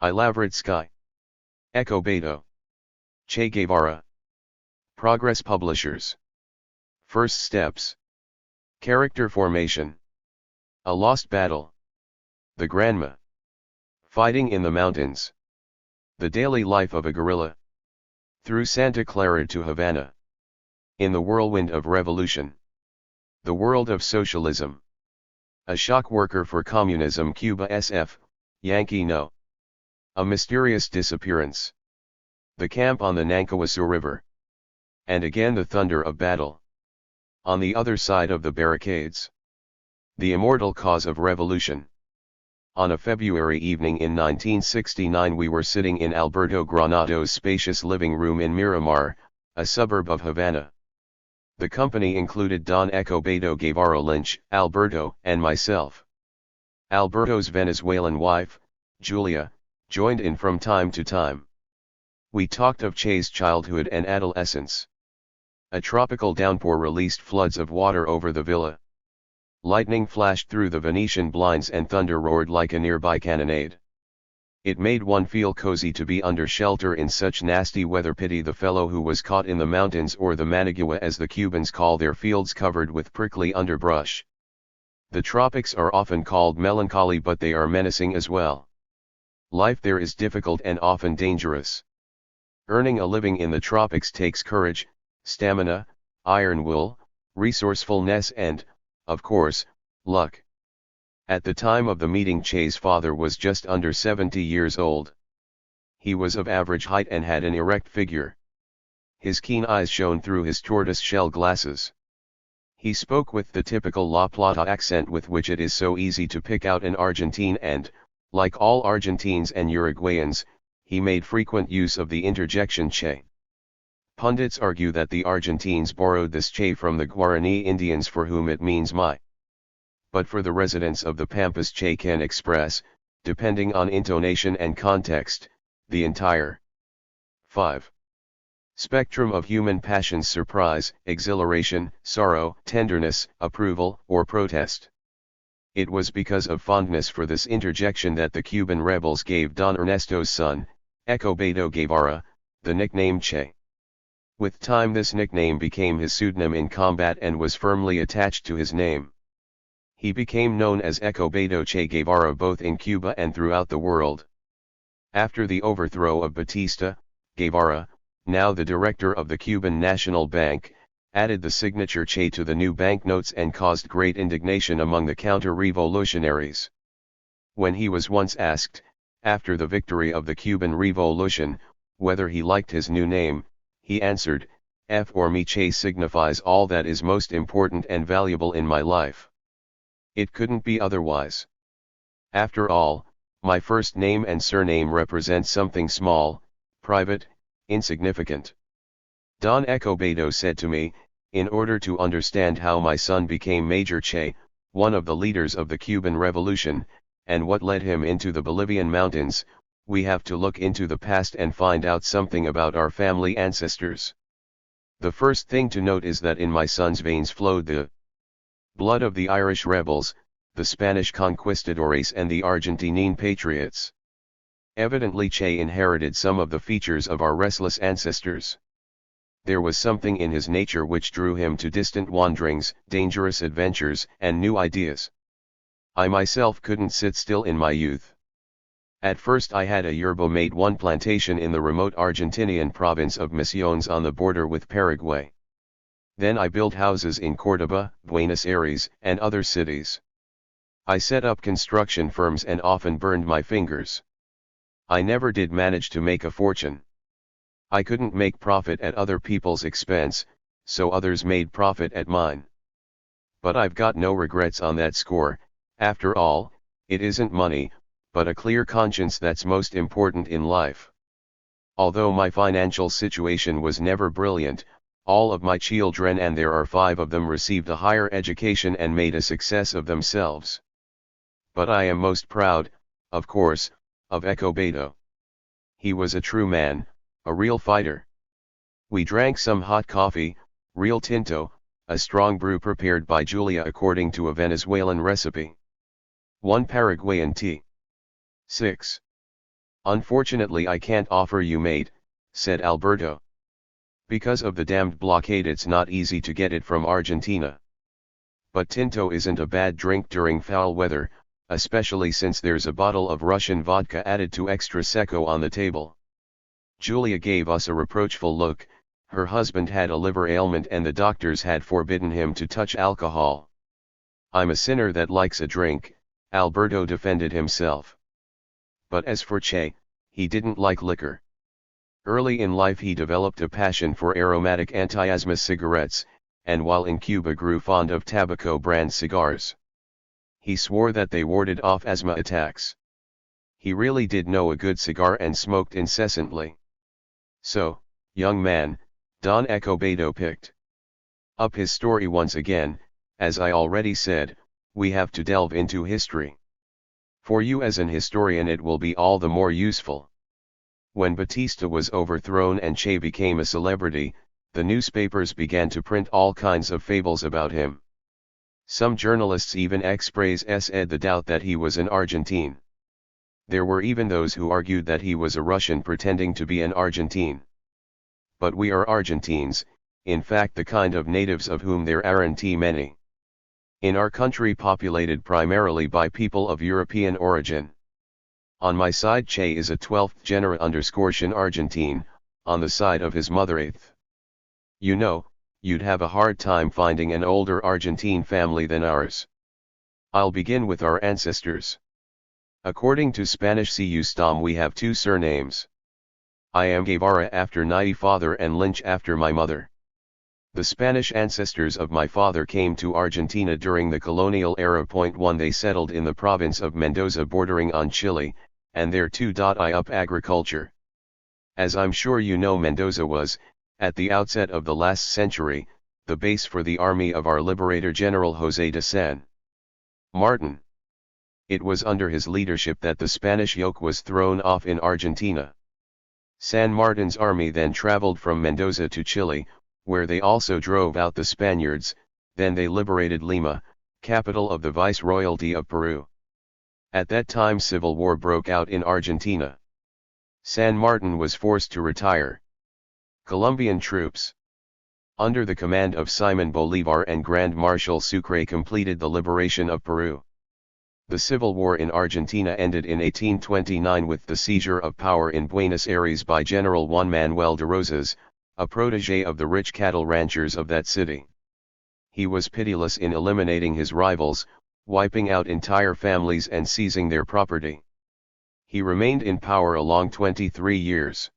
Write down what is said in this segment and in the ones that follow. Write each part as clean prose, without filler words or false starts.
I Lavretsky. Echo Beto. Che Guevara. Progress Publishers. First Steps. Character Formation. A Lost Battle. The Grandma. Fighting in the Mountains. The Daily Life of a Guerrilla. Through Santa Clara to Havana. In the Whirlwind of Revolution. The World of Socialism. A Shock Worker for Communism, Cuba SF, Yankee No. A Mysterious Disappearance. The Camp on the Nankawasu River. And again the thunder of battle. On the other side of the barricades. The immortal cause of revolution. On a February evening in 1969 we were sitting in Alberto Granado's spacious living room in Miramar, a suburb of Havana. The company included Don Echo Beto Guevara Lynch, Alberto, and myself. Alberto's Venezuelan wife, Julia, joined in from time to time. We talked of Che's childhood and adolescence. A tropical downpour released floods of water over the villa. Lightning flashed through the Venetian blinds and thunder roared like a nearby cannonade. It made one feel cozy to be under shelter in such nasty weather. Pity the fellow who was caught in the mountains, or the Managua as the Cubans call their fields covered with prickly underbrush. The tropics are often called melancholy, but they are menacing as well. Life there is difficult and often dangerous. Earning a living in the tropics takes courage, stamina, iron will, resourcefulness and, of course, luck. At the time of the meeting, Che's father was just under 70 years old. He was of average height and had an erect figure. His keen eyes shone through his tortoise-shell glasses. He spoke with the typical La Plata accent with which it is so easy to pick out an Argentine, and, like all Argentines and Uruguayans, he made frequent use of the interjection Che. Pundits argue that the Argentines borrowed this Che from the Guarani Indians, for whom it means my. But for the residents of the Pampas, Che can express, depending on intonation and context, the entire 5. Spectrum of human passions: surprise, exhilaration, sorrow, tenderness, approval, or protest. It was because of fondness for this interjection that the Cuban rebels gave Don Ernesto's son, Echo Beto Guevara, the nickname Che. With time this nickname became his pseudonym in combat and was firmly attached to his name. He became known as Echo Beto Che Guevara both in Cuba and throughout the world. After the overthrow of Batista, Guevara, now the director of the Cuban National Bank, added the signature Che to the new banknotes and caused great indignation among the counter-revolutionaries. When he was once asked, after the victory of the Cuban Revolution, whether he liked his new name, he answered, "F or me, Che signifies all that is most important and valuable in my life. It couldn't be otherwise. After all, my first name and surname represent something small, private, insignificant." Don Echo Beto said to me, "In order to understand how my son became Major Che, one of the leaders of the Cuban Revolution, and what led him into the Bolivian mountains, we have to look into the past and find out something about our family ancestors. The first thing to note is that in my son's veins flowed the blood of the Irish rebels, the Spanish conquistadores and the Argentine patriots. Evidently Che inherited some of the features of our restless ancestors. There was something in his nature which drew him to distant wanderings, dangerous adventures, and new ideas. I myself couldn't sit still in my youth. At first I had a yerba mate one plantation in the remote Argentinian province of Misiones on the border with Paraguay. Then I built houses in Córdoba, Buenos Aires, and other cities. I set up construction firms and often burned my fingers. I never did manage to make a fortune. I couldn't make profit at other people's expense, so others made profit at mine. But I've got no regrets on that score. After all, it isn't money, but a clear conscience that's most important in life. Although my financial situation was never brilliant, all of my children, and there are 5 of them, received a higher education and made a success of themselves. But I am most proud, of course, of Echo Beto. He was a true man, a real fighter. We drank some hot coffee, real tinto, a strong brew prepared by Julia according to a Venezuelan recipe. 1 Paraguayan tea. 6. "Unfortunately I can't offer you mate," said Alberto. "Because of the damned blockade it's not easy to get it from Argentina. But Tinto isn't a bad drink during foul weather, especially since there's a bottle of Russian vodka added to Extra Secco on the table." Julia gave us a reproachful look. Her husband had a liver ailment and the doctors had forbidden him to touch alcohol. "I'm a sinner that likes a drink," Alberto defended himself. But as for Che, he didn't like liquor. Early in life he developed a passion for aromatic anti-asthma cigarettes, and while in Cuba grew fond of tobacco brand cigars. He swore that they warded off asthma attacks. He really did know a good cigar and smoked incessantly. So, young man, Don Escobedo picked up his story once again. As I already said, we have to delve into history. For you as an historian it will be all the more useful. When Batista was overthrown and Che became a celebrity, the newspapers began to print all kinds of fables about him. Some journalists even expressed the doubt that he was an Argentine. There were even those who argued that he was a Russian pretending to be an Argentine. But we are Argentines, in fact the kind of natives of whom there aren't many. In our country populated primarily by people of European origin. On my side Che is a 12th generation Argentine, on the side of his mother 8th. You know, you'd have a hard time finding an older Argentine family than ours. I'll begin with our ancestors. According to Spanish custom we have two surnames. I am Guevara after my father and Lynch after my mother. The Spanish ancestors of my father came to Argentina during the colonial era. 1 They settled in the province of Mendoza bordering on Chile, and there too I up agriculture. As I'm sure you know, Mendoza was, at the outset of the last century, the base for the army of our liberator General José de San Martin. It was under his leadership that the Spanish yoke was thrown off in Argentina. San Martin's army then traveled from Mendoza to Chile, where they also drove out the Spaniards. Then they liberated Lima, capital of the Viceroyalty of Peru. At that time civil war broke out in Argentina. San Martin was forced to retire. Colombian troops, under the command of Simon Bolívar and Grand Marshal Sucre, completed the liberation of Peru. The civil war in Argentina ended in 1829 with the seizure of power in Buenos Aires by General Juan Manuel de Rosas, a protege of the rich cattle ranchers of that city. He was pitiless in eliminating his rivals, wiping out entire families and seizing their property. He remained in power a long 23 years.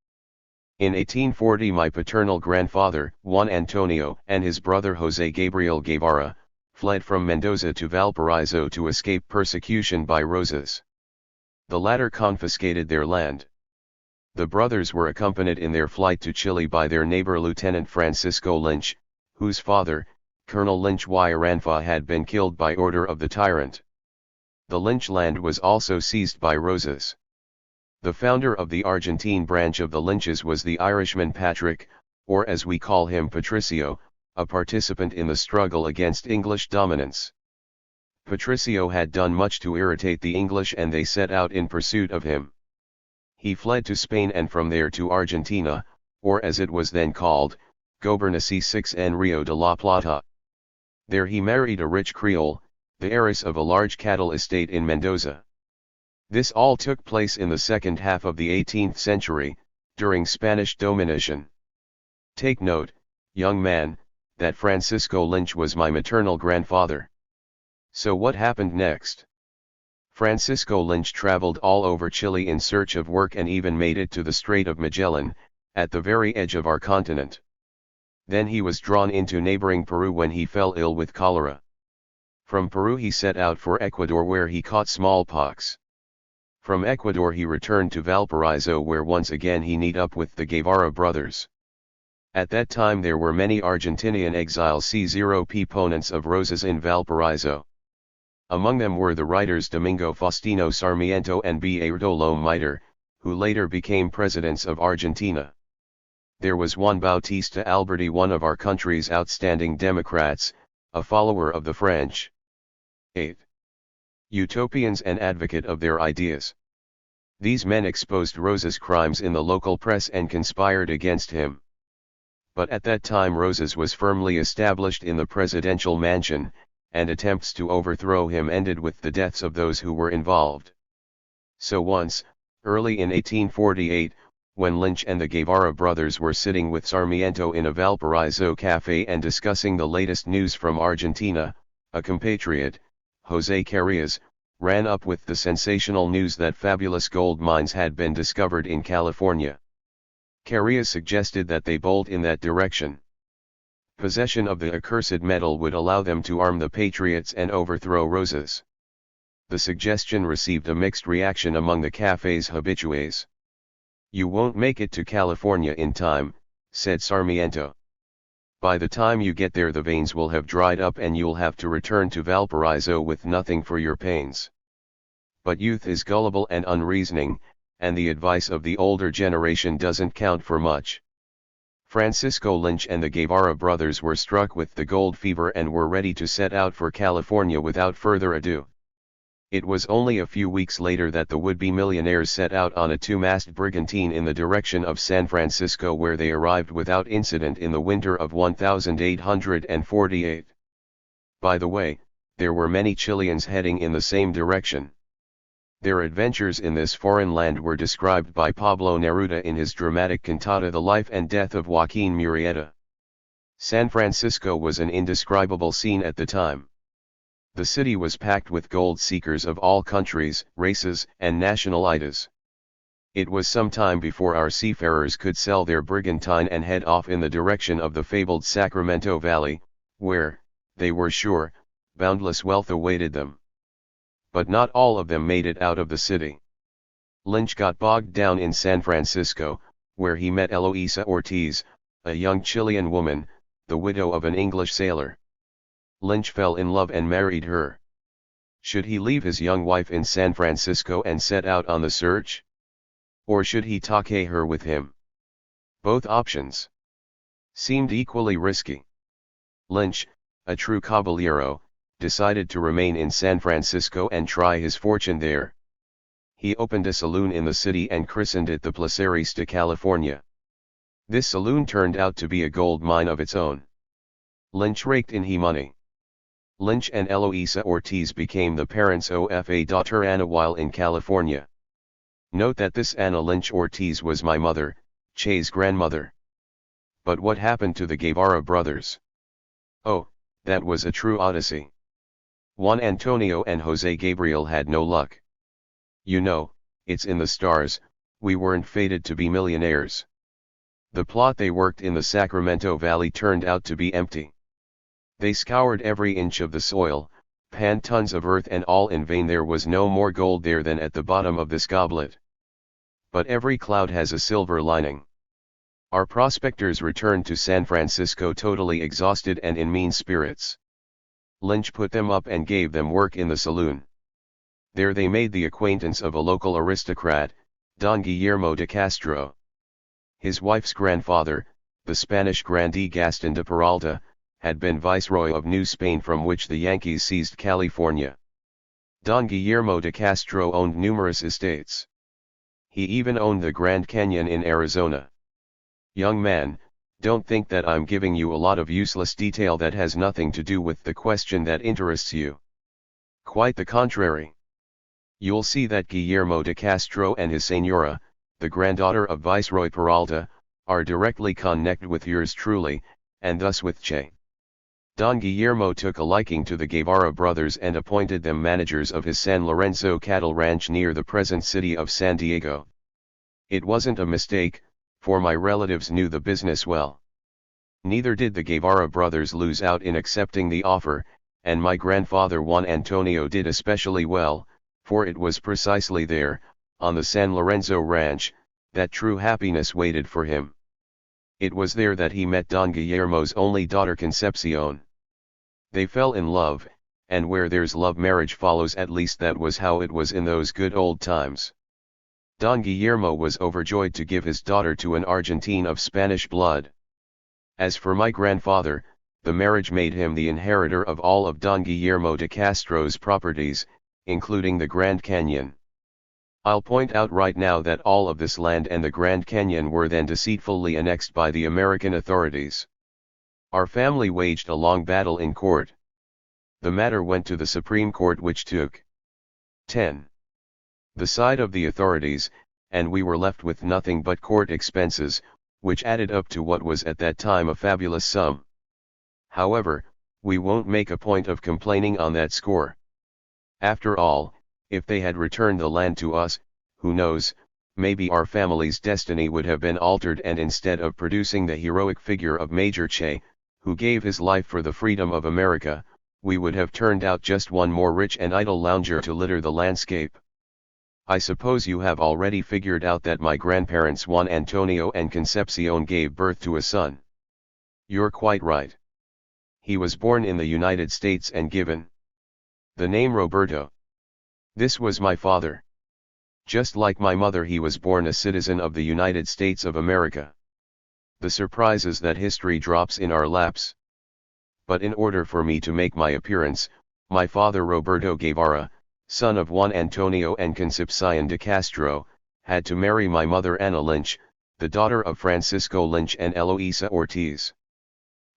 In 1840 my paternal grandfather, Juan Antonio, and his brother José Gabriel Guevara, fled from Mendoza to Valparaiso to escape persecution by Rosas. The latter confiscated their land. The brothers were accompanied in their flight to Chile by their neighbor Lieutenant Francisco Lynch, whose father, Colonel Lynch y Aranfa, had been killed by order of the tyrant. The Lynch land was also seized by Rosas. The founder of the Argentine branch of the Lynches was the Irishman Patrick, or as we call him Patricio, a participant in the struggle against English dominance. Patricio had done much to irritate the English and they set out in pursuit of him. He fled to Spain and from there to Argentina, or as it was then called, Gobernacy 6 en Rio de la Plata. There he married a rich Creole, the heiress of a large cattle estate in Mendoza. This all took place in the second half of the 18th century, during Spanish domination. Take note, young man, that Francisco Lynch was my maternal grandfather. So what happened next? Francisco Lynch traveled all over Chile in search of work and even made it to the Strait of Magellan, at the very edge of our continent. Then he was drawn into neighboring Peru when he fell ill with cholera. From Peru he set out for Ecuador where he caught smallpox. From Ecuador he returned to Valparaiso where once again he met up with the Guevara brothers. At that time there were many Argentinian exiles proponents of Rosas in Valparaiso. Among them were the writers Domingo Faustino Sarmiento and Bartolo Mitre, who later became presidents of Argentina. There was Juan Bautista Alberti, one of our country's outstanding Democrats, a follower of the French 8th utopians and advocate of their ideas. These men exposed Rosa's crimes in the local press and conspired against him. But at that time Rosas was firmly established in the presidential mansion, and attempts to overthrow him ended with the deaths of those who were involved. So once, early in 1848, when Lynch and the Guevara brothers were sitting with Sarmiento in a Valparaiso cafe and discussing the latest news from Argentina, a compatriot, José Carrillas, ran up with the sensational news that fabulous gold mines had been discovered in California. Carrillas suggested that they bolt in that direction. Possession of the accursed metal would allow them to arm the patriots and overthrow Rosas. The suggestion received a mixed reaction among the cafe's habitués. "You won't make it to California in time," said Sarmiento. "By the time you get there the veins will have dried up and you'll have to return to Valparaiso with nothing for your pains." But youth is gullible and unreasoning, and the advice of the older generation doesn't count for much. Francisco Lynch and the Guevara brothers were struck with the gold fever and were ready to set out for California without further ado. It was only a few weeks later that the would-be millionaires set out on a two-masted brigantine in the direction of San Francisco, where they arrived without incident in the winter of 1848. By the way, there were many Chileans heading in the same direction. Their adventures in this foreign land were described by Pablo Neruda in his dramatic cantata The Life and Death of Joaquin Murrieta. San Francisco was an indescribable scene at the time. The city was packed with gold seekers of all countries, races, and nationalities. It was some time before our seafarers could sell their brigantine and head off in the direction of the fabled Sacramento Valley, where, they were sure, boundless wealth awaited them. But not all of them made it out of the city. Lynch got bogged down in San Francisco, where he met Eloisa Ortiz, a young Chilean woman, the widow of an English sailor. Lynch fell in love and married her. Should he leave his young wife in San Francisco and set out on the search? Or should he take her with him? Both options seemed equally risky. Lynch, a true caballero, decided to remain in San Francisco and try his fortune there. He opened a saloon in the city and christened it the Placeres de California. This saloon turned out to be a gold mine of its own. Lynch raked in money. Lynch and Eloisa Ortiz became the parents of a daughter Anna while in California. Note that this Anna Lynch Ortiz was my mother, Che's grandmother. But what happened to the Guevara brothers? Oh, that was a true odyssey. Juan Antonio and Jose Gabriel had no luck. You know, it's in the stars, we weren't fated to be millionaires. The plot they worked in the Sacramento Valley turned out to be empty. They scoured every inch of the soil, panned tons of earth, and all in vain. There was no more gold there than at the bottom of this goblet. But every cloud has a silver lining. Our prospectors returned to San Francisco totally exhausted and in mean spirits. Lynch put them up and gave them work in the saloon. There they made the acquaintance of a local aristocrat, Don Guillermo de Castro. His wife's grandfather, the Spanish grandee Gaston de Peralta, had been viceroy of New Spain, from which the Yankees seized California. Don Guillermo de Castro owned numerous estates. He even owned the Grand Canyon in Arizona. Young man, don't think that I'm giving you a lot of useless detail that has nothing to do with the question that interests you. Quite the contrary. You'll see that Guillermo de Castro and his señora, the granddaughter of Viceroy Peralta, are directly connected with yours truly, and thus with Che. Don Guillermo took a liking to the Guevara brothers and appointed them managers of his San Lorenzo cattle ranch near the present city of San Diego. It wasn't a mistake, for my relatives knew the business well. Neither did the Guevara brothers lose out in accepting the offer, and my grandfather Juan Antonio did especially well, for it was precisely there, on the San Lorenzo ranch, that true happiness waited for him. It was there that he met Don Guillermo's only daughter Concepcion. They fell in love, and where there's love marriage follows. At least that was how it was in those good old times. Don Guillermo was overjoyed to give his daughter to an Argentine of Spanish blood. As for my grandfather, the marriage made him the inheritor of all of Don Guillermo de Castro's properties, including the Grand Canyon. I'll point out right now that all of this land and the Grand Canyon were then deceitfully annexed by the American authorities. Our family waged a long battle in court. The matter went to the Supreme Court, which took 10. The side of the authorities, and we were left with nothing but court expenses, which added up to what was at that time a fabulous sum. However, we won't make a point of complaining on that score. After all, if they had returned the land to us, who knows, maybe our family's destiny would have been altered, and instead of producing the heroic figure of Major Che, who gave his life for the freedom of America, we would have turned out just one more rich and idle lounger to litter the landscape. I suppose you have already figured out that my grandparents Juan Antonio and Concepcion gave birth to a son. You're quite right. He was born in the United States and given the name Roberto. This was my father. Just like my mother, he was born a citizen of the United States of America. The surprise is that history drops in our laps. But in order for me to make my appearance, my father Roberto Guevara, son of Juan Antonio and Concepcion de Castro, had to marry my mother Ana Lynch, the daughter of Francisco Lynch and Eloisa Ortiz.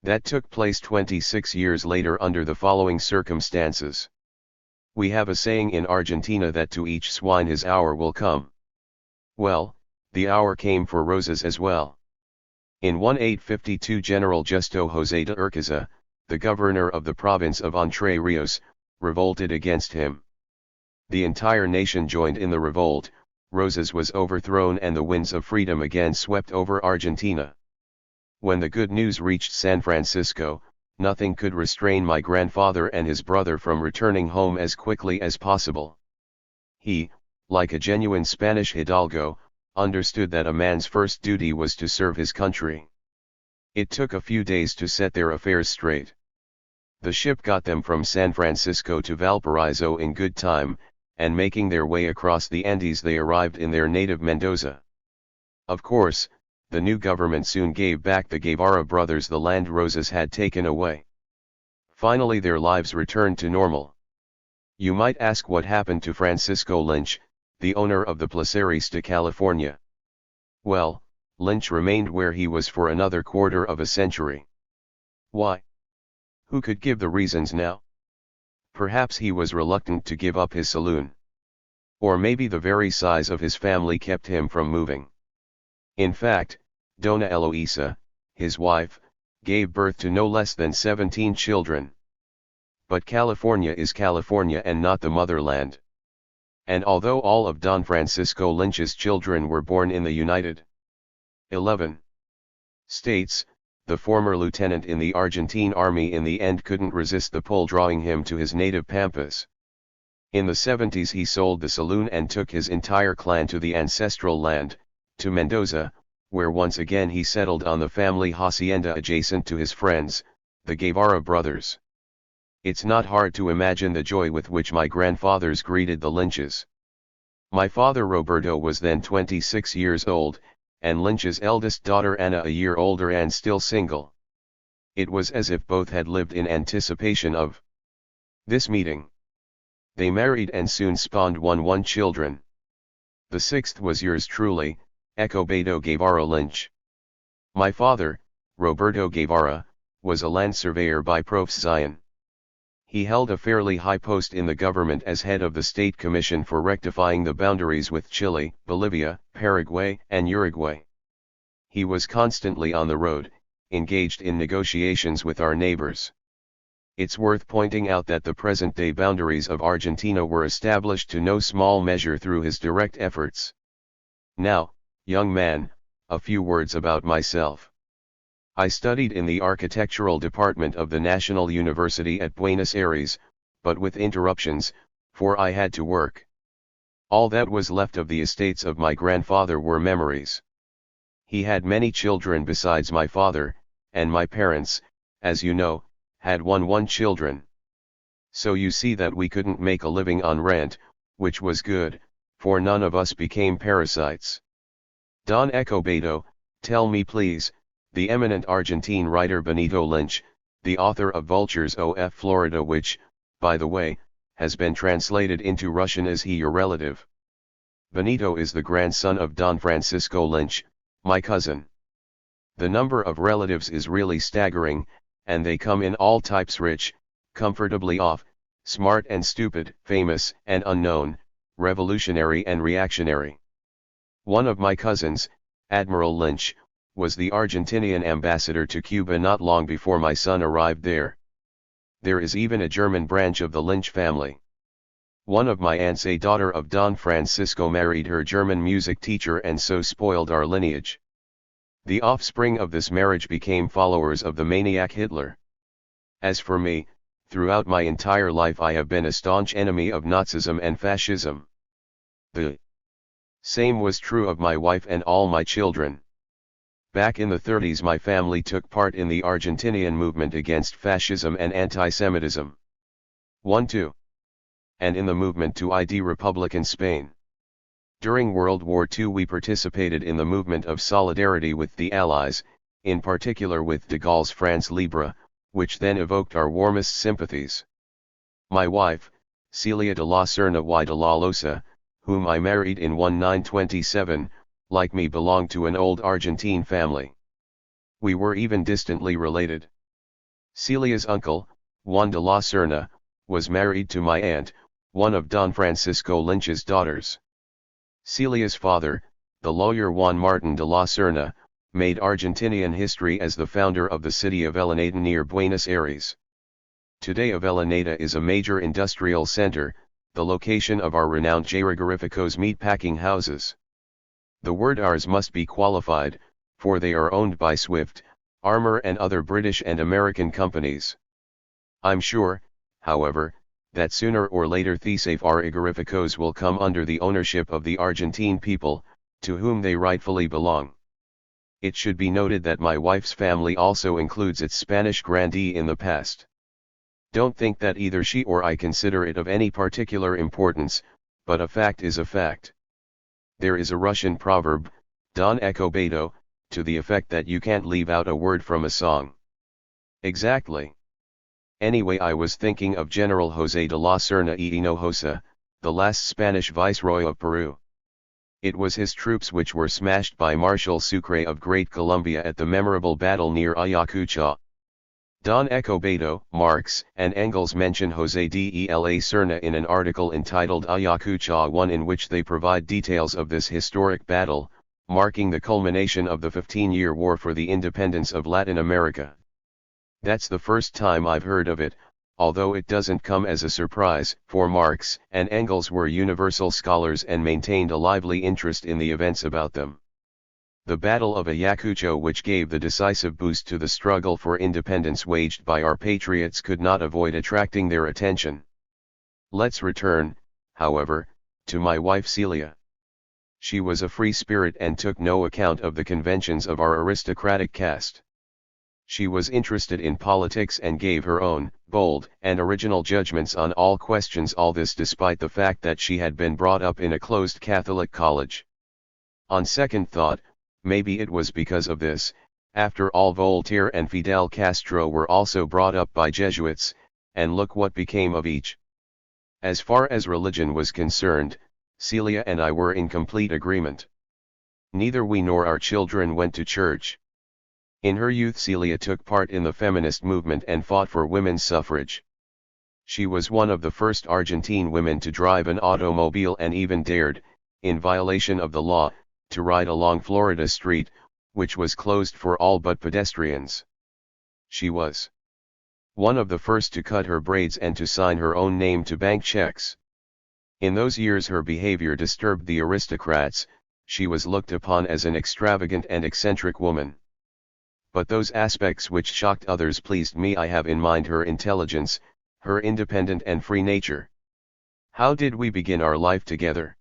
That took place 26 years later under the following circumstances. We have a saying in Argentina that to each swine his hour will come. Well, the hour came for Rosas as well. In 1852 General Justo José de Urquiza, the governor of the province of Entre Rios, revolted against him. The entire nation joined in the revolt, Rosas was overthrown and the winds of freedom again swept over Argentina. When the good news reached San Francisco, nothing could restrain my grandfather and his brother from returning home as quickly as possible. He, like a genuine Spanish hidalgo, understood that a man's first duty was to serve his country. It took a few days to set their affairs straight. The ship got them from San Francisco to Valparaiso in good time, and making their way across the Andes they arrived in their native Mendoza. Of course, the new government soon gave back the Guevara brothers the land Rosas had taken away. Finally their lives returned to normal. You might ask what happened to Francisco Lynch, the owner of the Placeres de California. Well, Lynch remained where he was for another quarter of a century. Why? Who could give the reasons now? Perhaps he was reluctant to give up his saloon. Or maybe the very size of his family kept him from moving. In fact, Dona Eloisa, his wife, gave birth to no less than 17 children. But California is California and not the motherland. And although all of Don Francisco Lynch's children were born in the United 11 States, the former lieutenant in the Argentine army in the end couldn't resist the pull drawing him to his native Pampas. In the 70s he sold the saloon and took his entire clan to the ancestral land, to Mendoza, where once again he settled on the family hacienda adjacent to his friends, the Guevara brothers. It's not hard to imagine the joy with which my grandfathers greeted the Lynches. My father Roberto was then 26 years old, and Lynch's eldest daughter Anna a year older and still single. It was as if both had lived in anticipation of this meeting. They married and soon spawned one children. The sixth was yours truly, Escobedo Guevara Lynch. My father, Roberto Guevara, was a land surveyor by profession. He held a fairly high post in the government as head of the State Commission for rectifying the boundaries with Chile, Bolivia, Paraguay, and Uruguay. He was constantly on the road, engaged in negotiations with our neighbors. It's worth pointing out that the present-day boundaries of Argentina were established to no small measure through his direct efforts. Now, young man, a few words about myself. I studied in the architectural department of the National University at Buenos Aires, but with interruptions, for I had to work. All that was left of the estates of my grandfather were memories. He had many children besides my father, and my parents, as you know, had one children. So you see that we couldn't make a living on rent, which was good, for none of us became parasites. Don Escobedo, tell me please, the eminent Argentine writer Benito Lynch, the author of Vultures of Florida, which, by the way, has been translated into Russian, is he your relative? Benito is the grandson of Don Francisco Lynch, my cousin. The number of relatives is really staggering, and they come in all types: rich, comfortably off, smart and stupid, famous and unknown, revolutionary and reactionary. One of my cousins, Admiral Lynch, was the Argentinian ambassador to Cuba not long before my son arrived there. There is even a German branch of the Lynch family. One of my aunts, a daughter of Don Francisco, married her German music teacher and so spoiled our lineage. The offspring of this marriage became followers of the maniac Hitler. As for me, throughout my entire life I have been a staunch enemy of Nazism and fascism. The same was true of my wife and all my children. Back in the 30s my family took part in the Argentinian movement against fascism and anti-Semitism. 1-2. And in the movement to ID Republican Spain. During World War II we participated in the movement of solidarity with the Allies, in particular with de Gaulle's France Libre, which then evoked our warmest sympathies. My wife, Celia de la Serna y de la Losa, whom I married in 1927, like me belonged to an old Argentine family. We were even distantly related. Celia's uncle, Juan de la Serna, was married to my aunt, one of Don Francisco Lynch's daughters. Celia's father, the lawyer Juan Martin de la Serna, made Argentinian history as the founder of the city of Avellaneda near Buenos Aires. Today Avellaneda is a major industrial center, the location of our renowned Frigorificos meat-packing houses. The word ours must be qualified, for they are owned by Swift, Armour and other British and American companies. I'm sure, however, that sooner or later these Frigorificos will come under the ownership of the Argentine people, to whom they rightfully belong. It should be noted that my wife's family also includes its Spanish grandee in the past. Don't think that either she or I consider it of any particular importance, but a fact is a fact. There is a Russian proverb, Don Ecobedo, to the effect that you can't leave out a word from a song. Exactly. Anyway, I was thinking of General José de la Serna y Hinojosa, the last Spanish viceroy of Peru. It was his troops which were smashed by Marshal Sucre of Great Colombia at the memorable battle near Ayacucho. Don Ecobedo, Marx and Engels mention José de la Serna in an article entitled Ayacucho I, in which they provide details of this historic battle, marking the culmination of the 15-year war for the independence of Latin America. That's the first time I've heard of it, although it doesn't come as a surprise, for Marx and Engels were universal scholars and maintained a lively interest in the events about them. The Battle of Ayacucho, which gave the decisive boost to the struggle for independence waged by our patriots, could not avoid attracting their attention. Let's return, however, to my wife Celia. She was a free spirit and took no account of the conventions of our aristocratic caste. She was interested in politics and gave her own, bold, and original judgments on all questions, all this despite the fact that she had been brought up in a closed Catholic college. On second thought, maybe it was because of this, after all Voltaire and Fidel Castro were also brought up by Jesuits, and look what became of each. As far as religion was concerned, Celia and I were in complete agreement. Neither we nor our children went to church. In her youth Celia took part in the feminist movement and fought for women's suffrage. She was one of the first Argentine women to drive an automobile and even dared, in violation of the law, to ride along Florida Street, which was closed for all but pedestrians. She was one of the first to cut her braids and to sign her own name to bank checks. In those years her behavior disturbed the aristocrats. She was looked upon as an extravagant and eccentric woman. But those aspects which shocked others pleased me. I have in mind her intelligence, her independent and free nature. How did we begin our life together?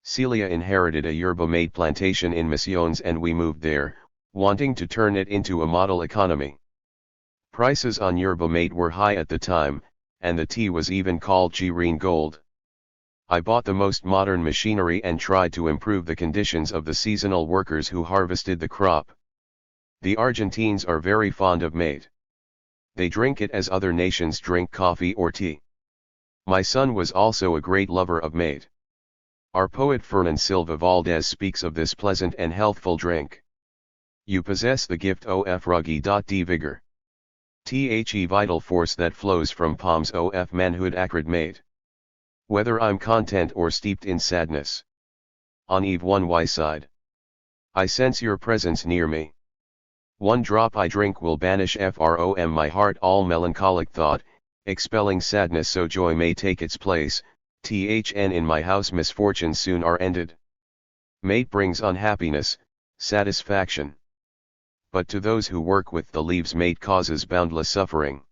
Celia inherited a yerba mate plantation in Misiones and we moved there, wanting to turn it into a model economy. Prices on yerba mate were high at the time, and the tea was even called Green Gold. I bought the most modern machinery and tried to improve the conditions of the seasonal workers who harvested the crop. The Argentines are very fond of mate. They drink it as other nations drink coffee or tea. My son was also a great lover of mate. Our poet Fernan Silva Valdez speaks of this pleasant and healthful drink. You possess the gift of ruggy.d vigor. The vital force that flows from palms of manhood acrid mate. Whether I'm content or steeped in sadness. On eve one y side. I sense your presence near me. One drop I drink will banish from my heart all melancholic thought, expelling sadness so joy may take its place. In my house misfortunes soon are ended. Mate brings unhappiness, satisfaction. But to those who work with the leaves mate causes boundless suffering.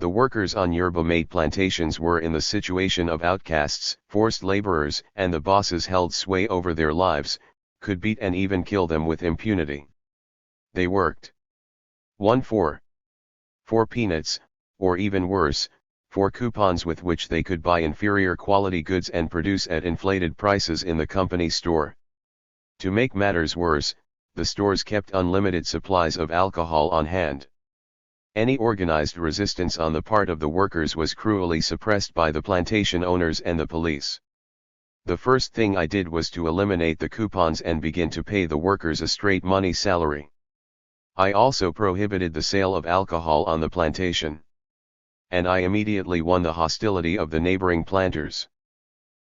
The workers on yerba mate plantations were in the situation of outcasts, forced laborers, and the bosses held sway over their lives, could beat and even kill them with impunity. They worked 1 for peanuts, or even worse, for coupons with which they could buy inferior quality goods and produce at inflated prices in the company store. To make matters worse, the stores kept unlimited supplies of alcohol on hand. Any organized resistance on the part of the workers was cruelly suppressed by the plantation owners and the police. The first thing I did was to eliminate the coupons and begin to pay the workers a straight money salary. I also prohibited the sale of alcohol on the plantation. And I immediately won the hostility of the neighboring planters.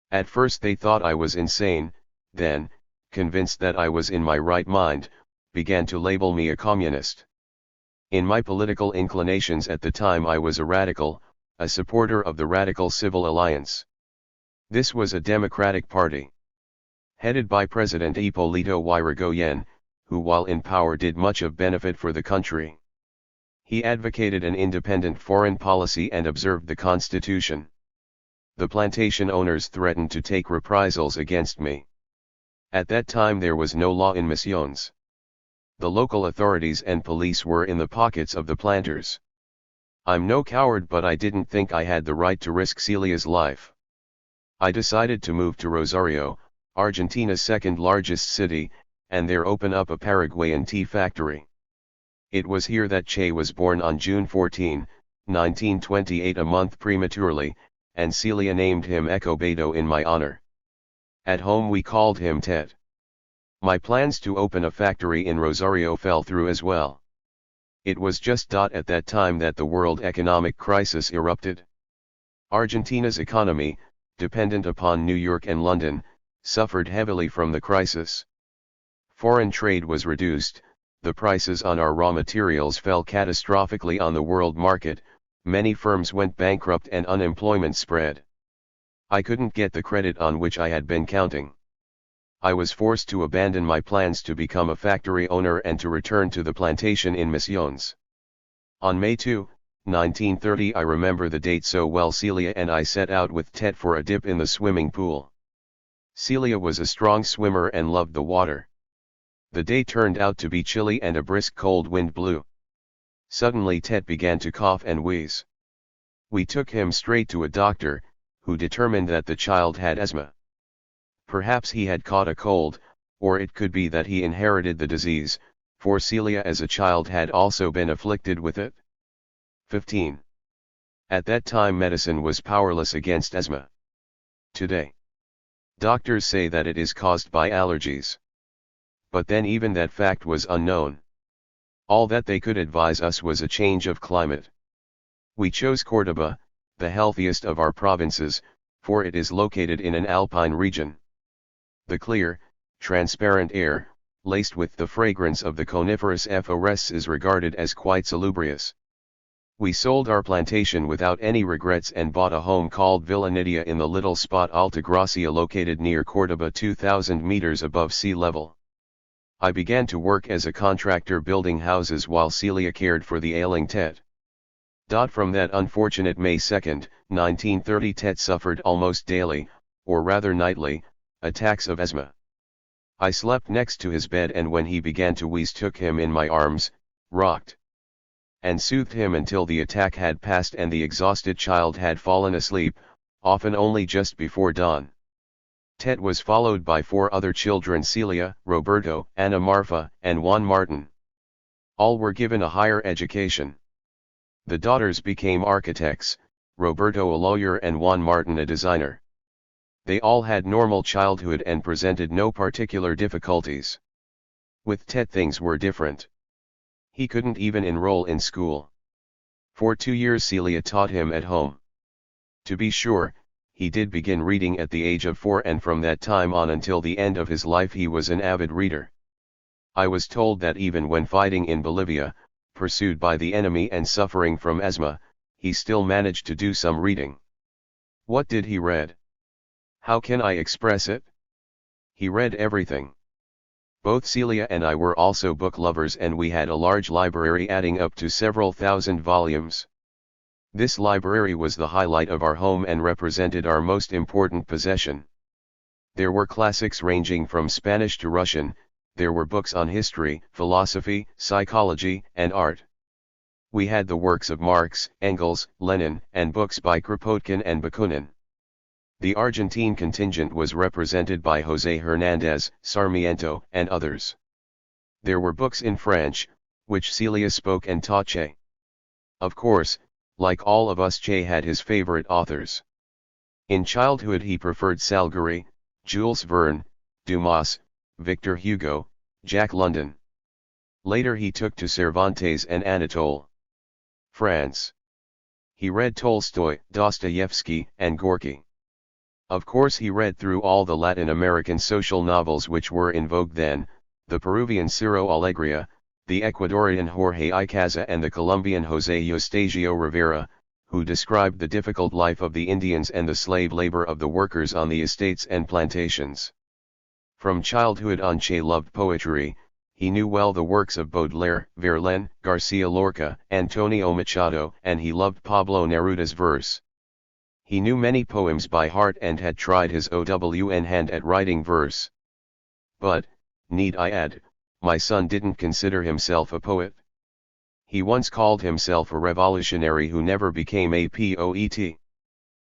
At first they thought I was insane, then, convinced that I was in my right mind, began to label me a communist. In my political inclinations at the time I was a radical, a supporter of the Radical Civil Alliance. This was a democratic party, headed by President Hipólito Yrigoyen, who while in power did much of benefit for the country. He advocated an independent foreign policy and observed the Constitution. The plantation owners threatened to take reprisals against me. At that time there was no law in Misiones. The local authorities and police were in the pockets of the planters. I'm no coward, but I didn't think I had the right to risk Celia's life. I decided to move to Rosario, Argentina's second largest city, and there open up a Paraguayan tea factory. It was here that Che was born on June 14, 1928, a month prematurely, and Celia named him Ecobedo in my honor. At home we called him Ted. My plans to open a factory in Rosario fell through as well. It was just at that time that the world economic crisis erupted. Argentina's economy, dependent upon New York and London, suffered heavily from the crisis. Foreign trade was reduced, the prices on our raw materials fell catastrophically on the world market, many firms went bankrupt and unemployment spread. I couldn't get the credit on which I had been counting. I was forced to abandon my plans to become a factory owner and to return to the plantation in Misiones. On May 2, 1930, I remember the date so well, Celia and I set out with Ted for a dip in the swimming pool. Celia was a strong swimmer and loved the water. The day turned out to be chilly and a brisk cold wind blew. Suddenly Ted began to cough and wheeze. We took him straight to a doctor, who determined that the child had asthma. Perhaps he had caught a cold, or it could be that he inherited the disease, for Celia as a child had also been afflicted with it. 15. At that time medicine was powerless against asthma. Today, doctors say that it is caused by allergies. But then even that fact was unknown. All that they could advise us was a change of climate. We chose Córdoba, the healthiest of our provinces, for it is located in an alpine region. The clear, transparent air, laced with the fragrance of the coniferous forests, is regarded as quite salubrious. We sold our plantation without any regrets and bought a home called Villa Nidia in the little spot Altagracia located near Córdoba, 2,000 meters above sea level. I began to work as a contractor building houses while Celia cared for the ailing Ted. From that unfortunate May 2, 1930, Ted suffered almost daily, or rather nightly, attacks of asthma. I slept next to his bed, and when he began to wheeze, took him in my arms, rocked, and soothed him until the attack had passed and the exhausted child had fallen asleep, often only just before dawn. Ted was followed by 4 other children: Celia, Roberto, Ana Marfa, and Juan Martin. All were given a higher education. The daughters became architects, Roberto a lawyer and Juan Martin a designer. They all had normal childhood and presented no particular difficulties. With Ted things were different. He couldn't even enroll in school. For 2 years Celia taught him at home. To be sure, he did begin reading at the age of 4, and from that time on until the end of his life he was an avid reader. I was told that even when fighting in Bolivia, pursued by the enemy and suffering from asthma, he still managed to do some reading. What did he read? How can I express it? He read everything. Both Celia and I were also book lovers, and we had a large library adding up to several thousand volumes. This library was the highlight of our home and represented our most important possession. There were classics ranging from Spanish to Russian. There were books on history, philosophy, psychology, and art. We had the works of Marx, Engels, Lenin, and books by Kropotkin and Bakunin. The Argentine contingent was represented by José Hernández, Sarmiento, and others. There were books in French, which Celia spoke and taught Che. Of course, like all of us, Che had his favorite authors. In childhood he preferred Salgari, Jules Verne, Dumas, Victor Hugo, Jack London. Later he took to Cervantes and Anatole France. He read Tolstoy, Dostoevsky, and Gorky. Of course he read through all the Latin American social novels which were in vogue then, the Peruvian Ciro Alegria, the Ecuadorian Jorge Icaza, and the Colombian José Eustaquio Rivera, who described the difficult life of the Indians and the slave labor of the workers on the estates and plantations. From childhood on, Che loved poetry. He knew well the works of Baudelaire, Verlaine, Garcia Lorca, Antonio Machado, and he loved Pablo Neruda's verse. He knew many poems by heart and had tried his own hand at writing verse. But, need I add, my son didn't consider himself a poet. He once called himself a revolutionary who never became a poet.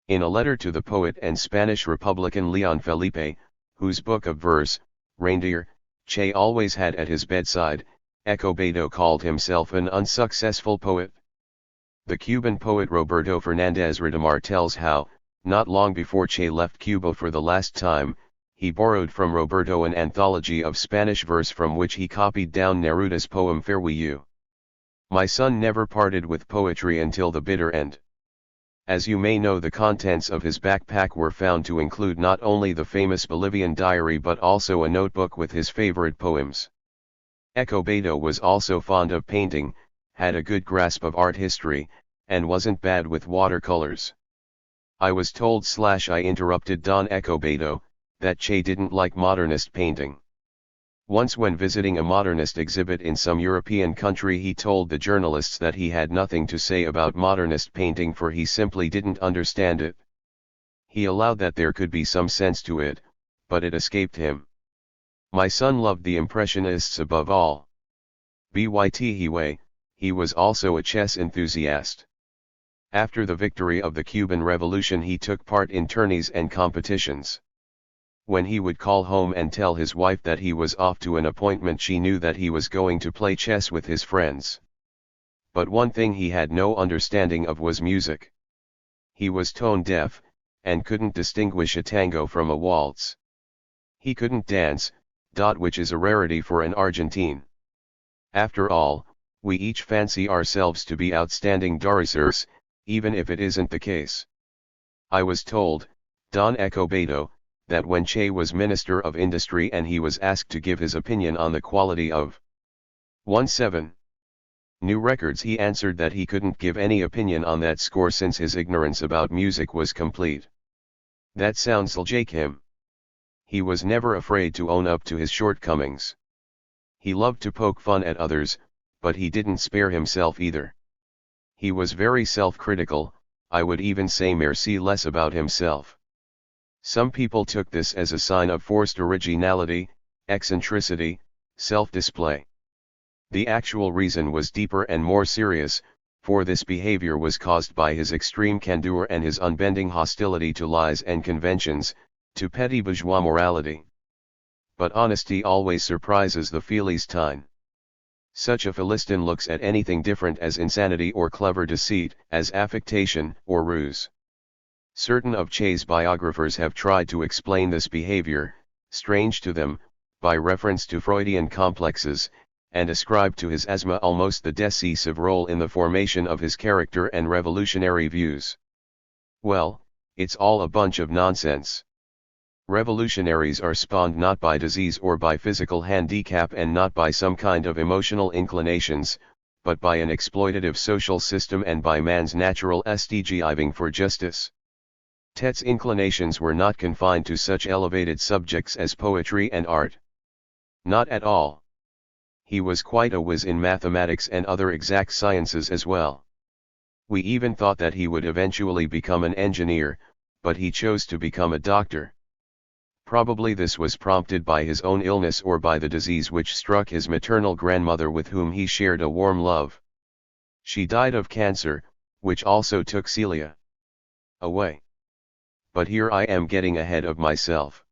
In a letter to the poet and Spanish Republican Leon Felipe, whose book of verse, Reindeer, Che always had at his bedside, Escobedo called himself an unsuccessful poet. The Cuban poet Roberto Fernández Redamar tells how, not long before Che left Cuba for the last time, he borrowed from Roberto an anthology of Spanish verse from which he copied down Neruda's poem Farewell. My son never parted with poetry until the bitter end. As you may know, the contents of his backpack were found to include not only the famous Bolivian diary but also a notebook with his favorite poems. Escobedo was also fond of painting, had a good grasp of art history, and wasn't bad with watercolors. I was told / I interrupted Don Escobedo, that Che didn't like modernist painting. Once when visiting a modernist exhibit in some European country, he told the journalists that he had nothing to say about modernist painting for he simply didn't understand it. He allowed that there could be some sense to it, but it escaped him. My son loved the Impressionists above all. He was also a chess enthusiast. After the victory of the Cuban Revolution he took part in tourneys and competitions. When he would call home and tell his wife that he was off to an appointment, she knew that he was going to play chess with his friends. But one thing he had no understanding of was music. He was tone deaf, and couldn't distinguish a tango from a waltz. He couldn't dance, which is a rarity for an Argentine. After all, we each fancy ourselves to be outstanding dancers, even if it isn't the case. I was told, Don Escobedo, that when Che was Minister of Industry and he was asked to give his opinion on the quality of 17 new records, he answered that he couldn't give any opinion on that score since his ignorance about music was complete. That sounds like him. He was never afraid to own up to his shortcomings. He loved to poke fun at others, but he didn't spare himself either. He was very self-critical, I would even say less about himself. Some people took this as a sign of forced originality, eccentricity, self-display. The actual reason was deeper and more serious, for this behavior was caused by his extreme candor and his unbending hostility to lies and conventions, to petty bourgeois morality. But honesty always surprises the Philistine. Such a Philistine looks at anything different as insanity or clever deceit, as affectation or ruse. Certain of Che's biographers have tried to explain this behavior, strange to them, by reference to Freudian complexes, and ascribe to his asthma almost the decisive role in the formation of his character and revolutionary views. Well, it's all a bunch of nonsense. Revolutionaries are spawned not by disease or by physical handicap and not by some kind of emotional inclinations, but by an exploitative social system and by man's natural striving for justice. Tet's inclinations were not confined to such elevated subjects as poetry and art. Not at all. He was quite a whiz in mathematics and other exact sciences as well. We even thought that he would eventually become an engineer, but he chose to become a doctor. Probably this was prompted by his own illness or by the disease which struck his maternal grandmother with whom he shared a warm love. She died of cancer, which also took Celia away. But here I am getting ahead of myself.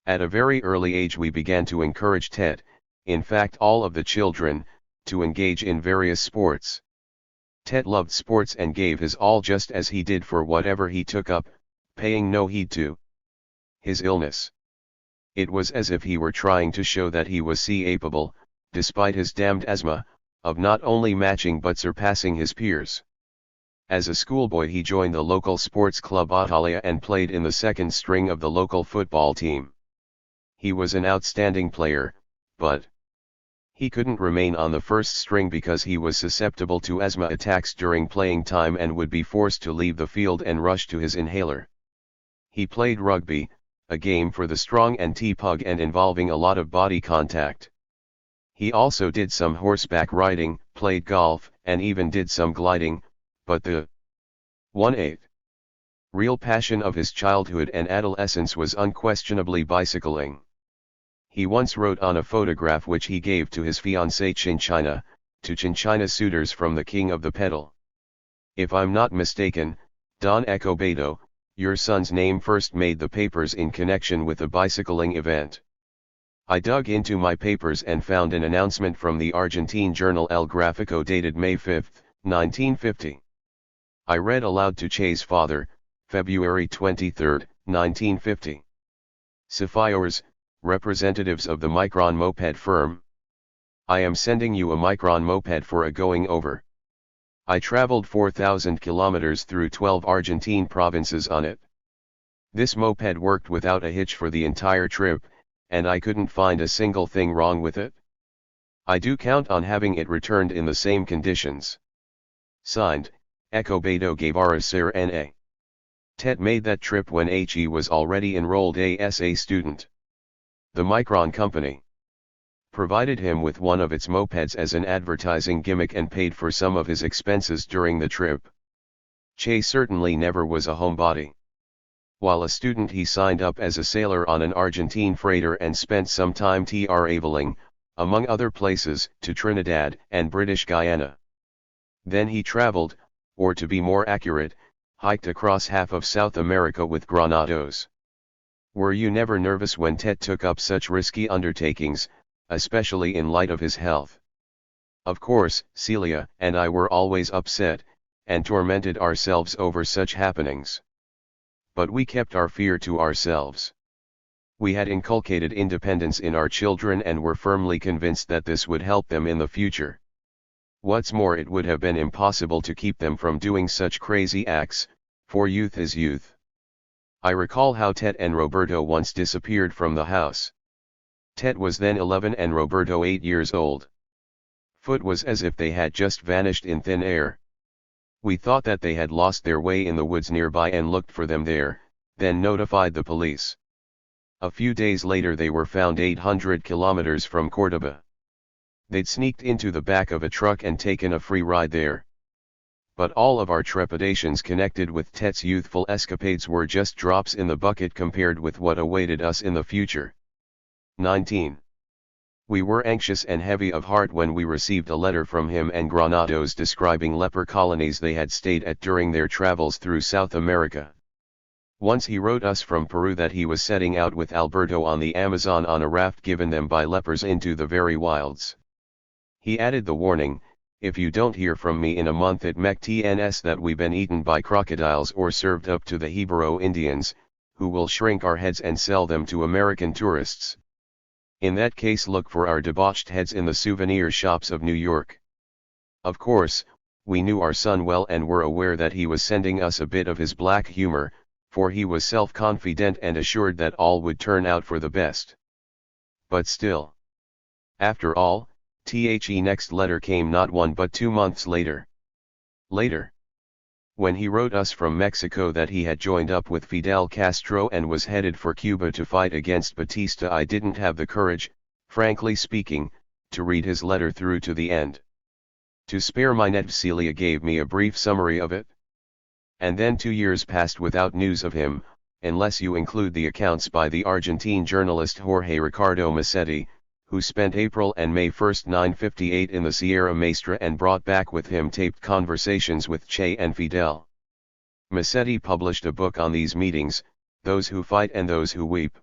At a very early age we began to encourage Tet, in fact all of the children, to engage in various sports. Tet loved sports and gave his all just as he did for whatever he took up, paying no heed to his illness. It was as if he were trying to show that he was capable, despite his damned asthma, of not only matching but surpassing his peers. As a schoolboy he joined the local sports club Ottalia and played in the second string of the local football team. He was an outstanding player, but he couldn't remain on the first string because he was susceptible to asthma attacks during playing time and would be forced to leave the field and rush to his inhaler. He played rugby, a game for the strong and T-pug and involving a lot of body contact. He also did some horseback riding, played golf, and even did some gliding, but the 1/8 real passion of his childhood and adolescence was unquestionably bicycling. He once wrote on a photograph which he gave to his fiancée Chinchina, to Chinchina suitors from the king of the pedal. If I'm not mistaken, Don Escobedo, your son's name first made the papers in connection with the bicycling event. I dug into my papers and found an announcement from the Argentine journal El Gráfico dated May 5, 1950. I read aloud to Che's father, February 23, 1950. Sapphires, representatives of the Micron moped firm. I am sending you a Micron moped for a going over. I traveled 4,000 kilometers through 12 Argentine provinces on it. This moped worked without a hitch for the entire trip, and I couldn't find a single thing wrong with it. I do count on having it returned in the same conditions. Signed, Escobedo Guevara Sir N.A. Tet made that trip when he was already enrolled as a student. The Micron company provided him with one of its mopeds as an advertising gimmick and paid for some of his expenses during the trip. Che certainly never was a homebody. While a student he signed up as a sailor on an Argentine freighter and spent some time traveling, among other places, to Trinidad and British Guyana. Then he traveled, or to be more accurate, hiked across half of South America with Granados. Were you never nervous when Tet took up such risky undertakings, especially in light of his health? Of course, Celia and I were always upset, and tormented ourselves over such happenings. But we kept our fear to ourselves. We had inculcated independence in our children and were firmly convinced that this would help them in the future. What's more, it would have been impossible to keep them from doing such crazy acts, for youth is youth. I recall how Tet and Roberto once disappeared from the house. Tet was then 11 and Roberto 8 years old. It was as if they had just vanished in thin air. We thought that they had lost their way in the woods nearby and looked for them there, then notified the police. A few days later they were found 800 kilometers from Cordoba. They'd sneaked into the back of a truck and taken a free ride there. But all of our trepidations connected with Tet's youthful escapades were just drops in the bucket compared with what awaited us in the future. 19. We were anxious and heavy of heart when we received a letter from him and Granados describing leper colonies they had stayed at during their travels through South America. Once he wrote us from Peru that he was setting out with Alberto on the Amazon on a raft given them by lepers into the very wilds. He added the warning, if you don't hear from me in a month it mectns that we been eaten by crocodiles or served up to the Hebrew Indians, who will shrink our heads and sell them to American tourists. In that case look for our debauched heads in the souvenir shops of New York. Of course, we knew our son well and were aware that he was sending us a bit of his black humor, for he was self-confident and assured that all would turn out for the best. But still. After all, the next letter came not 1 but 2 months later. When he wrote us from Mexico that he had joined up with Fidel Castro and was headed for Cuba to fight against Batista, I didn't have the courage, frankly speaking, to read his letter through to the end. To spare my net, Celia gave me a brief summary of it. And then 2 years passed without news of him, unless you include the accounts by the Argentine journalist Jorge Ricardo Massetti, who spent April and May 1, 1958 in the Sierra Maestra and brought back with him taped conversations with Che and Fidel. Massetti published a book on these meetings, Those Who Fight and Those Who Weep.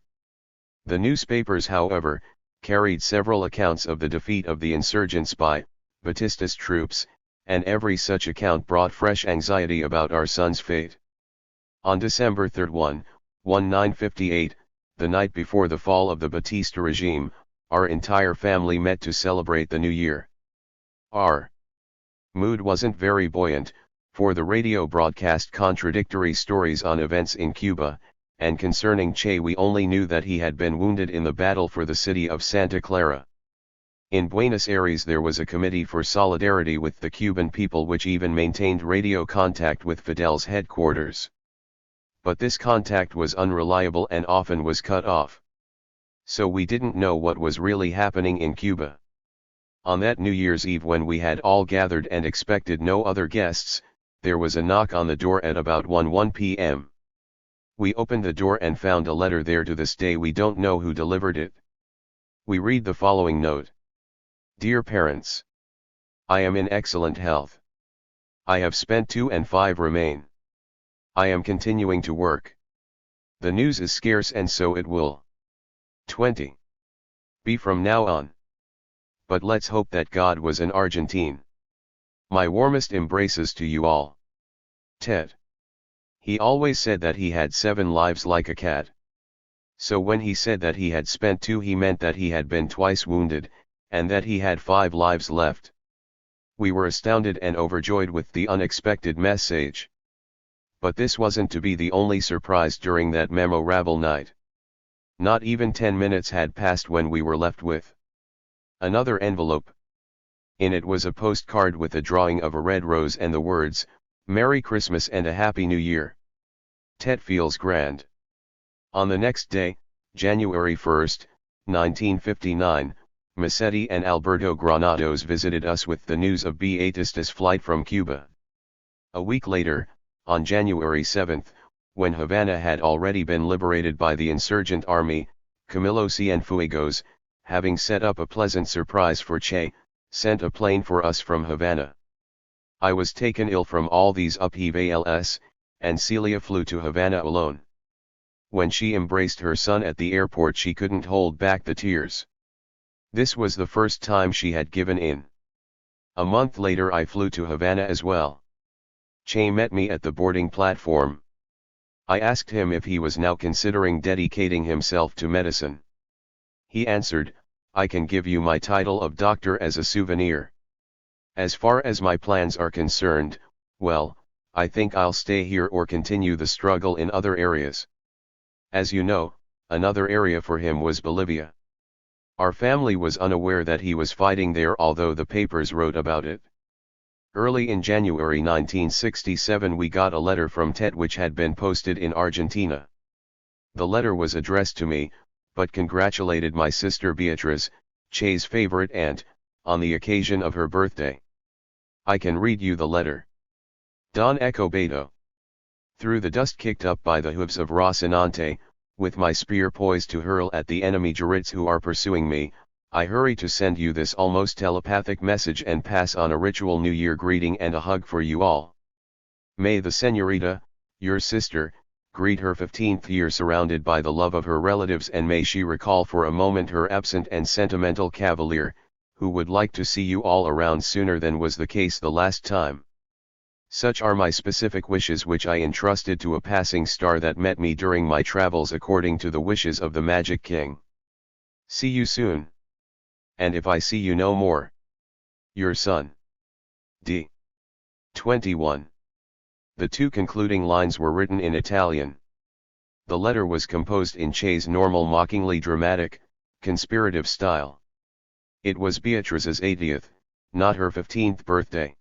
The newspapers, however, carried several accounts of the defeat of the insurgents by Batista's troops, and every such account brought fresh anxiety about our son's fate. On December 3, 1958, the night before the fall of the Batista regime, our entire family met to celebrate the new year. Our mood wasn't very buoyant, for the radio broadcast contradictory stories on events in Cuba, and concerning Che we only knew that he had been wounded in the battle for the city of Santa Clara. In Buenos Aires there was a committee for solidarity with the Cuban people which even maintained radio contact with Fidel's headquarters. But this contact was unreliable and often was cut off. So we didn't know what was really happening in Cuba. On that New Year's Eve, when we had all gathered and expected no other guests, there was a knock on the door at about 1 p.m. We opened the door and found a letter there. To this day we don't know who delivered it. We read the following note. Dear parents, I am in excellent health. I have spent 2 and 5 remain. I am continuing to work. The news is scarce and so it will 20. Be from now on. But let's hope that God was in Argentine. My warmest embraces to you all. Ted. He always said that he had 7 lives like a cat. So when he said that he had spent 2 he meant that he had been twice wounded, and that he had 5 lives left. We were astounded and overjoyed with the unexpected message. But this wasn't to be the only surprise during that memorable night. Not even 10 minutes had passed when we were left with another envelope. In it was a postcard with a drawing of a red rose and the words, Merry Christmas and a Happy New Year. Ted feels grand. On the next day, January 1, 1959, Massetti and Alberto Granados visited us with the news of Batista's flight from Cuba. A week later, on January 7, when Havana had already been liberated by the insurgent army, Camilo Cienfuegos, having set up a pleasant surprise for Che, sent a plane for us from Havana. I was taken ill from all these upheavals, and Celia flew to Havana alone. When she embraced her son at the airport she couldn't hold back the tears. This was the first time she had given in. A month later I flew to Havana as well. Che met me at the boarding platform. I asked him if he was now considering dedicating himself to medicine. He answered, I can give you my title of doctor as a souvenir. As far as my plans are concerned, well, I think I'll stay here or continue the struggle in other areas. As you know, another area for him was Bolivia. Our family was unaware that he was fighting there, although the papers wrote about it. Early in January 1967 we got a letter from Ted which had been posted in Argentina. The letter was addressed to me, but congratulated my sister Beatriz, Che's favorite aunt, on the occasion of her birthday. I can read you the letter. Don Escobedo. Through the dust kicked up by the hooves of Rocinante, with my spear poised to hurl at the enemy Jarits who are pursuing me, I hurry to send you this almost telepathic message and pass on a ritual New Year greeting and a hug for you all. May the señorita, your sister, greet her 15th year surrounded by the love of her relatives, and may she recall for a moment her absent and sentimental cavalier, who would like to see you all around sooner than was the case the last time. Such are my specific wishes which I entrusted to a passing star that met me during my travels according to the wishes of the Magic King. See you soon. And if I see you no more. Your son. D. 21. The two concluding lines were written in Italian. The letter was composed in Che's normal mockingly dramatic, conspirative style. It was Beatrice's 80th, not her 15th birthday.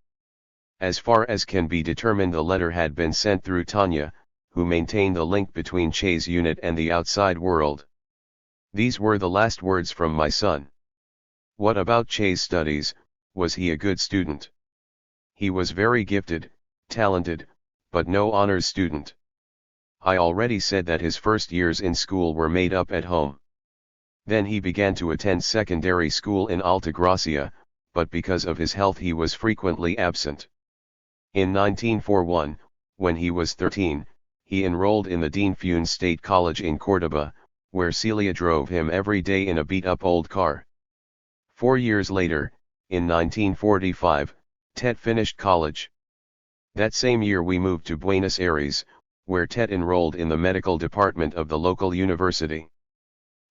As far as can be determined, the letter had been sent through Tanya, who maintained the link between Che's unit and the outside world. These were the last words from my son. What about Che's studies? Was he a good student? He was very gifted, talented, but no honors student. I already said that his first years in school were made up at home. Then he began to attend secondary school in Altagracia, but because of his health he was frequently absent. In 1941, when he was 13, he enrolled in the Dean Funes State College in Córdoba, where Celia drove him every day in a beat-up old car. 4 years later, in 1945, Tet finished college. That same year we moved to Buenos Aires, where Tet enrolled in the medical department of the local university.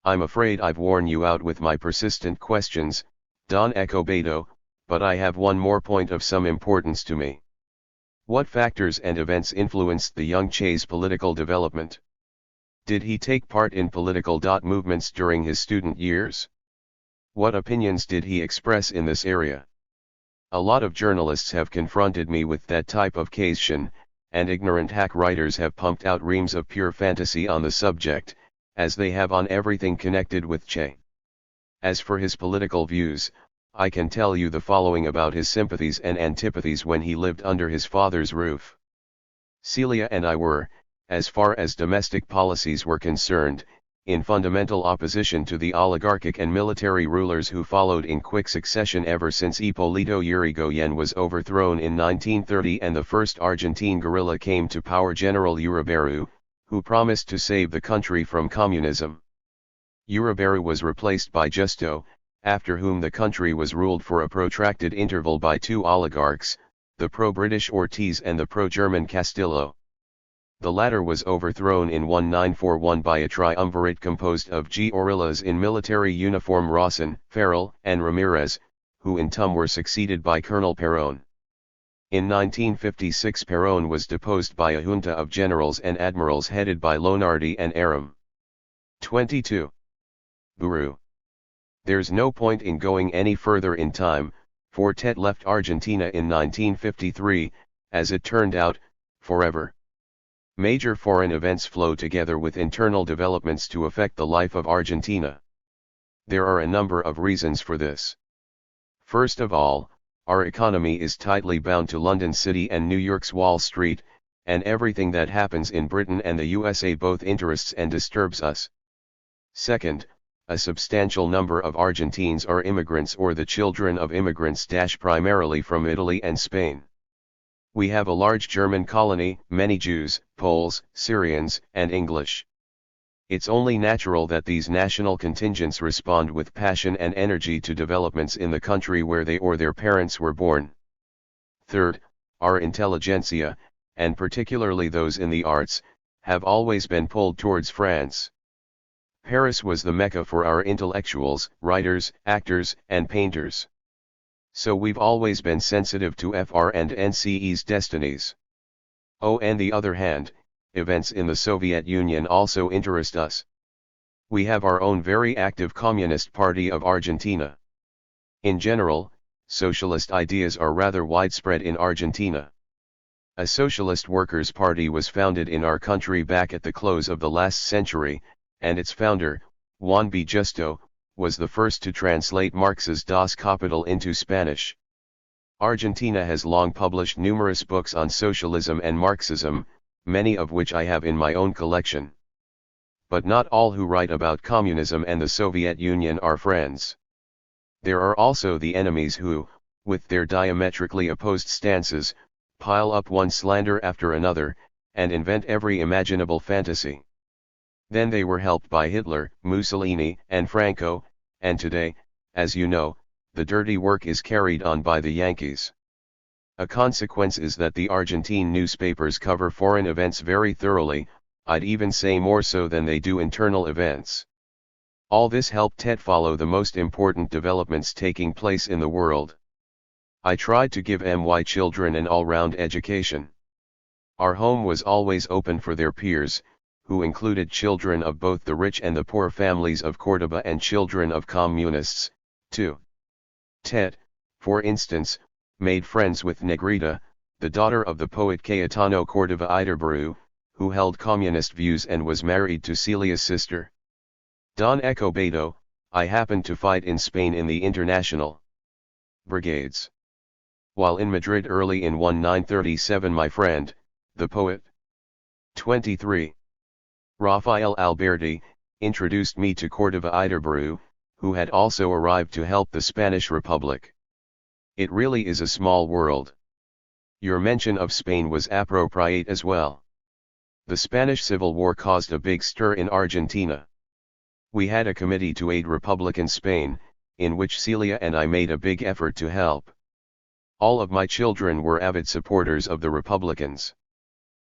I'm afraid I've worn you out with my persistent questions, Don Escobedo, but I have one more point of some importance to me. What factors and events influenced the young Che's political development? Did he take part in political movements during his student years? What opinions did he express in this area? A lot of journalists have confronted me with that type of question, and ignorant hack writers have pumped out reams of pure fantasy on the subject, as they have on everything connected with Che. As for his political views, I can tell you the following about his sympathies and antipathies when he lived under his father's roof. Celia and I were, as far as domestic policies were concerned, in fundamental opposition to the oligarchic and military rulers who followed in quick succession ever since Hipólito Yrigoyen was overthrown in 1930 and the first Argentine guerrilla came to power, General Uriberu, who promised to save the country from communism. Uriberu was replaced by Justo, after whom the country was ruled for a protracted interval by two oligarchs, the pro-British Ortiz and the pro-German Castillo. The latter was overthrown in 1941 by a triumvirate composed of guerrillas in military uniform, Rawson, Farrell, and Ramirez, who in turn were succeeded by Colonel Perón. In 1956 Perón was deposed by a junta of generals and admirals headed by Lonardi and Aram. 22. Buru. There's no point in going any further in time, for Tet left Argentina in 1953, as it turned out, forever. Major foreign events flow together with internal developments to affect the life of Argentina. There are a number of reasons for this. First of all, our economy is tightly bound to London City and New York's Wall Street, and everything that happens in Britain and the USA both interests and disturbs us. Second, a substantial number of Argentines are immigrants or the children of immigrants, primarily from Italy and Spain. We have a large German colony, many Jews, Poles, Syrians, and English. It's only natural that these national contingents respond with passion and energy to developments in the country where they or their parents were born. Third, our intelligentsia, and particularly those in the arts, have always been pulled towards France. Paris was the Mecca for our intellectuals, writers, actors, and painters. So we've always been sensitive to FR and NCE's destinies. On the other hand, events in the Soviet Union also interest us. We have our own very active Communist Party of Argentina. In general, socialist ideas are rather widespread in Argentina. A socialist workers' party was founded in our country back at the close of the last century, and its founder, Juan B. Justo, was the first to translate Marx's Das Kapital into Spanish. Argentina has long published numerous books on socialism and Marxism, many of which I have in my own collection. But not all who write about communism and the Soviet Union are friends. There are also the enemies who, with their diametrically opposed stances, pile up one slander after another, and invent every imaginable fantasy. Then they were helped by Hitler, Mussolini, and Franco, and today, as you know, the dirty work is carried on by the Yankees. A consequence is that the Argentine newspapers cover foreign events very thoroughly, I'd even say more so than they do internal events. All this helped Tet follow the most important developments taking place in the world. I tried to give my children an all-round education. Our home was always open for their peers, who included children of both the rich and the poor families of Córdoba and children of communists, too. Tet, for instance, made friends with Negrita, the daughter of the poet Cayetano Córdoba Iterburu, who held communist views and was married to Celia's sister. Don Escobedo, I happened to fight in Spain in the International Brigades. While in Madrid early in 1937 my friend, the poet 23. Rafael Alberti, introduced me to Córdoba Iterburu, who had also arrived to help the Spanish Republic. It really is a small world. Your mention of Spain was appropriate as well. The Spanish Civil War caused a big stir in Argentina. We had a committee to aid Republican Spain, in which Celia and I made a big effort to help. All of my children were avid supporters of the Republicans.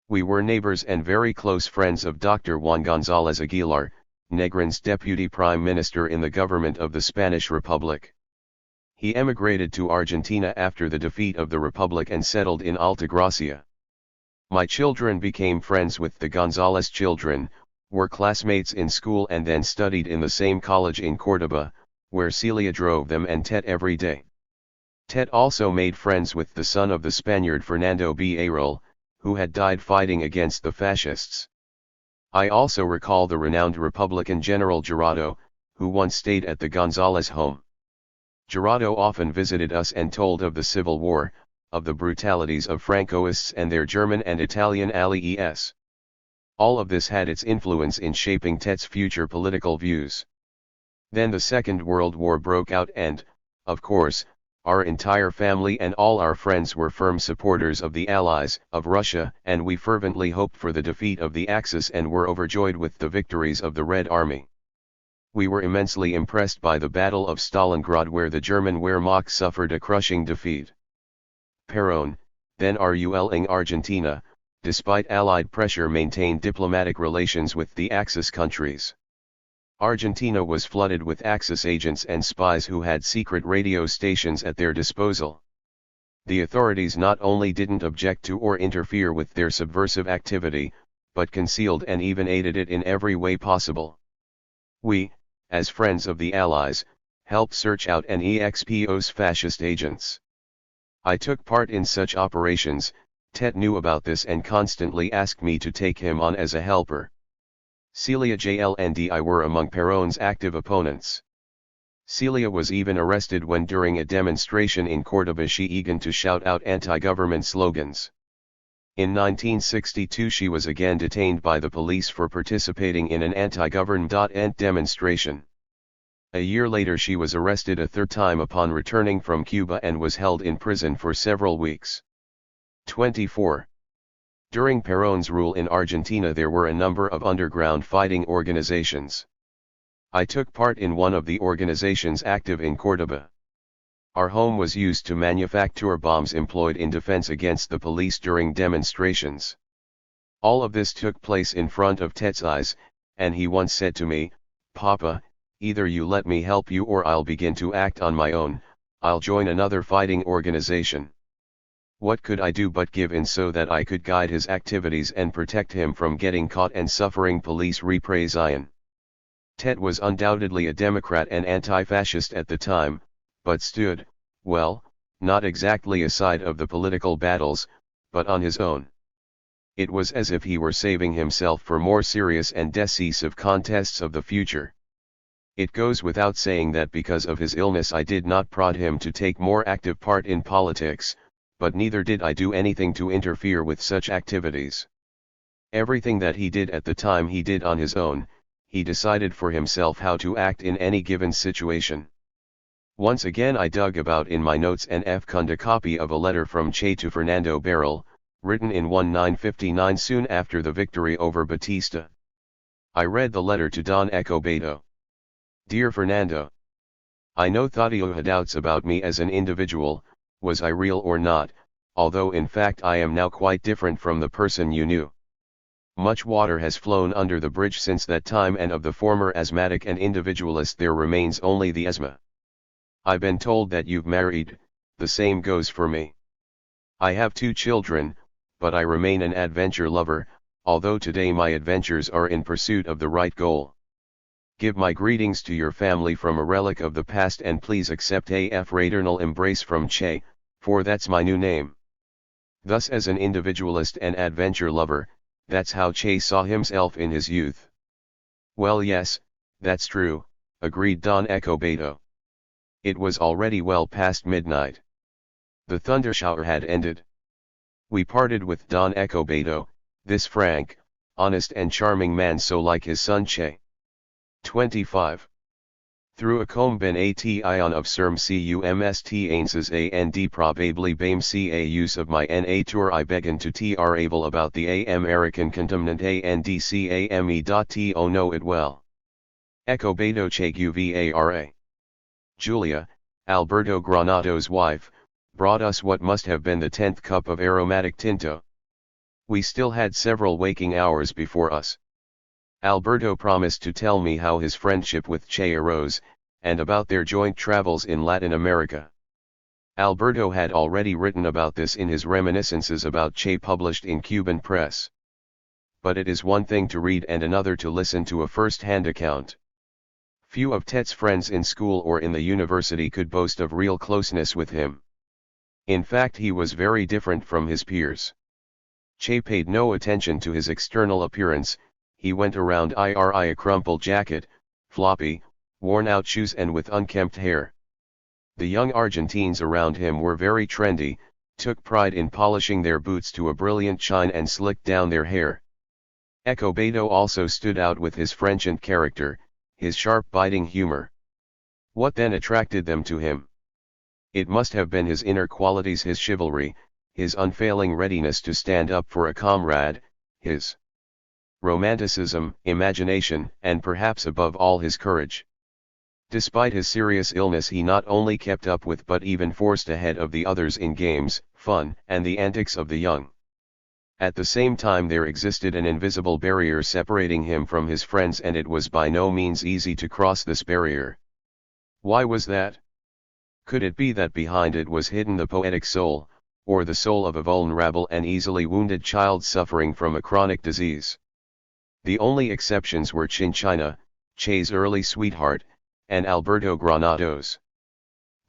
We were neighbors and very close friends of Dr. Juan González Aguilar, Negrin's deputy prime minister in the government of the Spanish Republic. He emigrated to Argentina after the defeat of the Republic and settled in Altagracia. My children became friends with the González children, were classmates in school and then studied in the same college in Córdoba, where Celia drove them and Tet every day. Tet also made friends with the son of the Spaniard Fernando B. Arrol, who had died fighting against the fascists. I also recall the renowned Republican General Jurado, who once stayed at the González home. Jurado often visited us and told of the Civil War, of the brutalities of Francoists and their German and Italian allies. All of this had its influence in shaping Tet's future political views. Then the Second World War broke out and, of course, our entire family and all our friends were firm supporters of the Allies, of Russia, and we fervently hoped for the defeat of the Axis and were overjoyed with the victories of the Red Army. We were immensely impressed by the Battle of Stalingrad where the German Wehrmacht suffered a crushing defeat. Perón, then ruling Argentina, despite Allied pressure maintained diplomatic relations with the Axis countries. Argentina was flooded with Axis agents and spies who had secret radio stations at their disposal. The authorities not only didn't object to or interfere with their subversive activity, but concealed and even aided it in every way possible. We, as friends of the Allies, helped search out and expose fascist agents. I took part in such operations. Tet knew about this and constantly asked me to take him on as a helper. Celia JL and I were among Perón's active opponents. Celia was even arrested when during a demonstration in Córdoba she began to shout out anti-government slogans. In 1962 she was again detained by the police for participating in an anti-government demonstration. A year later she was arrested a third time upon returning from Cuba and was held in prison for several weeks. 24. During Perón's rule in Argentina there were a number of underground fighting organizations. I took part in one of the organizations active in Córdoba. Our home was used to manufacture bombs employed in defense against the police during demonstrations. All of this took place in front of Tet's eyes, and he once said to me, "Papa, either you let me help you or I'll begin to act on my own, I'll join another fighting organization." What could I do but give in so that I could guide his activities and protect him from getting caught and suffering police repression? Tet was undoubtedly a Democrat and anti-fascist at the time, but stood, well, not exactly aside of the political battles, but on his own. It was as if he were saving himself for more serious and decisive contests of the future. It goes without saying that because of his illness I did not prod him to take more active part in politics, but neither did I do anything to interfere with such activities. Everything that he did at the time he did on his own, he decided for himself how to act in any given situation. Once again I dug about in my notes and found a copy of a letter from Che to Fernando Barril, written in 1959 soon after the victory over Batista. I read the letter to Don Escobedo. Dear Fernando, I know that you had doubts about me as an individual, was I real or not, although in fact I am now quite different from the person you knew. Much water has flown under the bridge since that time, and of the former asthmatic and individualist there remains only the asthma. I've been told that you've married, the same goes for me. I have 2 children, but I remain an adventure lover, although today my adventures are in pursuit of the right goal. Give my greetings to your family from a relic of the past, and please accept a fraternal embrace from Che, for that's my new name. Thus, as an individualist and adventure lover, that's how Che saw himself in his youth. Well, yes, that's true, agreed Don Ecobedo. It was already well past midnight. The thundershower had ended. We parted with Don Ecobedo, this frank, honest and charming man so like his son Che. 25. Through a comb ben a tion of serm cumst ainses and probably bame ca use of my na tour I begin to able about the American contaminant andcame.to know it well. Ecobedo che Guevara. Julia, Alberto Granado's wife, brought us what must have been the 10th cup of aromatic tinto. We still had several waking hours before us. Alberto promised to tell me how his friendship with Che arose, and about their joint travels in Latin America. Alberto had already written about this in his reminiscences about Che published in Cuban press. But it is one thing to read and another to listen to a first-hand account. Few of Tet's friends in school or in the university could boast of real closeness with him. In fact, he was very different from his peers. Che paid no attention to his external appearance. He went around in a crumpled jacket, floppy, worn-out shoes and with unkempt hair. The young Argentines around him were very trendy, took pride in polishing their boots to a brilliant shine and slicked down their hair. Ecobedo also stood out with his Frenchant character, his sharp biting humor. What then attracted them to him? It must have been his inner qualities, his chivalry, his unfailing readiness to stand up for a comrade, his romanticism, imagination, and perhaps above all his courage. Despite his serious illness, he not only kept up with but even forced ahead of the others in games, fun, and the antics of the young. At the same time there existed an invisible barrier separating him from his friends, and it was by no means easy to cross this barrier. Why was that? Could it be that behind it was hidden the poetic soul, or the soul of a vulnerable and easily wounded child suffering from a chronic disease? The only exceptions were Chinchina, Che's early sweetheart, and Alberto Granados.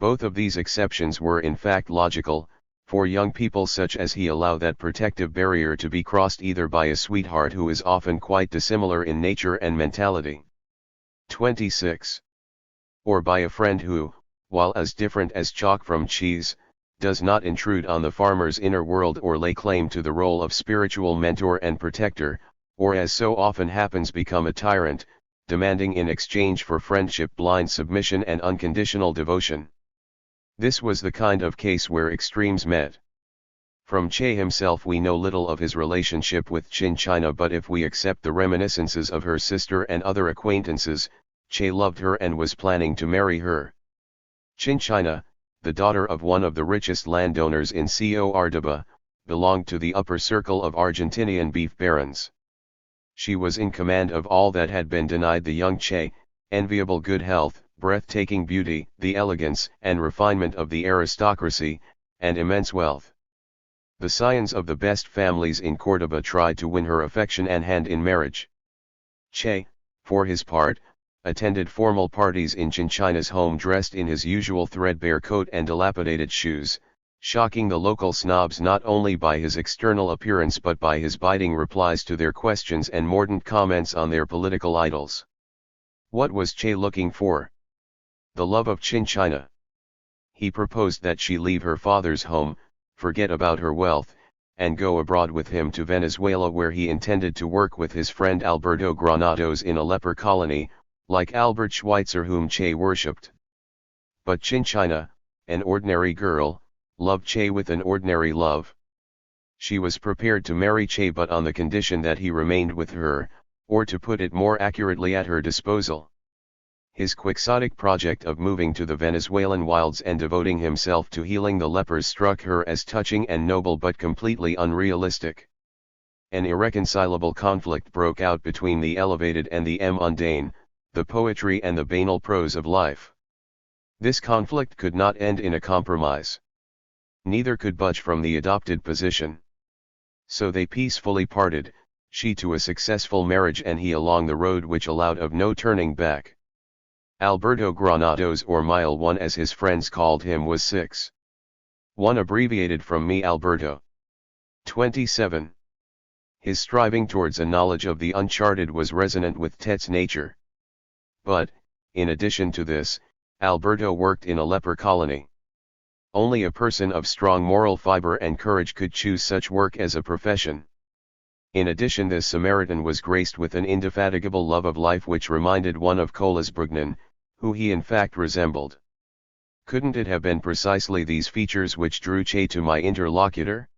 Both of these exceptions were in fact logical, for young people such as he allow that protective barrier to be crossed either by a sweetheart who is often quite dissimilar in nature and mentality. 26. Or by a friend who, while as different as chalk from cheese, does not intrude on the farmer's inner world or lay claim to the role of spiritual mentor and protector, or as so often happens become a tyrant, demanding in exchange for friendship blind submission and unconditional devotion. This was the kind of case where extremes met. From Che himself we know little of his relationship with Chinchina, but if we accept the reminiscences of her sister and other acquaintances, Che loved her and was planning to marry her. Chinchina, the daughter of one of the richest landowners in Córdoba, belonged to the upper circle of Argentinian beef barons. She was in command of all that had been denied the young Che: enviable good health, breathtaking beauty, the elegance and refinement of the aristocracy, and immense wealth. The scions of the best families in Córdoba tried to win her affection and hand in marriage. Che, for his part, attended formal parties in Chinchina's home dressed in his usual threadbare coat and dilapidated shoes, shocking the local snobs not only by his external appearance but by his biting replies to their questions and mordant comments on their political idols. What was Che looking for? The love of Chinchina. He proposed that she leave her father's home, forget about her wealth, and go abroad with him to Venezuela, where he intended to work with his friend Alberto Granados in a leper colony, like Albert Schweitzer whom Che worshipped. But Chinchina, an ordinary girl, loved Che with an ordinary love. She was prepared to marry Che but on the condition that he remained with her, or to put it more accurately at her disposal. His quixotic project of moving to the Venezuelan wilds and devoting himself to healing the lepers struck her as touching and noble but completely unrealistic. An irreconcilable conflict broke out between the elevated and the mundane, the poetry and the banal prose of life. This conflict could not end in a compromise. Neither could budge from the adopted position. So they peacefully parted, she to a successful marriage and he along the road which allowed of no turning back. Alberto Granados, or Mile 1 as his friends called him, was 6. 1 abbreviated from me Alberto. 27. His striving towards a knowledge of the uncharted was resonant with Tet's nature. But, in addition to this, Alberto worked in a leper colony. Only a person of strong moral fiber and courage could choose such work as a profession. In addition, this Samaritan was graced with an indefatigable love of life which reminded one of Kohlsbrugnen, who he in fact resembled. Couldn't it have been precisely these features which drew Che to my interlocutor?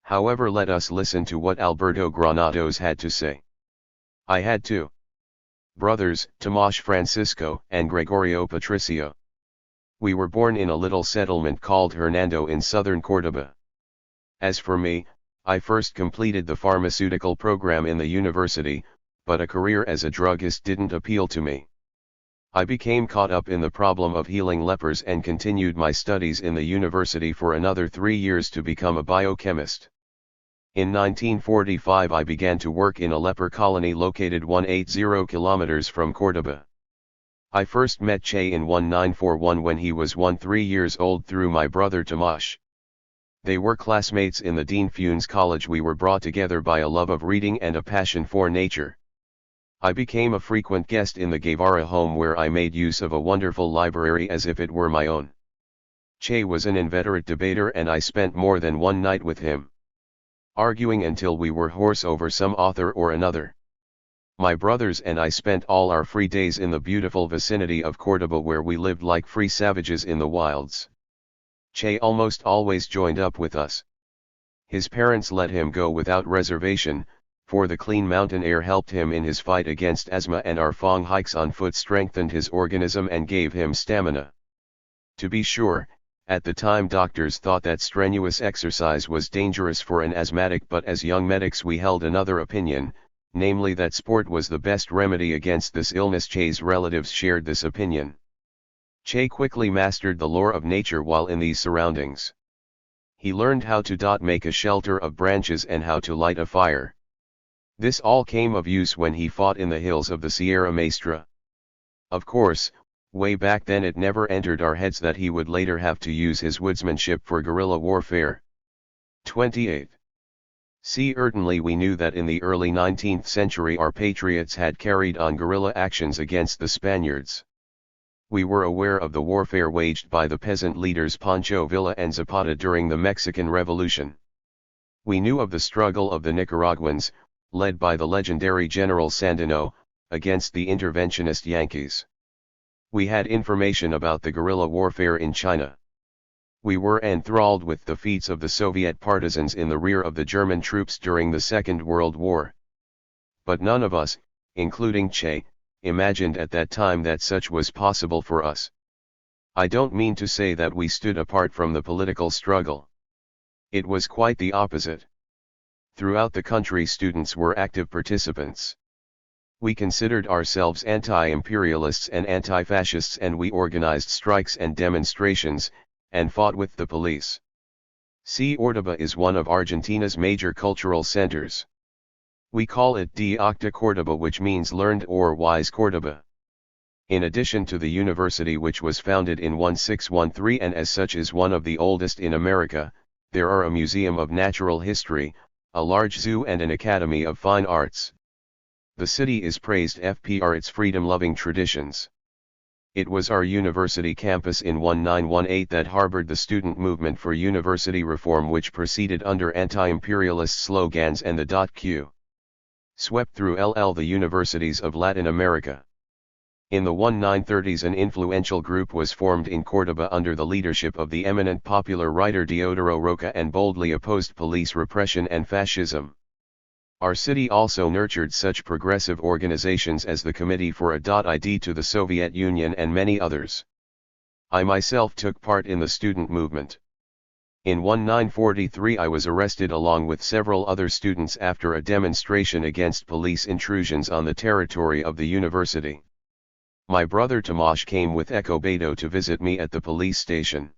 However, let us listen to what Alberto Granados had to say. I had 2 brothers, Tomas Francisco and Gregorio Patricio. We were born in a little settlement called Hernando in southern Córdoba. As for me, I first completed the pharmaceutical program in the university, but a career as a druggist didn't appeal to me. I became caught up in the problem of healing lepers and continued my studies in the university for another 3 years to become a biochemist. In 1945 I began to work in a leper colony located 180 kilometers from Córdoba. I first met Che in 1941 when he was 13 years old through my brother Tomas. They were classmates in the Dean Funes College. We were brought together by a love of reading and a passion for nature. I became a frequent guest in the Guevara home where I made use of a wonderful library as if it were my own. Che was an inveterate debater and I spent more than one night with him, arguing until we were hoarse over some author or another. My brothers and I spent all our free days in the beautiful vicinity of Córdoba where we lived like free savages in the wilds. Che almost always joined up with us. His parents let him go without reservation, for the clean mountain air helped him in his fight against asthma and our Fong hikes on foot strengthened his organism and gave him stamina. To be sure, at the time doctors thought that strenuous exercise was dangerous for an asthmatic, but as young medics we held another opinion, namely that sport was the best remedy against this illness. Che's relatives shared this opinion. Che quickly mastered the lore of nature while in these surroundings. He learned how to make a shelter of branches and how to light a fire. This all came of use when he fought in the hills of the Sierra Maestra. Of course, way back then it never entered our heads that he would later have to use his woodsmanship for guerrilla warfare. 28. Certainly we knew that in the early 19th century our patriots had carried on guerrilla actions against the Spaniards. We were aware of the warfare waged by the peasant leaders Pancho Villa and Zapata during the Mexican Revolution. We knew of the struggle of the Nicaraguans, led by the legendary General Sandino, against the interventionist Yankees. We had information about the guerrilla warfare in China. We were enthralled with the feats of the Soviet partisans in the rear of the German troops during the Second World War. But none of us, including Che, imagined at that time that such was possible for us. I don't mean to say that we stood apart from the political struggle. It was quite the opposite. Throughout the country students were active participants. We considered ourselves anti-imperialists and anti-fascists, and we organized strikes and demonstrations, and fought with the police. Córdoba is one of Argentina's major cultural centers. We call it De Octa Córdoba, which means learned or wise Córdoba. In addition to the university, which was founded in 1613 and as such is one of the oldest in America, there are a museum of natural history, a large zoo and an academy of fine arts. The city is praised for its freedom-loving traditions. It was our university campus in 1918 that harbored the student movement for university reform, which proceeded under anti-imperialist slogans and the Q. swept through the universities of Latin America. In the 1930s an influential group was formed in Córdoba under the leadership of the eminent popular writer Deodoro Roca and boldly opposed police repression and fascism. Our city also nurtured such progressive organizations as the Committee for a.id to the Soviet Union and many others. I myself took part in the student movement. In 1943 I was arrested along with several other students after a demonstration against police intrusions on the territory of the university. My brother Tomasz came with Echo Beto to visit me at the police station.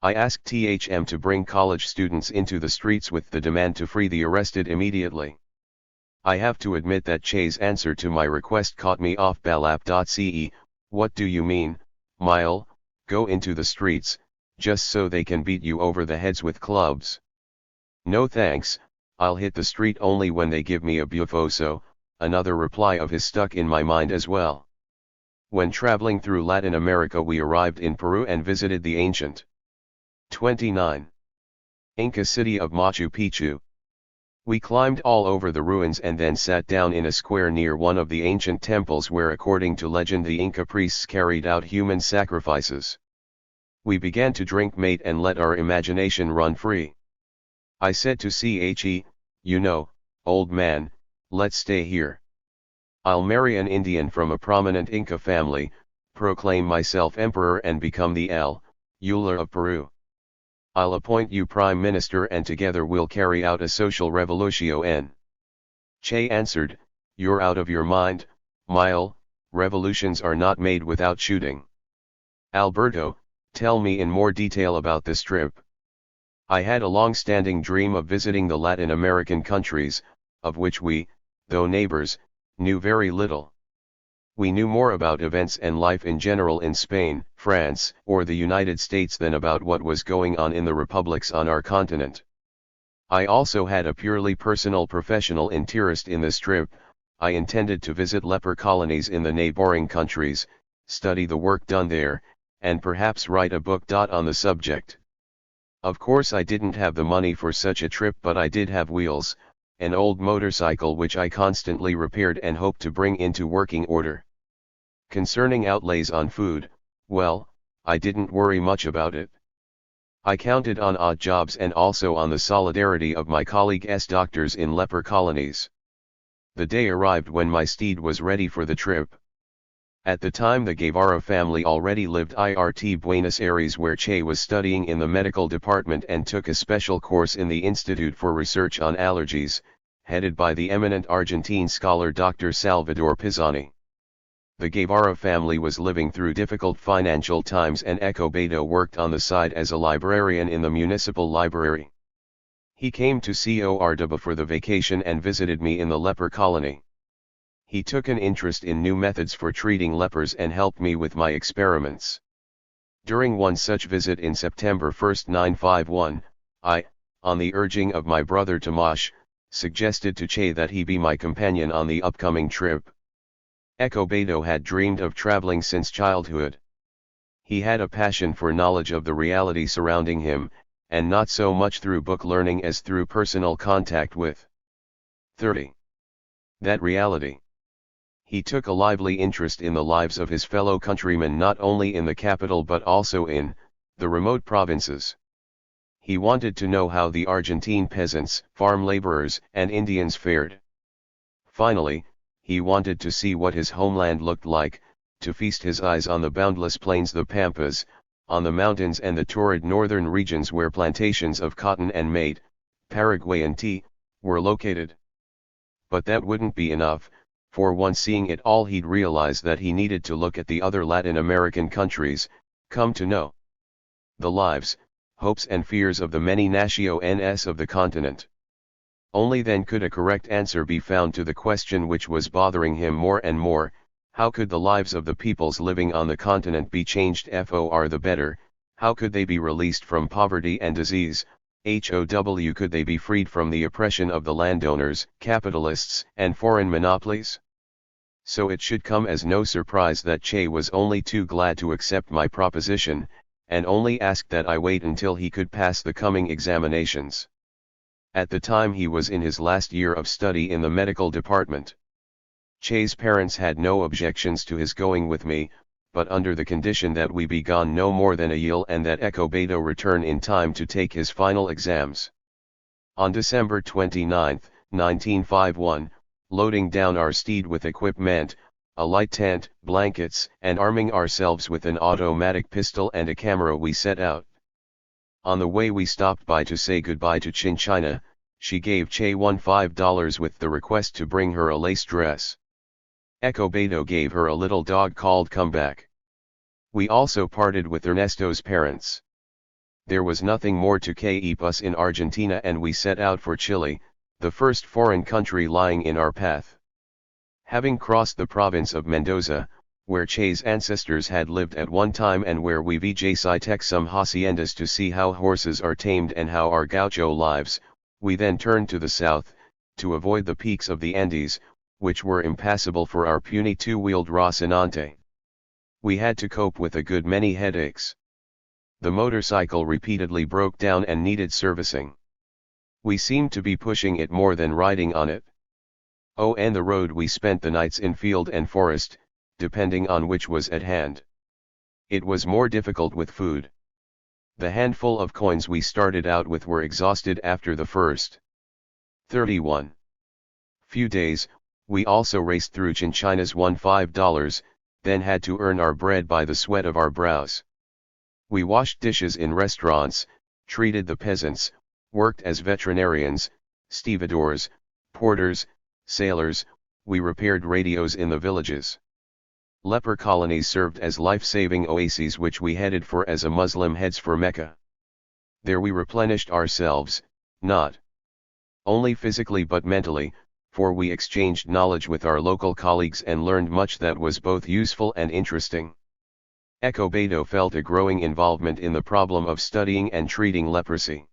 I asked THM to bring college students into the streets with the demand to free the arrested immediately. I have to admit that Che's answer to my request caught me off balap.ce. What do you mean, Mile, go into the streets, just so they can beat you over the heads with clubs? No thanks, I'll hit the street only when they give me a bufoso. Another reply of his stuck in my mind as well. When traveling through Latin America we arrived in Peru and visited the ancient 29. Inca city of Machu Picchu. We climbed all over the ruins and then sat down in a square near one of the ancient temples where according to legend the Inca priests carried out human sacrifices. We began to drink mate and let our imagination run free. I said to Che, you know, old man, let's stay here. I'll marry an Indian from a prominent Inca family, proclaim myself emperor and become the ruler of Peru. I'll appoint you prime minister and together we'll carry out a social revolution. Che answered, you're out of your mind, Mile, revolutions are not made without shooting. Alberto, tell me in more detail about this trip. I had a long-standing dream of visiting the Latin American countries, of which we, though neighbors, knew very little. We knew more about events and life in general in Spain, France, or the United States than about what was going on in the republics on our continent. I also had a purely personal professional interest in this trip. I intended to visit leper colonies in the neighboring countries, study the work done there, and perhaps write a book on the subject. Of course I didn't have the money for such a trip, but I did have wheels, an old motorcycle which I constantly repaired and hoped to bring into working order. Concerning outlays on food, well, I didn't worry much about it. I counted on odd jobs and also on the solidarity of my colleagues doctors in leper colonies. The day arrived when my steed was ready for the trip. At the time the Guevara family already lived in Buenos Aires, where Che was studying in the medical department and took a special course in the Institute for Research on Allergies, headed by the eminent Argentine scholar Dr. Salvador Pisani. The Guevara family was living through difficult financial times and Echo Beto worked on the side as a librarian in the municipal library. He came to Cordoba for the vacation and visited me in the leper colony. He took an interest in new methods for treating lepers and helped me with my experiments. During one such visit in September 1, 1951, I, on the urging of my brother Tomasz, suggested to Che that he be my companion on the upcoming trip. Echo Beto had dreamed of traveling since childhood. He had a passion for knowledge of the reality surrounding him, and not so much through book learning as through personal contact with 30. That reality. He took a lively interest in the lives of his fellow countrymen not only in the capital but also in the remote provinces. He wanted to know how the Argentine peasants, farm laborers, and Indians fared. Finally, he wanted to see what his homeland looked like, to feast his eyes on the boundless plains, the pampas, on the mountains and the torrid northern regions where plantations of cotton and mate, Paraguayan tea, were located. But that wouldn't be enough. For once seeing it all he'd realize that he needed to look at the other Latin American countries, come to know the lives, hopes and fears of the many naciones of the continent. Only then could a correct answer be found to the question which was bothering him more and more: how could the lives of the peoples living on the continent be changed for the better? How could they be released from poverty and disease? How could they be freed from the oppression of the landowners, capitalists, and foreign monopolies? So it should come as no surprise that Che was only too glad to accept my proposition, and only asked that I wait until he could pass the coming examinations. At the time he was in his last year of study in the medical department. Che's parents had no objections to his going with me, but under the condition that we be gone no more than a year and that Echo Beto return in time to take his final exams. On December 29, 1951, loading down our steed with equipment, a light tent, blankets, and arming ourselves with an automatic pistol and a camera, we set out. On the way we stopped by to say goodbye to Chin China. She gave Che $15 with the request to bring her a lace dress. Echo Beto gave her a little dog called Comeback. We also parted with Ernesto's parents. There was nothing more to keep us in Argentina, and we set out for Chile, the first foreign country lying in our path. Having crossed the province of Mendoza, where Che's ancestors had lived at one time and where we visited some haciendas to see how horses are tamed and how are gaucho lives, we then turned to the south, to avoid the peaks of the Andes, which were impassable for our puny two-wheeled Rocinante. We had to cope with a good many headaches. The motorcycle repeatedly broke down and needed servicing. We seemed to be pushing it more than riding on it. Oh, and the road, we spent the nights in field and forest, depending on which was at hand. It was more difficult with food. The handful of coins we started out with were exhausted after the first 31 few days. We also raced through Chinchina's $15, then had to earn our bread by the sweat of our brows. We washed dishes in restaurants, treated the peasants, worked as veterinarians, stevedores, porters, sailors. We repaired radios in the villages. Leper colonies served as life-saving oases, which we headed for as a Muslim heads for Mecca. There we replenished ourselves, not only physically but mentally, for we exchanged knowledge with our local colleagues and learned much that was both useful and interesting. Echo Beto felt a growing involvement in the problem of studying and treating leprosy.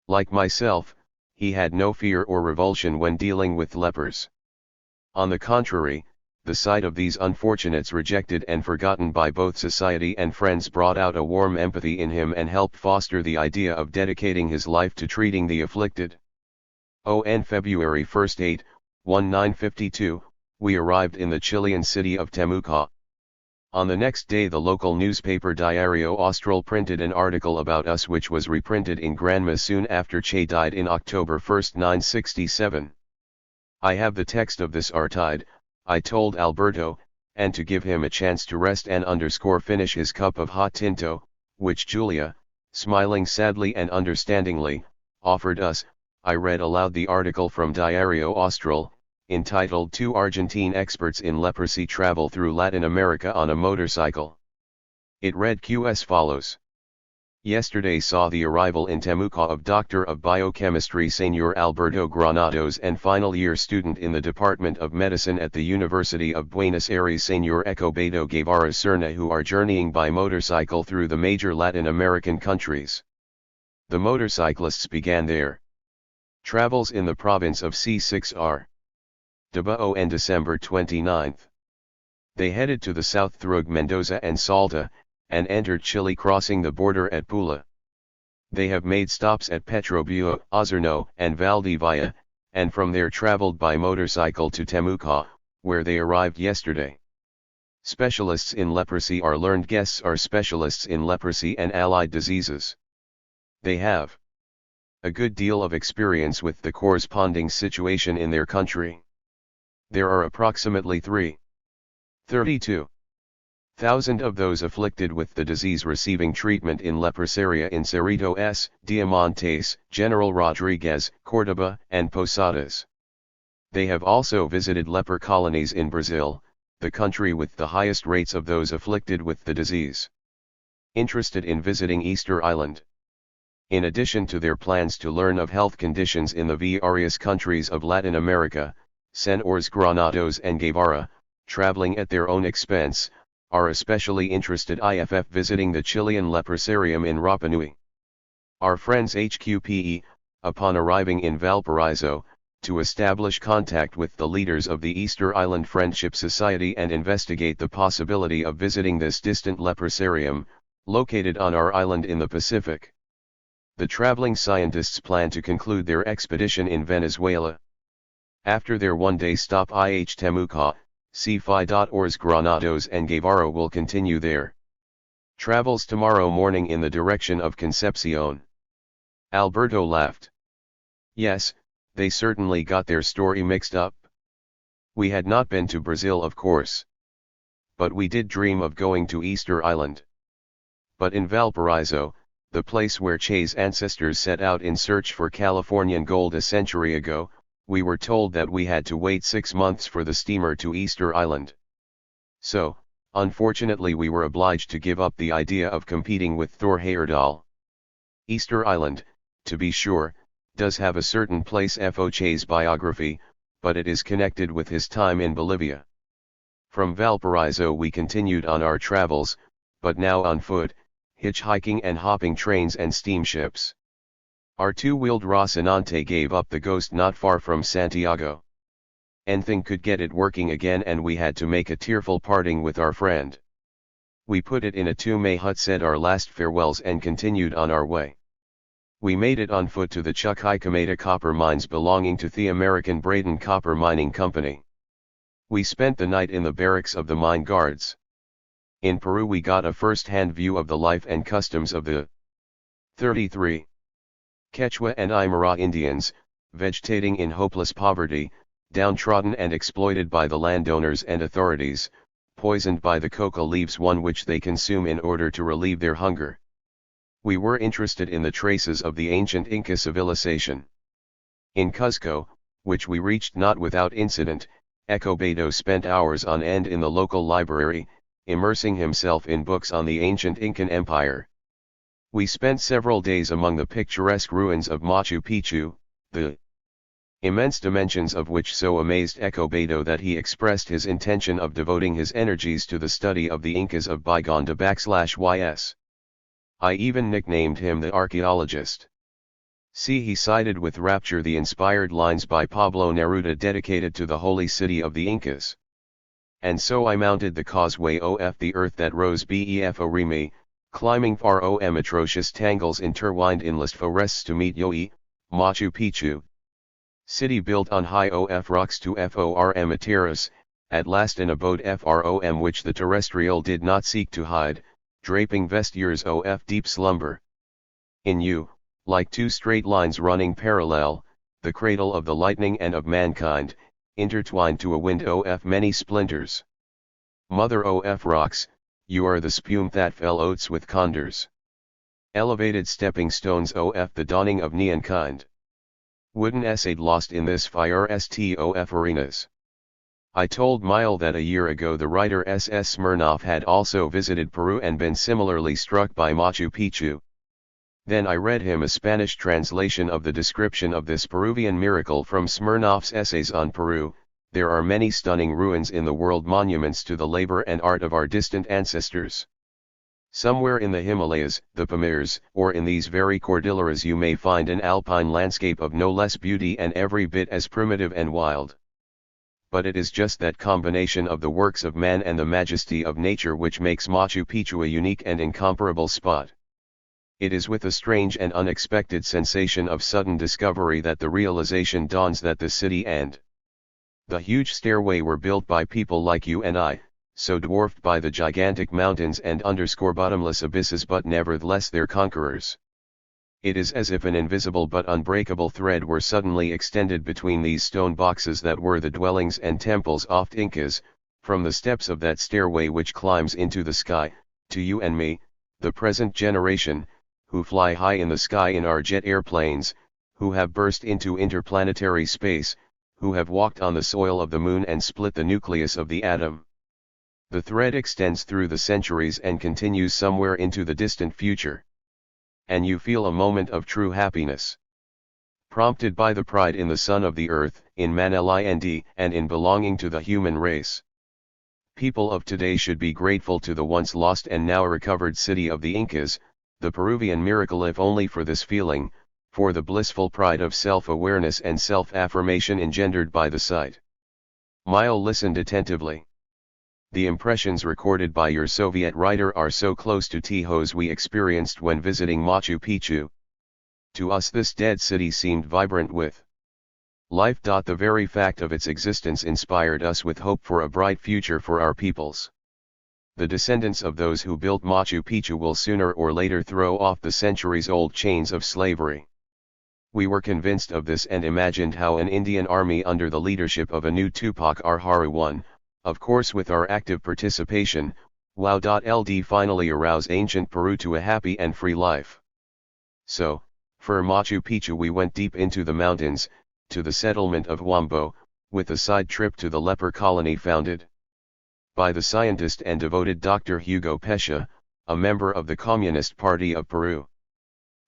Like myself, he had no fear or revulsion when dealing with lepers. On the contrary, the sight of these unfortunates rejected and forgotten by both society and friends brought out a warm empathy in him and helped foster the idea of dedicating his life to treating the afflicted. On February 1, 1952, we arrived in the Chilean city of Temuco. On the next day, the local newspaper Diario Austral printed an article about us, which was reprinted in Granma soon after Che died in October 1, 1967. I have the text of this artide, I told Alberto, and to give him a chance to rest and finish his cup of hot tinto, which Julia, smiling sadly and understandingly, offered us. I read aloud the article from Diario Austral, entitled "Two Argentine Experts in Leprosy Travel Through Latin America on a Motorcycle." It read as follows. Yesterday saw the arrival in Temuco of Doctor of Biochemistry Señor Alberto Granados and final year student in the Department of Medicine at the University of Buenos Aires Señor Echo Beto Guevara Serna, who are journeying by motorcycle through the major Latin American countries. The motorcyclists began their travels in the province of C6R. Dabo on December 29. They headed to the south through Mendoza and Salta, and entered Chile crossing the border at Pula. They have made stops at Petrobio, Osorno, and Valdivia, and from there traveled by motorcycle to Temuco, where they arrived yesterday. Specialists in leprosy. Our learned guests are specialists in leprosy and allied diseases. They have a good deal of experience with the corresponding situation in their country. There are approximately 32,000 of those afflicted with the disease receiving treatment in leprosaria in Cerritos, Diamantes, General Rodriguez, Córdoba, and Posadas. They have also visited leper colonies in Brazil, the country with the highest rates of those afflicted with the disease. Interested in visiting Easter Island. In addition to their plans to learn of health conditions in the various countries of Latin America, Senors Granados and Guevara, traveling at their own expense, are especially interested in visiting the Chilean leprosarium in Rapa Nui. Our friends HQPE, upon arriving in Valparaiso, to establish contact with the leaders of the Easter Island Friendship Society and investigate the possibility of visiting this distant leprosarium, located on our island in the Pacific. The traveling scientists plan to conclude their expedition in Venezuela. After their one-day stop in Temuco, CFI.or's Granados and Guevara will continue their travels tomorrow morning in the direction of Concepcion. Alberto laughed. Yes, They certainly got their story mixed up. We had not been to Brazil, of course. But we did dream of going to Easter Island. But in Valparaiso, the place where Che's ancestors set out in search for Californian gold a century ago, we were told that we had to wait 6 months for the steamer to Easter Island. So, unfortunately, we were obliged to give up the idea of competing with Thor Heyerdahl. Easter Island, to be sure, does have a certain place for Che's biography, but it is connected with his time in Bolivia. From Valparaiso we continued on our travels, but now on foot, hitchhiking and hopping trains and steamships. Our two-wheeled Rocinante gave up the ghost not far from Santiago. Anything could get it working again, and we had to make a tearful parting with our friend. We put it in a two-may hut, said our last farewells, and continued on our way. We made it on foot to the Chuquicamata copper mines belonging to the American Braden Copper Mining Company. We spent the night in the barracks of the mine guards. In Peru we got a first-hand view of the life and customs of the 33 Quechua and Aymara Indians, vegetating in hopeless poverty, downtrodden and exploited by the landowners and authorities, poisoned by the coca leaves, one which they consume in order to relieve their hunger. We were interested in the traces of the ancient Inca civilization. In Cuzco, which we reached not without incident, Escobedo spent hours on end in the local library, immersing himself in books on the ancient Incan Empire. We spent several days among the picturesque ruins of Machu Picchu, the immense dimensions of which so amazed Escobedo that he expressed his intention of devoting his energies to the study of the Incas of bygone /ys. I even nicknamed him the archaeologist. See, he cited with rapture the inspired lines by Pablo Neruda dedicated to the holy city of the Incas. And so I mounted the causeway of the earth that rose before me, climbing far atrocious tangles intertwined in list forests to meet Yoi, Machu Picchu. City built on high rocks to form terrace, at last an abode from which the terrestrial did not seek to hide, draping vestures of deep slumber. In you, like two straight lines running parallel, the cradle of the lightning and of mankind, intertwined to a wind of many splinters. Mother of rocks, you are the spume that fell oats with condors. Elevated stepping stones of the dawning of neonkind. Wooden essayed lost in this fire of arenas. I told Mile that a year ago the writer S.S. Smirnov had also visited Peru and been similarly struck by Machu Picchu. Then I read him a Spanish translation of the description of this Peruvian miracle from Smirnov's Essays on Peru. There are many stunning ruins in the world, monuments to the labor and art of our distant ancestors. Somewhere in the Himalayas, the Pamirs, or in these very Cordilleras you may find an alpine landscape of no less beauty and every bit as primitive and wild. But it is just that combination of the works of man and the majesty of nature which makes Machu Picchu a unique and incomparable spot. It is with a strange and unexpected sensation of sudden discovery that the realization dawns that the city and the huge stairway were built by people like you and I, so dwarfed by the gigantic mountains and bottomless abysses, but nevertheless their conquerors. It is as if an invisible but unbreakable thread were suddenly extended between these stone boxes that were the dwellings and temples of Incas, from the steps of that stairway which climbs into the sky, to you and me, the present generation, who fly high in the sky in our jet airplanes, who have burst into interplanetary space, who have walked on the soil of the moon and split the nucleus of the atom. The thread extends through the centuries and continues somewhere into the distant future. And you feel a moment of true happiness, prompted by the pride in the son of the earth, in mankind, and in belonging to the human race. People of today should be grateful to the once lost and now recovered city of the Incas, the Peruvian miracle, if only for this feeling, for the blissful pride of self-awareness and self-affirmation engendered by the sight. Mile listened attentively. The impressions recorded by your Soviet writer are so close to those we experienced when visiting Machu Picchu. To us this dead city seemed vibrant with life. The very fact of its existence inspired us with hope for a bright future for our peoples. The descendants of those who built Machu Picchu will sooner or later throw off the centuries-old chains of slavery. We were convinced of this and imagined how an Indian army under the leadership of a new Tupac Arharu won, of course with our active participation, wow.ld finally arouse ancient Peru to a happy and free life. So, for Machu Picchu we went deep into the mountains, to the settlement of Huambo, with a side trip to the leper colony founded by the scientist and devoted Dr. Hugo Pescia, a member of the Communist Party of Peru.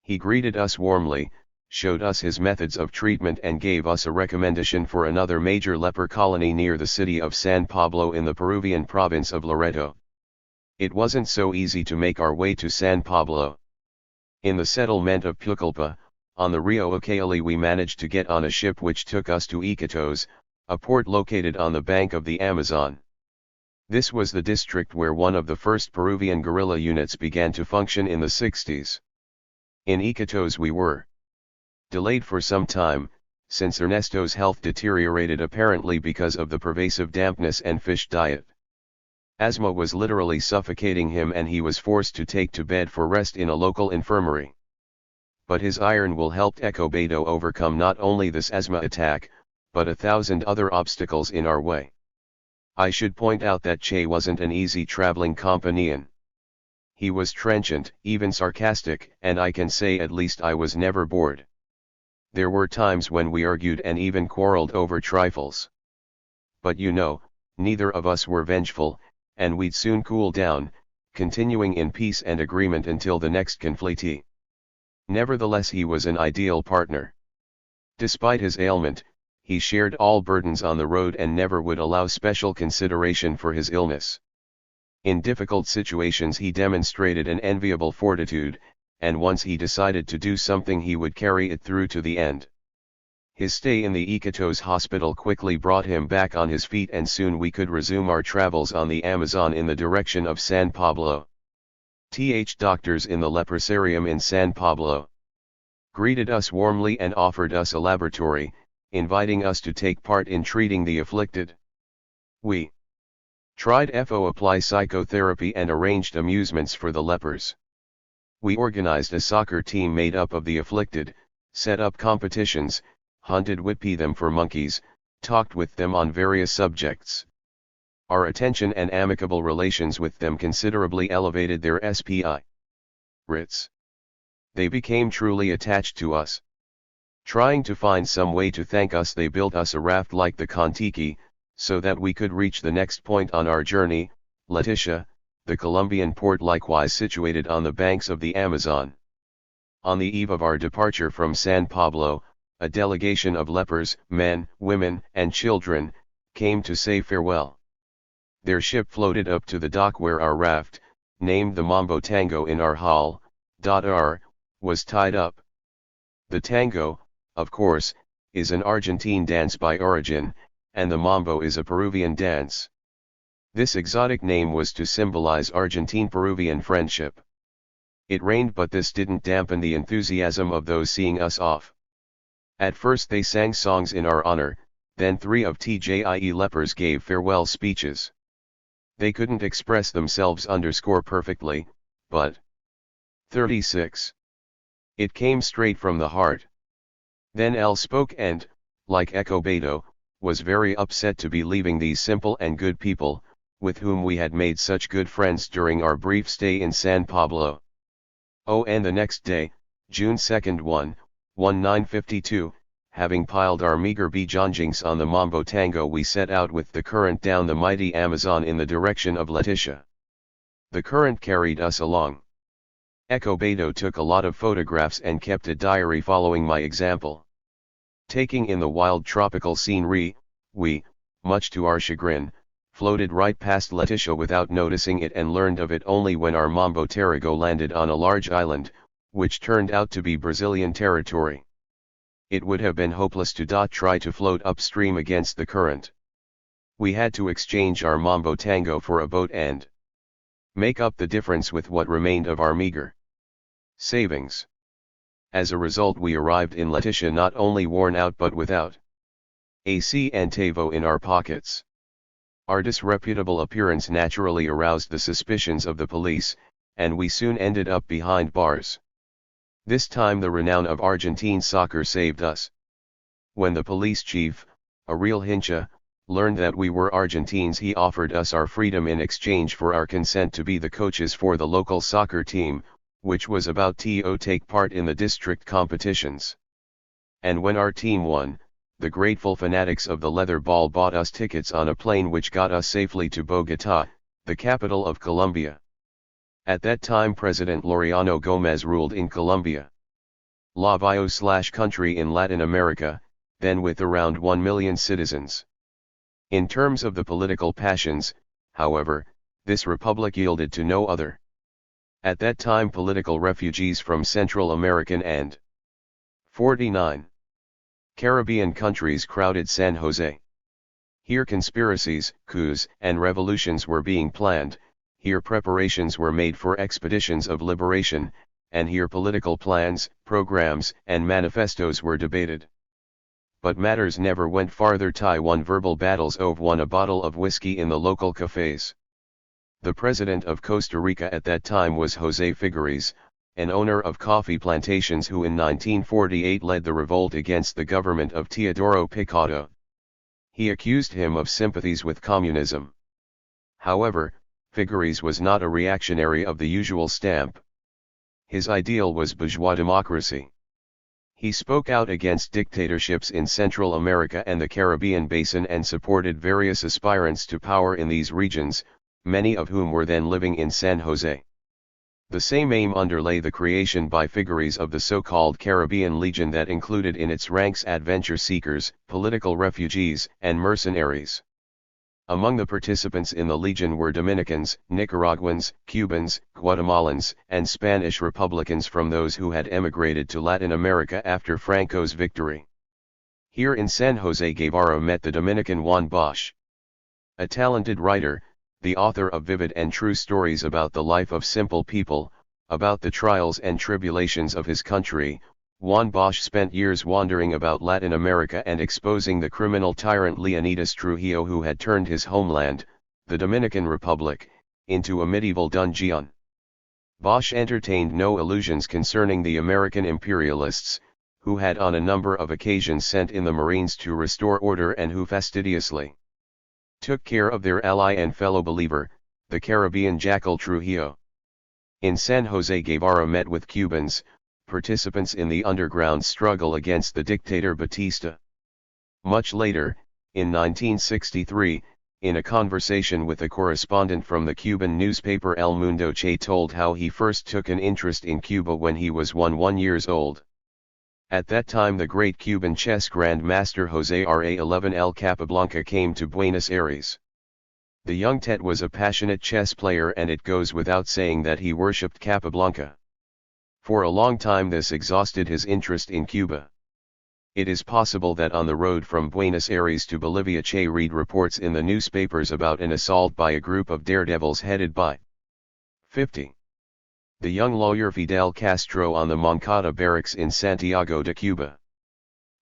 He greeted us warmly, showed us his methods of treatment and gave us a recommendation for another major leper colony near the city of San Pablo in the Peruvian province of Loreto. It wasn't so easy to make our way to San Pablo. In the settlement of Pucallpa, on the Rio Ucayali we managed to get on a ship which took us to Iquitos, a port located on the bank of the Amazon. This was the district where one of the first Peruvian guerrilla units began to function in the 60s. In Iquitos we were delayed for some time, since Ernesto's health deteriorated apparently because of the pervasive dampness and fish diet. Asthma was literally suffocating him and he was forced to take to bed for rest in a local infirmary. But his iron will helped Escobedo overcome not only this asthma attack, but 1,000 other obstacles in our way. I should point out that Che wasn't an easy traveling companion. He was trenchant, even sarcastic, and I can say at least I was never bored. There were times when we argued and even quarreled over trifles. But you know, neither of us were vengeful, and we'd soon cool down, continuing in peace and agreement until the next conflict. Nevertheless he was an ideal partner. Despite his ailment, he shared all burdens on the road and never would allow special consideration for his illness. In difficult situations he demonstrated an enviable fortitude, and once he decided to do something he would carry it through to the end. His stay in the Iquitos hospital quickly brought him back on his feet and soon we could resume our travels on the Amazon in the direction of San Pablo. Doctors in the leprosarium in San Pablo greeted us warmly and offered us a laboratory, inviting us to take part in treating the afflicted. We tried apply psychotherapy and arranged amusements for the lepers. We organized a soccer team made up of the afflicted, set up competitions, hunted them for monkeys, talked with them on various subjects. Our attention and amicable relations with them considerably elevated their spirits. They became truly attached to us. Trying to find some way to thank us, they built us a raft like the Contiki, so that we could reach the next point on our journey, Leticia, the Colombian port likewise situated on the banks of the Amazon. On the eve of our departure from San Pablo, a delegation of lepers, men, women, and children, came to say farewell. Their ship floated up to the dock where our raft, named the Mambo Tango in our hull, was tied up. The tango, of course, is an Argentine dance by origin, and the mambo is a Peruvian dance. This exotic name was to symbolize Argentine-Peruvian friendship. It rained, but this didn't dampen the enthusiasm of those seeing us off. At first they sang songs in our honor, then 3 of TJIE lepers gave farewell speeches. They couldn't express themselves perfectly, but 36. It came straight from the heart. Then El spoke and, like Escobedo, was very upset to be leaving these simple and good people, with whom we had made such good friends during our brief stay in San Pablo. Oh, and the next day, June 2, 1952, having piled our meager bejonjings on the Mambo Tango, we set out with the current down the mighty Amazon in the direction of Leticia. The current carried us along. Escobedo took a lot of photographs and kept a diary following my example. Taking in the wild tropical scenery, we, much to our chagrin, floated right past Leticia without noticing it and learned of it only when our Mambo Tarago landed on a large island, which turned out to be Brazilian territory. It would have been hopeless to try to float upstream against the current. We had to exchange our Mambo Tango for a boat and make up the difference with what remained of our meager savings. As a result, we arrived in Leticia not only worn out but without a centavo in our pockets. Our disreputable appearance naturally aroused the suspicions of the police, and we soon ended up behind bars. This time the renown of Argentine soccer saved us. When the police chief, a real hincha, learned that we were Argentines, he offered us our freedom in exchange for our consent to be the coaches for the local soccer team, which was about to take part in the district competitions. And when our team won, the grateful fanatics of the leather ball bought us tickets on a plane which got us safely to Bogotá, the capital of Colombia. At that time President Laureano Gómez ruled in Colombia. La Vio/country in Latin America, then with around 1 million citizens. In terms of the political passions, however, this republic yielded to no other. At that time political refugees from Central American and 49 Caribbean countries crowded San Jose. Here conspiracies, coups, and revolutions were being planned, here preparations were made for expeditions of liberation, and here political plans, programs, and manifestos were debated. But matters never went farther. Tie won verbal battles over won a bottle of whiskey in the local cafes. The president of Costa Rica at that time was José Figueres, an owner of coffee plantations who in 1948 led the revolt against the government of Teodoro Picado. He accused him of sympathies with communism. However, Figueres was not a reactionary of the usual stamp. His ideal was bourgeois democracy. He spoke out against dictatorships in Central America and the Caribbean basin and supported various aspirants to power in these regions, many of whom were then living in San Jose. The same aim underlay the creation by Figueres of the so-called Caribbean Legion that included in its ranks adventure seekers, political refugees, and mercenaries. Among the participants in the Legion were Dominicans, Nicaraguans, Cubans, Guatemalans, and Spanish Republicans from those who had emigrated to Latin America after Franco's victory. Here in San Jose Guevara met the Dominican Juan Bosch. A talented writer, the author of vivid and true stories about the life of simple people, about the trials and tribulations of his country, Juan Bosch spent years wandering about Latin America and exposing the criminal tyrant Leonidas Trujillo, who had turned his homeland, the Dominican Republic, into a medieval dungeon. Bosch entertained no illusions concerning the American imperialists, who had on a number of occasions sent in the Marines to restore order and who fastidiously took care of their ally and fellow believer, the Caribbean jackal Trujillo. In San Jose Guevara met with Cubans, participants in the underground struggle against the dictator Batista. Much later, in 1963, in a conversation with a correspondent from the Cuban newspaper El Mundo, Che told how he first took an interest in Cuba when he was 1 years old. At that time the great Cuban chess grandmaster José Ra-11 El Capablanca came to Buenos Aires. The young Tet was a passionate chess player, and it goes without saying that he worshipped Capablanca. For a long time this exhausted his interest in Cuba. It is possible that on the road from Buenos Aires to Bolivia Che read reports in the newspapers about an assault by a group of daredevils headed by 50. The young lawyer Fidel Castro on the Moncada barracks in Santiago de Cuba.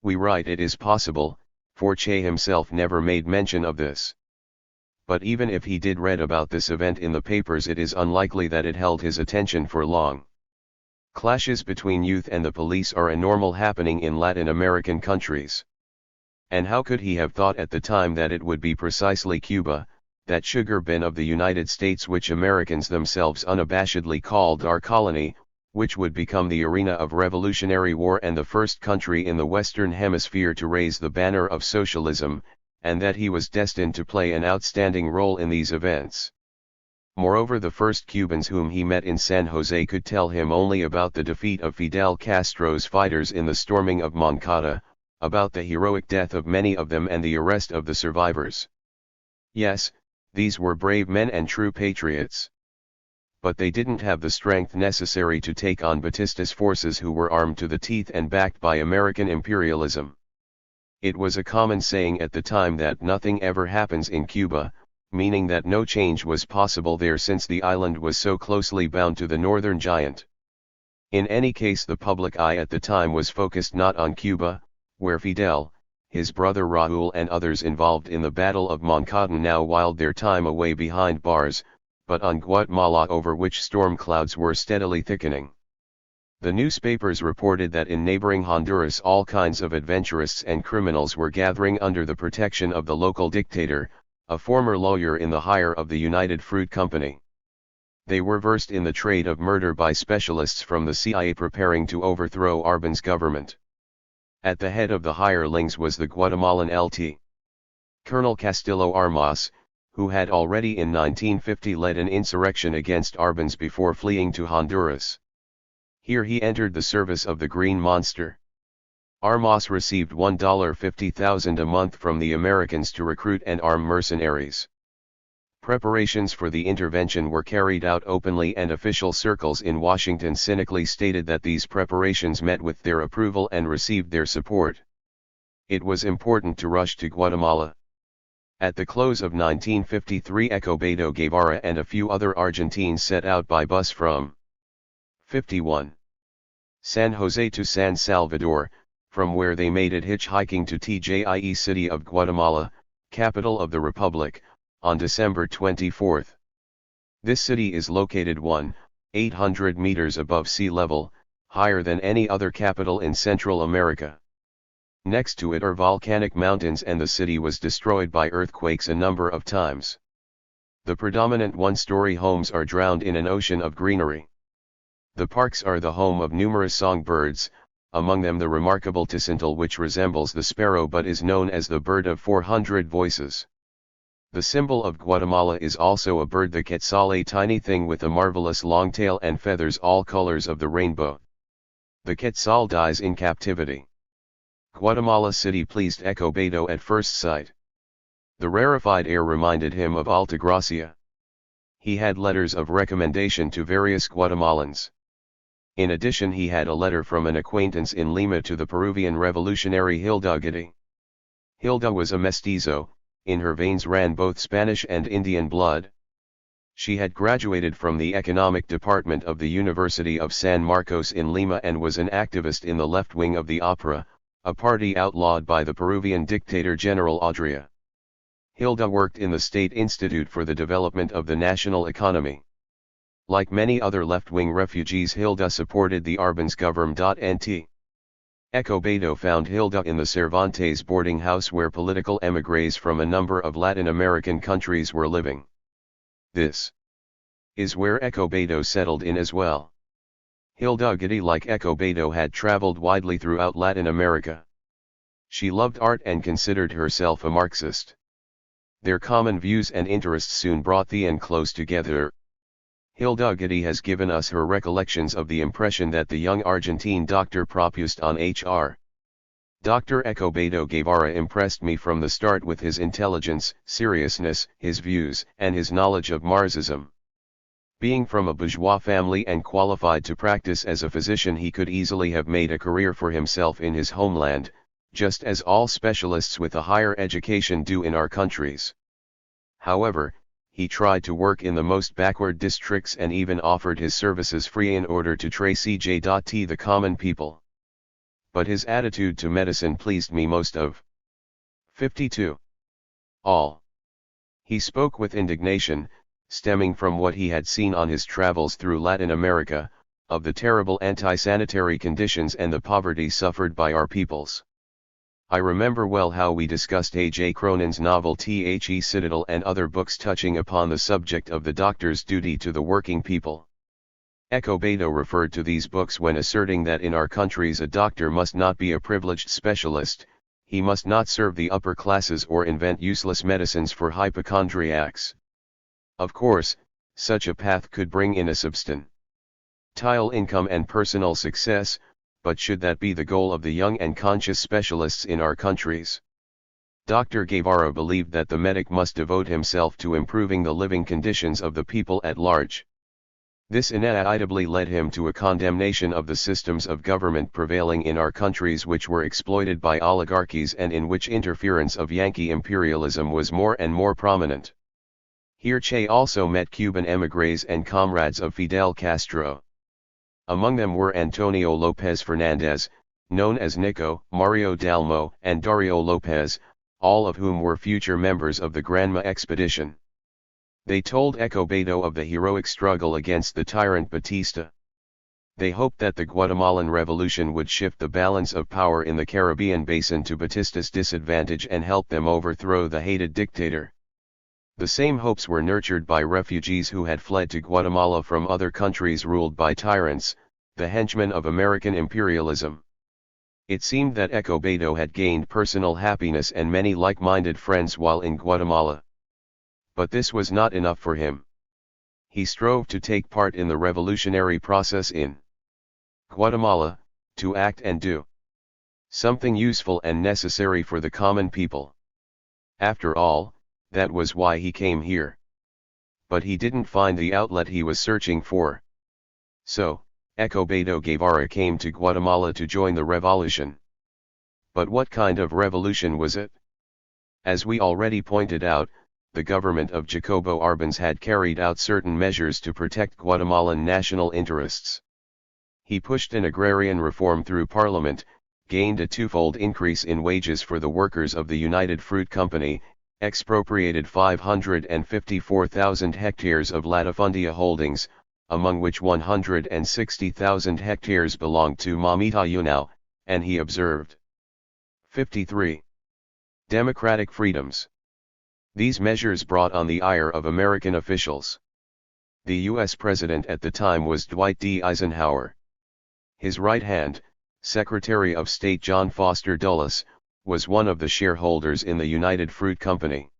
We write it is possible, for Che himself never made mention of this. But even if he did read about this event in the papers, it is unlikely that it held his attention for long. Clashes between youth and the police are a normal happening in Latin American countries. And how could he have thought at the time that it would be precisely Cuba, that sugar bin of the United States which Americans themselves unabashedly called our colony, which would become the arena of revolutionary war and the first country in the Western Hemisphere to raise the banner of socialism, and that he was destined to play an outstanding role in these events. Moreover, the first Cubans whom he met in San Jose could tell him only about the defeat of Fidel Castro's fighters in the storming of Moncada, about the heroic death of many of them and the arrest of the survivors. Yes, these were brave men and true patriots. But they didn't have the strength necessary to take on Batista's forces, who were armed to the teeth and backed by American imperialism. It was a common saying at the time that nothing ever happens in Cuba, meaning that no change was possible there since the island was so closely bound to the northern giant. In any case, the public eye at the time was focused not on Cuba, where Fidel, his brother Raúl and others involved in the Battle of Moncada now whiled their time away behind bars, but on Guatemala, over which storm clouds were steadily thickening. The newspapers reported that in neighboring Honduras all kinds of adventurists and criminals were gathering under the protection of the local dictator, a former lawyer in the hire of the United Fruit Company. They were versed in the trade of murder by specialists from the CIA preparing to overthrow Arben's government. At the head of the hirelings was the Guatemalan Lt. Colonel Castillo Armas, who had already in 1950 led an insurrection against Arbenz before fleeing to Honduras. Here he entered the service of the Green Monster. Armas received $150,000 a month from the Americans to recruit and arm mercenaries. Preparations for the intervention were carried out openly, and official circles in Washington cynically stated that these preparations met with their approval and received their support. It was important to rush to Guatemala. At the close of 1953, Escobedo, Guevara and a few other Argentines set out by bus from 51. San Jose to San Salvador, from where they made it hitchhiking to TJIE city of Guatemala, capital of the Republic, on December 24. This city is located 1,800 meters above sea level, higher than any other capital in Central America. Next to it are volcanic mountains, and the city was destroyed by earthquakes a number of times. The predominant one-story homes are drowned in an ocean of greenery. The parks are the home of numerous songbirds, among them the remarkable tisontle, which resembles the sparrow but is known as the bird of 400 voices. The symbol of Guatemala is also a bird, the quetzal, a tiny thing with a marvelous long tail and feathers all colors of the rainbow. The quetzal dies in captivity. Guatemala City pleased Escobedo at first sight. The rarefied air reminded him of Altagracia. He had letters of recommendation to various Guatemalans. In addition, he had a letter from an acquaintance in Lima to the Peruvian revolutionary Hilda Guidi. Hilda was a mestizo, in her veins ran both Spanish and Indian blood. She had graduated from the economic department of the University of San Marcos in Lima and was an activist in the left wing of the Opera, a party outlawed by the Peruvian dictator General Adria. Hilda worked in the State Institute for the Development of the National Economy. Like many other left-wing refugees, Hilda supported the Arbenz government. Escobedo found Hilda in the Cervantes boarding house, where political émigrés from a number of Latin American countries were living. This is where Escobedo settled in as well. Hilda Guidi, like Escobedo, had traveled widely throughout Latin America. She loved art and considered herself a Marxist. Their common views and interests soon brought the and close together. Hilda Guidi has given us her recollections of the impression that the young Argentine doctor produced on Hr. Dr. Escobedo Guevara impressed me from the start with his intelligence, seriousness, his views, and his knowledge of Marxism. Being from a bourgeois family and qualified to practice as a physician, he could easily have made a career for himself in his homeland, just as all specialists with a higher education do in our countries. However, he tried to work in the most backward districts and even offered his services free in order to trace the common people. But his attitude to medicine pleased me most of 52. All. He spoke with indignation, stemming from what he had seen on his travels through Latin America, of the terrible anti-sanitary conditions and the poverty suffered by our peoples. I remember well how we discussed A.J. Cronin's novel The Citadel and other books touching upon the subject of the doctor's duty to the working people. Escobedo referred to these books when asserting that in our countries a doctor must not be a privileged specialist, he must not serve the upper classes or invent useless medicines for hypochondriacs. Of course, such a path could bring in a substantial income and personal success, but should that be the goal of the young and conscious specialists in our countries? Dr. Guevara believed that the medic must devote himself to improving the living conditions of the people at large. This inevitably led him to a condemnation of the systems of government prevailing in our countries, which were exploited by oligarchies and in which interference of Yankee imperialism was more and more prominent. Here Che also met Cuban émigrés and comrades of Fidel Castro. Among them were Antonio López Fernández, known as Nico, Mario Dalmo, and Dario López, all of whom were future members of the Granma expedition. They told Escobedo of the heroic struggle against the tyrant Batista. They hoped that the Guatemalan Revolution would shift the balance of power in the Caribbean basin to Batista's disadvantage and help them overthrow the hated dictator. The same hopes were nurtured by refugees who had fled to Guatemala from other countries ruled by tyrants, the henchmen of American imperialism. It seemed that Escobedo had gained personal happiness and many like-minded friends while in Guatemala. But this was not enough for him. He strove to take part in the revolutionary process in Guatemala, to act and do something useful and necessary for the common people. After all, that was why he came here. But he didn't find the outlet he was searching for. So, Escobedo Guevara came to Guatemala to join the revolution. But what kind of revolution was it? As we already pointed out, the government of Jacobo Arbenz had carried out certain measures to protect Guatemalan national interests. He pushed an agrarian reform through parliament, gained a twofold increase in wages for the workers of the United Fruit Company, expropriated 554,000 hectares of latifundia holdings, among which 160,000 hectares belonged to Mamita Yunao, and he observed 53 democratic freedoms. These measures brought on the ire of American officials. The U.S. president at the time was Dwight D. Eisenhower. His right hand, Secretary of State John Foster Dulles, was one of the shareholders in the United Fruit Company.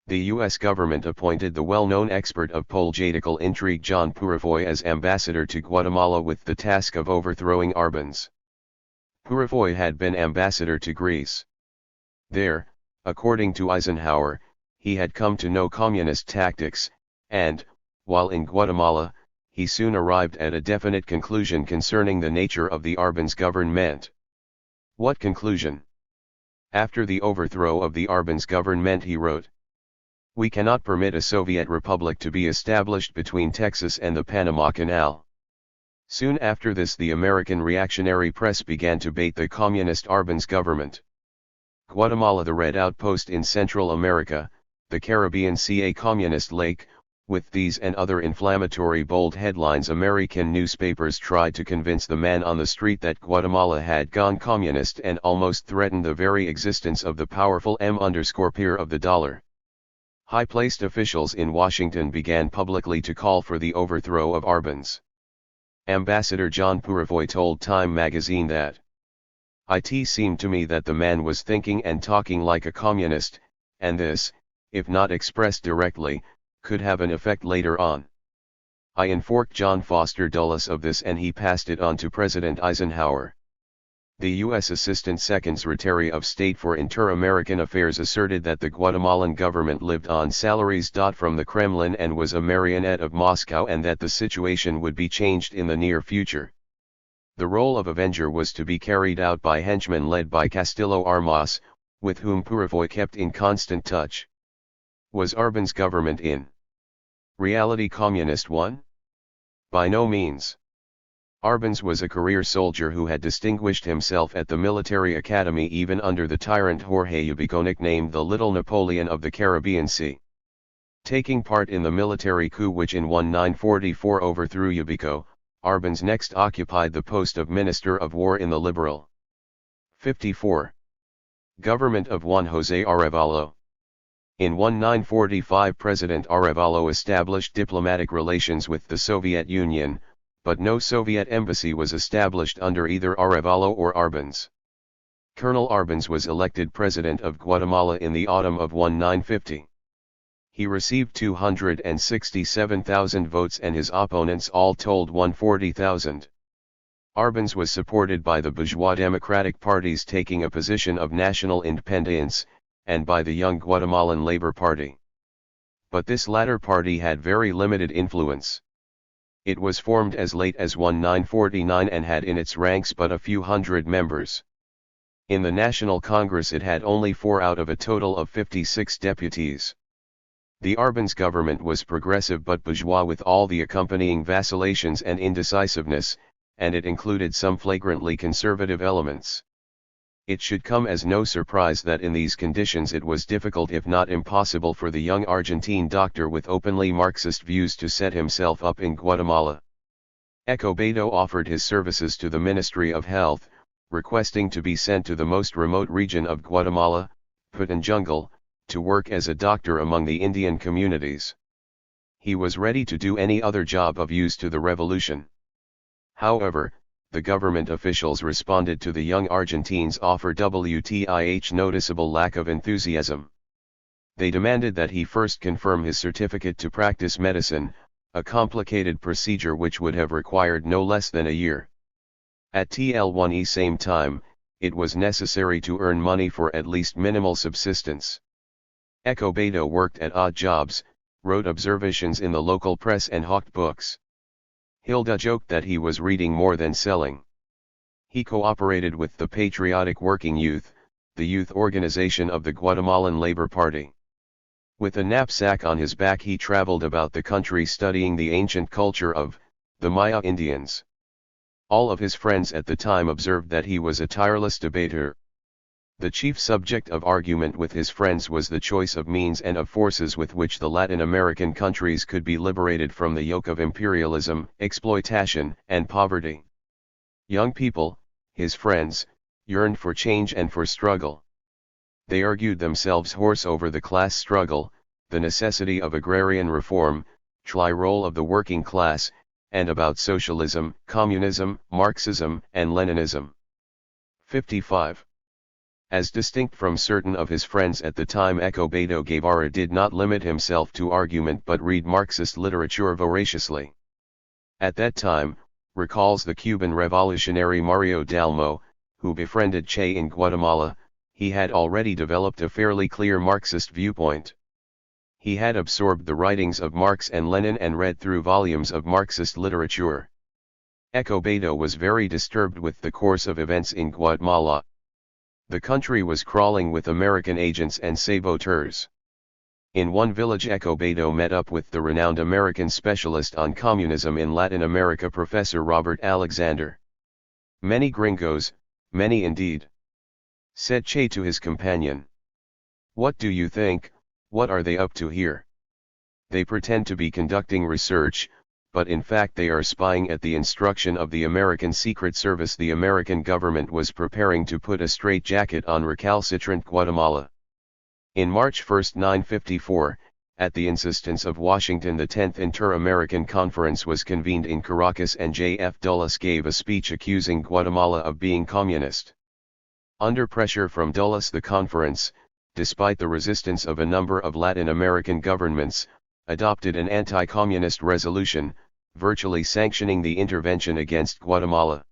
The U.S. government appointed the well-known expert of political intrigue John Purifoy as ambassador to Guatemala with the task of overthrowing Arbenz. Purifoy had been ambassador to Greece. There, according to Eisenhower, he had come to know communist tactics, and, while in Guatemala, he soon arrived at a definite conclusion concerning the nature of the Arbenz government. What conclusion? After the overthrow of the Arbenz government, he wrote, "We cannot permit a Soviet republic to be established between Texas and the Panama Canal." Soon after this, the American reactionary press began to bait the communist Arbenz government. Guatemala, the red outpost in Central America, the Caribbean Sea, a communist lake. With these and other inflammatory bold headlines, American newspapers tried to convince the man on the street that Guatemala had gone communist and almost threatened the very existence of the powerful M_peer of the dollar. High-placed officials in Washington began publicly to call for the overthrow of Arbenz. Ambassador John Purifoy told Time magazine that, "It seemed to me that the man was thinking and talking like a communist, and this, if not expressed directly, could have an effect later on. I informed John Foster Dulles of this and he passed it on to President Eisenhower." The U.S. Assistant Secretary of State for Inter-American Affairs asserted that the Guatemalan government lived on salaries from the Kremlin and was a marionette of Moscow, and that the situation would be changed in the near future. The role of avenger was to be carried out by henchmen led by Castillo Armas, with whom Purifoy kept in constant touch. Was Arbenz government in reality communist one? By no means. Arbenz was a career soldier who had distinguished himself at the military academy even under the tyrant Jorge Ubico, nicknamed the Little Napoleon of the Caribbean Sea. Taking part in the military coup which in 1944 overthrew Ubico, Arbenz next occupied the post of Minister of War in the Liberal 54 government of Juan José Arevalo. In 1945, President Arevalo established diplomatic relations with the Soviet Union, but no Soviet embassy was established under either Arevalo or Arbenz. Colonel Arbenz was elected president of Guatemala in the autumn of 1950. He received 267,000 votes and his opponents all told 140,000. Arbenz was supported by the bourgeois democratic parties taking a position of national independence, and by the young Guatemalan Labor Party. But this latter party had very limited influence. It was formed as late as 1949 and had in its ranks but a few hundred members. In the National Congress it had only 4 out of a total of 56 deputies. The Arbenz government was progressive but bourgeois with all the accompanying vacillations and indecisiveness, and it included some flagrantly conservative elements. It should come as no surprise that in these conditions it was difficult if not impossible for the young Argentine doctor with openly Marxist views to set himself up in Guatemala. Escobedo offered his services to the Ministry of Health, requesting to be sent to the most remote region of Guatemala, Putan Jungle, to work as a doctor among the Indian communities. He was ready to do any other job of use to the revolution. However, the government officials responded to the young Argentine's offer with noticeable lack of enthusiasm. They demanded that he first confirm his certificate to practice medicine, a complicated procedure which would have required no less than a year. At the same time, it was necessary to earn money for at least minimal subsistence. Escobedo worked at odd jobs, wrote observations in the local press and hawked books. Hilda joked that he was reading more than selling. He cooperated with the Patriotic Working Youth, the youth organization of the Guatemalan Labor Party. With a knapsack on his back he traveled about the country studying the ancient culture of the Maya Indians. All of his friends at the time observed that he was a tireless debater. The chief subject of argument with his friends was the choice of means and of forces with which the Latin American countries could be liberated from the yoke of imperialism, exploitation, and poverty. Young people, his friends, yearned for change and for struggle. They argued themselves hoarse over the class struggle, the necessity of agrarian reform, the role of the working class, and about socialism, communism, Marxism, and Leninism. 55. As distinct from certain of his friends at the time, Escobedo Guevara did not limit himself to argument but read Marxist literature voraciously. At that time, recalls the Cuban revolutionary Mario Dalmo, who befriended Che in Guatemala, he had already developed a fairly clear Marxist viewpoint. He had absorbed the writings of Marx and Lenin and read through volumes of Marxist literature. Escobedo was very disturbed with the course of events in Guatemala. The country was crawling with American agents and saboteurs. In one village Escobedo met up with the renowned American specialist on communism in Latin America, Professor Robert Alexander. "Many gringos, many indeed," said Che to his companion. "What do you think, what are they up to here? They pretend to be conducting research, but in fact they are spying at the instruction of the American Secret Service. The American government was preparing to put a straitjacket on recalcitrant Guatemala." In March 1, 1954, at the insistence of Washington, the 10th Inter-American Conference was convened in Caracas and J.F. Dulles gave a speech accusing Guatemala of being communist. Under pressure from Dulles, the conference, despite the resistance of a number of Latin American governments, adopted an anti-communist resolution, virtually sanctioning the intervention against Guatemala.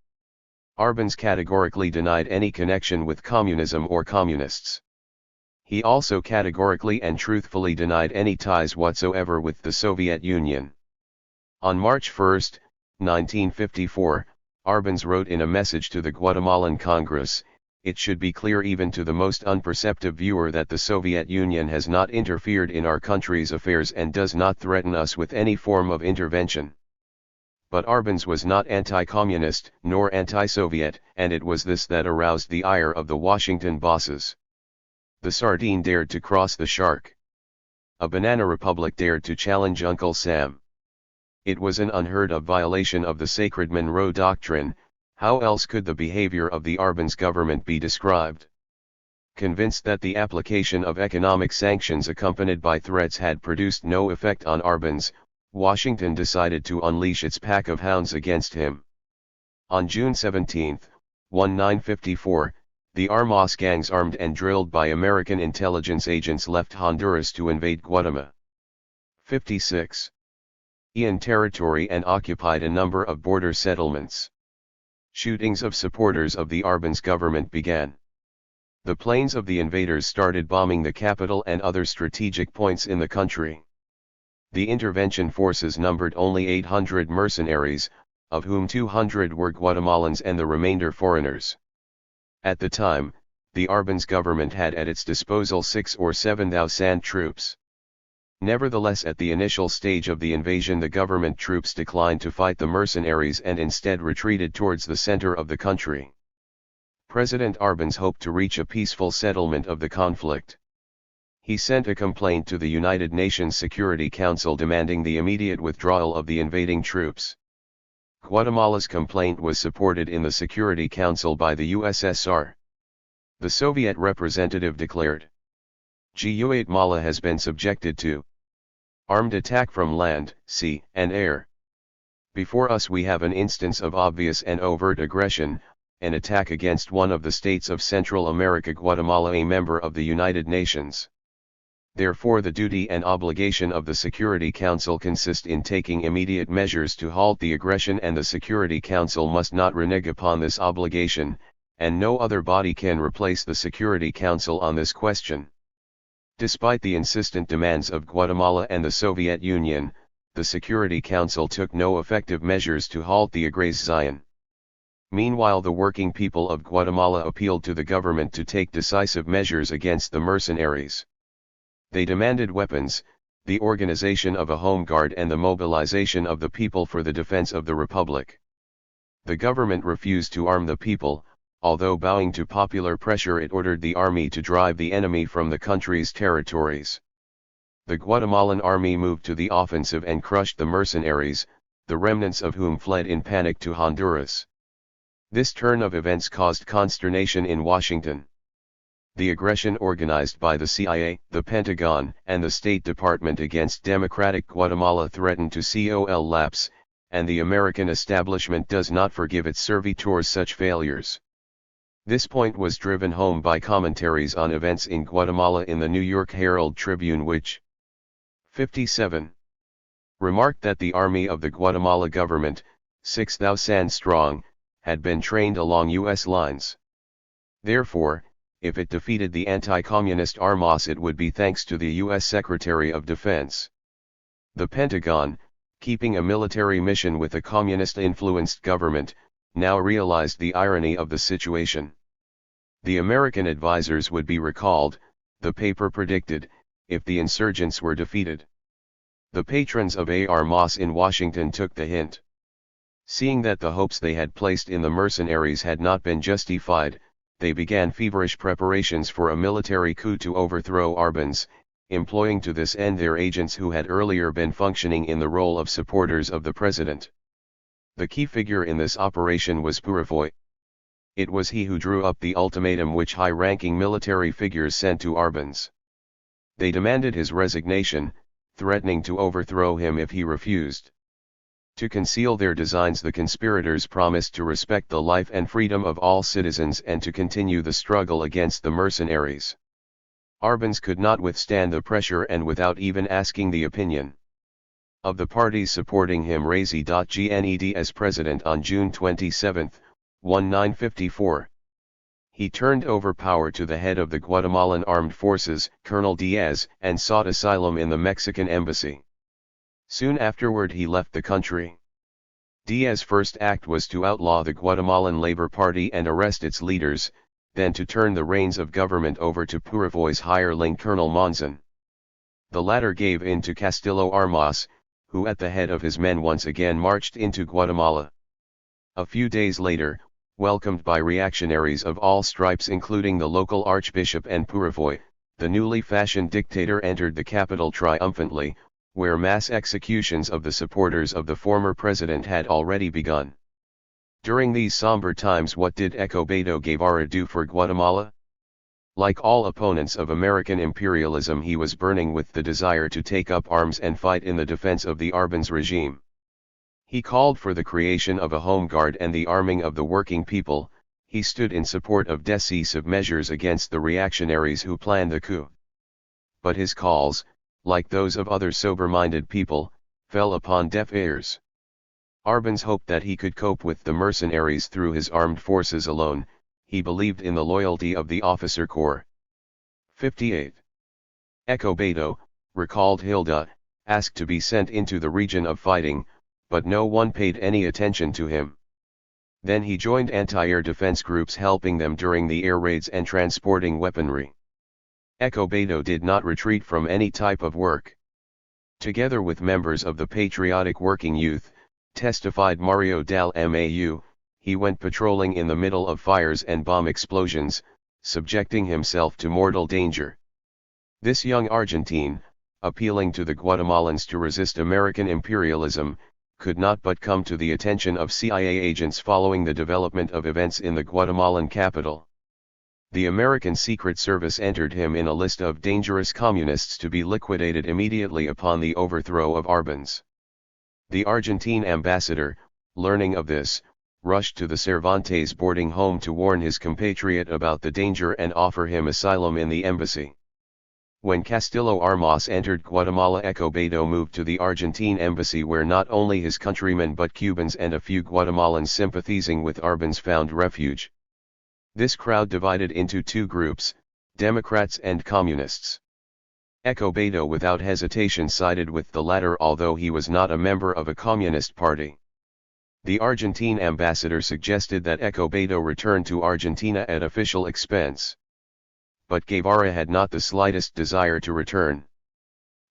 Arbenz categorically denied any connection with communism or communists. He also categorically and truthfully denied any ties whatsoever with the Soviet Union. On March 1, 1954, Arbenz wrote in a message to the Guatemalan Congress, "It should be clear even to the most unperceptive viewer that the Soviet Union has not interfered in our country's affairs and does not threaten us with any form of intervention." But Arbenz was not anti-communist nor anti-Soviet, and it was this that aroused the ire of the Washington bosses. The sardine dared to cross the shark. A banana republic dared to challenge Uncle Sam. It was an unheard-of violation of the sacred Monroe Doctrine. How else could the behavior of the Arbenz government be described? Convinced that the application of economic sanctions accompanied by threats had produced no effect on Arbenz, Washington decided to unleash its pack of hounds against him. On June 17, 1954, the Armas gangs armed and drilled by American intelligence agents left Honduras to invade Guatemala. 56. In territory and occupied a number of border settlements. Shootings of supporters of the Arbenz government began. The planes of the invaders started bombing the capital and other strategic points in the country. The intervention forces numbered only 800 mercenaries, of whom 200 were Guatemalans and the remainder foreigners. At the time, the Arbenz government had at its disposal 6,000 or 7,000 troops. Nevertheless, at the initial stage of the invasion, the government troops declined to fight the mercenaries and instead retreated towards the center of the country. President Arbenz hoped to reach a peaceful settlement of the conflict. He sent a complaint to the United Nations Security Council demanding the immediate withdrawal of the invading troops. Guatemala's complaint was supported in the Security Council by the USSR. The Soviet representative declared, Guatemala has been subjected to armed attack from land, sea, and air. Before us we have an instance of obvious and overt aggression, an attack against one of the states of Central America, Guatemala, a member of the United Nations. Therefore the duty and obligation of the Security Council consist in taking immediate measures to halt the aggression, and the Security Council must not renege upon this obligation, and no other body can replace the Security Council on this question. Despite the insistent demands of Guatemala and the Soviet Union, the Security Council took no effective measures to halt the aggression. Meanwhile, the working people of Guatemala appealed to the government to take decisive measures against the mercenaries. They demanded weapons, the organization of a home guard, and the mobilization of the people for the defense of the republic. The government refused to arm the people, although bowing to popular pressure it ordered the army to drive the enemy from the country's territories. The Guatemalan army moved to the offensive and crushed the mercenaries, the remnants of whom fled in panic to Honduras. This turn of events caused consternation in Washington. The aggression organized by the CIA, the Pentagon, and the State Department against democratic Guatemala threatened to collapse, and the American establishment does not forgive its servitors such failures. This point was driven home by commentaries on events in Guatemala in the New York Herald Tribune, which 57 remarked that the army of the Guatemala government, 6,000 strong, had been trained along U.S. lines. Therefore, if it defeated the anti-communist Armas, it would be thanks to the U.S. Secretary of Defense. The Pentagon, keeping a military mission with a communist-influenced government, now realized the irony of the situation. The American advisors would be recalled, the paper predicted, if the insurgents were defeated. The patrons of Armas in Washington took the hint. Seeing that the hopes they had placed in the mercenaries had not been justified, they began feverish preparations for a military coup to overthrow Arbenz, employing to this end their agents who had earlier been functioning in the role of supporters of the president. The key figure in this operation was Purifoy. It was he who drew up the ultimatum which high-ranking military figures sent to Arbenz. They demanded his resignation, threatening to overthrow him if he refused. To conceal their designs, the conspirators promised to respect the life and freedom of all citizens and to continue the struggle against the mercenaries. Arbenz could not withstand the pressure, and without even asking the opinion of the parties supporting him, Razi.Gned as president on June 27, 1954. He turned over power to the head of the Guatemalan Armed Forces, Colonel Diaz, and sought asylum in the Mexican embassy. Soon afterward he left the country. Diaz's first act was to outlaw the Guatemalan Labor Party and arrest its leaders, then to turn the reins of government over to Purifoy's hireling Colonel Monzon. The latter gave in to Castillo Armas, who at the head of his men once again marched into Guatemala. A few days later, welcomed by reactionaries of all stripes including the local archbishop and Purifoy, the newly fashioned dictator entered the capital triumphantly, where mass executions of the supporters of the former president had already begun. During these somber times, what did Escobedo Guevara do for Guatemala? Like all opponents of American imperialism, he was burning with the desire to take up arms and fight in the defense of the Arbenz regime. He called for the creation of a home guard and the arming of the working people. He stood in support of decisive measures against the reactionaries who planned the coup. But his calls, like those of other sober-minded people, fell upon deaf ears. Arbenz hoped that he could cope with the mercenaries through his armed forces alone. He believed in the loyalty of the officer corps. 58. Escobedo, recalled Hilda, asked to be sent into the region of fighting, but no one paid any attention to him. Then he joined anti-air defense groups, helping them during the air raids and transporting weaponry. Escobedo did not retreat from any type of work. Together with members of the Patriotic Working Youth, testified Mario Dal Mau, he went patrolling in the middle of fires and bomb explosions, subjecting himself to mortal danger. This young Argentine, appealing to the Guatemalans to resist American imperialism, could not but come to the attention of CIA agents following the development of events in the Guatemalan capital. The American Secret Service entered him in a list of dangerous communists to be liquidated immediately upon the overthrow of Arbenz. The Argentine ambassador, learning of this, rushed to the Cervantes boarding home to warn his compatriot about the danger and offer him asylum in the embassy. When Castillo Armas entered Guatemala, Escobedo moved to the Argentine embassy, where not only his countrymen but Cubans and a few Guatemalans sympathizing with Arbenz found refuge. This crowd divided into two groups, Democrats and Communists. Escobedo without hesitation sided with the latter, although he was not a member of a communist party. The Argentine ambassador suggested that Escobedo return to Argentina at official expense. But Guevara had not the slightest desire to return.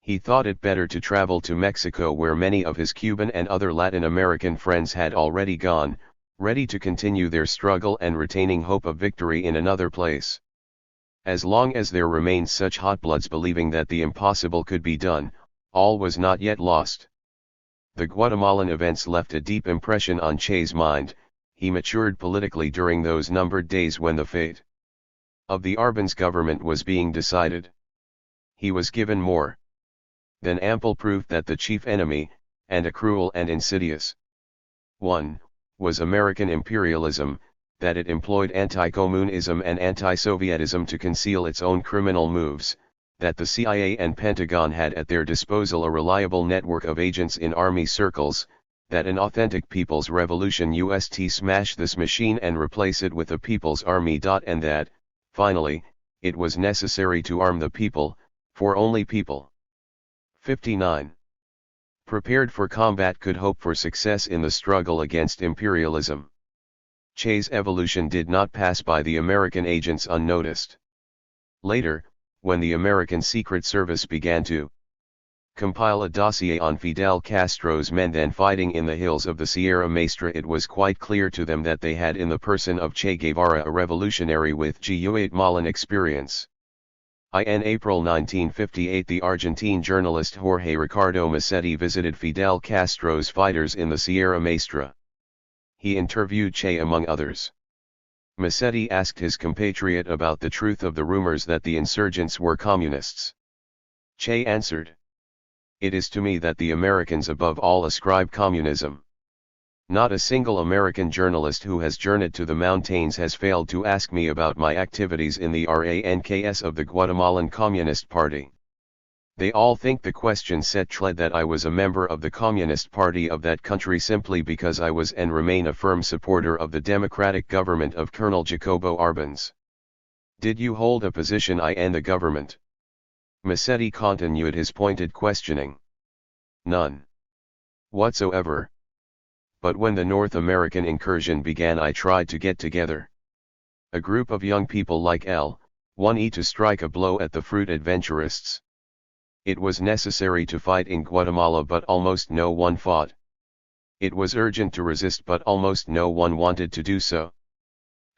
He thought it better to travel to Mexico, where many of his Cuban and other Latin American friends had already gone, ready to continue their struggle and retaining hope of victory in another place. As long as there remained such hotbloods believing that the impossible could be done, all was not yet lost. The Guatemalan events left a deep impression on Che's mind. He matured politically during those numbered days when the fate of the Arbenz government was being decided. He was given more than ample proof that the chief enemy, and a cruel and insidious one, was American imperialism, that it employed anti-communism and anti-Sovietism to conceal its own criminal moves, that the CIA and Pentagon had at their disposal a reliable network of agents in army circles, that an authentic People's Revolution UST smash this machine and replace it with a People's Army. And that, finally, it was necessary to arm the people, for only people. 59. Prepared for combat could hope for success in the struggle against imperialism. Che's evolution did not pass by the American agents unnoticed. Later, when the American Secret Service began to compile a dossier on Fidel Castro's men then fighting in the hills of the Sierra Maestra, it was quite clear to them that they had in the person of Che Guevara a revolutionary with Guatemalan experience. In April 1958, the Argentine journalist Jorge Ricardo Massetti visited Fidel Castro's fighters in the Sierra Maestra. He interviewed Che among others. Massetti asked his compatriot about the truth of the rumors that the insurgents were communists. Che answered, "It is to me that the Americans above all ascribe communism. Not a single American journalist who has journeyed to the mountains has failed to ask me about my activities in the RANKS of the Guatemalan Communist Party. They all think the question set that I was a member of the Communist Party of that country simply because I was and remain a firm supporter of the democratic government of Colonel Jacobo Arbenz. Did you hold a position in the government?" Massetti continued his pointed questioning. "None whatsoever. But when the North American incursion began, I tried to get together a group of young people like L1E to strike a blow at the fruit adventurists. It was necessary to fight in Guatemala, but almost no one fought. It was urgent to resist, but almost no one wanted to do so.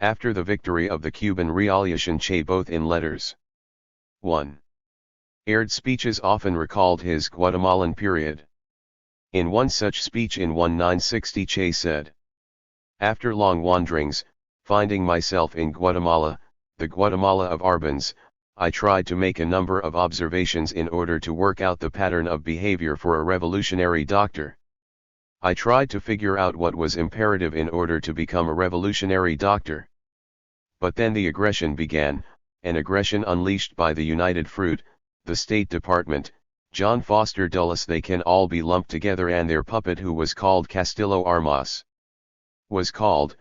After the victory of the Cuban Revolution, Che, both in letters 1. aired speeches, often recalled his Guatemalan period. In one such speech in 1960, Che said, "After long wanderings, finding myself in Guatemala, the Guatemala of Arbenz, I tried to make a number of observations in order to work out the pattern of behavior for a revolutionary doctor. I tried to figure out what was imperative in order to become a revolutionary doctor. But then the aggression began, an aggression unleashed by the United Fruit, the State Department, John Foster Dulles, they can all be lumped together, and their puppet, who was called Castillo Armas, was called,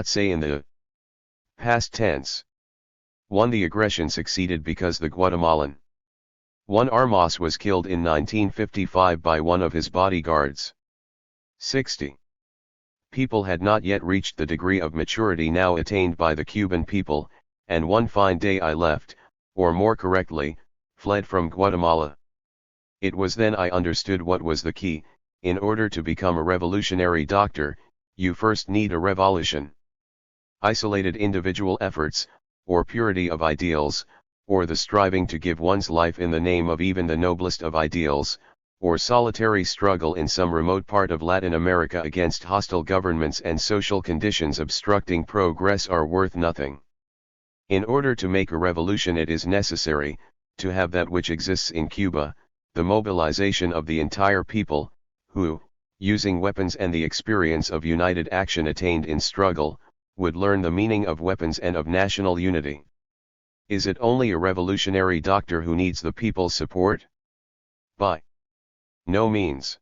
say in the past tense. 1. The aggression succeeded because the Guatemalan 1 Armas was killed in 1955 by one of his bodyguards. 60. People had not yet reached the degree of maturity now attained by the Cuban people, and one fine day I left, or more correctly, fled from Guatemala. It was then I understood what was the key. In order to become a revolutionary doctor, you first need a revolution. Isolated individual efforts, or purity of ideals, or the striving to give one's life in the name of even the noblest of ideals, or solitary struggle in some remote part of Latin America against hostile governments and social conditions obstructing progress are worth nothing. In order to make a revolution, it is necessary to have that which exists in Cuba, the mobilization of the entire people, who, using weapons and the experience of united action attained in struggle, would learn the meaning of weapons and of national unity. Is it only a revolutionary doctor who needs the people's support? By no means.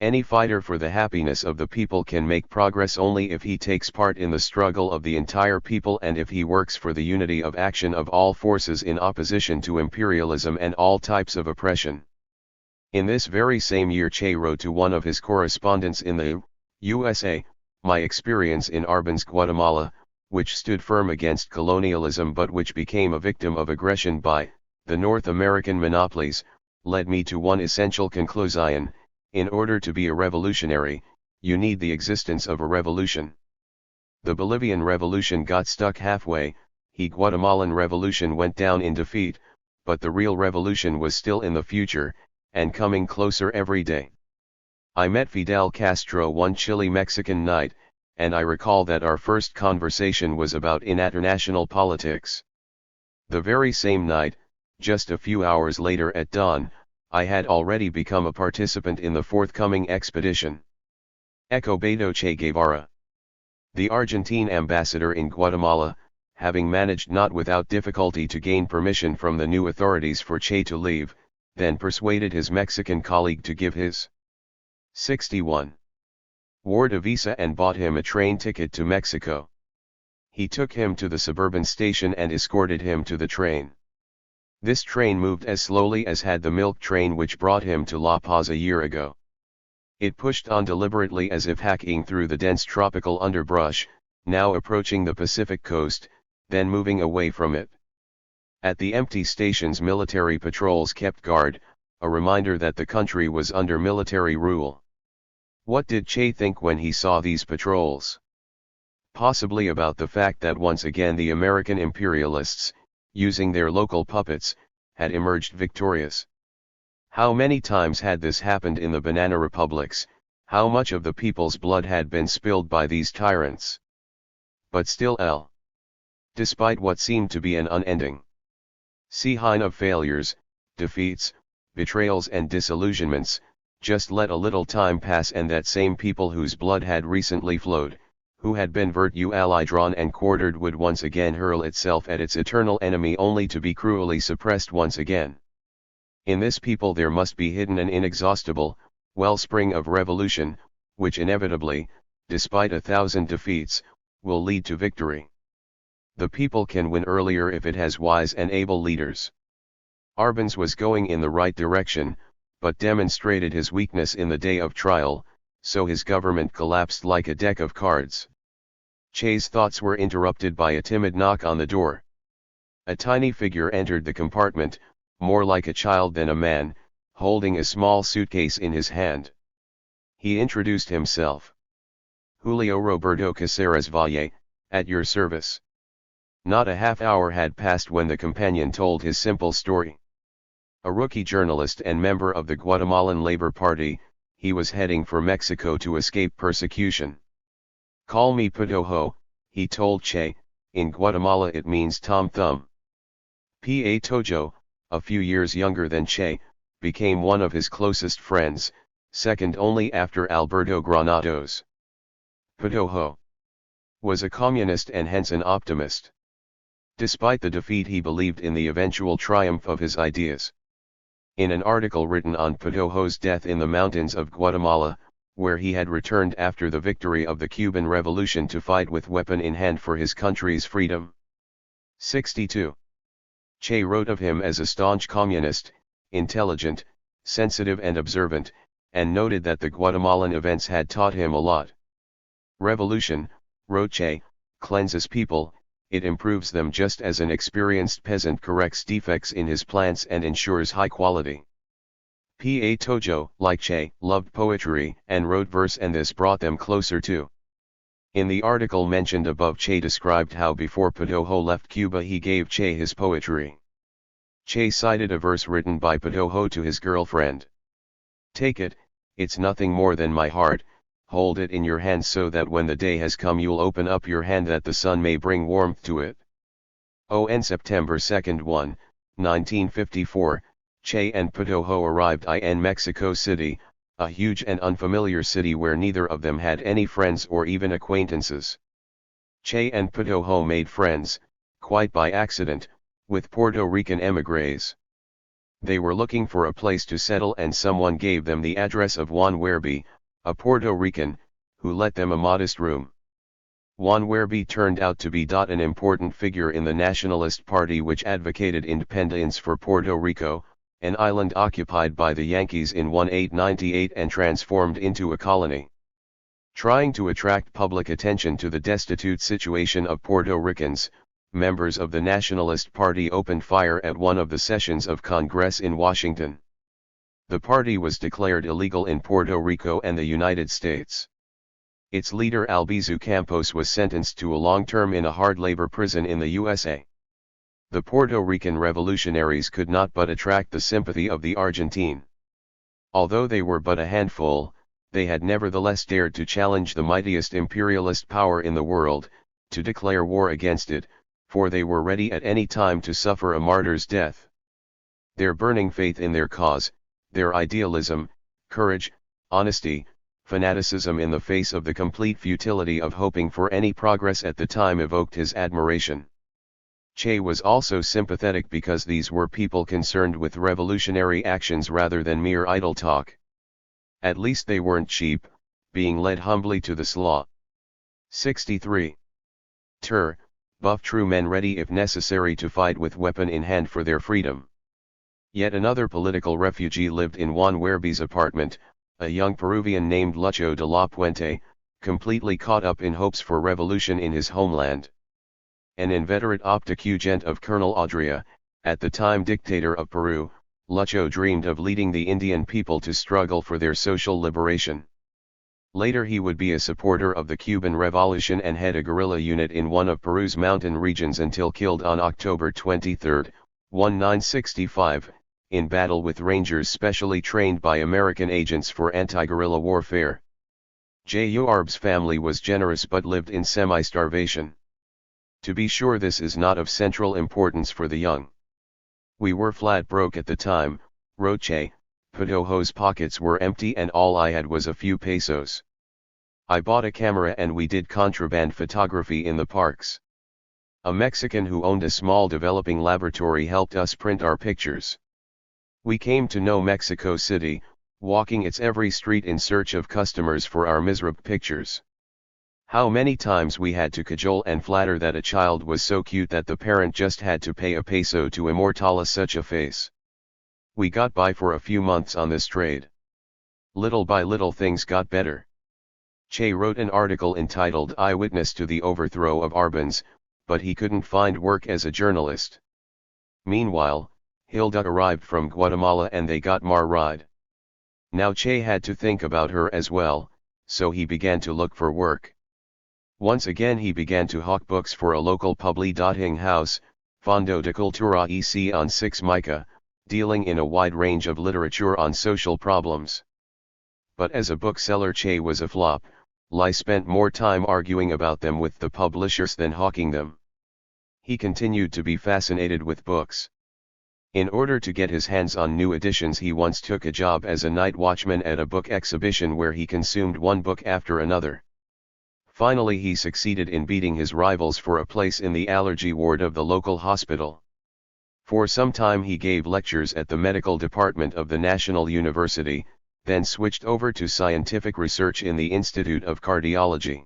Any fighter for the happiness of the people can make progress only if he takes part in the struggle of the entire people and if he works for the unity of action of all forces in opposition to imperialism and all types of oppression. In this very same year, Che wrote to one of his correspondents in the USA, "My experience in Arbenz, Guatemala, which stood firm against colonialism but which became a victim of aggression by the North American monopolies, led me to one essential conclusion: in order to be a revolutionary, you need the existence of a revolution. The Bolivian revolution got stuck halfway, the Guatemalan revolution went down in defeat, but the real revolution was still in the future, and coming closer every day. I met Fidel Castro one chilly Mexican night, and I recall that our first conversation was about international politics. The very same night, just a few hours later at dawn, I had already become a participant in the forthcoming expedition." Eco Beto Che Guevara. The Argentine ambassador in Guatemala, having managed not without difficulty to gain permission from the new authorities for Che to leave, then persuaded his Mexican colleague to give his 61 ward a visa and bought him a train ticket to Mexico. He took him to the suburban station and escorted him to the train. This train moved as slowly as had the milk train which brought him to La Paz a year ago. It pushed on deliberately as if hacking through the dense tropical underbrush, now approaching the Pacific coast, then moving away from it. At the empty stations, military patrols kept guard, a reminder that the country was under military rule. What did Che think when he saw these patrols? Possibly about the fact that once again the American imperialists, using their local puppets, had emerged victorious. How many times had this happened in the banana republics? How much of the people's blood had been spilled by these tyrants? But still, despite what seemed to be an unending scene of failures, defeats, betrayals and disillusionments, just let a little time pass and that same people whose blood had recently flowed, who had been virtually drawn and quartered, would once again hurl itself at its eternal enemy only to be cruelly suppressed once again. In this people there must be hidden an inexhaustible wellspring of revolution, which inevitably, despite 1,000 defeats, will lead to victory. The people can win earlier if it has wise and able leaders. Arbenz was going in the right direction, but demonstrated his weakness in the day of trial, so his government collapsed like a deck of cards. Che's thoughts were interrupted by a timid knock on the door. A tiny figure entered the compartment, more like a child than a man, holding a small suitcase in his hand. He introduced himself. "Julio Roberto Caceres Valle, at your service." Not a half hour had passed when the companion told his simple story. A rookie journalist and member of the Guatemalan Labor Party, he was heading for Mexico to escape persecution. "Call me Patojo," he told Che, "in Guatemala it means Tom Thumb." Patojo, a few years younger than Che, became one of his closest friends, second only after Alberto Granados. Patojo was a communist and hence an optimist. Despite the defeat, he believed in the eventual triumph of his ideas. In an article written on Patojo's death in the mountains of Guatemala, where he had returned after the victory of the Cuban Revolution to fight with weapon in hand for his country's freedom. 62. Che wrote of him as a staunch communist, intelligent, sensitive and observant, and noted that the Guatemalan events had taught him a lot. "Revolution," wrote Che, "cleanses people, it improves them just as an experienced peasant corrects defects in his plants and ensures high quality." Patojo, like Che, loved poetry and wrote verse, and this brought them closer too. In the article mentioned above, Che described how before Patojo left Cuba he gave Che his poetry. Che cited a verse written by Patojo to his girlfriend. Take it, it's nothing more than my heart, hold it in your hand so that when the day has come you'll open up your hand that the sun may bring warmth to it. On September 2, 1954, Che and Patojo arrived in Mexico City, a huge and unfamiliar city where neither of them had any friends or even acquaintances. Che and Patojo made friends, quite by accident, with Puerto Rican émigrés. They were looking for a place to settle and someone gave them the address of Juan Werby, a Puerto Rican, who let them a modest room. Juan Werby turned out to be an important figure in the Nationalist Party which advocated independence for Puerto Rico, an island occupied by the Yankees in 1898 and transformed into a colony. Trying to attract public attention to the destitute situation of Puerto Ricans, members of the Nationalist Party opened fire at one of the sessions of Congress in Washington. The party was declared illegal in Puerto Rico and the United States. Its leader Albizu Campos was sentenced to a long term in a hard labor prison in the USA. The Puerto Rican revolutionaries could not but attract the sympathy of the Argentine. Although they were but a handful, they had nevertheless dared to challenge the mightiest imperialist power in the world, to declare war against it, for they were ready at any time to suffer a martyr's death. Their burning faith in their cause, their idealism, courage, honesty, fanaticism in the face of the complete futility of hoping for any progress at the time evoked his admiration. Che was also sympathetic because these were people concerned with revolutionary actions rather than mere idle talk. At least they weren't cheap, being led humbly to the slaw. 63. Buff true men ready if necessary to fight with weapon in hand for their freedom. Yet another political refugee lived in Juan Werby's apartment, a young Peruvian named Lucho de la Puente, completely caught up in hopes for revolution in his homeland. An inveterate obsequient of Colonel Adria, at the time dictator of Peru, Lucho dreamed of leading the Indian people to struggle for their social liberation. Later he would be a supporter of the Cuban Revolution and head a guerrilla unit in one of Peru's mountain regions until killed on October 23, 1965, in battle with Rangers specially trained by American agents for anti-guerrilla warfare. Jarb's family was generous but lived in semi-starvation. To be sure, this is not of central importance for the young. We were flat broke at the time, wrote Che. Patojo's pockets were empty and all I had was a few pesos. I bought a camera and we did contraband photography in the parks. A Mexican who owned a small developing laboratory helped us print our pictures. We came to know Mexico City, walking its every street in search of customers for our miserable pictures. How many times we had to cajole and flatter that a child was so cute that the parent just had to pay a peso to immortalize such a face. We got by for a few months on this trade. Little by little things got better. Che wrote an article entitled Eyewitness to the Overthrow of Arbans, but he couldn't find work as a journalist. Meanwhile, Hilda arrived from Guatemala and they got married. Now Che had to think about her as well, so he began to look for work. Once again he began to hawk books for a local publishing house, Fondo de Cultura EC on 6 Mica, dealing in a wide range of literature on social problems. But as a bookseller Che was a flop. Lai spent more time arguing about them with the publishers than hawking them. He continued to be fascinated with books. In order to get his hands on new editions he once took a job as a night watchman at a book exhibition where he consumed one book after another. Finally he succeeded in beating his rivals for a place in the allergy ward of the local hospital. For some time he gave lectures at the medical department of the National University, then switched over to scientific research in the Institute of Cardiology.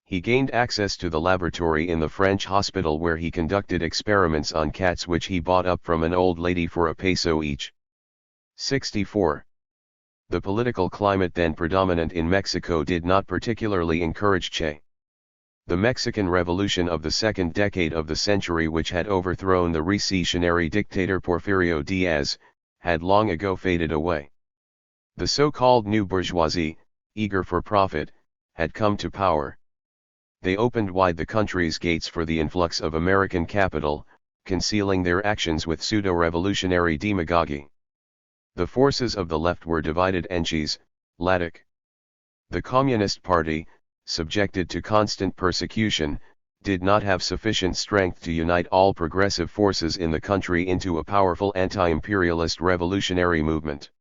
He gained access to the laboratory in the French hospital where he conducted experiments on cats which he bought up from an old lady for a peso each. 64. The political climate then predominant in Mexico did not particularly encourage Che. The Mexican Revolution of the second decade of the century, which had overthrown the reactionary dictator Porfirio Diaz, had long ago faded away. The so-called new bourgeoisie, eager for profit, had come to power. They opened wide the country's gates for the influx of American capital, concealing their actions with pseudo-revolutionary demagogy. The forces of the left were divided enches, Ladakh. The Communist Party, subjected to constant persecution, did not have sufficient strength to unite all progressive forces in the country into a powerful anti-imperialist revolutionary movement.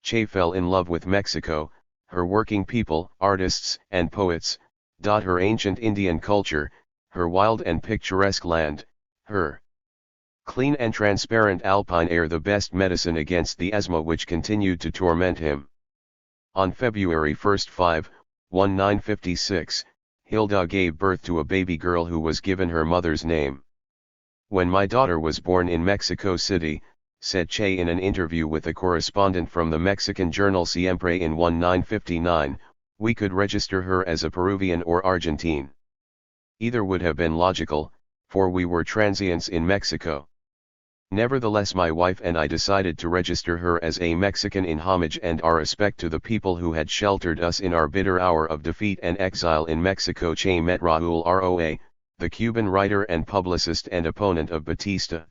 Che fell in love with Mexico, her working people, artists and poets, her ancient Indian culture, her wild and picturesque land, her clean and transparent alpine air, the best medicine against the asthma which continued to torment him. On February 1, 1956, Hilda gave birth to a baby girl who was given her mother's name. When my daughter was born in Mexico City, said Che in an interview with a correspondent from the Mexican journal Siempre in 1959, we could register her as a Peruvian or Argentine. Either would have been logical, for we were transients in Mexico. Nevertheless, my wife and I decided to register her as a Mexican in homage and our respect to the people who had sheltered us in our bitter hour of defeat and exile in Mexico. Che met Raúl Roa, the Cuban writer and publicist and opponent of Batista.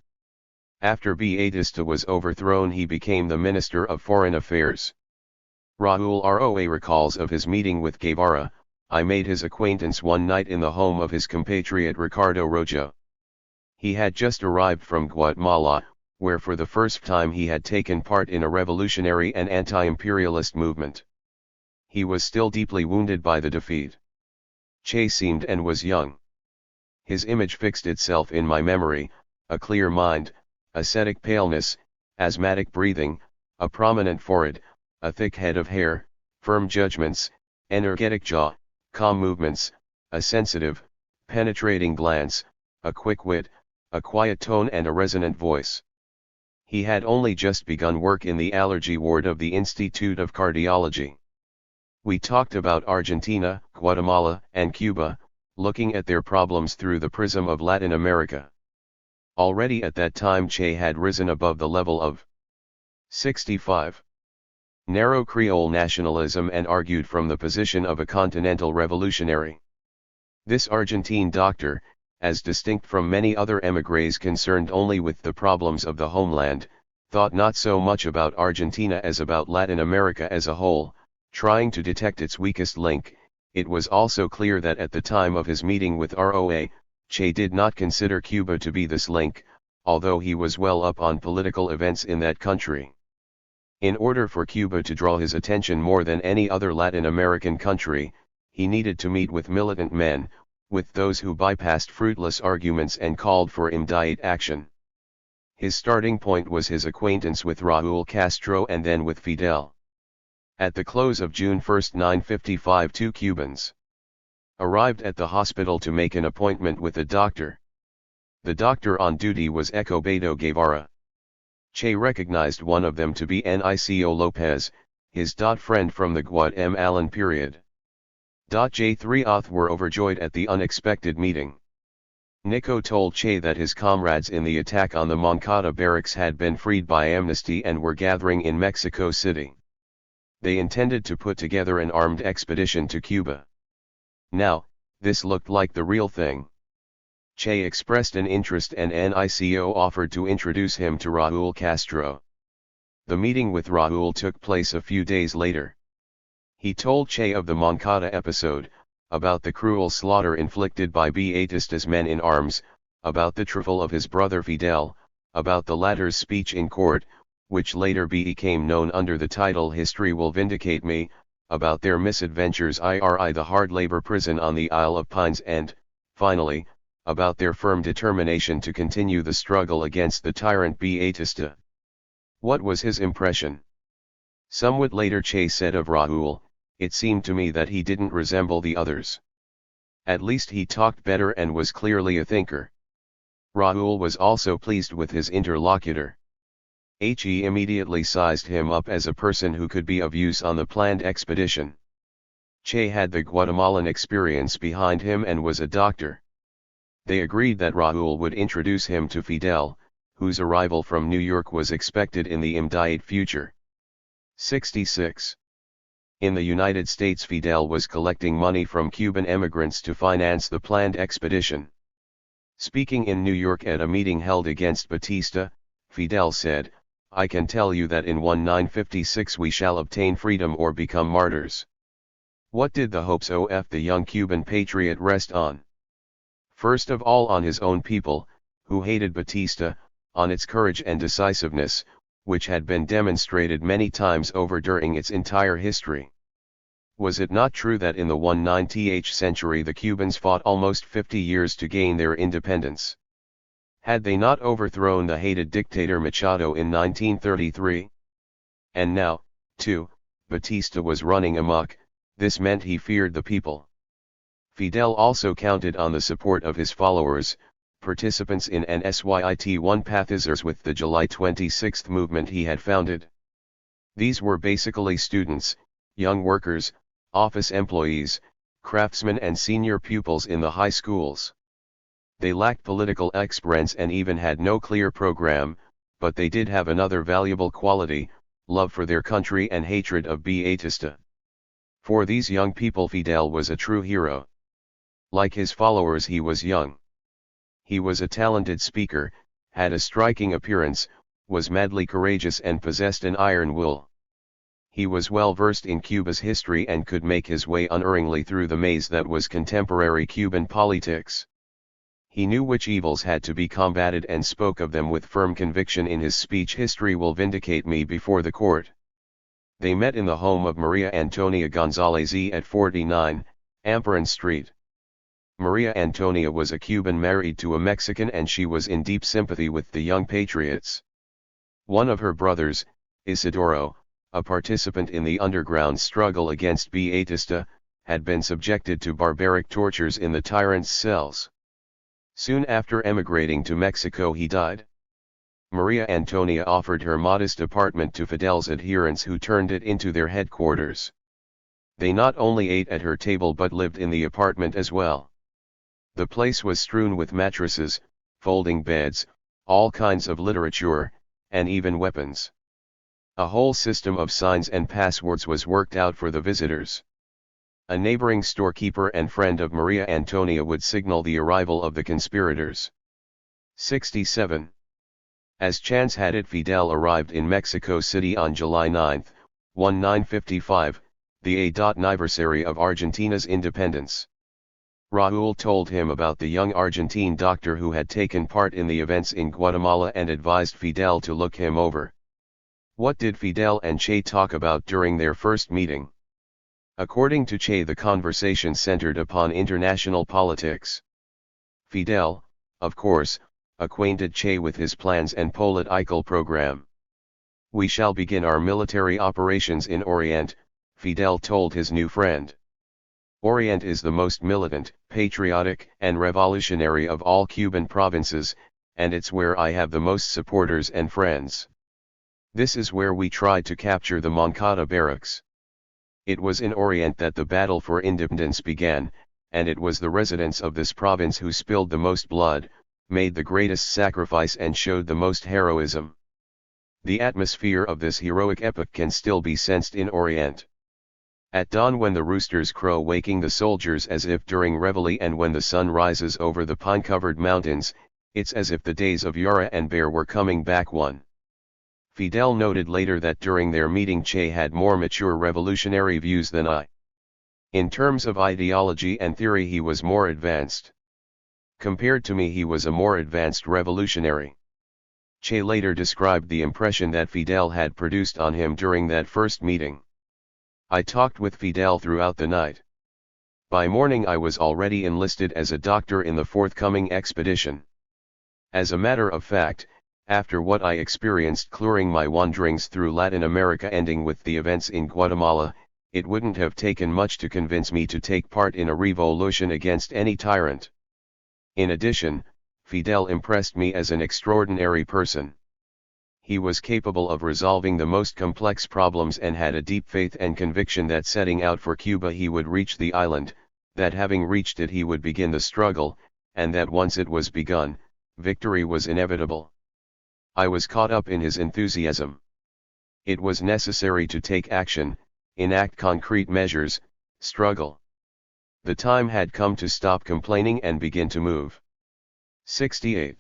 After Batista was overthrown, he became the Minister of Foreign Affairs. Raúl Roa recalls of his meeting with Guevara, I made his acquaintance one night in the home of his compatriot Ricardo Rojo. He had just arrived from Guatemala, where for the first time he had taken part in a revolutionary and anti-imperialist movement. He was still deeply wounded by the defeat. Che seemed and was young. His image fixed itself in my memory, a clear mind, ascetic paleness, asthmatic breathing, a prominent forehead, a thick head of hair, firm judgments, energetic jaw, calm movements, a sensitive, penetrating glance, a quick wit, a quiet tone and a resonant voice. He had only just begun work in the allergy ward of the Institute of Cardiology. We talked about Argentina, Guatemala, and Cuba, looking at their problems through the prism of Latin America. Already at that time Che had risen above the level of 65. Narrow Creole nationalism and argued from the position of a continental revolutionary. This Argentine doctor, as distinct from many other émigrés concerned only with the problems of the homeland, thought not so much about Argentina as about Latin America as a whole, trying to detect its weakest link. It was also clear that at the time of his meeting with Roa, Che did not consider Cuba to be this link, although he was well up on political events in that country. In order for Cuba to draw his attention more than any other Latin American country, he needed to meet with militant men, with those who bypassed fruitless arguments and called for immediate action. His starting point was his acquaintance with Raúl Castro and then with Fidel. At the close of June 1, 1955, 2 Cubans arrived at the hospital to make an appointment with a doctor. The doctor on duty was Escobedo Guevara. Che recognized one of them to be Nico Lopez, his friend from the Guatemalan period. J3 were overjoyed at the unexpected meeting. Nico told Che that his comrades in the attack on the Moncada barracks had been freed by amnesty and were gathering in Mexico City. They intended to put together an armed expedition to Cuba. Now, this looked like the real thing. Che expressed an interest and Nico offered to introduce him to Raúl Castro. The meeting with Raúl took place a few days later. He told Che of the Moncada episode, about the cruel slaughter inflicted by Batista's men in arms, about the truffle of his brother Fidel, about the latter's speech in court, which later became known under the title History Will Vindicate Me, about their misadventures in the hard labor prison on the Isle of Pines and, finally, about their firm determination to continue the struggle against the tyrant Batista. What was his impression? Somewhat later Che said of Raúl, it seemed to me that he didn't resemble the others. At least he talked better and was clearly a thinker. Raúl was also pleased with his interlocutor. He immediately sized him up as a person who could be of use on the planned expedition. Che had the Guatemalan experience behind him and was a doctor. They agreed that Raúl would introduce him to Fidel, whose arrival from New York was expected in the immediate future. 66. In the United States, Fidel was collecting money from Cuban emigrants to finance the planned expedition. Speaking in New York at a meeting held against Batista, Fidel said, I can tell you that in 1956 we shall obtain freedom or become martyrs. What did the hopes of the young Cuban patriot rest on? First of all on his own people, who hated Batista, on its courage and decisiveness, which had been demonstrated many times over during its entire history. Was it not true that in the 19th century the Cubans fought almost 50 years to gain their independence? Had they not overthrown the hated dictator Machado in 1933? And now, too, Batista was running amok. This meant he feared the people. Fidel also counted on the support of his followers, participants in and sympathizers with the July 26 movement he had founded. These were basically students, young workers, office employees, craftsmen and senior pupils in the high schools. They lacked political experience and even had no clear program, but they did have another valuable quality, love for their country and hatred of Batista. For these young people Fidel was a true hero. Like his followers he was young. He was a talented speaker, had a striking appearance, was madly courageous and possessed an iron will. He was well versed in Cuba's history and could make his way unerringly through the maze that was contemporary Cuban politics. He knew which evils had to be combated and spoke of them with firm conviction in his speech "History will vindicate me before the court." They met in the home of Maria Antonia González at 49, Amparan Street. Maria Antonia was a Cuban married to a Mexican and she was in deep sympathy with the young patriots. One of her brothers, Isidoro, a participant in the underground struggle against Batista, had been subjected to barbaric tortures in the tyrant's cells. Soon after emigrating to Mexico he died. Maria Antonia offered her modest apartment to Fidel's adherents who turned it into their headquarters. They not only ate at her table but lived in the apartment as well. The place was strewn with mattresses, folding beds, all kinds of literature, and even weapons. A whole system of signs and passwords was worked out for the visitors. A neighboring storekeeper and friend of Maria Antonia would signal the arrival of the conspirators. 67. As chance had it, Fidel arrived in Mexico City on July 9, 1955, the 8th anniversary of Argentina's independence. Raúl told him about the young Argentine doctor who had taken part in the events in Guatemala and advised Fidel to look him over. What did Fidel and Che talk about during their first meeting? According to Che, the conversation centered upon international politics. Fidel, of course, acquainted Che with his plans and political program. "We shall begin our military operations in Orient," Fidel told his new friend. "Orient is the most militant, patriotic, and revolutionary of all Cuban provinces, and it's where I have the most supporters and friends. This is where we tried to capture the Moncada barracks. It was in Orient that the battle for independence began, and it was the residents of this province who spilled the most blood, made the greatest sacrifice and showed the most heroism. The atmosphere of this heroic epoch can still be sensed in Orient. At dawn when the roosters crow waking the soldiers as if during reveille, and when the sun rises over the pine-covered mountains, it's as if the days of Yara and Bear were coming back one." Fidel noted later that during their meeting Che had more mature revolutionary views than I. In terms of ideology and theory he was more advanced. Compared to me he was a more advanced revolutionary. Che later described the impression that Fidel had produced on him during that first meeting. "I talked with Fidel throughout the night. By morning I was already enlisted as a doctor in the forthcoming expedition. As a matter of fact, after what I experienced during my wanderings through Latin America ending with the events in Guatemala, it wouldn't have taken much to convince me to take part in a revolution against any tyrant. In addition, Fidel impressed me as an extraordinary person. He was capable of resolving the most complex problems and had a deep faith and conviction that setting out for Cuba he would reach the island, that having reached it he would begin the struggle, and that once it was begun, victory was inevitable. I was caught up in his enthusiasm. It was necessary to take action, enact concrete measures, struggle. The time had come to stop complaining and begin to move." 68.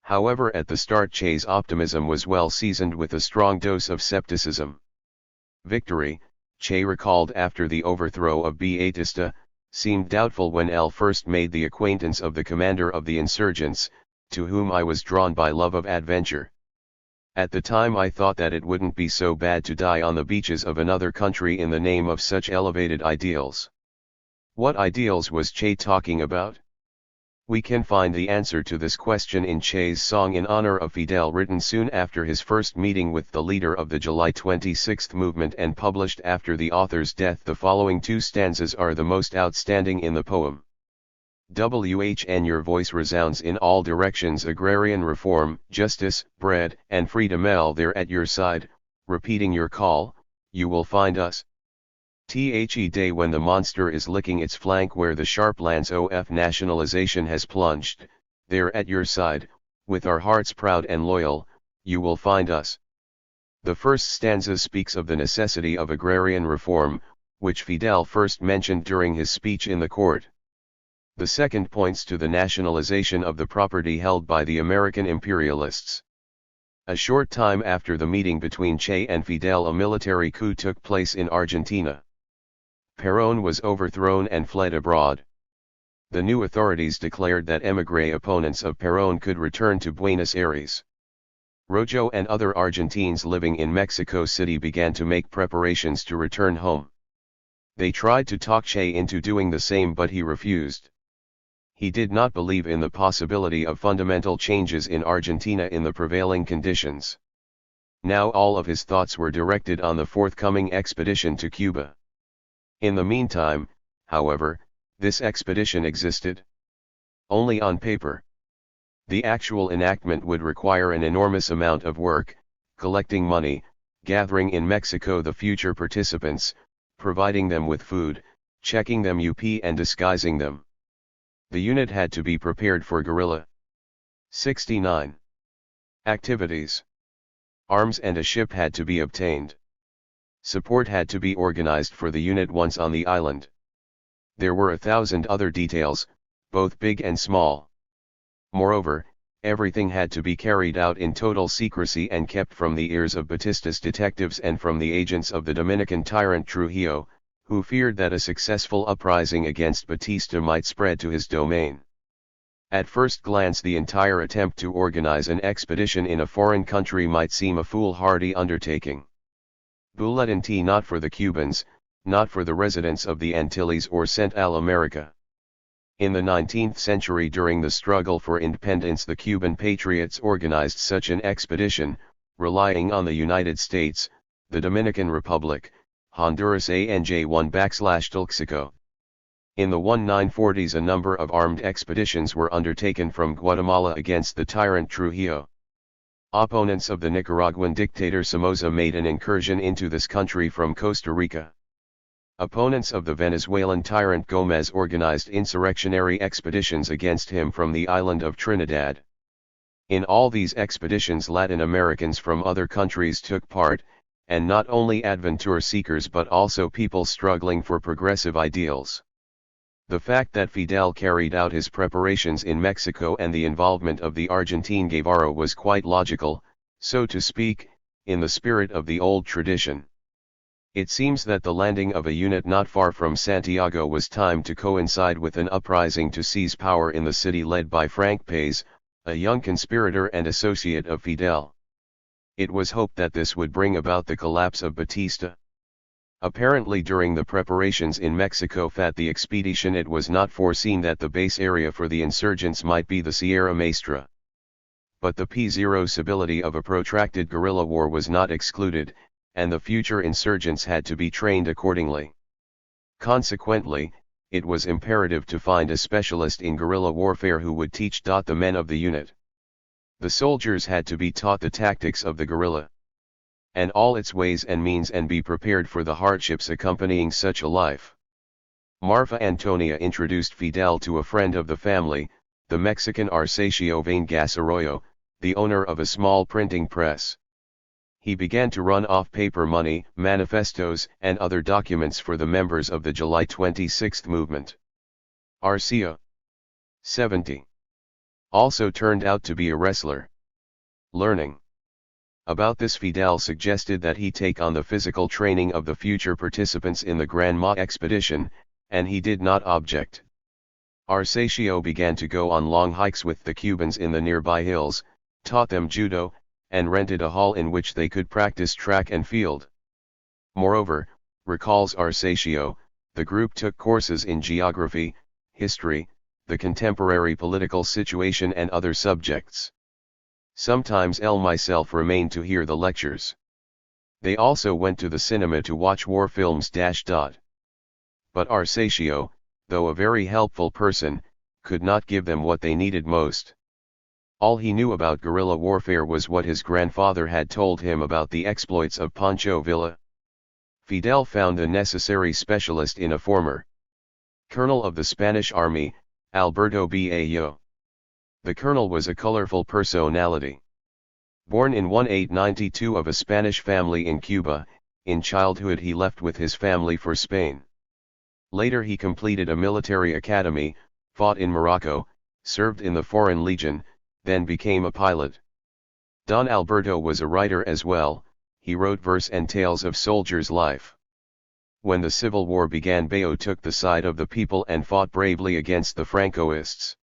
However, at the start Che's optimism was well seasoned with a strong dose of skepticism. Victory, Che recalled after the overthrow of Batista, seemed doubtful when I first made the acquaintance of the commander of the insurgents, to whom I was drawn by love of adventure. At the time I thought that it wouldn't be so bad to die on the beaches of another country in the name of such elevated ideals. What ideals was Che talking about? We can find the answer to this question in Che's song in honor of Fidel, written soon after his first meeting with the leader of the July 26 movement and published after the author's death. The following two stanzas are the most outstanding in the poem. WHN your voice resounds in all directions, agrarian reform, justice, bread, and freedom, there at your side, repeating your call, you will find us. The day when the monster is licking its flank, where the sharp lance of nationalization has plunged, there at your side, with our hearts proud and loyal, you will find us. The first stanza speaks of the necessity of agrarian reform, which Fidel first mentioned during his speech in the court. The second points to the nationalization of the property held by the American imperialists. A short time after the meeting between Che and Fidel, a military coup took place in Argentina. Perón was overthrown and fled abroad. The new authorities declared that émigré opponents of Perón could return to Buenos Aires. Rojo and other Argentines living in Mexico City began to make preparations to return home. They tried to talk Che into doing the same, but he refused. He did not believe in the possibility of fundamental changes in Argentina in the prevailing conditions. Now all of his thoughts were directed on the forthcoming expedition to Cuba. In the meantime, however, this expedition existed only on paper. The actual enactment would require an enormous amount of work, collecting money, gathering in Mexico the future participants, providing them with food, checking them up and disguising them. The unit had to be prepared for guerrilla. 69. Activities. Arms and a ship had to be obtained. Support had to be organized for the unit once on the island. There were 1,000 other details, both big and small. Moreover, everything had to be carried out in total secrecy and kept from the ears of Batista's detectives and from the agents of the Dominican tyrant Trujillo, who feared that a successful uprising against Batista might spread to his domain. At first glance, the entire attempt to organize an expedition in a foreign country might seem a foolhardy undertaking. Bulletin not for the Cubans, not for the residents of the Antilles or Central America. In the 19th century, during the struggle for independence, the Cuban patriots organized such an expedition, relying on the United States, the Dominican Republic, Honduras and J1/Tulxico. In the 1940s, a number of armed expeditions were undertaken from Guatemala against the tyrant Trujillo. Opponents of the Nicaraguan dictator Somoza made an incursion into this country from Costa Rica. Opponents of the Venezuelan tyrant Gómez organized insurrectionary expeditions against him from the island of Trinidad. In all these expeditions, Latin Americans from other countries took part, and not only adventure seekers but also people struggling for progressive ideals. The fact that Fidel carried out his preparations in Mexico and the involvement of the Argentine Guevara was quite logical, so to speak, in the spirit of the old tradition. It seems that the landing of a unit not far from Santiago was timed to coincide with an uprising to seize power in the city led by Frank Paez, a young conspirator and associate of Fidel. It was hoped that this would bring about the collapse of Batista. Apparently, during the preparations in Mexico for the expedition, it was not foreseen that the base area for the insurgents might be the Sierra Maestra. But the possibility of a protracted guerrilla war was not excluded, and the future insurgents had to be trained accordingly. Consequently, it was imperative to find a specialist in guerrilla warfare who would teach the men of the unit. The soldiers had to be taught the tactics of the guerrilla and all its ways and means, and be prepared for the hardships accompanying such a life. Marfa Antonia introduced Fidel to a friend of the family, the Mexican Arsacio Vanegas Arroyo, the owner of a small printing press. He began to run off paper money, manifestos, and other documents for the members of the July 26 movement. Arcia. 70. also turned out to be a wrestler. Learning about this, Fidel suggested that he take on the physical training of the future participants in the Granma expedition, and he did not object. Arcetio began to go on long hikes with the Cubans in the nearby hills, taught them judo, and rented a hall in which they could practice track and field. Moreover, recalls Arcetio, the group took courses in geography, history, the contemporary political situation and other subjects. Sometimes myself remained to hear the lectures. They also went to the cinema to watch war films. But Arcetio, though a very helpful person, could not give them what they needed most. All he knew about guerrilla warfare was what his grandfather had told him about the exploits of Pancho Villa. Fidel found the necessary specialist in a former colonel of the Spanish army, Alberto Bayo. The colonel was a colorful personality. Born in 1892 of a Spanish family in Cuba, in childhood he left with his family for Spain. Later he completed a military academy, fought in Morocco, served in the Foreign Legion, then became a pilot. Don Alberto was a writer as well. He wrote verse and tales of soldiers' life. When the Civil War began, Bayo took the side of the people and fought bravely against the Francoists.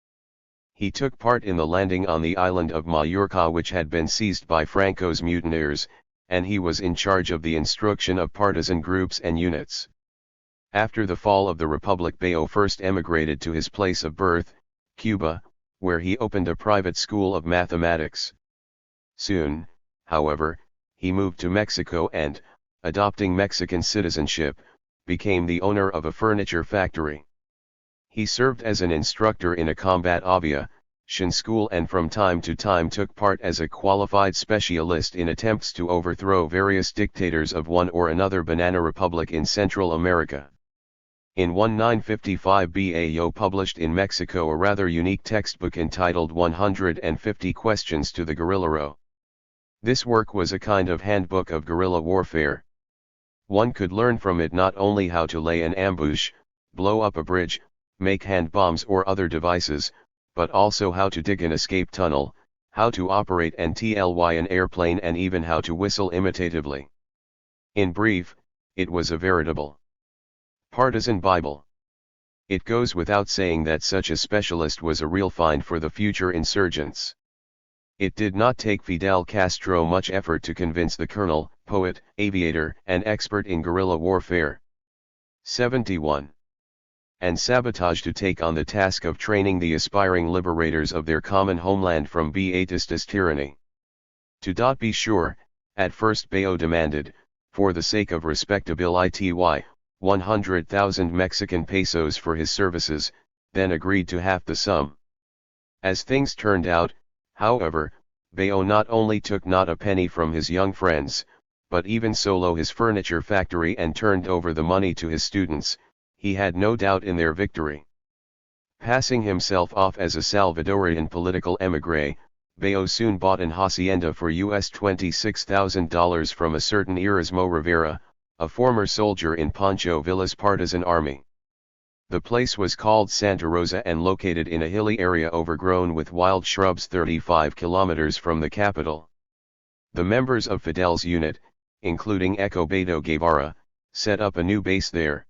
He took part in the landing on the island of Mallorca, which had been seized by Franco's mutineers, and he was in charge of the instruction of partisan groups and units. After the fall of the Republic, Bayo first emigrated to his place of birth, Cuba, where he opened a private school of mathematics. Soon, however, he moved to Mexico and, adopting Mexican citizenship, became the owner of a furniture factory. He served as an instructor in a combat aviation school and from time to time took part as a qualified specialist in attempts to overthrow various dictators of one or another banana republic in Central America. In 1955, Bayo published in Mexico a rather unique textbook entitled 150 Questions to the Guerrillero. This work was a kind of handbook of guerrilla warfare. One could learn from it not only how to lay an ambush, blow up a bridge, make hand bombs or other devices, but also how to dig an escape tunnel, how to operate an airplane, and even how to whistle imitatively. In brief, it was a veritable partisan Bible. It goes without saying that such a specialist was a real find for the future insurgents. It did not take Fidel Castro much effort to convince the colonel, poet, aviator, and expert in guerrilla warfare 71. And sabotage to take on the task of training the aspiring liberators of their common homeland from Batista's tyranny. To be sure, at first Bayo demanded, for the sake of respectability, 100,000 Mexican pesos for his services, then agreed to half the sum. As things turned out, however, Bayo not only took not a penny from his young friends, but even sold his furniture factory and turned over the money to his students. He had no doubt in their victory. Passing himself off as a Salvadorian political émigré, Bayo soon bought an hacienda for $26,000 from a certain Erasmo Rivera, a former soldier in Pancho Villa's partisan army. The place was called Santa Rosa and located in a hilly area overgrown with wild shrubs 35 kilometers from the capital. The members of Fidel's unit, including Beto Guevara, set up a new base there.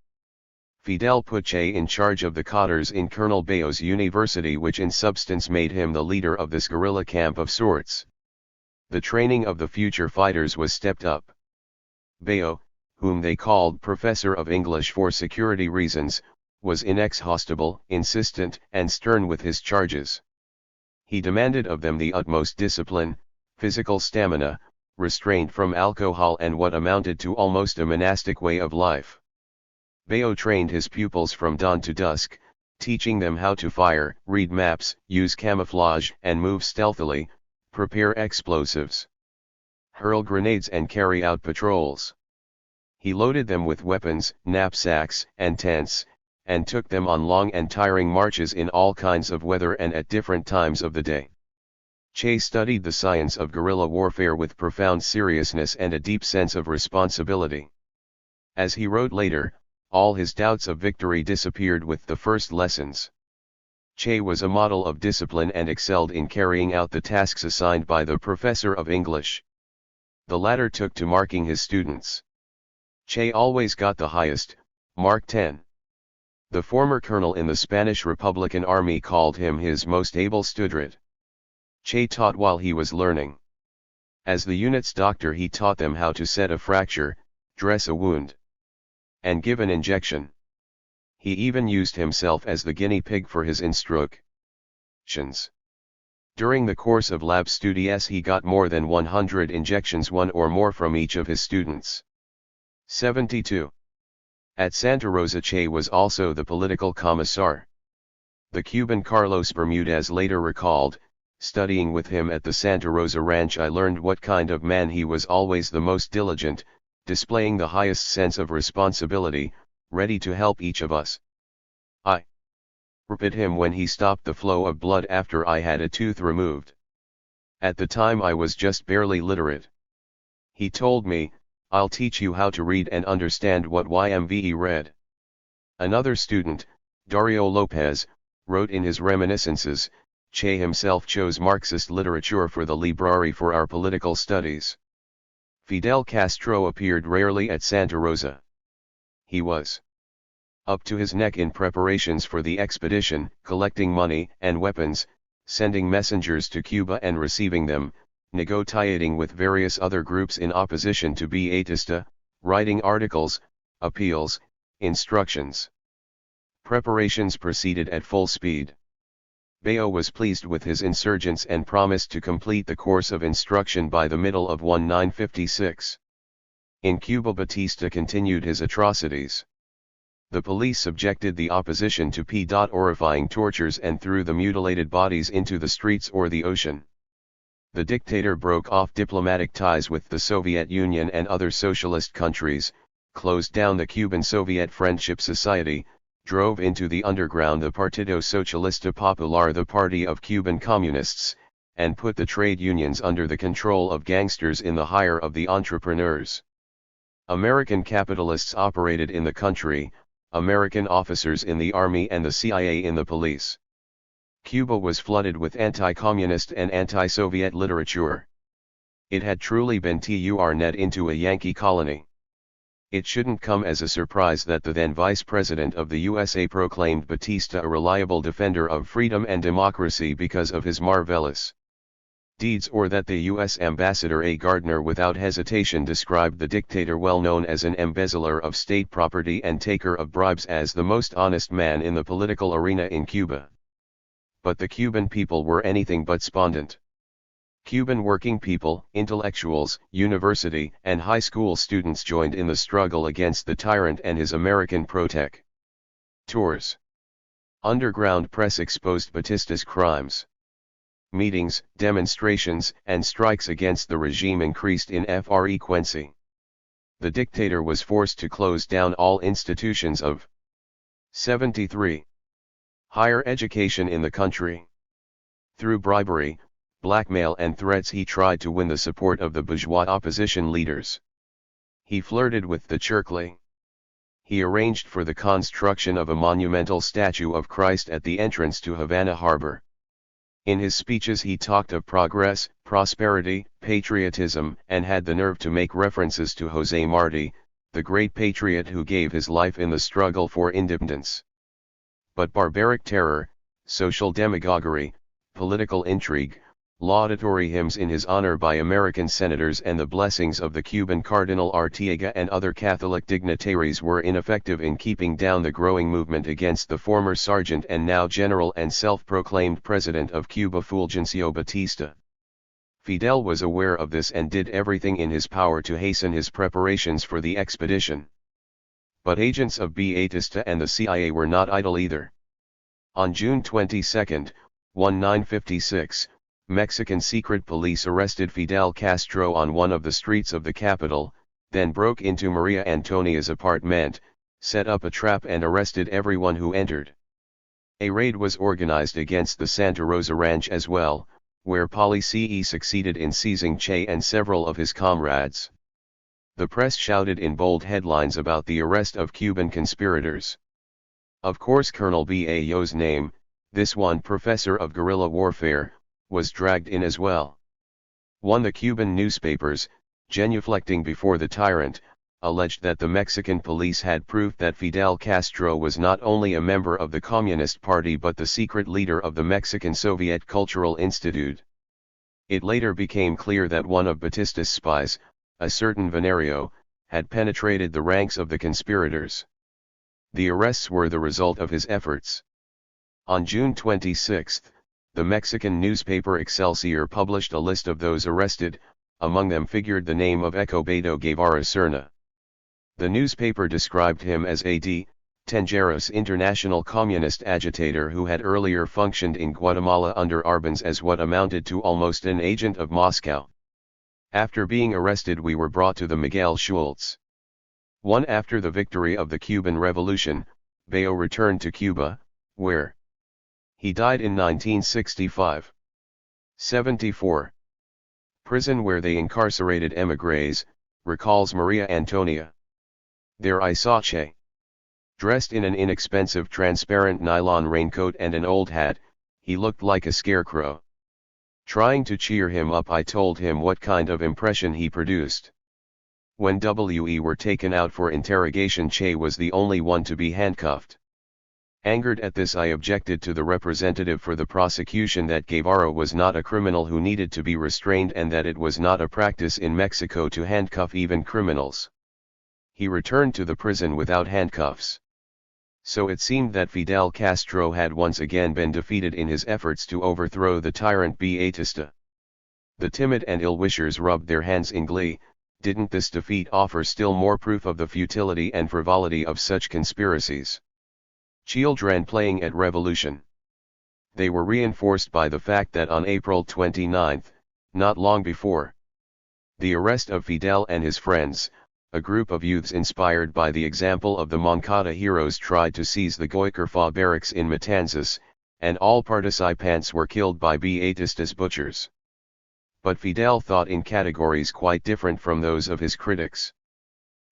Fidel put Che in charge of the cadres in Colonel Bayo's university, which in substance made him the leader of this guerrilla camp of sorts. The training of the future fighters was stepped up. Bayo, whom they called Professor of English for security reasons, was inexhaustible, insistent, and stern with his charges. He demanded of them the utmost discipline, physical stamina, restraint from alcohol, and what amounted to almost a monastic way of life. Bayo trained his pupils from dawn to dusk, teaching them how to fire, read maps, use camouflage and move stealthily, prepare explosives, hurl grenades and carry out patrols. He loaded them with weapons, knapsacks, and tents, and took them on long and tiring marches in all kinds of weather and at different times of the day. Che studied the science of guerrilla warfare with profound seriousness and a deep sense of responsibility. As he wrote later, all his doubts of victory disappeared with the first lessons. Che was a model of discipline and excelled in carrying out the tasks assigned by the professor of English. The latter took to marking his students. Che always got the highest, mark 10. The former colonel in the Spanish Republican Army called him his most able student. Che taught while he was learning. As the unit's doctor, he taught them how to set a fracture, dress a wound, and give an injection. He even used himself as the guinea pig for his instructions. During the course of lab studies he got more than 100 injections, one or more from each of his students. 72. At Santa Rosa, Che was also the political commissar. The Cuban Carlos Bermudez later recalled, "Studying with him at the Santa Rosa Ranch, I learned what kind of man he was, always the most diligent, displaying the highest sense of responsibility, ready to help each of us. I repit him when he stopped the flow of blood after I had a tooth removed. At the time I was just barely literate. He told me, 'I'll teach you how to read and understand what YMVE read.'" Another student, Dario Lopez, wrote in his reminiscences, "Che himself chose Marxist literature for the library for our political studies." Fidel Castro appeared rarely at Santa Rosa. He was up to his neck in preparations for the expedition, collecting money and weapons, sending messengers to Cuba and receiving them, negotiating with various other groups in opposition to Batista, writing articles, appeals, instructions. Preparations proceeded at full speed. Bayo was pleased with his insurgents and promised to complete the course of instruction by the middle of 1956. In Cuba, Batista continued his atrocities. The police subjected the opposition to horrifying tortures and threw the mutilated bodies into the streets or the ocean. The dictator broke off diplomatic ties with the Soviet Union and other socialist countries, closed down the Cuban Soviet Friendship Society, drove into the underground the Partido Socialista Popular, the Party of Cuban Communists, and put the trade unions under the control of gangsters in the hire of the entrepreneurs. American capitalists operated in the country, American officers in the army and the CIA in the police. Cuba was flooded with anti-communist and anti-Soviet literature. It had truly been turned into a Yankee colony. It shouldn't come as a surprise that the then Vice President of the USA proclaimed Batista a reliable defender of freedom and democracy because of his marvelous deeds, or that the U.S. Ambassador A. Gardner without hesitation described the dictator, well known as an embezzler of state property and taker of bribes, as the most honest man in the political arena in Cuba. But the Cuban people were anything but spondent. Cuban working people, intellectuals, university and high school students joined in the struggle against the tyrant and his American protectors. Underground press exposed Batista's crimes. Meetings, demonstrations, and strikes against the regime increased in frequency. The dictator was forced to close down all institutions of 73. Higher education in the country. Through bribery, blackmail and threats he tried to win the support of the bourgeois opposition leaders. He flirted with the Churchly. He arranged for the construction of a monumental statue of Christ at the entrance to Havana Harbor. In his speeches he talked of progress, prosperity, patriotism, and had the nerve to make references to José Martí, the great patriot who gave his life in the struggle for independence. But barbaric terror, social demagoguery, political intrigue, laudatory hymns in his honor by American senators, and the blessings of the Cuban Cardinal Artiega and other Catholic dignitaries were ineffective in keeping down the growing movement against the former sergeant and now general and self-proclaimed president of Cuba, Fulgencio Batista. Fidel was aware of this and did everything in his power to hasten his preparations for the expedition. But agents of Batista and the CIA were not idle either. On June 22, 1956, Mexican secret police arrested Fidel Castro on one of the streets of the capital, then broke into Maria Antonia's apartment, set up a trap and arrested everyone who entered. A raid was organized against the Santa Rosa Ranch as well, where Police succeeded in seizing Che and several of his comrades. The press shouted in bold headlines about the arrest of Cuban conspirators. Of course Colonel Bayo's name, This one professor of guerrilla warfare, was dragged in as well. The Cuban newspapers, genuflecting before the tyrant, alleged that the Mexican police had proof that Fidel Castro was not only a member of the Communist Party but the secret leader of the Mexican Soviet Cultural Institute. It later became clear that one of Batista's spies, a certain Venerio, had penetrated the ranks of the conspirators. The arrests were the result of his efforts. On June 26, the Mexican newspaper Excelsior published a list of those arrested. Among them figured the name of Escobedo Guevara Serna. The newspaper described him as a dangerous international communist agitator who had earlier functioned in Guatemala under Arbenz as what amounted to almost an agent of Moscow. After being arrested we were brought to the Miguel Schultz. After the victory of the Cuban Revolution, Bayo returned to Cuba, where he died in 1965. 74. Prison where they incarcerated émigrés, recalls Maria Antonia. There I saw Che. Dressed in an inexpensive transparent nylon raincoat and an old hat, he looked like a scarecrow. Trying to cheer him up, I told him what kind of impression he produced. When we were taken out for interrogation, Che was the only one to be handcuffed. Angered at this, I objected to the representative for the prosecution that Guevara was not a criminal who needed to be restrained and that it was not a practice in Mexico to handcuff even criminals. He returned to the prison without handcuffs. So it seemed that Fidel Castro had once again been defeated in his efforts to overthrow the tyrant Batista. The timid and ill-wishers rubbed their hands in glee. Didn't this defeat offer still more proof of the futility and frivolity of such conspiracies? Children playing at revolution. They were reinforced by the fact that on April 29, not long before the arrest of Fidel and his friends, a group of youths inspired by the example of the Moncada heroes tried to seize the Goycurfa barracks in Matanzas, and all participants were killed by Batista's butchers. But Fidel thought in categories quite different from those of his critics.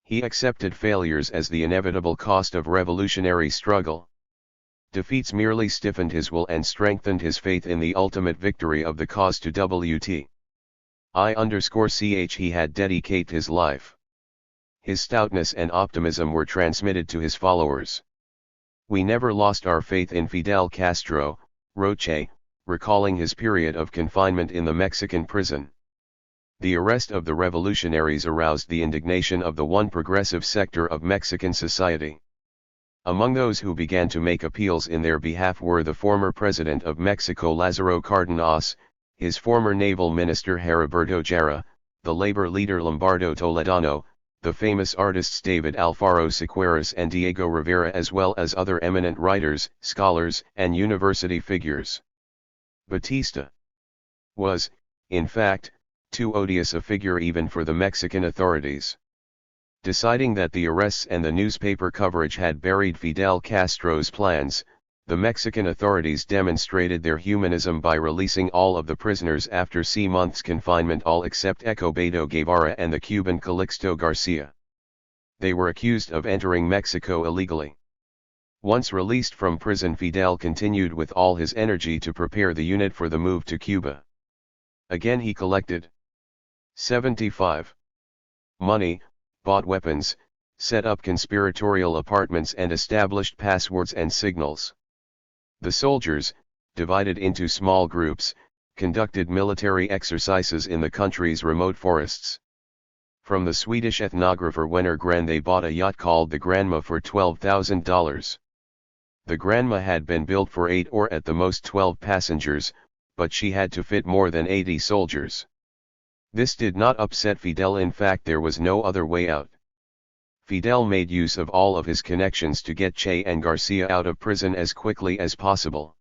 He accepted failures as the inevitable cost of revolutionary struggle. Defeats merely stiffened his will and strengthened his faith in the ultimate victory of the cause to He had dedicated his life. His stoutness and optimism were transmitted to his followers. We never lost our faith in Fidel Castro, wrote Che, recalling his period of confinement in the Mexican prison. The arrest of the revolutionaries aroused the indignation of the one progressive sector of Mexican society. Among those who began to make appeals in their behalf were the former president of Mexico Lázaro Cárdenas, his former naval minister Heriberto Jara, the labor leader Lombardo Toledano, the famous artists David Alfaro Siqueiros and Diego Rivera, as well as other eminent writers, scholars, and university figures. Batista was, in fact, too odious a figure even for the Mexican authorities. Deciding that the arrests and the newspaper coverage had buried Fidel Castro's plans, the Mexican authorities demonstrated their humanism by releasing all of the prisoners after months confinement, all except Escobedo Guevara and the Cuban Calixto Garcia. They were accused of entering Mexico illegally. Once released from prison, Fidel continued with all his energy to prepare the unit for the move to Cuba. Again he collected 75. Money, bought weapons, set up conspiratorial apartments and established passwords and signals. The soldiers, divided into small groups, conducted military exercises in the country's remote forests. From the Swedish ethnographer Wennergren they bought a yacht called the Granma for $12,000. The Granma had been built for 8 or at the most 12 passengers, but she had to fit more than 80 soldiers. This did not upset Fidel. In fact, there was no other way out. Fidel made use of all of his connections to get Che and Garcia out of prison as quickly as possible.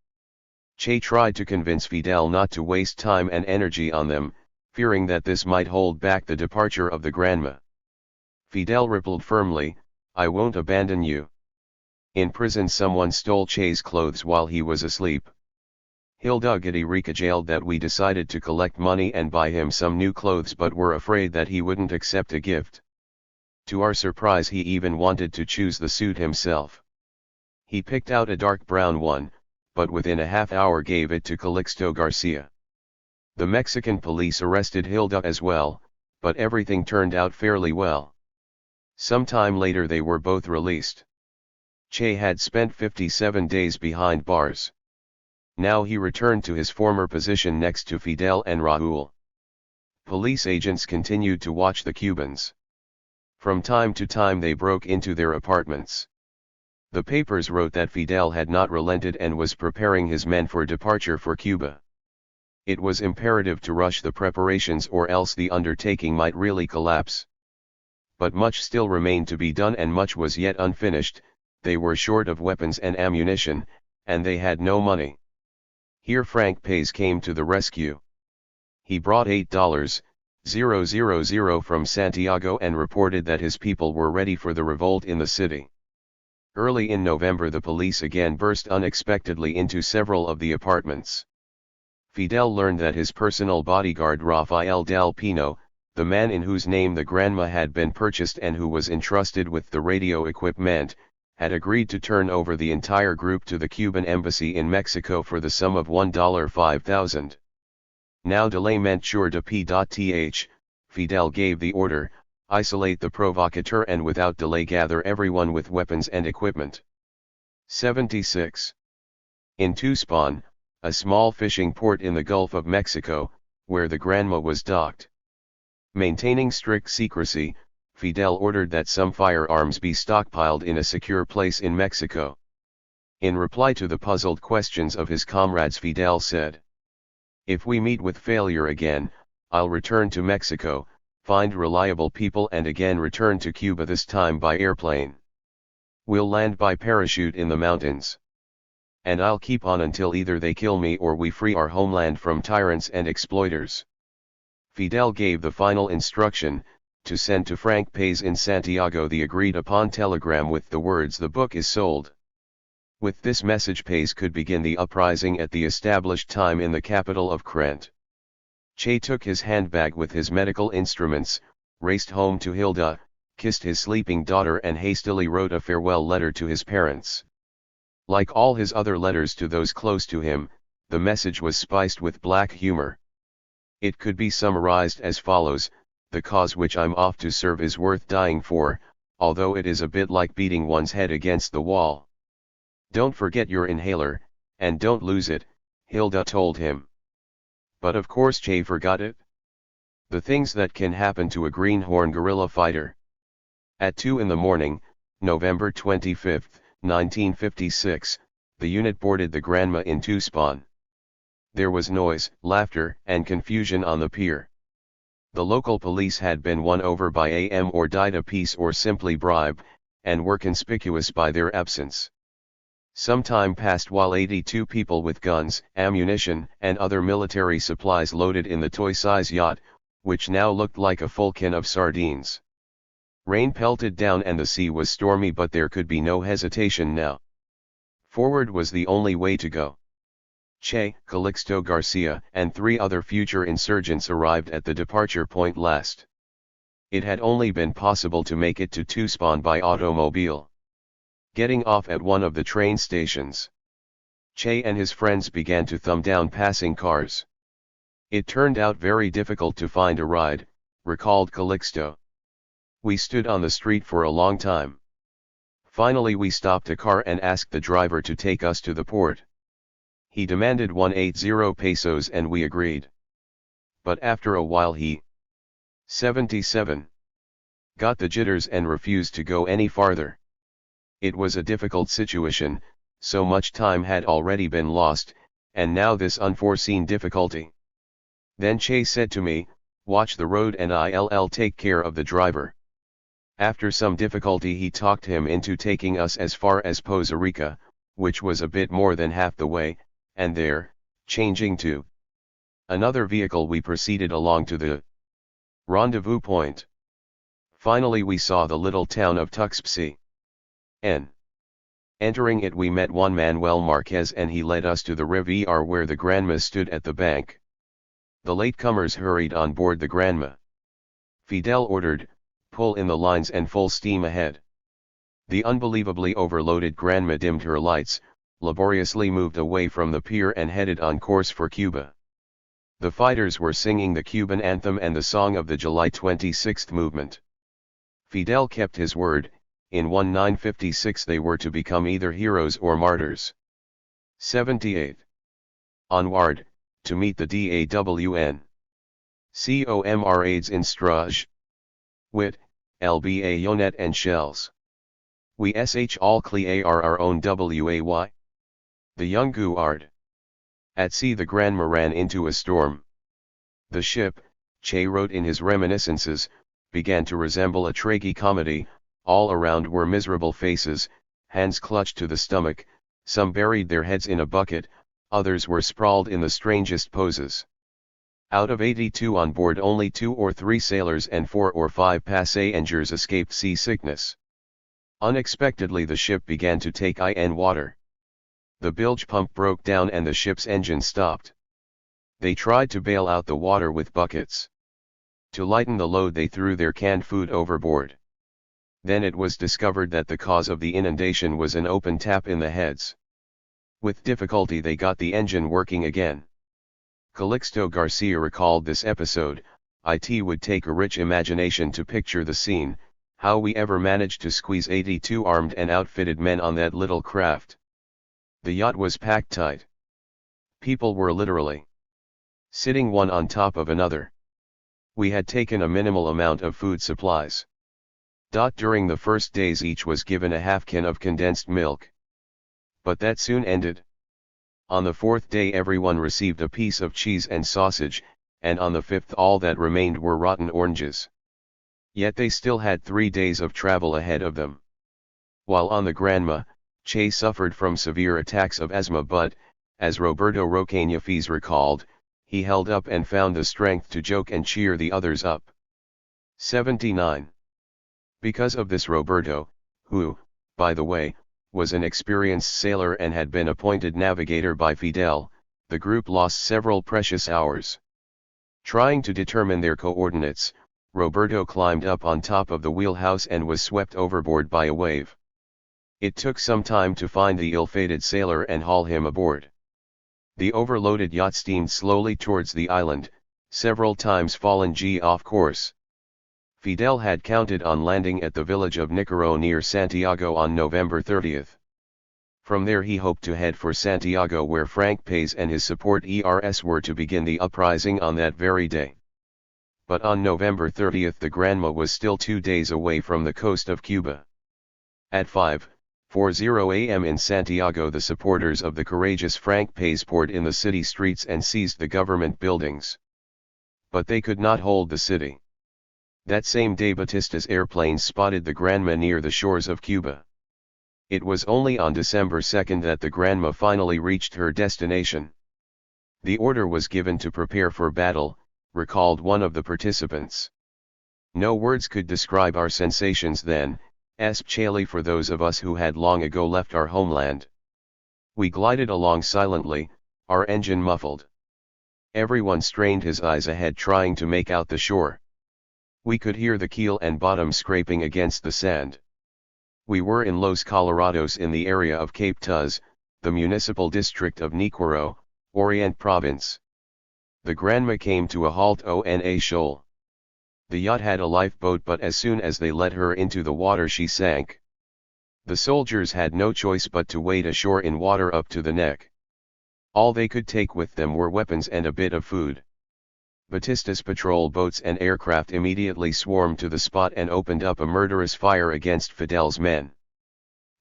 Che tried to convince Fidel not to waste time and energy on them, fearing that this might hold back the departure of the Granma. Fidel replied firmly, "I won't abandon you." In prison someone stole Che's clothes while he was asleep. Hilda Gadirika jailed that we decided to collect money and buy him some new clothes but were afraid that he wouldn't accept a gift. To our surprise he even wanted to choose the suit himself. He picked out a dark brown one, but within a half hour gave it to Calixto Garcia. The Mexican police arrested Hilda as well, but everything turned out fairly well. Some time later they were both released. Che had spent 57 days behind bars. Now he returned to his former position next to Fidel and Raúl. Police agents continued to watch the Cubans. From time to time they broke into their apartments. The papers wrote that Fidel had not relented and was preparing his men for departure for Cuba. It was imperative to rush the preparations or else the undertaking might really collapse. But much still remained to be done and much was yet unfinished. They were short of weapons and ammunition, and they had no money. Here Frank Paez came to the rescue. He brought $8,000 from Santiago and reported that his people were ready for the revolt in the city. Early in November the police again burst unexpectedly into several of the apartments. Fidel learned that his personal bodyguard Rafael del Pino, the man in whose name the Granma had been purchased and who was entrusted with the radio equipment, had agreed to turn over the entire group to the Cuban embassy in Mexico for the sum of $5,000. Now delay meant sure de p.th, Fidel gave the order, isolate the provocateur and without delay gather everyone with weapons and equipment. 76. In Tuxpan, a small fishing port in the Gulf of Mexico, where the Granma was docked. Maintaining strict secrecy, Fidel ordered that some firearms be stockpiled in a secure place in Mexico. In reply to the puzzled questions of his comrades, Fidel said, "If we meet with failure again, I'll return to Mexico, find reliable people and again return to Cuba, this time by airplane. We'll land by parachute in the mountains. And I'll keep on until either they kill me or we free our homeland from tyrants and exploiters." Fidel gave the final instruction, to send to Frank Paez in Santiago the agreed-upon telegram with the words "The book is sold." With this message Paez could begin the uprising at the established time in the capital of Crete. Che took his handbag with his medical instruments, raced home to Hilda, kissed his sleeping daughter and hastily wrote a farewell letter to his parents. Like all his other letters to those close to him, the message was spiced with black humor. It could be summarized as follows: "The cause which I'm off to serve is worth dying for, although it is a bit like beating one's head against the wall. Don't forget your inhaler, and don't lose it," Hilda told him. But of course Che forgot it. The things that can happen to a greenhorn guerrilla fighter. At 2 in the morning, November 25, 1956, the unit boarded the Granma in Tuxpan. There was noise, laughter, and confusion on the pier. The local police had been won over by AM or died a piece or simply bribed, and were conspicuous by their absence. Some time passed while 82 people with guns, ammunition, and other military supplies loaded in the toy-size yacht, which now looked like a full can of sardines. Rain pelted down and the sea was stormy, but there could be no hesitation now. Forward was the only way to go. Che, Calixto Garcia, and 3 other future insurgents arrived at the departure point last. It had only been possible to make it to Tuxpan by automobile. Getting off at one of the train stations, Che and his friends began to thumb down passing cars. "It turned out very difficult to find a ride," recalled Calixto. "We stood on the street for a long time. Finally we stopped a car and asked the driver to take us to the port. He demanded 180 pesos and we agreed. But after a while he 77 got the jitters and refused to go any farther. It was a difficult situation, so much time had already been lost, and now this unforeseen difficulty. Then Che said to me, 'Watch the road and I'll take care of the driver.' After some difficulty he talked him into taking us as far as Poza Rica, which was a bit more than half the way, and there, changing to another vehicle we proceeded along to the rendezvous point. Finally we saw the little town of Tuxpan. Entering it we met Juan Manuel Marquez and he led us to the Riviera where the Granma stood at the bank. The latecomers hurried on board the Granma. Fidel ordered, 'Pull in the lines and full steam ahead.' The unbelievably overloaded Granma dimmed her lights, laboriously moved away from the pier and headed on course for Cuba. The fighters were singing the Cuban anthem and the song of the July 26 movement. Fidel kept his word. In 1956 they were to become either heroes or martyrs. 78. Onward, to meet the DAWN. Comrades in Strage. Wit, l'bayonet and shells. We sh all clear our own way. The young Guard. At sea the Granma ran into a storm. The ship, Che wrote in his reminiscences, began to resemble a tragicomedy. All around were miserable faces, hands clutched to the stomach, some buried their heads in a bucket, others were sprawled in the strangest poses. Out of 82 on board, only 2 or 3 sailors and 4 or 5 passengers escaped seasickness. Unexpectedly the ship began to take in water. The bilge pump broke down and the ship's engine stopped. They tried to bail out the water with buckets. To lighten the load they threw their canned food overboard. Then it was discovered that the cause of the inundation was an open tap in the heads. With difficulty they got the engine working again. Calixto Garcia recalled this episode. It would take a rich imagination to picture the scene, how we ever managed to squeeze 82 armed and outfitted men on that little craft. The yacht was packed tight. People were literally sitting one on top of another. We had taken a minimal amount of food supplies. During the first days each was given a half can of condensed milk. But that soon ended. On the 4th day everyone received a piece of cheese and sausage, and on the 5th all that remained were rotten oranges. Yet they still had 3 days of travel ahead of them. While on the Granma, Che suffered from severe attacks of asthma, but, as Roberto Rocañafes recalled, he held up and found the strength to joke and cheer the others up. 79. Because of this Roberto, who, by the way, was an experienced sailor and had been appointed navigator by Fidel, the group lost several precious hours. Trying to determine their coordinates, Roberto climbed up on top of the wheelhouse and was swept overboard by a wave. It took some time to find the ill-fated sailor and haul him aboard. The overloaded yacht steamed slowly towards the island, several times fallen off course. Fidel had counted on landing at the village of Nicaro near Santiago on November 30. From there he hoped to head for Santiago, where Frank Paez and his support were to begin the uprising on that very day. But on November 30 the Granma was still 2 days away from the coast of Cuba. At 5:40 a.m. in Santiago the supporters of the courageous Frank Paez poured in the city streets and seized the government buildings. But they could not hold the city. That same day Batista's airplanes spotted the Granma near the shores of Cuba. It was only on December 2 that the Granma finally reached her destination. The order was given to prepare for battle, recalled one of the participants. No words could describe our sensations then, especially for those of us who had long ago left our homeland. We glided along silently, our engine muffled. Everyone strained his eyes ahead trying to make out the shore. We could hear the keel and bottom scraping against the sand. We were in Los Colorados in the area of Cape Tuz, the municipal district of Nicaro, Orient Province. The Granma came to a halt on a shoal. The yacht had a lifeboat, but as soon as they let her into the water she sank. The soldiers had no choice but to wade ashore in water up to the neck. All they could take with them were weapons and a bit of food. Batista's patrol boats and aircraft immediately swarmed to the spot and opened up a murderous fire against Fidel's men.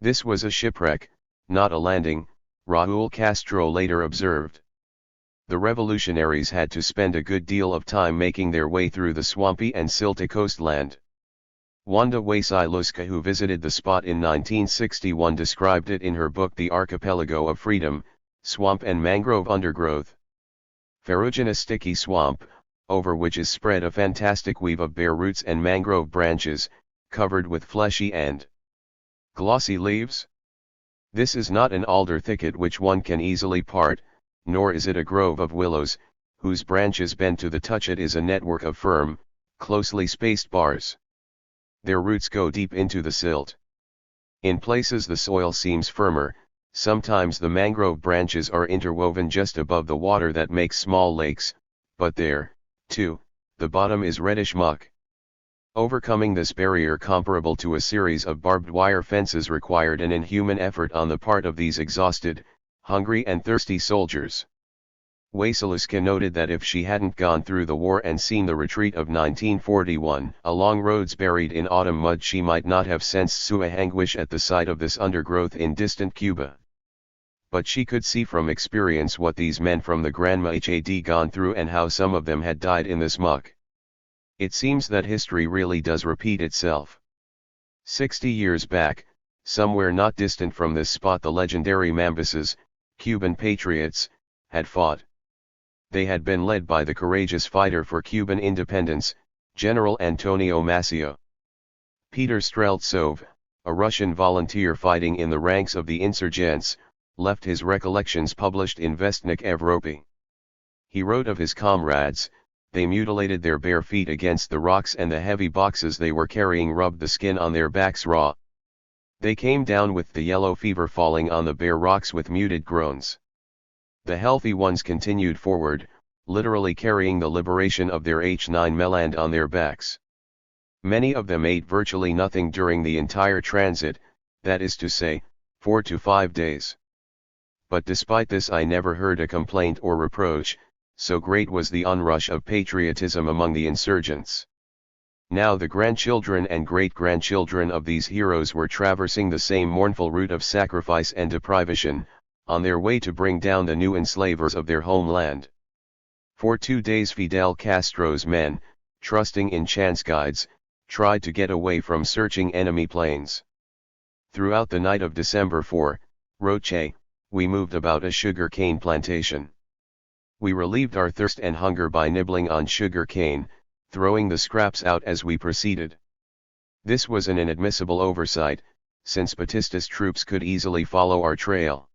This was a shipwreck, not a landing, Raúl Castro later observed. The revolutionaries had to spend a good deal of time making their way through the swampy and silty coastland. Wanda Wasilewska, who visited the spot in 1961, described it in her book The Archipelago of Freedom, Swamp and Mangrove Undergrowth. Ferruginous sticky swamp, over which is spread a fantastic weave of bare roots and mangrove branches, covered with fleshy and glossy leaves. This is not an alder thicket which one can easily part, nor is it a grove of willows, whose branches bend to the touch. It is a network of firm, closely spaced bars. Their roots go deep into the silt. In places the soil seems firmer, Sometimes the mangrove branches are interwoven just above the water that makes small lakes, but there, too, the bottom is reddish muck. Overcoming this barrier comparable to a series of barbed wire fences required an inhuman effort on the part of these exhausted, hungry and thirsty soldiers. Wasilewska noted that if she hadn't gone through the war and seen the retreat of 1941 along roads buried in autumn mud, she might not have sensed such anguish at the sight of this undergrowth in distant Cuba. But she could see from experience what these men from the Granma had gone through and how some of them had died in this muck. It seems that history really does repeat itself. 60 years back, somewhere not distant from this spot, the legendary Mambises, Cuban patriots, had fought. They had been led by the courageous fighter for Cuban independence, General Antonio Maceo. Peter Streltsov, a Russian volunteer fighting in the ranks of the insurgents, left his recollections published in Vestnik Evropy. He wrote of his comrades: "They mutilated their bare feet against the rocks, and the heavy boxes they were carrying rubbed the skin on their backs raw. They came down with the yellow fever, falling on the bare rocks with muted groans. The healthy ones continued forward, literally carrying the liberation of their H9 Meland on their backs. Many of them ate virtually nothing during the entire transit, that is to say, 4 to 5 days. But despite this I never heard a complaint or reproach, so great was the onrush of patriotism among the insurgents." Now the grandchildren and great-grandchildren of these heroes were traversing the same mournful route of sacrifice and deprivation, on their way to bring down the new enslavers of their homeland. For 2 days Fidel Castro's men, trusting in chance guides, tried to get away from searching enemy planes. Throughout the night of December 4, Roche, we moved about a sugar cane plantation. We relieved our thirst and hunger by nibbling on sugar cane, throwing the scraps out as we proceeded. This was an inadmissible oversight, since Batista's troops could easily follow our trail.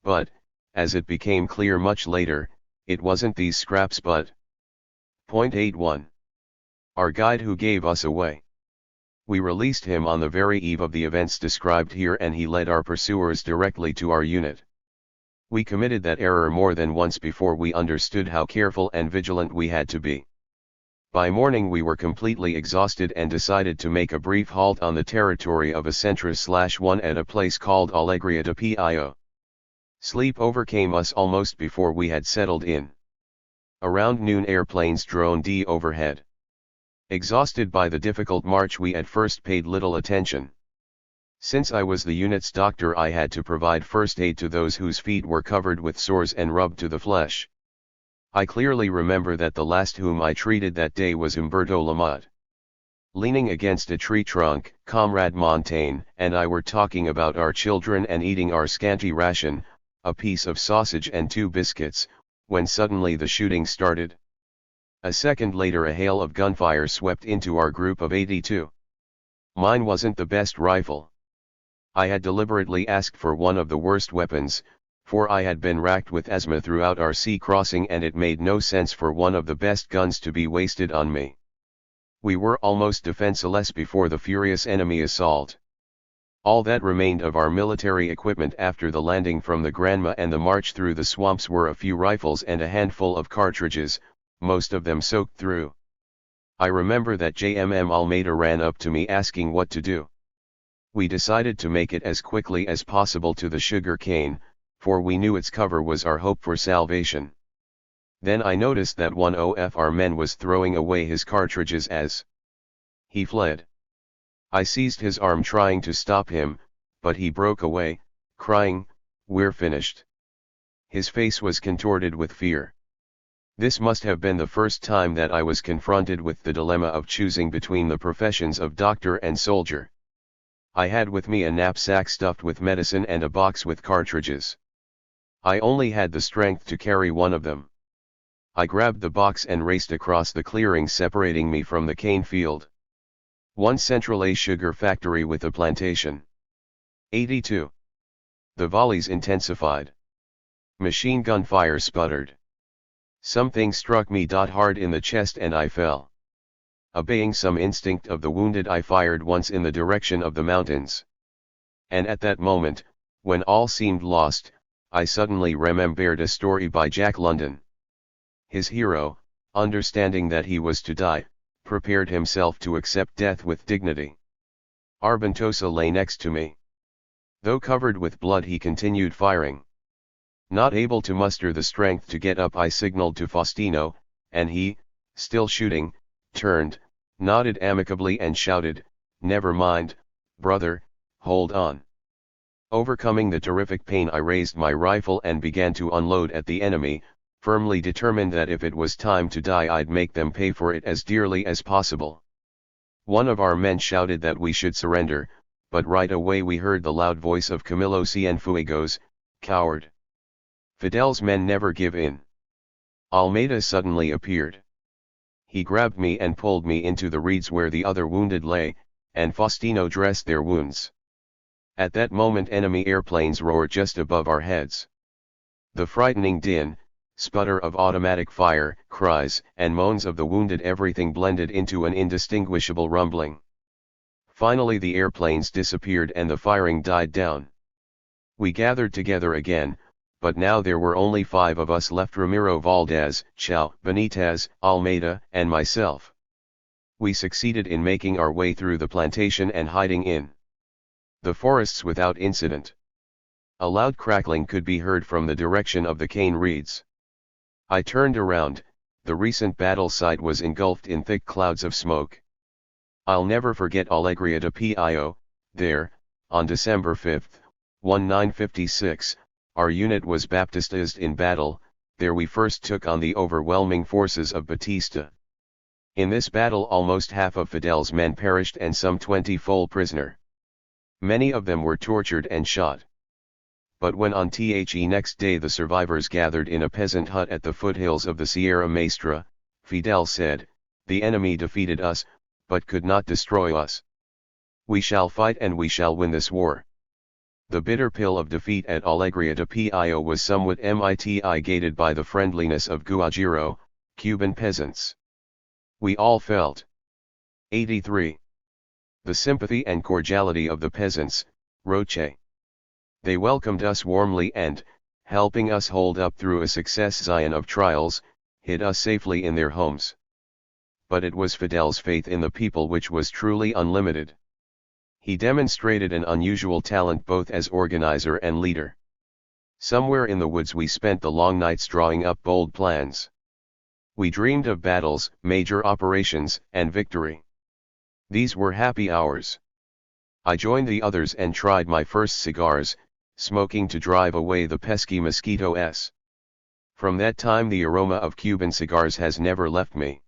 But, as it became clear much later, it wasn't these scraps but .81. Our guide who gave us away. We released him on the very eve of the events described here, and he led our pursuers directly to our unit. We committed that error more than once before we understood how careful and vigilant we had to be. By morning we were completely exhausted and decided to make a brief halt on the territory of a Centra/1 at a place called Alegria de Pio. Sleep overcame us almost before we had settled in. Around noon airplanes droned overhead. Exhausted by the difficult march, we at first paid little attention. Since I was the unit's doctor, I had to provide first aid to those whose feet were covered with sores and rubbed to the flesh. I clearly remember that the last whom I treated that day was Umberto Lamotte. Leaning against a tree trunk, Comrade Montaigne and I were talking about our children and eating our scanty ration, a piece of sausage and 2 biscuits, when suddenly the shooting started. A second later a hail of gunfire swept into our group of 82. Mine wasn't the best rifle. I had deliberately asked for one of the worst weapons, for I had been racked with asthma throughout our sea crossing, and it made no sense for one of the best guns to be wasted on me. We were almost defenseless before the furious enemy assault. All that remained of our military equipment after the landing from the Granma and the march through the swamps were a few rifles and a handful of cartridges, most of them soaked through. I remember that JMM Almeida ran up to me asking what to do. We decided to make it as quickly as possible to the sugar cane, for we knew its cover was our hope for salvation. Then I noticed that one of our men was throwing away his cartridges as he fled. I seized his arm trying to stop him, but he broke away, crying, "We're finished." His face was contorted with fear. This must have been the first time that I was confronted with the dilemma of choosing between the professions of doctor and soldier. I had with me a knapsack stuffed with medicine and a box with cartridges. I only had the strength to carry one of them. I grabbed the box and raced across the clearing separating me from the cane field. One Central A sugar factory with a plantation. 82. The volleys intensified. Machine gun fire sputtered. Something struck me hard in the chest and I fell. Obeying some instinct of the wounded, I fired once in the direction of the mountains. And at that moment, When all seemed lost, I suddenly remembered a story by Jack London. His hero, understanding that he was to die, prepared himself to accept death with dignity. Arbentosa lay next to me. Though covered with blood, he continued firing. Not able to muster the strength to get up, I signaled to Faustino, and he, still shooting, turned, nodded amicably and shouted, "Never mind, brother, hold on." Overcoming the terrific pain, I raised my rifle and began to unload at the enemy, firmly determined that if it was time to die, I'd make them pay for it as dearly as possible. One of our men shouted that we should surrender, but right away we heard the loud voice of Camilo Cienfuegos, "Coward! Fidel's men never give in." Almeida suddenly appeared. He grabbed me and pulled me into the reeds where the other wounded lay, and Faustino dressed their wounds. At that moment enemy airplanes roared just above our heads. The frightening din, sputter of automatic fire, cries and moans of the wounded, everything blended into an indistinguishable rumbling. Finally the airplanes disappeared and the firing died down. We gathered together again, but now there were only 5 of us left: Ramiro Valdez, Chao, Benitez, Almeida, and myself. We succeeded in making our way through the plantation and hiding in the forests without incident. A loud crackling could be heard from the direction of the cane reeds. I turned around. The recent battle site was engulfed in thick clouds of smoke. I'll never forget Alegria de Pio. There, on December 5, 1956, our unit was baptized in battle. There we first took on the overwhelming forces of Batista. In this battle almost half of Fidel's men perished and some 20 fall prisoner. Many of them were tortured and shot. But when on the next day the survivors gathered in a peasant hut at the foothills of the Sierra Maestra, Fidel said, "The enemy defeated us, but could not destroy us. We shall fight and we shall win this war." The bitter pill of defeat at Alegria de Pio was somewhat mitigated by the friendliness of Guajiro, Cuban peasants. We all felt 83. The sympathy and cordiality of the peasants, Roche. They welcomed us warmly and, helping us hold up through a succession of trials, hid us safely in their homes. But it was Fidel's faith in the people which was truly unlimited. He demonstrated an unusual talent both as organizer and leader. Somewhere in the woods we spent the long nights drawing up bold plans. We dreamed of battles, major operations, and victory. These were happy hours. I joined the others and tried my first cigars, smoking to drive away the pesky mosquitoes. From that time the aroma of Cuban cigars has never left me.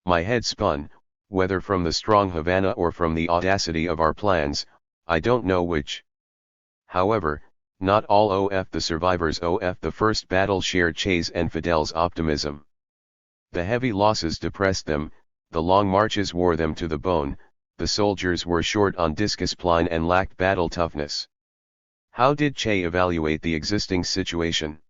My head spun, whether from the strong Havana or from the audacity of our plans, I don't know which. However, not all of the survivors of the first battle shared Che's and Fidel's optimism. The heavy losses depressed them, the long marches wore them to the bone, the soldiers were short on discipline and lacked battle toughness. How did Che evaluate the existing situation?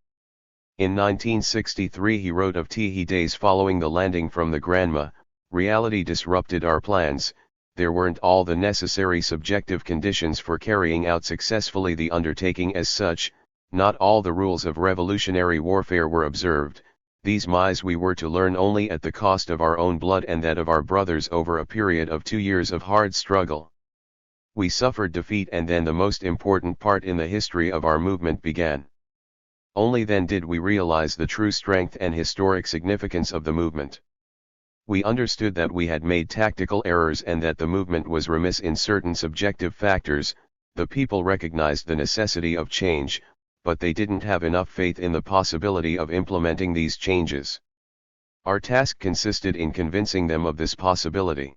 In 1963 he wrote of the days following the landing from the Granma, "Reality disrupted our plans, there weren't all the necessary subjective conditions for carrying out successfully the undertaking as such, not all the rules of revolutionary warfare were observed. These we were to learn only at the cost of our own blood and that of our brothers over a period of 2 years of hard struggle. We suffered defeat and then the most important part in the history of our movement began. Only then did we realize the true strength and historic significance of the movement. We understood that we had made tactical errors and that the movement was remiss in certain subjective factors. The people recognized the necessity of change, but they didn't have enough faith in the possibility of implementing these changes. Our task consisted in convincing them of this possibility.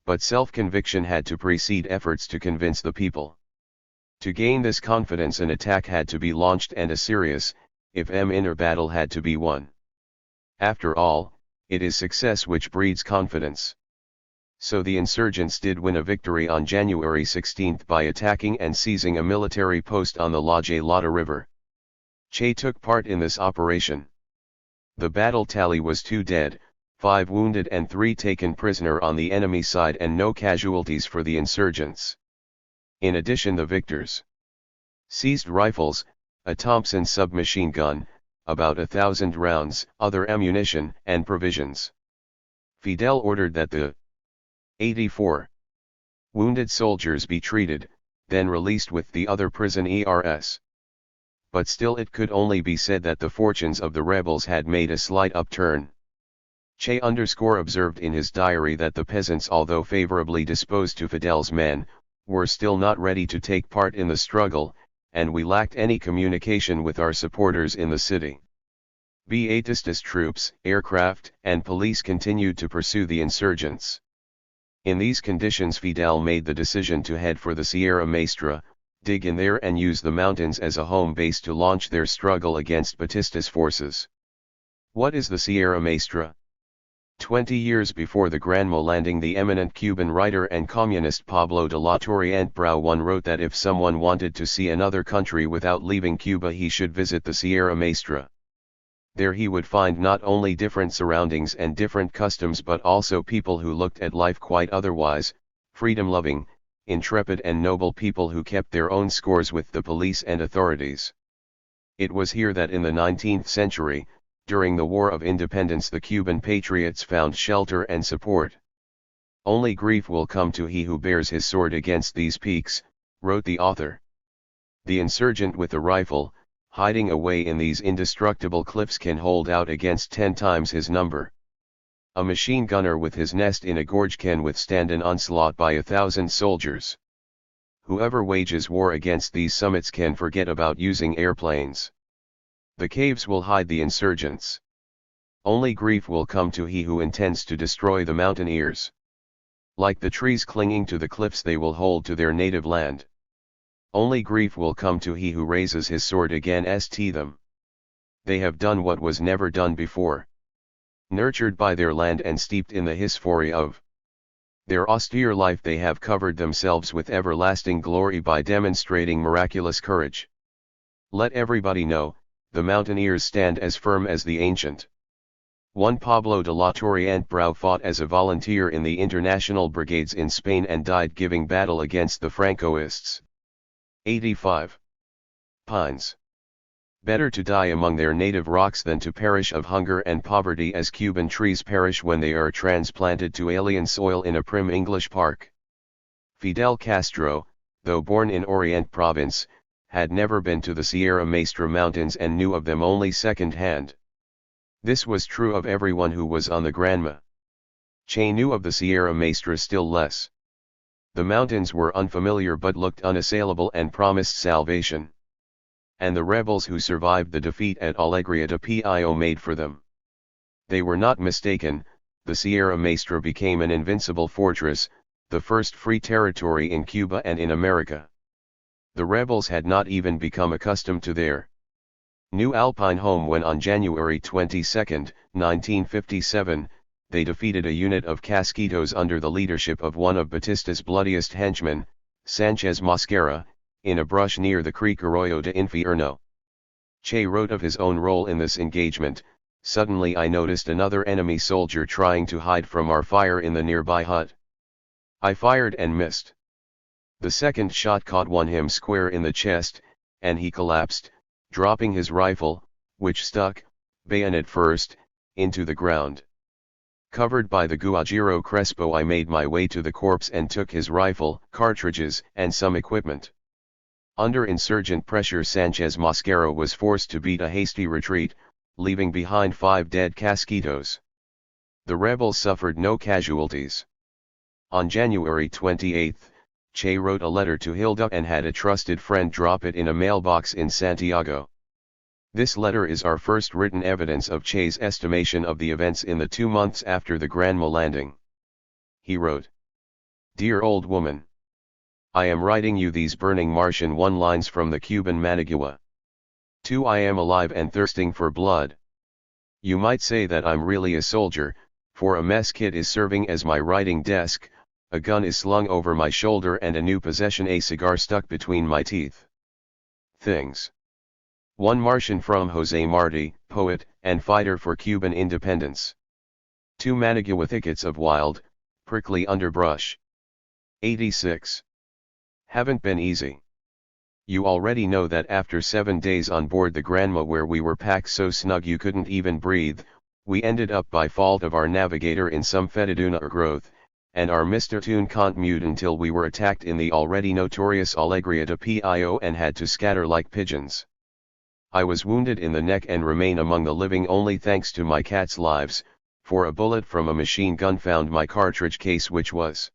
But self-conviction had to precede efforts to convince the people. To gain this confidence an attack had to be launched and a serious, if inner battle had to be won. After all, it is success which breeds confidence. So the insurgents did win a victory on January 16 by attacking and seizing a military post on the La Gelada River. Che took part in this operation. The battle tally was 2 dead, 5 wounded and 3 taken prisoner on the enemy side and no casualties for the insurgents. In addition the victors Seized rifles, a Thompson submachine gun, about 1,000 rounds, other ammunition and provisions. Fidel ordered that the 84 wounded soldiers be treated, then released with the other prison ERS. But still it could only be said that the fortunes of the rebels had made a slight upturn. Che observed in his diary that the peasants, although favorably disposed to Fidel's men, were still not ready to take part in the struggle, and we lacked any communication with our supporters in the city. Batistas troops, aircraft, and police continued to pursue the insurgents. In these conditions Fidel made the decision to head for the Sierra Maestra, dig in there and use the mountains as a home base to launch their struggle against Batista's forces. What is the Sierra Maestra? 20 years before the Granma landing, the eminent Cuban writer and communist Pablo de la Torre Brau wrote that if someone wanted to see another country without leaving Cuba, he should visit the Sierra Maestra. There he would find not only different surroundings and different customs, but also people who looked at life quite otherwise, freedom-loving, intrepid and noble people who kept their own scores with the police and authorities. It was here that in the 19th century, during the War of Independence, the Cuban patriots found shelter and support. Only grief will come to he who bears his sword against these peaks, wrote the author. The insurgent with a rifle, hiding away in these indestructible cliffs, can hold out against 10 times his number. A machine gunner with his nest in a gorge can withstand an onslaught by 1,000 soldiers. Whoever wages war against these summits can forget about using airplanes. The caves will hide the insurgents. Only grief will come to he who intends to destroy the mountaineers. Like the trees clinging to the cliffs, they will hold to their native land. Only grief will come to he who raises his sword against them. They have done what was never done before. Nurtured by their land and steeped in the history of their austere life, they have covered themselves with everlasting glory by demonstrating miraculous courage. Let everybody know, the mountaineers stand as firm as the ancient. One Pablo de la Torre Brau fought as a volunteer in the international brigades in Spain and died giving battle against the Francoists. 85. Pines. Better to die among their native rocks than to perish of hunger and poverty as Cuban trees perish when they are transplanted to alien soil in a prim English park. Fidel Castro, though born in Orient Province, had never been to the Sierra Maestra mountains and knew of them only second-hand. This was true of everyone who was on the Granma. Che knew of the Sierra Maestra still less. The mountains were unfamiliar but looked unassailable and promised salvation. And the rebels who survived the defeat at Alegria de Pio made for them. They were not mistaken. The Sierra Maestra became an invincible fortress, the first free territory in Cuba and in America. The rebels had not even become accustomed to their new Alpine home when on January 22, 1957, they defeated a unit of Casquitos under the leadership of one of Batista's bloodiest henchmen, Sanchez Mosquera, in a brush near the creek Arroyo de Infierno. Che wrote of his own role in this engagement. Suddenly I noticed another enemy soldier trying to hide from our fire in the nearby hut. I fired and missed. The second shot caught him square in the chest, and he collapsed, dropping his rifle, which stuck, bayonet first, into the ground. Covered by the Guajiro Crespo, I made my way to the corpse and took his rifle, cartridges, and some equipment. Under insurgent pressure, Sanchez Mosquera was forced to beat a hasty retreat, leaving behind 5 dead Casquitos. The rebels suffered no casualties. On January 28, Che wrote a letter to Hilda and had a trusted friend drop it in a mailbox in Santiago. This letter is our first written evidence of Che's estimation of the events in the 2 months after the Granma landing. He wrote, "Dear old woman, I am writing you these burning Martian lines from the Cuban Managua. 2. I am alive and thirsting for blood. You might say that I'm really a soldier, for a mess kit is serving as my writing desk, a gun is slung over my shoulder and a new possession, a cigar stuck between my teeth. Things. 1 Martian from Jose Marti, poet and fighter for Cuban independence. 2 Managua thickets of wild, prickly underbrush. 86. Haven't been easy. You already know that after 7 days on board the Granma, where we were packed so snug you couldn't even breathe, we ended up by fault of our navigator in some fetiduna or growth, and our Mr. Toon can't mute until we were attacked in the already notorious Allegria de Pio and had to scatter like pigeons. I was wounded in the neck and remain among the living only thanks to my cat's lives, for a bullet from a machine gun found my cartridge case, which was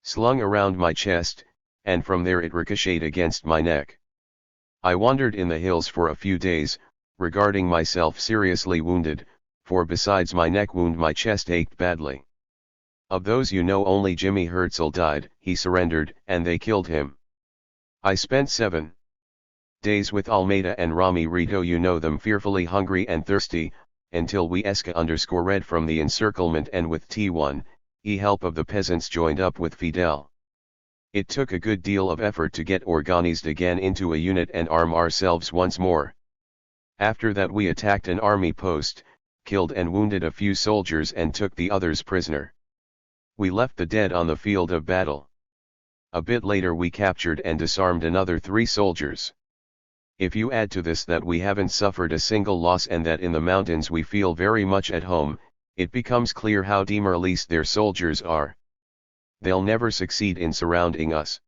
slung around my chest, and from there it ricocheted against my neck. I wandered in the hills for a few days, regarding myself seriously wounded, for besides my neck wound my chest ached badly. Of those you know only Jimmy Herzl died. He surrendered, and they killed him. I spent 7 days with Almeida and Rami Rito, you know them, fearfully hungry and thirsty, until we _read from the encirclement and with T1E help of the peasants joined up with Fidel. It took a good deal of effort to get organized again into a unit and arm ourselves once more. After that we attacked an army post, killed and wounded a few soldiers and took the others prisoner. We left the dead on the field of battle. A bit later we captured and disarmed another 3 soldiers. If you add to this that we haven't suffered a single loss and that in the mountains we feel very much at home, it becomes clear how demoralized their soldiers are. They'll never succeed in surrounding us.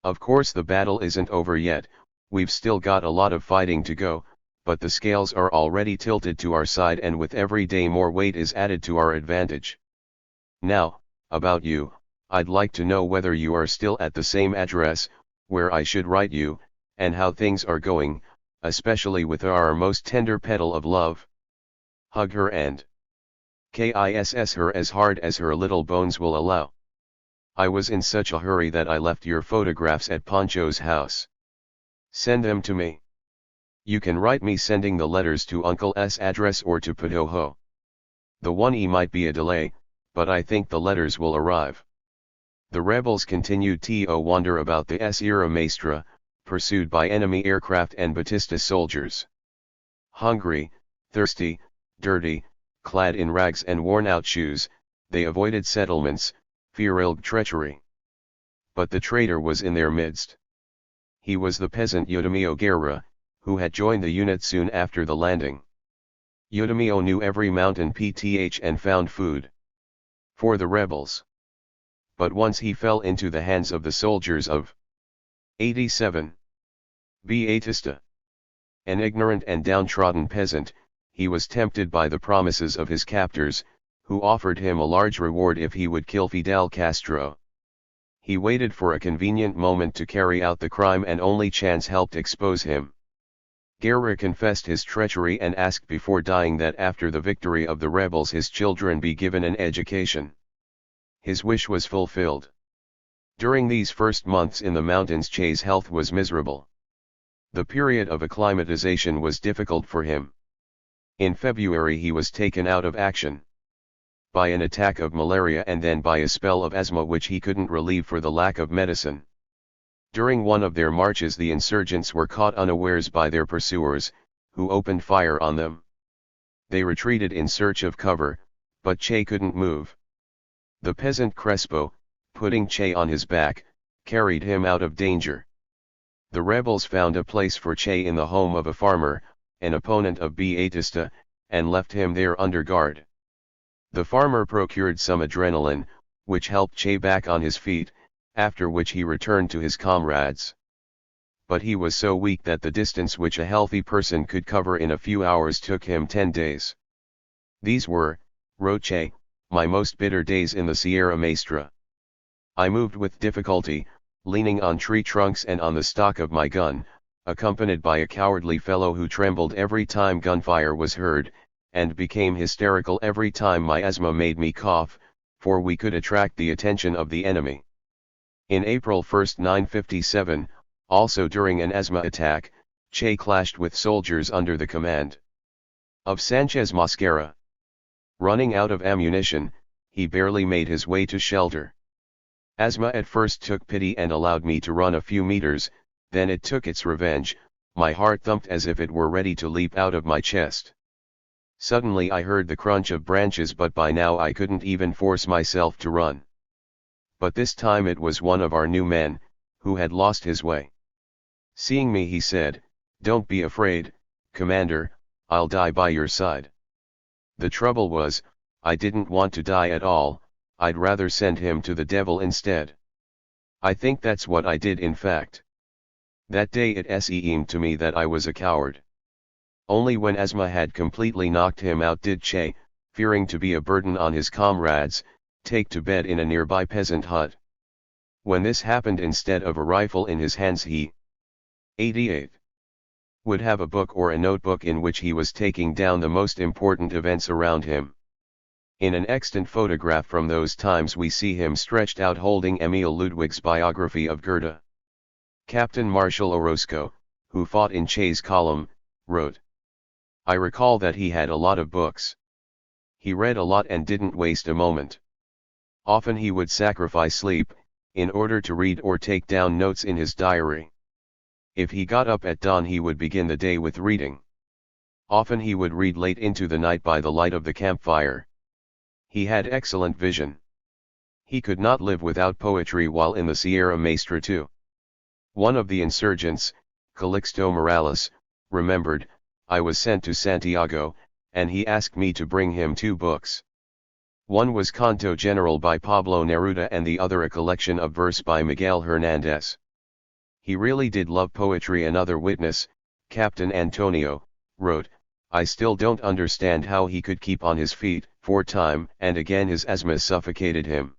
Of course the battle isn't over yet, we've still got a lot of fighting to go, but the scales are already tilted to our side and with every day more weight is added to our advantage. Now, about you, I'd like to know whether you are still at the same address, where I should write you, and how things are going, especially with our most tender petal of love. Hug her and kiss her as hard as her little bones will allow. I was in such a hurry that I left your photographs at Pancho's house. Send them to me. You can write me sending the letters to Uncle S' address or to Patojo. The 1E might be a delay, but I think the letters will arrive. The rebels continued to wander about the Sierra Maestra, pursued by enemy aircraft and Batista soldiers. Hungry, thirsty, dirty, clad in rags and worn-out shoes, they avoided settlements, fearing treachery. But the traitor was in their midst. He was the peasant Eudemio Guevara, who had joined the unit soon after the landing. Eudemio knew every mountain pth and found food for the rebels. But once he fell into the hands of the soldiers of 87 Batista, an ignorant and downtrodden peasant, he was tempted by the promises of his captors, who offered him a large reward if he would kill Fidel Castro. He waited for a convenient moment to carry out the crime and only chance helped expose him. Guevara confessed his treachery and asked before dying that after the victory of the rebels his children be given an education. His wish was fulfilled. During these first months in the mountains Che's health was miserable. The period of acclimatization was difficult for him. In February he was taken out of action by an attack of malaria and then by a spell of asthma which he couldn't relieve for the lack of medicine. During one of their marches the insurgents were caught unawares by their pursuers, who opened fire on them. They retreated in search of cover, but Che couldn't move. The peasant Crespo, putting Che on his back, carried him out of danger. The rebels found a place for Che in the home of a farmer, an opponent of Batista, and left him there under guard. The farmer procured some adrenaline, which helped Che back on his feet, after which he returned to his comrades. But he was so weak that the distance which a healthy person could cover in a few hours took him 10 days. These were, wrote Che, my most bitter days in the Sierra Maestra. I moved with difficulty, leaning on tree trunks and on the stock of my gun, accompanied by a cowardly fellow who trembled every time gunfire was heard, and became hysterical every time my asthma made me cough, for we could attract the attention of the enemy. In April 1, 957, also during an asthma attack, Che clashed with soldiers under the command of Sanchez Mosquera. Running out of ammunition, he barely made his way to shelter. Asthma at first took pity and allowed me to run a few meters, then it took its revenge, my heart thumped as if it were ready to leap out of my chest. Suddenly I heard the crunch of branches, but by now I couldn't even force myself to run. But this time it was one of our new men, who had lost his way. Seeing me he said, "Don't be afraid, Commander, I'll die by your side." The trouble was, I didn't want to die at all, I'd rather send him to the devil instead. I think that's what I did in fact. That day it seemed to me that I was a coward. Only when asthma had completely knocked him out did Che, fearing to be a burden on his comrades, take to bed in a nearby peasant hut. When this happened, instead of a rifle in his hands he 88 would have a book or a notebook in which he was taking down the most important events around him. In an extant photograph from those times we see him stretched out holding Emil Ludwig's biography of Goethe. Captain Marshal Orozco, who fought in Che's column, wrote, "I recall that he had a lot of books. He read a lot and didn't waste a moment. Often he would sacrifice sleep, in order to read or take down notes in his diary. If he got up at dawn he would begin the day with reading. Often he would read late into the night by the light of the campfire. He had excellent vision. He could not live without poetry while in the Sierra Maestra too." One of the insurgents, Calixto Morales, remembered, "I was sent to Santiago, and he asked me to bring him 2 books. One was Canto General by Pablo Neruda and the other a collection of verse by Miguel Hernández. He really did love poetry." Another witness, Captain Antonio, wrote, "I still don't understand how he could keep on his feet, for time and again his asthma suffocated him.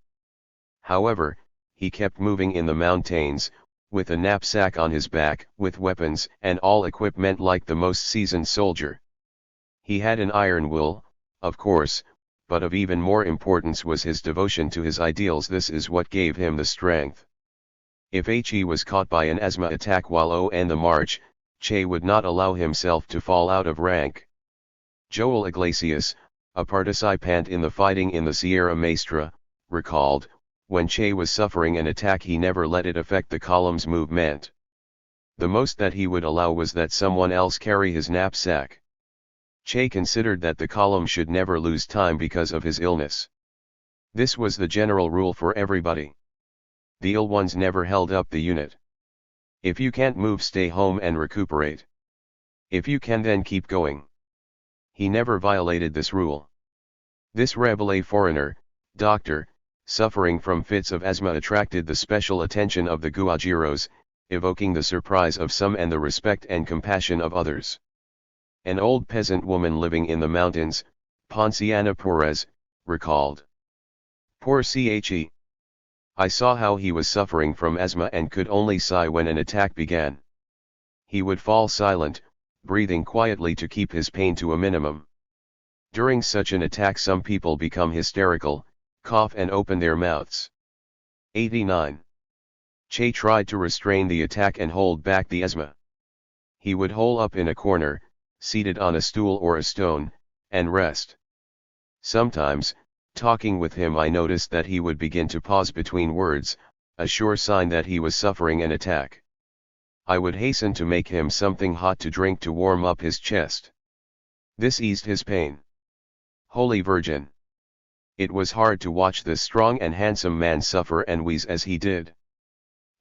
However, he kept moving in the mountains, with a knapsack on his back, with weapons and all equipment like the most seasoned soldier. He had an iron will, of course, but of even more importance was his devotion to his ideals. This is what gave him the strength. If he was caught by an asthma attack while on the march, Che would not allow himself to fall out of rank." Joel Iglesias, a participant in the fighting in the Sierra Maestra, recalled, "When Che was suffering an attack he never let it affect the column's movement. The most that he would allow was that someone else carry his knapsack. Che considered that the column should never lose time because of his illness. This was the general rule for everybody. The ill ones never held up the unit. If you can't move, stay home and recuperate. If you can, then keep going." He never violated this rule. This rebel foreigner, doctor, suffering from fits of asthma attracted the special attention of the Guajiros, evoking the surprise of some and the respect and compassion of others. An old peasant woman living in the mountains, Ponciana Perez, recalled, "Poor Che. I saw how he was suffering from asthma and could only sigh when an attack began. He would fall silent, breathing quietly to keep his pain to a minimum. During such an attack some people become hysterical, cough and open their mouths." 89. Che tried to restrain the attack and hold back the asthma. He would hole up in a corner, seated on a stool or a stone, and rest. Sometimes, talking with him, I noticed that he would begin to pause between words, a sure sign that he was suffering an attack. I would hasten to make him something hot to drink to warm up his chest. This eased his pain. Holy Virgin! It was hard to watch this strong and handsome man suffer and wheeze as he did.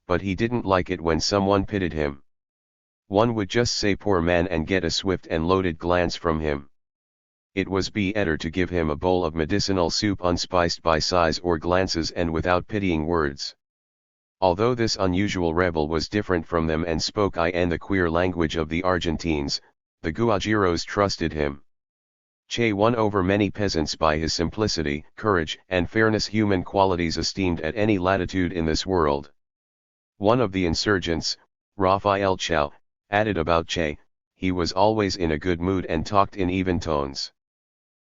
But he didn't like it when someone pitied him. One would just say poor man and get a swift and loaded glance from him. It was better to give him a bowl of medicinal soup unspiced by sighs or glances and without pitying words. Although this unusual rebel was different from them and spoke the queer language of the Argentines, the Guajiros trusted him. Che won over many peasants by his simplicity, courage and fairness, human qualities esteemed at any latitude in this world. One of the insurgents, Rafael Chao, added about Che, he was always in a good mood and talked in even tones.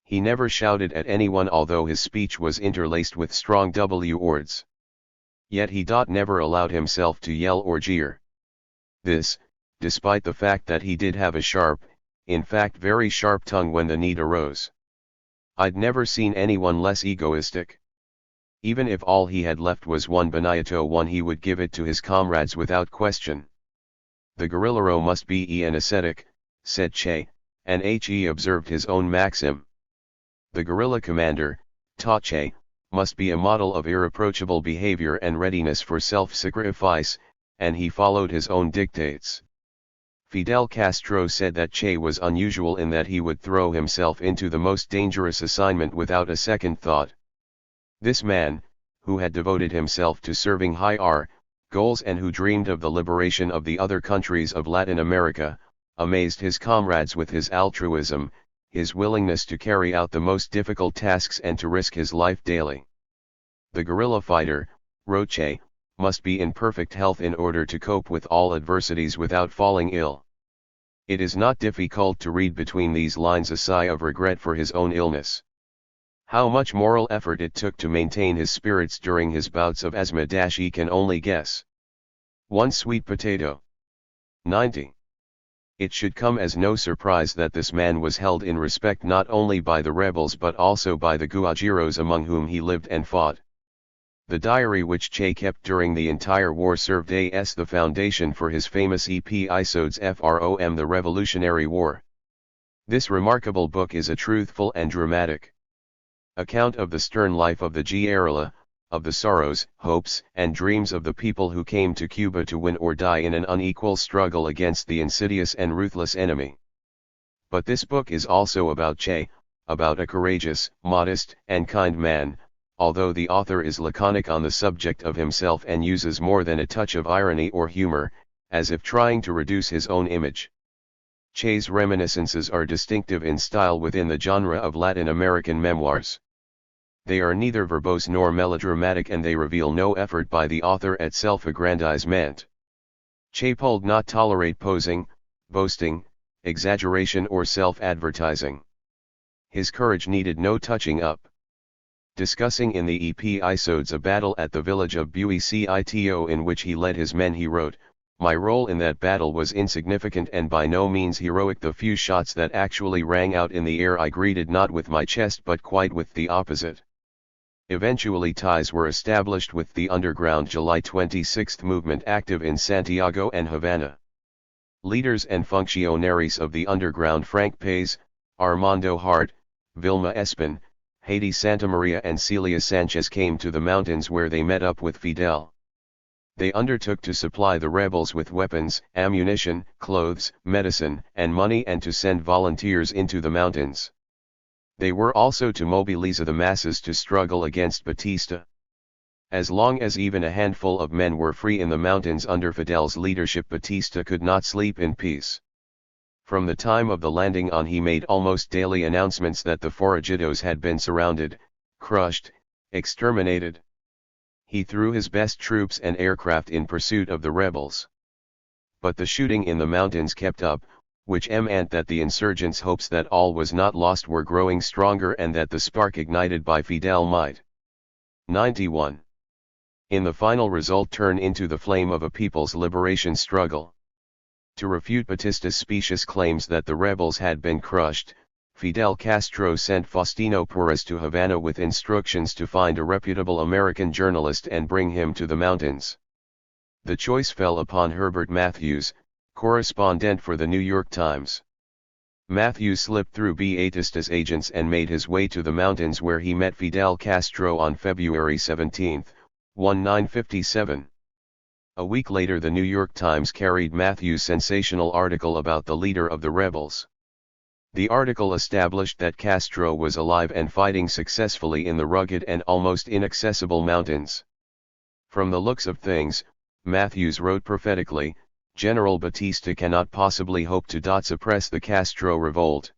He never shouted at anyone, although his speech was interlaced with strong words. Yet he never allowed himself to yell or jeer. This, despite the fact that he did have a sharp, in fact very sharp tongue when the need arose. I'd never seen anyone less egoistic. Even if all he had left was one boniato one, he would give it to his comrades without question. The guerrillero must be an ascetic, said Che, and he observed his own maxim. The guerrilla commander, taught Che, must be a model of irreproachable behavior and readiness for self-sacrifice, and he followed his own dictates. Fidel Castro said that Che was unusual in that he would throw himself into the most dangerous assignment without a second thought. This man, who had devoted himself to serving higher goals and who dreamed of the liberation of the other countries of Latin America, amazed his comrades with his altruism, his willingness to carry out the most difficult tasks and to risk his life daily. The guerrilla fighter, wrote Che, must be in perfect health in order to cope with all adversities without falling ill. It is not difficult to read between these lines a sigh of regret for his own illness. How much moral effort it took to maintain his spirits during his bouts of asthma he can only guess. One sweet potato. 90. It should come as no surprise that this man was held in respect not only by the rebels but also by the guajiros among whom he lived and fought. The diary which Che kept during the entire war served as the foundation for his famous episodes from the Revolutionary War. This remarkable book is a truthful and dramatic account of the stern life of the guerrilla, of the sorrows, hopes, and dreams of the people who came to Cuba to win or die in an unequal struggle against the insidious and ruthless enemy. But this book is also about Che, about a courageous, modest, and kind man, although the author is laconic on the subject of himself and uses more than a touch of irony or humor, as if trying to reduce his own image. Che's reminiscences are distinctive in style within the genre of Latin American memoirs. They are neither verbose nor melodramatic and they reveal no effort by the author at self-aggrandizement. Che would not tolerate posing, boasting, exaggeration or self-advertising. His courage needed no touching up. Discussing in the episodes a battle at the village of Buicito in which he led his men, he wrote, "My role in that battle was insignificant and by no means heroic. The few shots that actually rang out in the air I greeted not with my chest but quite with the opposite." Eventually ties were established with the underground July 26 movement active in Santiago and Havana. Leaders and functionaries of the underground Frank Paez, Armando Hart, Vilma Espin, Haiti Santamaria and Celia Sanchez came to the mountains where they met up with Fidel. They undertook to supply the rebels with weapons, ammunition, clothes, medicine, and money and to send volunteers into the mountains. They were also to mobilize the masses to struggle against Batista. As long as even a handful of men were free in the mountains under Fidel's leadership, Batista could not sleep in peace. From the time of the landing on, he made almost daily announcements that the forajidos had been surrounded, crushed, exterminated. He threw his best troops and aircraft in pursuit of the rebels. But the shooting in the mountains kept up, which meant that the insurgents' hopes that all was not lost were growing stronger and that the spark ignited by Fidel might 91. In the final result turn into the flame of a people's liberation struggle. To refute Batista's specious claims that the rebels had been crushed, Fidel Castro sent Faustino Perez to Havana with instructions to find a reputable American journalist and bring him to the mountains. The choice fell upon Herbert Matthews, correspondent for the New York Times. Matthews slipped through Batista's agents and made his way to the mountains where he met Fidel Castro on February 17, 1957. A week later the New York Times carried Matthews' sensational article about the leader of the rebels. The article established that Castro was alive and fighting successfully in the rugged and almost inaccessible mountains. From the looks of things, Matthews wrote prophetically, General Batista cannot possibly hope to suppress the Castro revolt.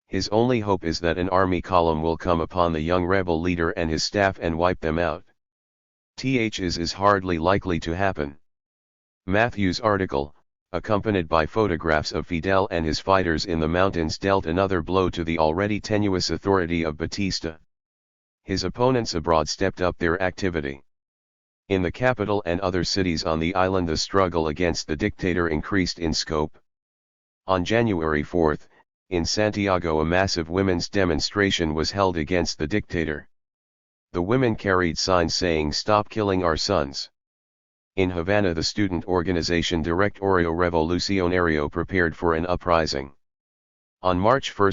His only hope is that an army column will come upon the young rebel leader and his staff and wipe them out. Is hardly likely to happen. Matthews' article, accompanied by photographs of Fidel and his fighters in the mountains, dealt another blow to the already tenuous authority of Batista. His opponents abroad stepped up their activity. In the capital and other cities on the island the struggle against the dictator increased in scope. On January 4, in Santiago a massive women's demonstration was held against the dictator. The women carried signs saying "Stop killing our sons." In Havana the student organization Directorio Revolucionario prepared for an uprising. On March 1,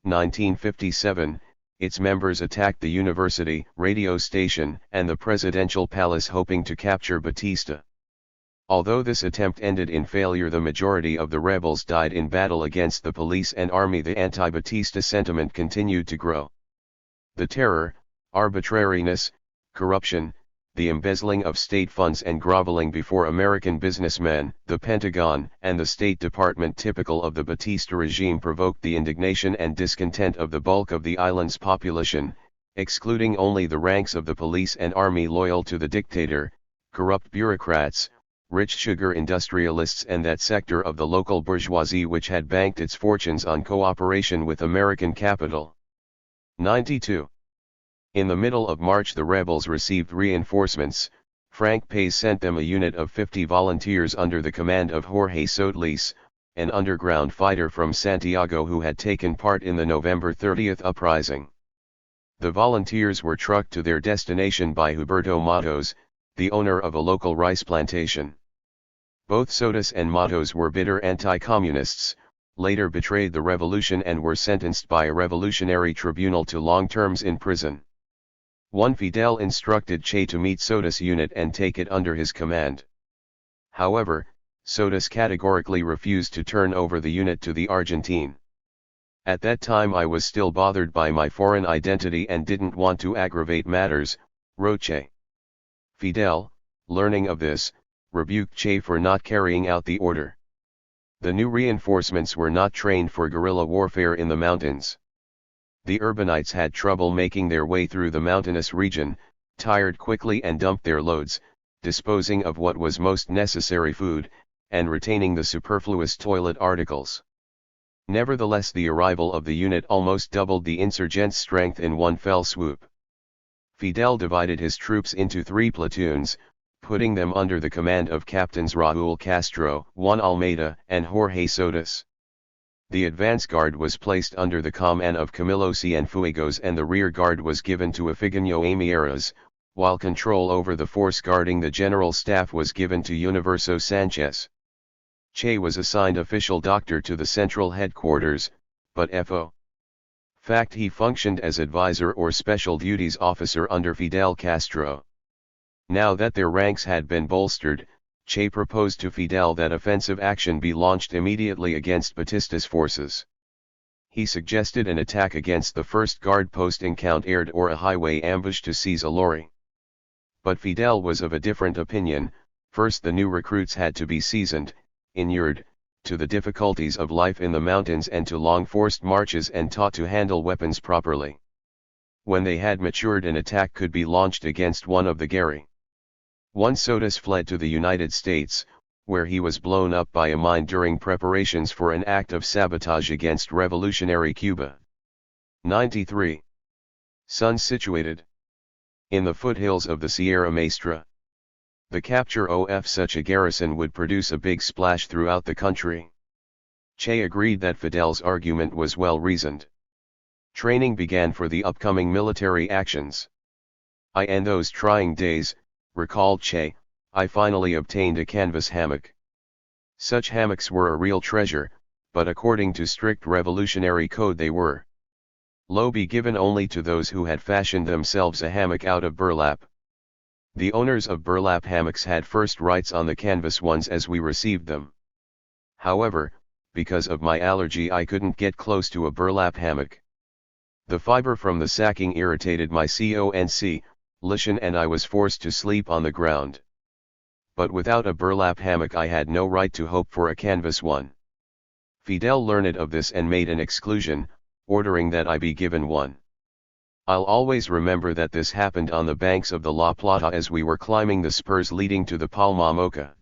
1957, its members attacked the university, radio station, and the presidential palace hoping to capture Batista. Although this attempt ended in failure, the majority of the rebels died in battle against the police and army. The anti-Batista sentiment continued to grow. The terror, arbitrariness, corruption, the embezzling of state funds and groveling before American businessmen, the Pentagon, and the State Department typical of the Batista regime provoked the indignation and discontent of the bulk of the island's population, excluding only the ranks of the police and army loyal to the dictator, corrupt bureaucrats, rich sugar industrialists, and that sector of the local bourgeoisie which had banked its fortunes on cooperation with American capital. 92. In the middle of March the rebels received reinforcements. Frank Pace sent them a unit of 50 volunteers under the command of Jorge Sotelis, an underground fighter from Santiago who had taken part in the November 30th uprising. The volunteers were trucked to their destination by Huberto Matos, the owner of a local rice plantation. Both Sotis and Matos were bitter anti-communists, later betrayed the revolution and were sentenced by a revolutionary tribunal to long terms in prison. Fidel instructed Che to meet Sotis' unit and take it under his command. However, Sotis categorically refused to turn over the unit to the Argentine. At that time I was still bothered by my foreign identity and didn't want to aggravate matters, wrote Che. Fidel, learning of this, rebuked Che for not carrying out the order. The new reinforcements were not trained for guerrilla warfare in the mountains. The urbanites had trouble making their way through the mountainous region, tired quickly and dumped their loads, disposing of what was most necessary food, and retaining the superfluous toilet articles. Nevertheless, the arrival of the unit almost doubled the insurgents' strength in one fell swoop. Fidel divided his troops into 3 platoons, putting them under the command of Captains Raúl Castro, Juan Almeida, and Jorge Sotis. The advance guard was placed under the command of Camilo Cienfuegos and the rear guard was given to Ifigênio Amieras, while control over the force guarding the general staff was given to Universo Sanchez. Che was assigned official doctor to the central headquarters, but fact he functioned as advisor or special duties officer under Fidel Castro. Now that their ranks had been bolstered, Che proposed to Fidel that offensive action be launched immediately against Batista's forces. He suggested an attack against the first guard post in Count Aird or a highway ambush to seize a lorry. But Fidel was of a different opinion. First, the new recruits had to be seasoned, inured, to the difficulties of life in the mountains and to long forced marches and taught to handle weapons properly. When they had matured, an attack could be launched against one of the Gary. Sotis fled to the United States, where he was blown up by a mine during preparations for an act of sabotage against revolutionary Cuba. 93. Sons situated in the foothills of the Sierra Maestra. The capture of such a garrison would produce a big splash throughout the country. Che agreed that Fidel's argument was well reasoned. Training began for the upcoming military actions. In those trying days, recalled Che, I finally obtained a canvas hammock. Such hammocks were a real treasure, but according to strict revolutionary code they were be given only to those who had fashioned themselves a hammock out of burlap. The owners of burlap hammocks had first rights on the canvas ones as we received them. However, because of my allergy I couldn't get close to a burlap hammock. The fiber from the sacking irritated my constitution and I was forced to sleep on the ground. But without a burlap hammock I had no right to hope for a canvas one. Fidel learned of this and made an exclusion, ordering that I be given one. I'll always remember that this happened on the banks of the La Plata as we were climbing the spurs leading to the Palma Mocha.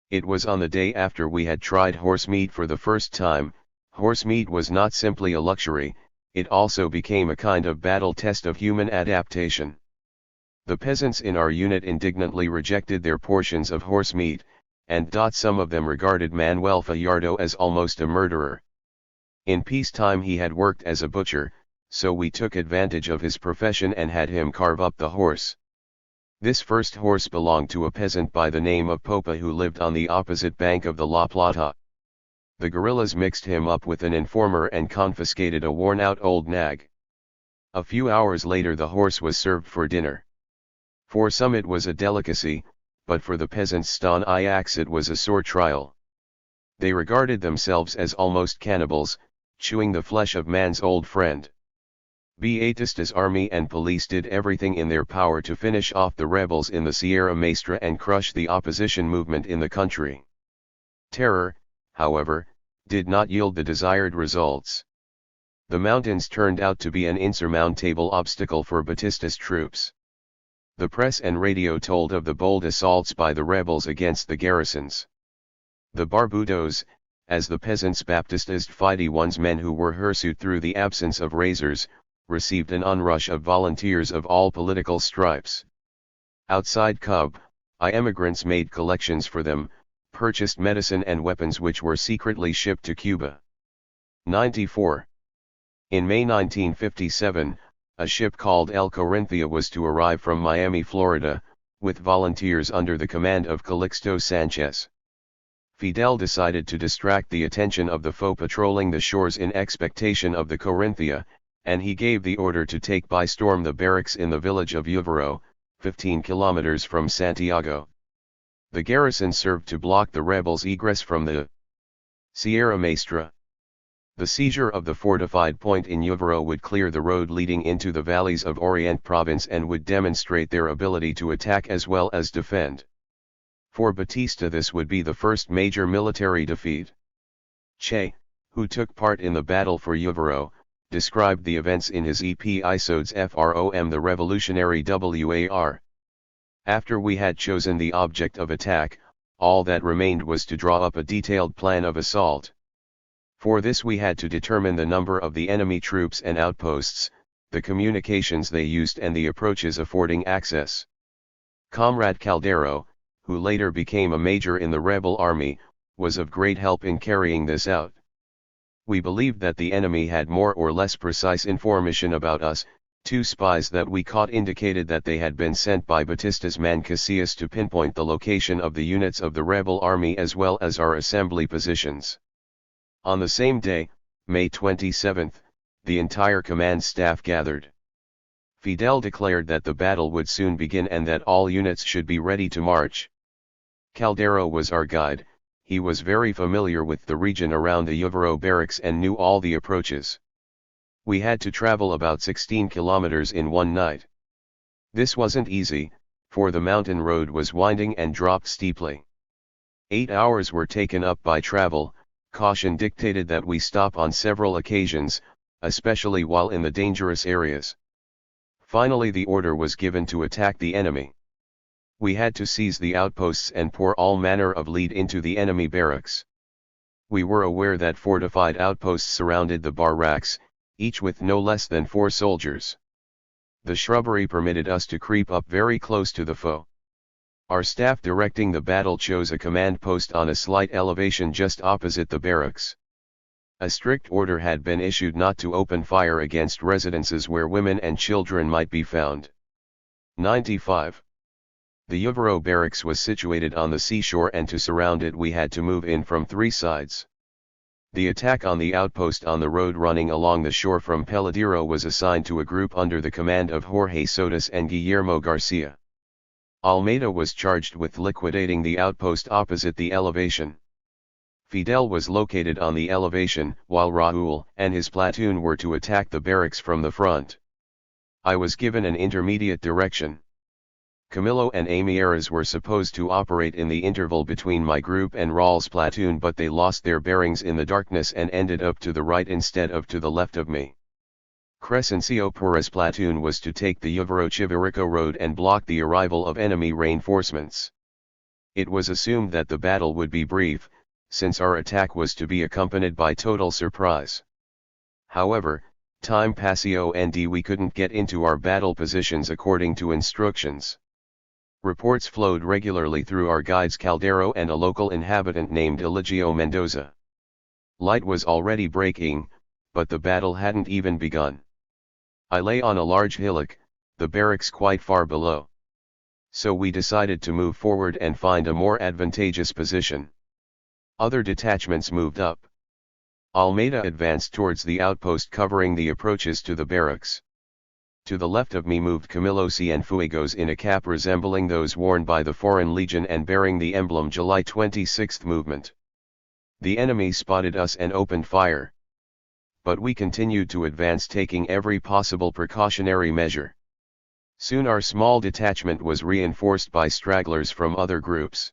It was on the day after we had tried horse meat for the first time. Horse meat was not simply a luxury, it also became a kind of battle test of human adaptation. The peasants in our unit indignantly rejected their portions of horse meat, and some of them regarded Manuel Fajardo as almost a murderer. In peacetime he had worked as a butcher, so we took advantage of his profession and had him carve up the horse. This first horse belonged to a peasant by the name of Popa who lived on the opposite bank of the La Plata. The guerrillas mixed him up with an informer and confiscated a worn-out old nag. A few hours later the horse was served for dinner. For some it was a delicacy, but for the peasants Stan Ix it was a sore trial. They regarded themselves as almost cannibals, chewing the flesh of man's old friend. Batista's army and police did everything in their power to finish off the rebels in the Sierra Maestra and crush the opposition movement in the country. Terror, however, did not yield the desired results. The mountains turned out to be an insurmountable obstacle for Batista's troops. The press and radio told of the bold assaults by the rebels against the garrisons. The Barbudos, as the peasants baptized Fide-one's men who were hirsute through the absence of razors, received an onrush of volunteers of all political stripes. Outside Cub, emigrants made collections for them, purchased medicine and weapons which were secretly shipped to Cuba. 94. In May 1957, a ship called El Corinthia was to arrive from Miami, Florida, with volunteers under the command of Calixto Sanchez. Fidel decided to distract the attention of the foe patrolling the shores in expectation of the Corinthia, and he gave the order to take by storm the barracks in the village of Uvero, 15 kilometers from Santiago. The garrison served to block the rebels' egress from the Sierra Maestra. The seizure of the fortified point in Uvero would clear the road leading into the valleys of Orient province and would demonstrate their ability to attack as well as defend. For Batista this would be the first major military defeat. Che, who took part in the battle for Uvero, described the events in his episodes From the Revolutionary War. After we had chosen the object of attack, all that remained was to draw up a detailed plan of assault. For this we had to determine the number of the enemy troops and outposts, the communications they used and the approaches affording access. Comrade Caldero, who later became a major in the rebel army, was of great help in carrying this out. We believed that the enemy had more or less precise information about us. 2 spies that we caught indicated that they had been sent by Batista's man Casillas to pinpoint the location of the units of the rebel army as well as our assembly positions. On the same day, May 27, the entire command staff gathered. Fidel declared that the battle would soon begin and that all units should be ready to march. Caldero was our guide. He was very familiar with the region around the Uvero barracks and knew all the approaches. We had to travel about 16 kilometers in one night. This wasn't easy, for the mountain road was winding and dropped steeply. 8 hours were taken up by travel. Caution dictated that we stop on several occasions, especially while in the dangerous areas. Finally the order was given to attack the enemy. We had to seize the outposts and pour all manner of lead into the enemy barracks. We were aware that fortified outposts surrounded the barracks, each with no less than 4 soldiers. The shrubbery permitted us to creep up very close to the foe. Our staff directing the battle chose a command post on a slight elevation just opposite the barracks. A strict order had been issued not to open fire against residences where women and children might be found. 95. The Uvero barracks was situated on the seashore and to surround it we had to move in from 3 sides. The attack on the outpost on the road running along the shore from Peladero was assigned to a group under the command of Jorge Sotas and Guillermo Garcia. Almeida was charged with liquidating the outpost opposite the elevation. Fidel was located on the elevation, while Raúl and his platoon were to attack the barracks from the front. I was given an intermediate direction. Camilo and Amieras were supposed to operate in the interval between my group and Raúl's platoon, but they lost their bearings in the darkness and ended up to the right instead of to the left of me. Crescencio Perez's platoon was to take the Uvero-Chivirico road and block the arrival of enemy reinforcements. It was assumed that the battle would be brief, since our attack was to be accompanied by total surprise. However, time passio and we couldn't get into our battle positions according to instructions. Reports flowed regularly through our guides Caldero and a local inhabitant named Eligio Mendoza. Light was already breaking, but the battle hadn't even begun. I lay on a large hillock, the barracks quite far below. So we decided to move forward and find a more advantageous position. Other detachments moved up. Almeida advanced towards the outpost covering the approaches to the barracks. To the left of me moved Camilo Cienfuegos in a cap resembling those worn by the Foreign Legion and bearing the emblem July 26th movement. The enemy spotted us and opened fire. But we continued to advance, taking every possible precautionary measure. Soon our small detachment was reinforced by stragglers from other groups.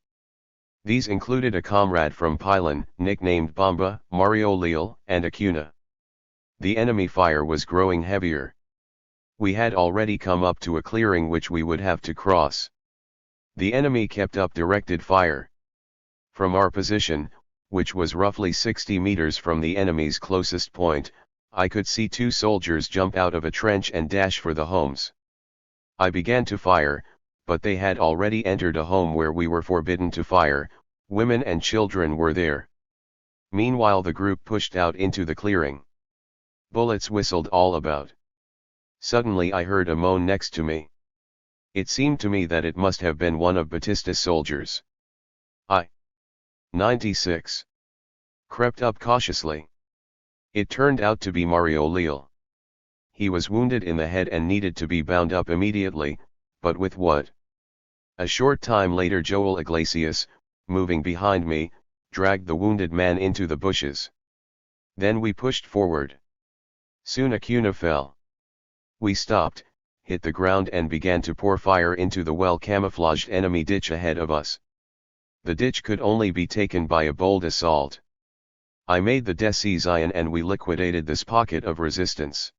These included a comrade from Pilan, nicknamed Bomba, Mario Leal, and Acuna. The enemy fire was growing heavier. We had already come up to a clearing which we would have to cross. The enemy kept up directed fire. From our position, which was roughly 60 meters from the enemy's closest point, I could see two soldiers jump out of a trench and dash for the homes. I began to fire, but they had already entered a home where we were forbidden to fire. Women and children were there. Meanwhile the group pushed out into the clearing. Bullets whistled all about. Suddenly I heard a moan next to me. It seemed to me that it must have been one of Batista's soldiers. I, 96, crept up cautiously. It turned out to be Mario Leal. He was wounded in the head and needed to be bound up immediately, but with what? A short time later Joel Iglesias, moving behind me, dragged the wounded man into the bushes. Then we pushed forward. Soon Acuna fell. We stopped, hit the ground and began to pour fire into the well-camouflaged enemy ditch ahead of us. The ditch could only be taken by a bold assault. I made the decision and we liquidated this pocket of resistance.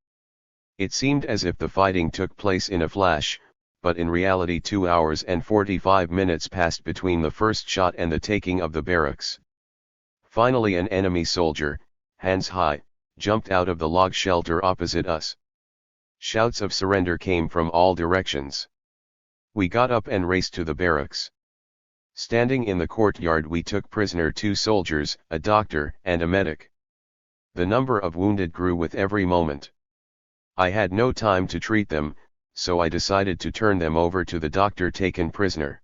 It seemed as if the fighting took place in a flash, but in reality 2 hours and 45 minutes passed between the first shot and the taking of the barracks. Finally an enemy soldier, hands high, jumped out of the log shelter opposite us. Shouts of surrender came from all directions. We got up and raced to the barracks. Standing in the courtyard we took prisoner 2 soldiers, a doctor and a medic. The number of wounded grew with every moment. I had no time to treat them, so I decided to turn them over to the doctor taken prisoner.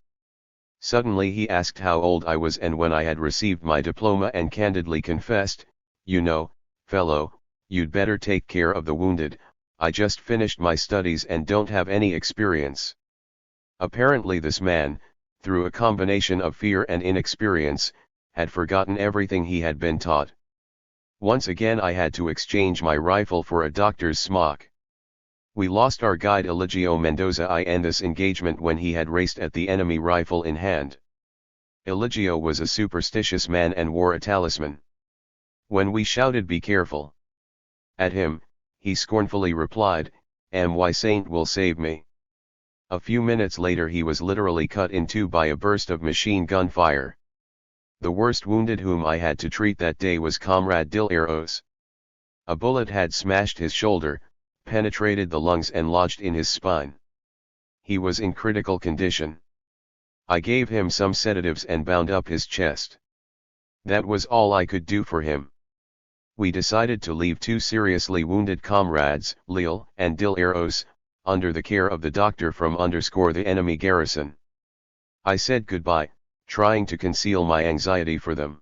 Suddenly he asked how old I was and when I had received my diploma and candidly confessed, "You know, fellow, you'd better take care of the wounded. I just finished my studies and don't have any experience." Apparently this man, through a combination of fear and inexperience, had forgotten everything he had been taught. Once again I had to exchange my rifle for a doctor's smock. We lost our guide Eligio Mendoza in this engagement when he had raced at the enemy rifle in hand. Eligio was a superstitious man and wore a talisman. When we shouted "Be careful!" at him, he scornfully replied, "My saint will save me." A few minutes later he was literally cut in two by a burst of machine gun fire. The worst wounded whom I had to treat that day was Comrade Dileros. A bullet had smashed his shoulder, penetrated the lungs and lodged in his spine. He was in critical condition. I gave him some sedatives and bound up his chest. That was all I could do for him. We decided to leave 2 seriously wounded comrades, Leal and Dileros, under the care of the doctor from the enemy garrison. I said goodbye, trying to conceal my anxiety for them.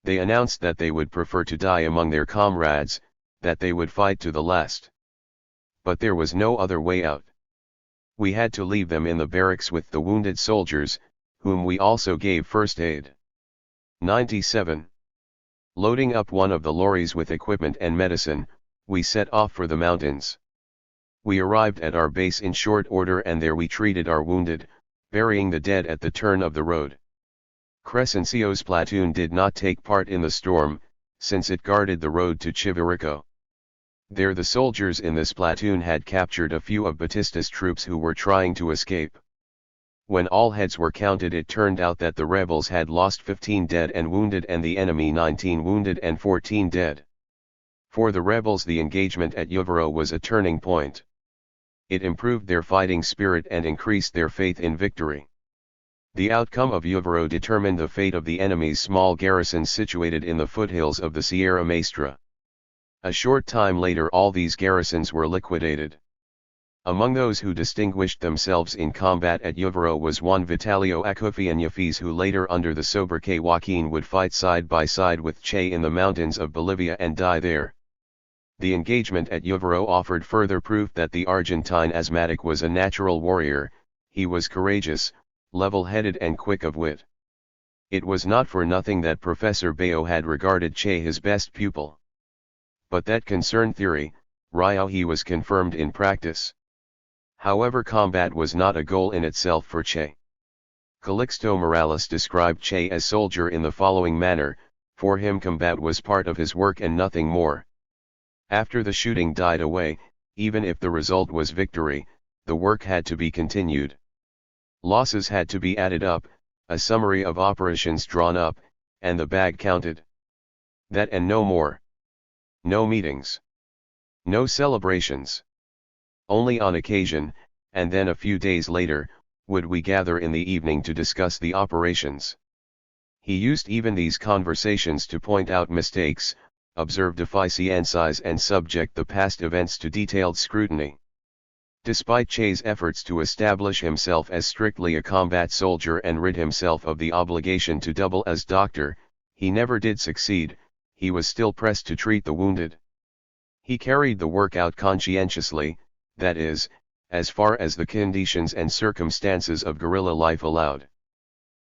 They announced that they would prefer to die among their comrades, that they would fight to the last. But there was no other way out. We had to leave them in the barracks with the wounded soldiers, whom we also gave first aid. 97. Loading up one of the lorries with equipment and medicine, we set off for the mountains. We arrived at our base in short order and there we treated our wounded, burying the dead at the turn of the road. Crescencio's platoon did not take part in the storm, since it guarded the road to Chivirico. There the soldiers in this platoon had captured a few of Batista's troops who were trying to escape. When all heads were counted it turned out that the rebels had lost 15 dead and wounded and the enemy 19 wounded and 14 dead. For the rebels the engagement at Guevara was a turning point. It improved their fighting spirit and increased their faith in victory. The outcome of Guevara determined the fate of the enemy's small garrisons situated in the foothills of the Sierra Maestra. A short time later all these garrisons were liquidated. Among those who distinguished themselves in combat at Guevara was Juan Vitalio Acufian Yafis, who later under the sobriquet Joaquin would fight side by side with Che in the mountains of Bolivia and die there. The engagement at Guevara offered further proof that the Argentine asthmatic was a natural warrior. He was courageous, level-headed and quick of wit. It was not for nothing that Professor Bayo had regarded Che his best pupil. But that concerned theory, Rio he was confirmed in practice. However, combat was not a goal in itself for Che. Calixto Morales described Che as soldier in the following manner: for him combat was part of his work and nothing more. After the shooting died away, even if the result was victory, the work had to be continued. Losses had to be added up, a summary of operations drawn up, and the bag counted. That and no more. No meetings. No celebrations. Only on occasion, and then a few days later, would we gather in the evening to discuss the operations. He used even these conversations to point out mistakes, observe deficiencies and subject the past events to detailed scrutiny. Despite Che's efforts to establish himself as strictly a combat soldier and rid himself of the obligation to double as doctor, he never did succeed. He was still pressed to treat the wounded. He carried the work out conscientiously, that is, as far as the conditions and circumstances of guerrilla life allowed.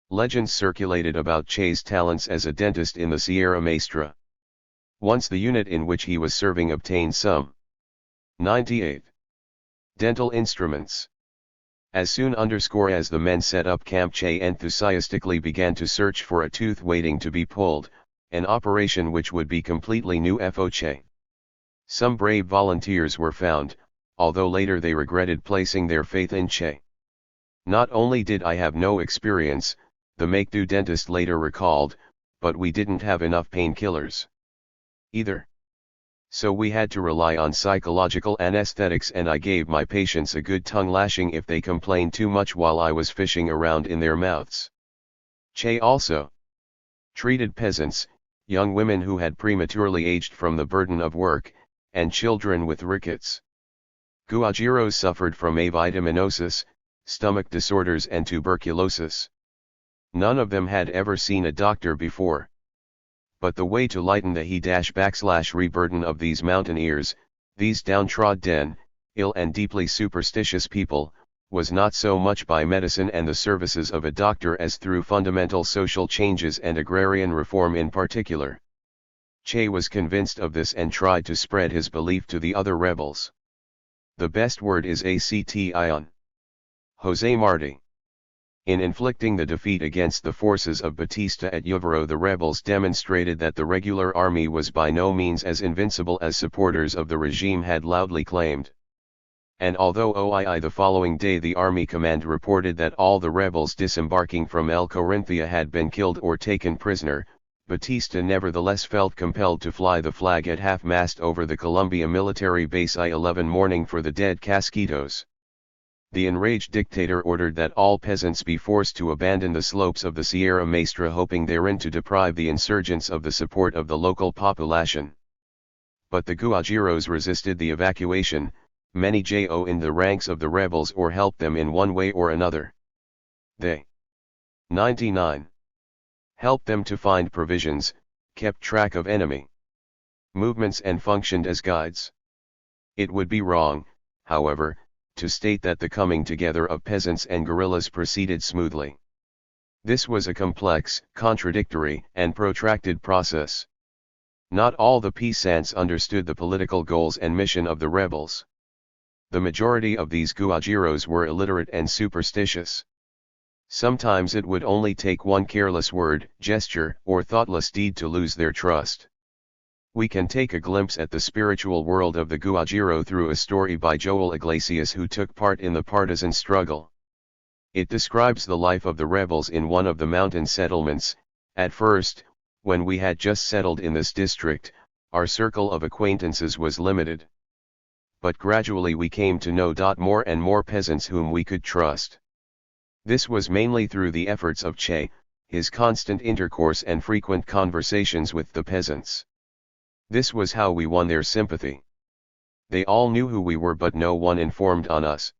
Legends circulated about Che's talents as a dentist in the Sierra Maestra. Once the unit in which he was serving obtained some 98 dental instruments. As soon as the men set up camp, Che enthusiastically began to search for a tooth waiting to be pulled, an operation which would be completely new for Che. Some brave volunteers were found, although later they regretted placing their faith in Che. Not only did I have no experience, the make-do dentist later recalled, but we didn't have enough painkillers either. So we had to rely on psychological anesthetics, and I gave my patients a good tongue lashing if they complained too much while I was fishing around in their mouths. Che also treated peasants, young women who had prematurely aged from the burden of work, and children with rickets. Guajiros suffered from avitaminosis, stomach disorders and tuberculosis. None of them had ever seen a doctor before. But the way to lighten the he-re-burden of these mountaineers, these downtrodden, ill and deeply superstitious people, was not so much by medicine and the services of a doctor as through fundamental social changes and agrarian reform in particular. Che was convinced of this and tried to spread his belief to the other rebels. The best word is action. José Martí. In inflicting the defeat against the forces of Batista at Guevara, the rebels demonstrated that the regular army was by no means as invincible as supporters of the regime had loudly claimed. And although the following day the army command reported that all the rebels disembarking from El Corinthia had been killed or taken prisoner, Batista nevertheless felt compelled to fly the flag at half-mast over the Colombia military base I-11 mourning for the dead Casquitos. The enraged dictator ordered that all peasants be forced to abandon the slopes of the Sierra Maestra, hoping therein to deprive the insurgents of the support of the local population. But the Guajiros resisted the evacuation, many in the ranks of the rebels or helped them in one way or another. They 99. Helped them to find provisions, kept track of enemy movements and functioned as guides. It would be wrong, however, to state that the coming together of peasants and guerrillas proceeded smoothly. This was a complex, contradictory, and protracted process. Not all the peasants understood the political goals and mission of the rebels. The majority of these Guajiros were illiterate and superstitious. Sometimes it would only take one careless word, gesture, or thoughtless deed to lose their trust. We can take a glimpse at the spiritual world of the Guajiro through a story by Joel Iglesias, who took part in the partisan struggle. It describes the life of the rebels in one of the mountain settlements. At first, when we had just settled in this district, our circle of acquaintances was limited. But gradually we came to know more and more peasants whom we could trust. This was mainly through the efforts of Che, his constant intercourse and frequent conversations with the peasants. This was how we won their sympathy. They all knew who we were, but no one informed on us.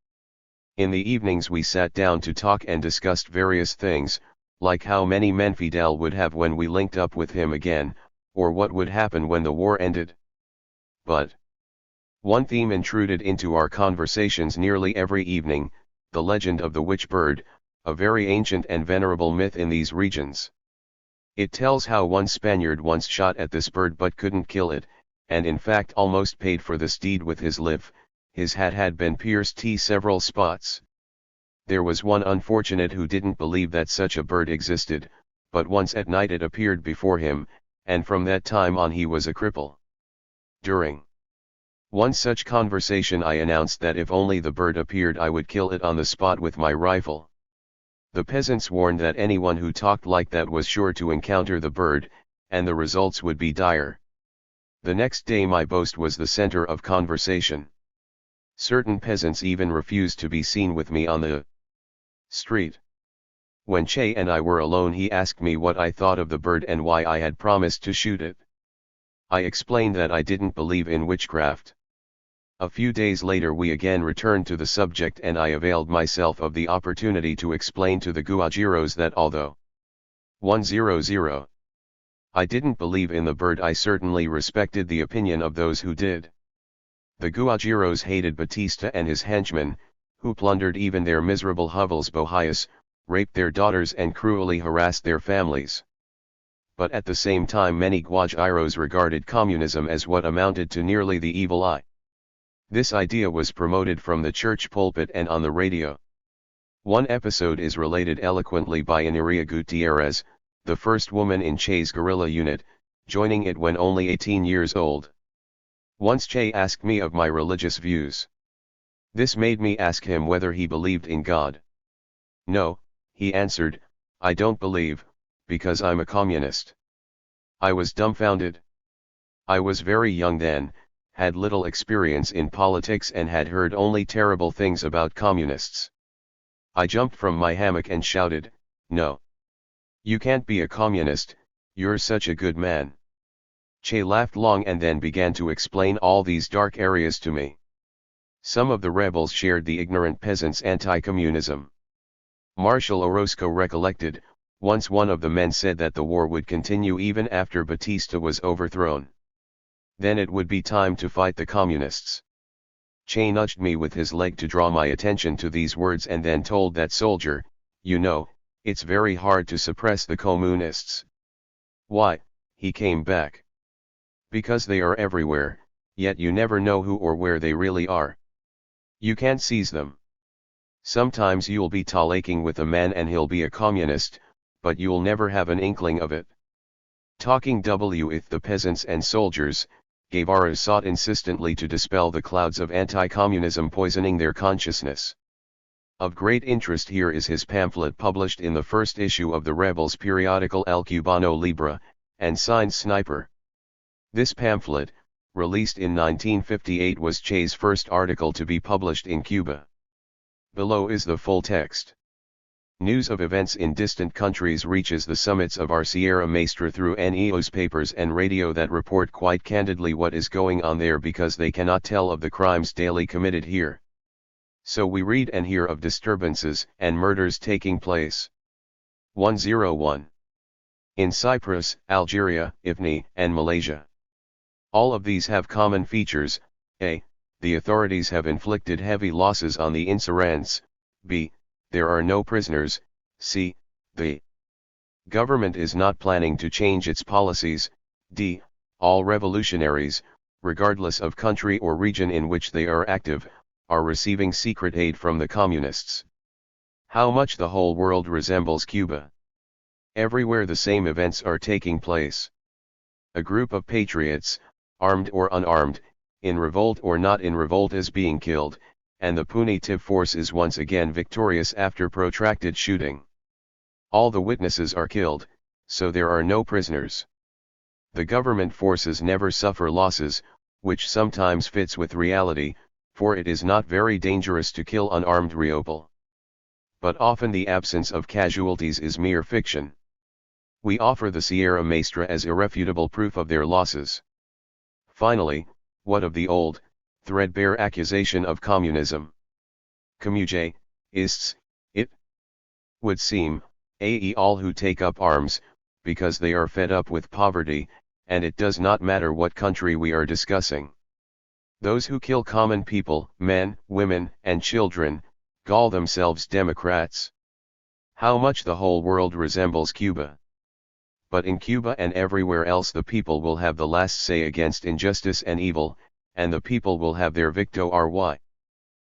In the evenings we sat down to talk and discussed various things, like how many men Fidel would have when we linked up with him again, or what would happen when the war ended. But One theme intruded into our conversations nearly every evening, the legend of the witch bird, a very ancient and venerable myth in these regions. It tells how one Spaniard once shot at this bird but couldn't kill it, and in fact almost paid for this deed with his life. His hat had been pierced several spots. There was one unfortunate who didn't believe that such a bird existed, but once at night it appeared before him, and from that time on he was a cripple. During one such conversation I announced that if only the bird appeared I would kill it on the spot with my rifle. The peasants warned that anyone who talked like that was sure to encounter the bird, and the results would be dire. The next day my boast was the center of conversation. Certain peasants even refused to be seen with me on the street. When Che and I were alone he asked me what I thought of the bird and why I had promised to shoot it. I explained that I didn't believe in witchcraft. A few days later we again returned to the subject and I availed myself of the opportunity to explain to the Guajiros that although 100 I didn't believe in the bird, I certainly respected the opinion of those who did. The Guajiros hated Batista and his henchmen, who plundered even their miserable hovels bohías, raped their daughters and cruelly harassed their families. But at the same time many Guajiros regarded communism as what amounted to nearly the evil eye. This idea was promoted from the church pulpit and on the radio. One episode is related eloquently by Aniria Gutierrez, the first woman in Che's guerrilla unit, joining it when only 18 years old. Once Che asked me of my religious views. This made me ask him whether he believed in God. No, he answered, I don't believe, because I'm a communist. I was dumbfounded. I was very young then, had little experience in politics and had heard only terrible things about communists. I jumped from my hammock and shouted, no. You can't be a communist, you're such a good man. Che laughed long and then began to explain all these dark areas to me. Some of the rebels shared the ignorant peasants' anti-communism. Marshal Orozco recollected, once one of the men said that the war would continue even after Batista was overthrown. Then it would be time to fight the communists. Che nudged me with his leg to draw my attention to these words and then told that soldier, you know, it's very hard to suppress the communists. Why, he came back. Because they are everywhere, yet you never know who or where they really are. You can't seize them. Sometimes you'll be talking with a man and he'll be a communist, but you'll never have an inkling of it. Talking with the peasants and soldiers, Guevara sought insistently to dispel the clouds of anti-communism poisoning their consciousness. Of great interest here is his pamphlet published in the first issue of the rebels' periodical El Cubano Libre, and signed Sniper. This pamphlet, released in 1958, was Che's first article to be published in Cuba. Below is the full text. News of events in distant countries reaches the summits of our Sierra Maestra through newspapers and radio that report quite candidly what is going on there because they cannot tell of the crimes daily committed here. So we read and hear of disturbances and murders taking place. 101. In Cyprus, Algeria, Ifni, and Malaysia. All of these have common features. A. The authorities have inflicted heavy losses on the insurgents. B. There are no prisoners. C. The government is not planning to change its policies. D. All revolutionaries, regardless of country or region in which they are active, are receiving secret aid from the communists. How much the whole world resembles Cuba. Everywhere the same events are taking place. A group of patriots, armed or unarmed, in revolt or not in revolt, is being killed, and the punitive force is once again victorious after protracted shooting. All the witnesses are killed, so there are no prisoners. The government forces never suffer losses, which sometimes fits with reality, for it is not very dangerous to kill unarmed people. But often the absence of casualties is mere fiction. We offer the Sierra Maestra as irrefutable proof of their losses. Finally, what of the old, threadbare accusation of communism? Communists, it would seem, all who take up arms, because they are fed up with poverty, and it does not matter what country we are discussing. Those who kill common people, men, women, and children, call themselves Democrats. How much the whole world resembles Cuba. But in Cuba and everywhere else the people will have the last say against injustice and evil, and the people will have their victory.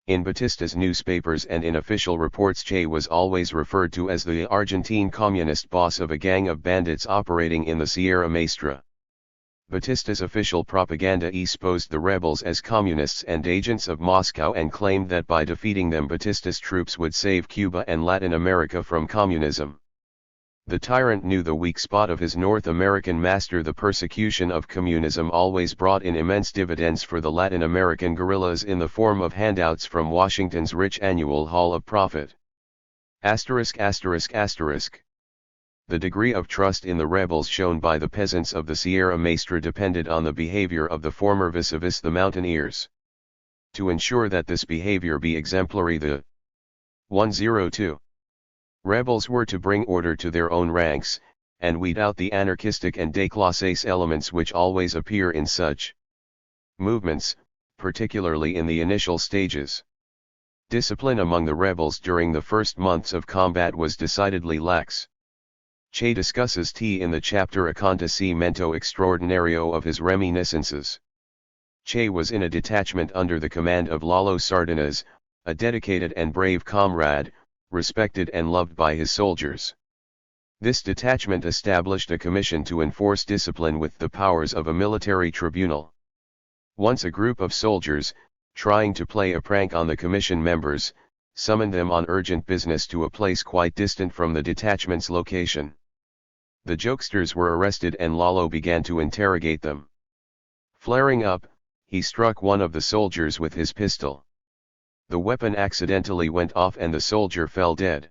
In Batista's newspapers and in official reports, Che was always referred to as the Argentine communist boss of a gang of bandits operating in the Sierra Maestra. Batista's official propaganda exposed the rebels as communists and agents of Moscow and claimed that by defeating them Batista's troops would save Cuba and Latin America from communism. The tyrant knew the weak spot of his North American master. The persecution of communism always brought in immense dividends for the Latin American guerrillas in the form of handouts from Washington's rich annual haul of profit. The degree of trust in the rebels shown by the peasants of the Sierra Maestra depended on the behavior of the former vis-a-vis the mountaineers. To ensure that this behavior be exemplary, the 102 rebels were to bring order to their own ranks, and weed out the anarchistic and déclassés elements which always appear in such movements, particularly in the initial stages. Discipline among the rebels during the first months of combat was decidedly lax. Che discusses in the chapter Acontecimiento Extraordinario of his Reminiscences. Che was in a detachment under the command of Lalo Sardinas, a dedicated and brave comrade, respected and loved by his soldiers. This detachment established a commission to enforce discipline with the powers of a military tribunal. Once a group of soldiers, trying to play a prank on the commission members, summoned them on urgent business to a place quite distant from the detachment's location. The jokesters were arrested and Lalo began to interrogate them. Flaring up, he struck one of the soldiers with his pistol. The weapon accidentally went off and the soldier fell dead.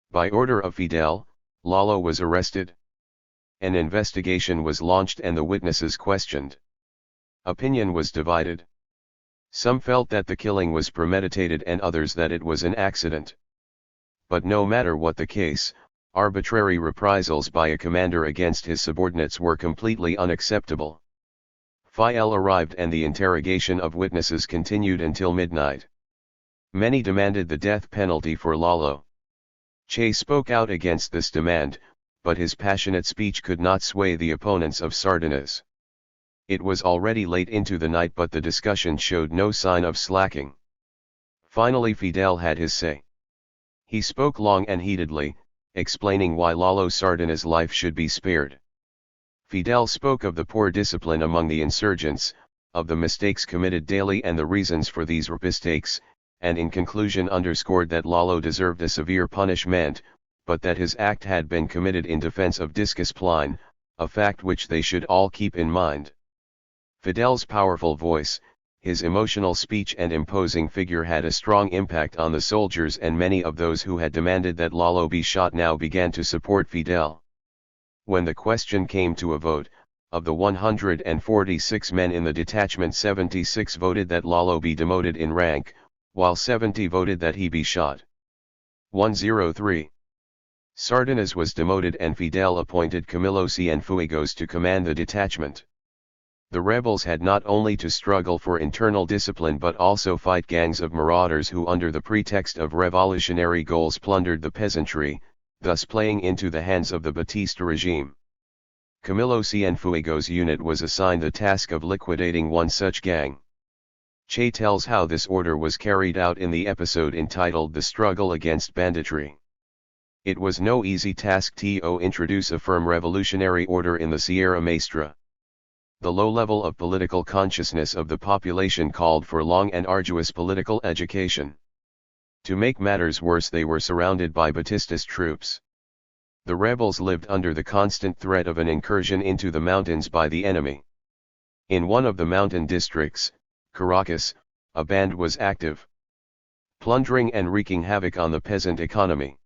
By order of Fidel, Lalo was arrested. An investigation was launched and the witnesses questioned. Opinion was divided. Some felt that the killing was premeditated and others that it was an accident. But no matter what the case, arbitrary reprisals by a commander against his subordinates were completely unacceptable. Fidel arrived and the interrogation of witnesses continued until midnight. Many demanded the death penalty for Lalo. Che spoke out against this demand, but his passionate speech could not sway the opponents of Sardinas. It was already late into the night but the discussion showed no sign of slacking. Finally Fidel had his say. He spoke long and heatedly, explaining why Lalo Sardinas' life should be spared. Fidel spoke of the poor discipline among the insurgents, of the mistakes committed daily and the reasons for these mistakes, and in conclusion underscored that Lalo deserved a severe punishment, but that his act had been committed in defense of discipline, a fact which they should all keep in mind. Fidel's powerful voice, his emotional speech and imposing figure had a strong impact on the soldiers and many of those who had demanded that Lalo be shot now began to support Fidel. When the question came to a vote, of the 146 men in the detachment 76 voted that Lalo be demoted in rank, while 70 voted that he be shot. 103. Sardinas was demoted and Fidel appointed Camilo Cienfuegos to command the detachment. The rebels had not only to struggle for internal discipline but also fight gangs of marauders who under the pretext of revolutionary goals plundered the peasantry, thus playing into the hands of the Batista regime. Camilo Cienfuegos' unit was assigned the task of liquidating one such gang. Che tells how this order was carried out in the episode entitled The Struggle Against Banditry. It was no easy task to introduce a firm revolutionary order in the Sierra Maestra. The low level of political consciousness of the population called for long and arduous political education. To make matters worse, they were surrounded by Batista's troops. The rebels lived under the constant threat of an incursion into the mountains by the enemy. In one of the mountain districts, Caracas, a band was active, plundering and wreaking havoc on the peasant economy.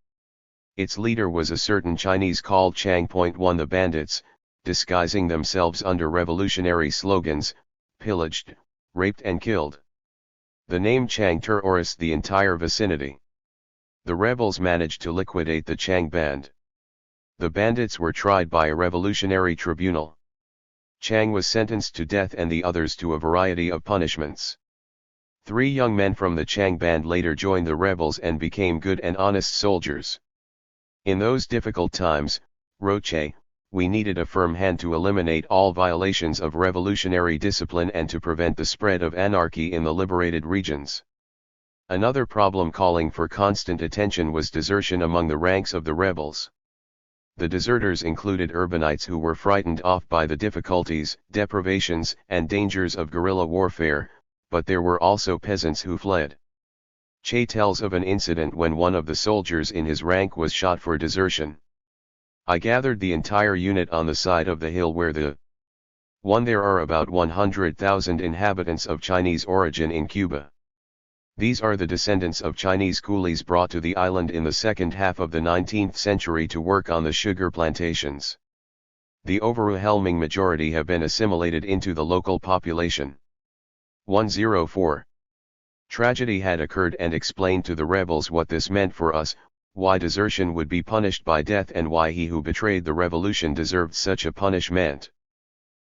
Its leader was a certain Chinese called Chang. 1 The bandits, disguising themselves under revolutionary slogans, pillaged, raped and killed. The name Chang terrorized the entire vicinity. The rebels managed to liquidate the Chang band. The bandits were tried by a revolutionary tribunal. Chang was sentenced to death and the others to a variety of punishments. 3 young men from the Chang band later joined the rebels and became good and honest soldiers. In those difficult times, wrote Che, we needed a firm hand to eliminate all violations of revolutionary discipline and to prevent the spread of anarchy in the liberated regions. Another problem calling for constant attention was desertion among the ranks of the rebels. The deserters included urbanites who were frightened off by the difficulties, deprivations, and dangers of guerrilla warfare, but there were also peasants who fled. Che tells of an incident when one of the soldiers in his rank was shot for desertion. I gathered the entire unit on the side of the hill where there are about 100,000 inhabitants of Chinese origin in Cuba. These are the descendants of Chinese coolies brought to the island in the second half of the 19th century to work on the sugar plantations. The overwhelming majority have been assimilated into the local population. 104. Tragedy had occurred and explained to the rebels what this meant for us, why desertion would be punished by death and why he who betrayed the revolution deserved such a punishment.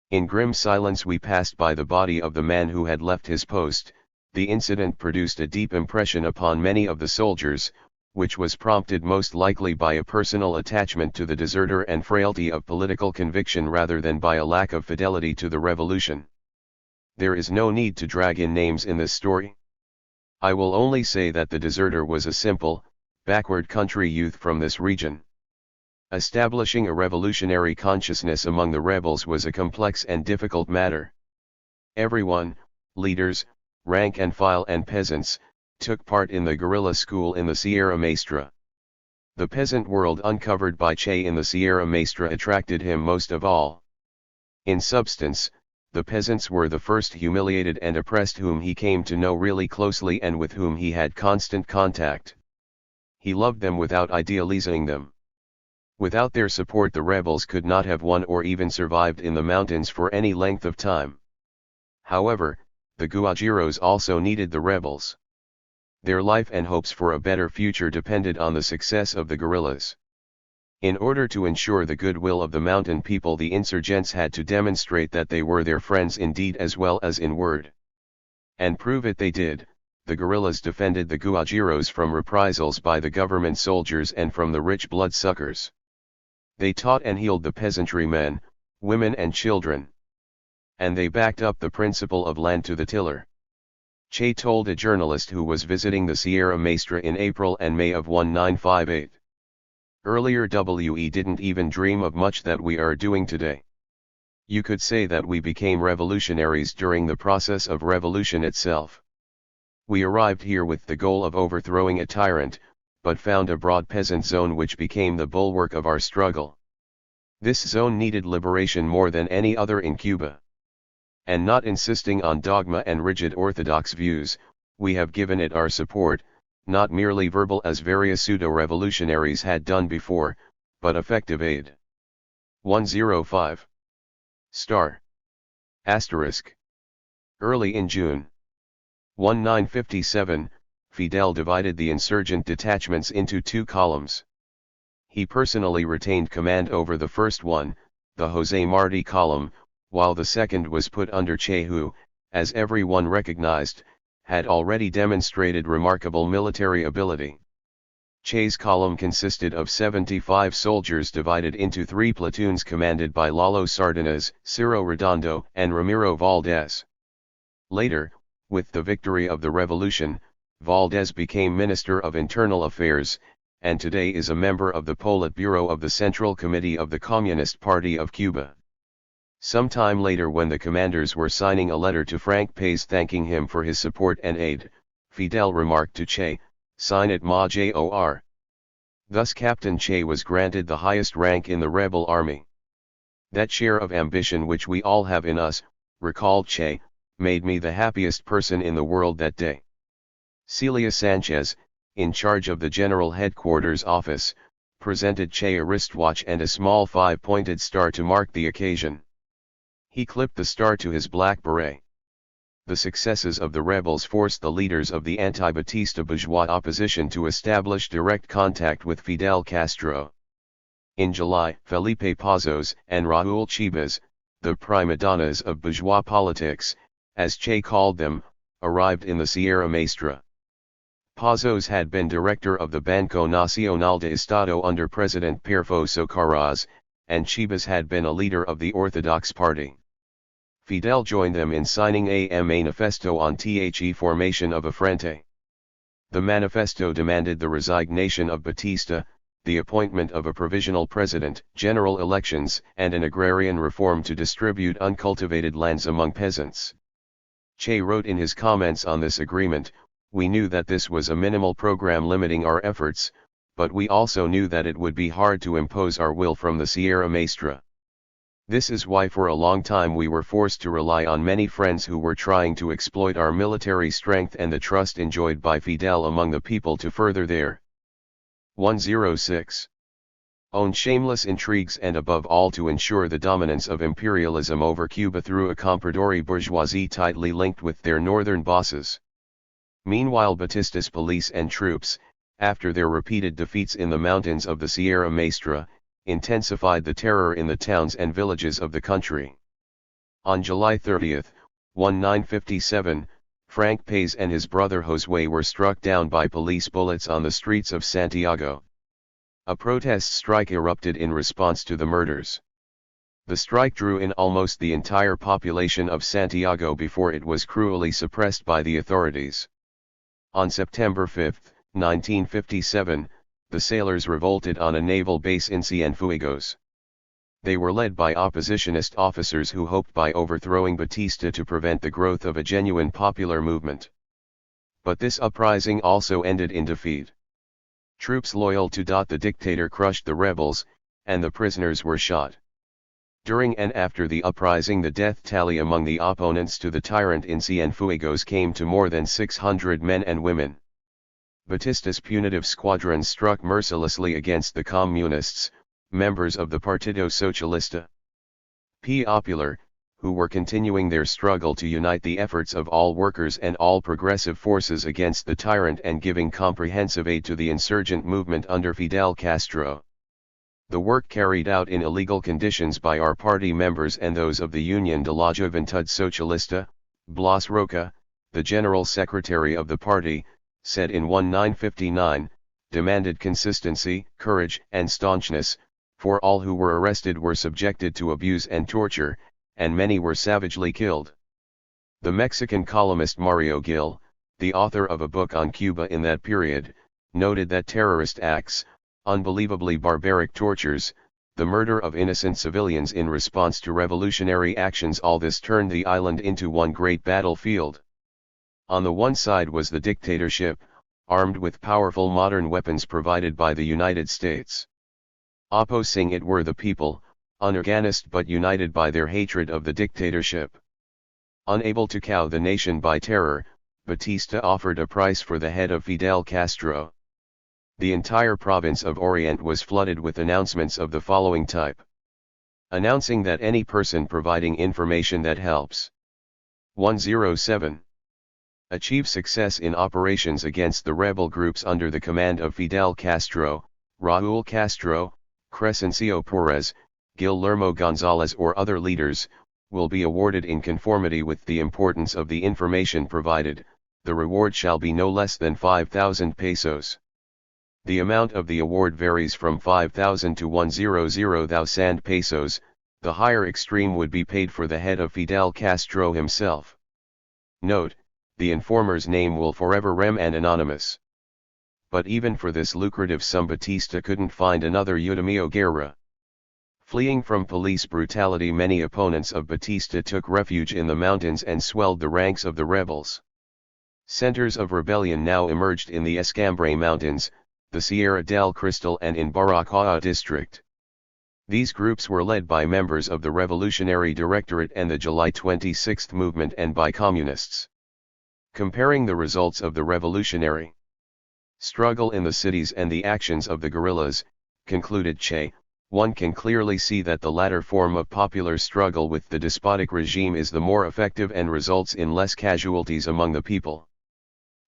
In grim silence we passed by the body of the man who had left his post. The incident produced a deep impression upon many of the soldiers, which was prompted most likely by a personal attachment to the deserter and frailty of political conviction rather than by a lack of fidelity to the revolution. There is no need to drag in names in this story. I will only say that the deserter was a simple, backward country youth from this region. Establishing a revolutionary consciousness among the rebels was a complex and difficult matter. Everyone, leaders, rank and file and peasants, took part in the guerrilla school in the Sierra Maestra. The peasant world uncovered by Che in the Sierra Maestra attracted him most of all. In substance, the peasants were the first humiliated and oppressed whom he came to know really closely and with whom he had constant contact. He loved them without idealizing them. Without their support the rebels could not have won or even survived in the mountains for any length of time. However, the Guajiros also needed the rebels. Their life and hopes for a better future depended on the success of the guerrillas. In order to ensure the goodwill of the mountain people, the insurgents had to demonstrate that they were their friends in deed as well as in word. And prove it they did. The guerrillas defended the Guajiros from reprisals by the government soldiers and from the rich bloodsuckers. They taught and healed the peasantry men, women and children. And they backed up the principle of land to the tiller. Che told a journalist who was visiting the Sierra Maestra in April and May of 1958. Earlier we didn't even dream of much that we are doing today. You could say that we became revolutionaries during the process of revolution itself. We arrived here with the goal of overthrowing a tyrant, but found a broad peasant zone which became the bulwark of our struggle. This zone needed liberation more than any other in Cuba. And not insisting on dogma and rigid orthodox views, we have given it our support, not merely verbal as various pseudo-revolutionaries had done before, but effective aid. 105. Asterisk. Early in June 1957, Fidel divided the insurgent detachments into 2 columns. He personally retained command over the first one, the José Martí column, while the second was put under Che who, as everyone recognized, had already demonstrated remarkable military ability. Che's column consisted of 75 soldiers divided into 3 platoons commanded by Lalo Sardinas, Ciro Redondo, and Ramiro Valdez. Later, with the victory of the revolution, Valdez became Minister of Internal Affairs, and today is a member of the Politburo of the Central Committee of the Communist Party of Cuba. Some time later, when the commanders were signing a letter to Frank País thanking him for his support and aid, Fidel remarked to Che, "Sign it Major." Thus Captain Che was granted the highest rank in the rebel army. That share of ambition which we all have in us, recalled Che, made me the happiest person in the world that day. Celia Sanchez, in charge of the General Headquarters office, presented Che a wristwatch and a small 5-pointed star to mark the occasion. He clipped the star to his black beret. The successes of the rebels forced the leaders of the anti-Batista bourgeois opposition to establish direct contact with Fidel Castro. In July, Felipe Pazos and Raúl Chivas, the prima donnas of bourgeois politics, as Che called them, arrived in the Sierra Maestra. Pazos had been director of the Banco Nacional de Estado under President Perfo Socarrás, and Chivas had been a leader of the Orthodox Party. Fidel joined them in signing a manifesto on the formation of a frente. The manifesto demanded the resignation of Batista, the appointment of a provisional president, general elections, and an agrarian reform to distribute uncultivated lands among peasants. Che wrote in his comments on this agreement, "We knew that this was a minimal program limiting our efforts, but we also knew that it would be hard to impose our will from the Sierra Maestra. This is why for a long time we were forced to rely on many friends who were trying to exploit our military strength and the trust enjoyed by Fidel among the people to further their 106 own shameless intrigues and above all to ensure the dominance of imperialism over Cuba through a compradori bourgeoisie tightly linked with their northern bosses." Meanwhile, Batista's police and troops, after their repeated defeats in the mountains of the Sierra Maestra, intensified the terror in the towns and villages of the country. On July 30, 1957, Frank Paez and his brother Josue were struck down by police bullets on the streets of Santiago. A protest strike erupted in response to the murders. The strike drew in almost the entire population of Santiago before it was cruelly suppressed by the authorities. On September 5, 1957, the sailors revolted on a naval base in Cienfuegos. They were led by oppositionist officers who hoped by overthrowing Batista to prevent the growth of a genuine popular movement. But this uprising also ended in defeat. Troops loyal to the dictator crushed the rebels, and the prisoners were shot. During and after the uprising, the death tally among the opponents to the tyrant in Cienfuegos came to more than 600 men and women. Batista's punitive squadrons struck mercilessly against the communists, members of the Partido Socialista Popular, who were continuing their struggle to unite the efforts of all workers and all progressive forces against the tyrant and giving comprehensive aid to the insurgent movement under Fidel Castro. The work carried out in illegal conditions by our party members and those of the Union de la Juventud Socialista, Blas Roca, the general secretary of the party, said in 1959, demanded consistency, courage, and staunchness, for all who were arrested were subjected to abuse and torture, and many were savagely killed. The Mexican columnist Mario Gil, the author of a book on Cuba in that period, noted that terrorist acts, unbelievably barbaric tortures, the murder of innocent civilians in response to revolutionary actions, all this turned the island into one great battlefield. On the one side was the dictatorship, armed with powerful modern weapons provided by the United States. Opposing it were the people, unorganized but united by their hatred of the dictatorship. Unable to cow the nation by terror, Batista offered a price for the head of Fidel Castro. The entire province of Orient was flooded with announcements of the following type. Announcing that any person providing information that helps 107. Achieve success in operations against the rebel groups under the command of Fidel Castro, Raúl Castro, Crescencio Pérez, Guillermo González or other leaders, will be awarded in conformity with the importance of the information provided. The reward shall be no less than 5,000 pesos. The amount of the award varies from 5,000 to 100,000 pesos, the higher extreme would be paid for the head of Fidel Castro himself. Note: the informer's name will forever remain anonymous. But even for this lucrative sum Batista couldn't find another Eudemio Guerra. Fleeing from police brutality, many opponents of Batista took refuge in the mountains and swelled the ranks of the rebels. Centers of rebellion now emerged in the Escambray Mountains, the Sierra del Cristal and in Baracoa district. These groups were led by members of the Revolutionary Directorate and the July 26 movement and by communists. Comparing the results of the revolutionary struggle in the cities and the actions of the guerrillas, concluded Che, one can clearly see that the latter form of popular struggle with the despotic regime is the more effective and results in less casualties among the people.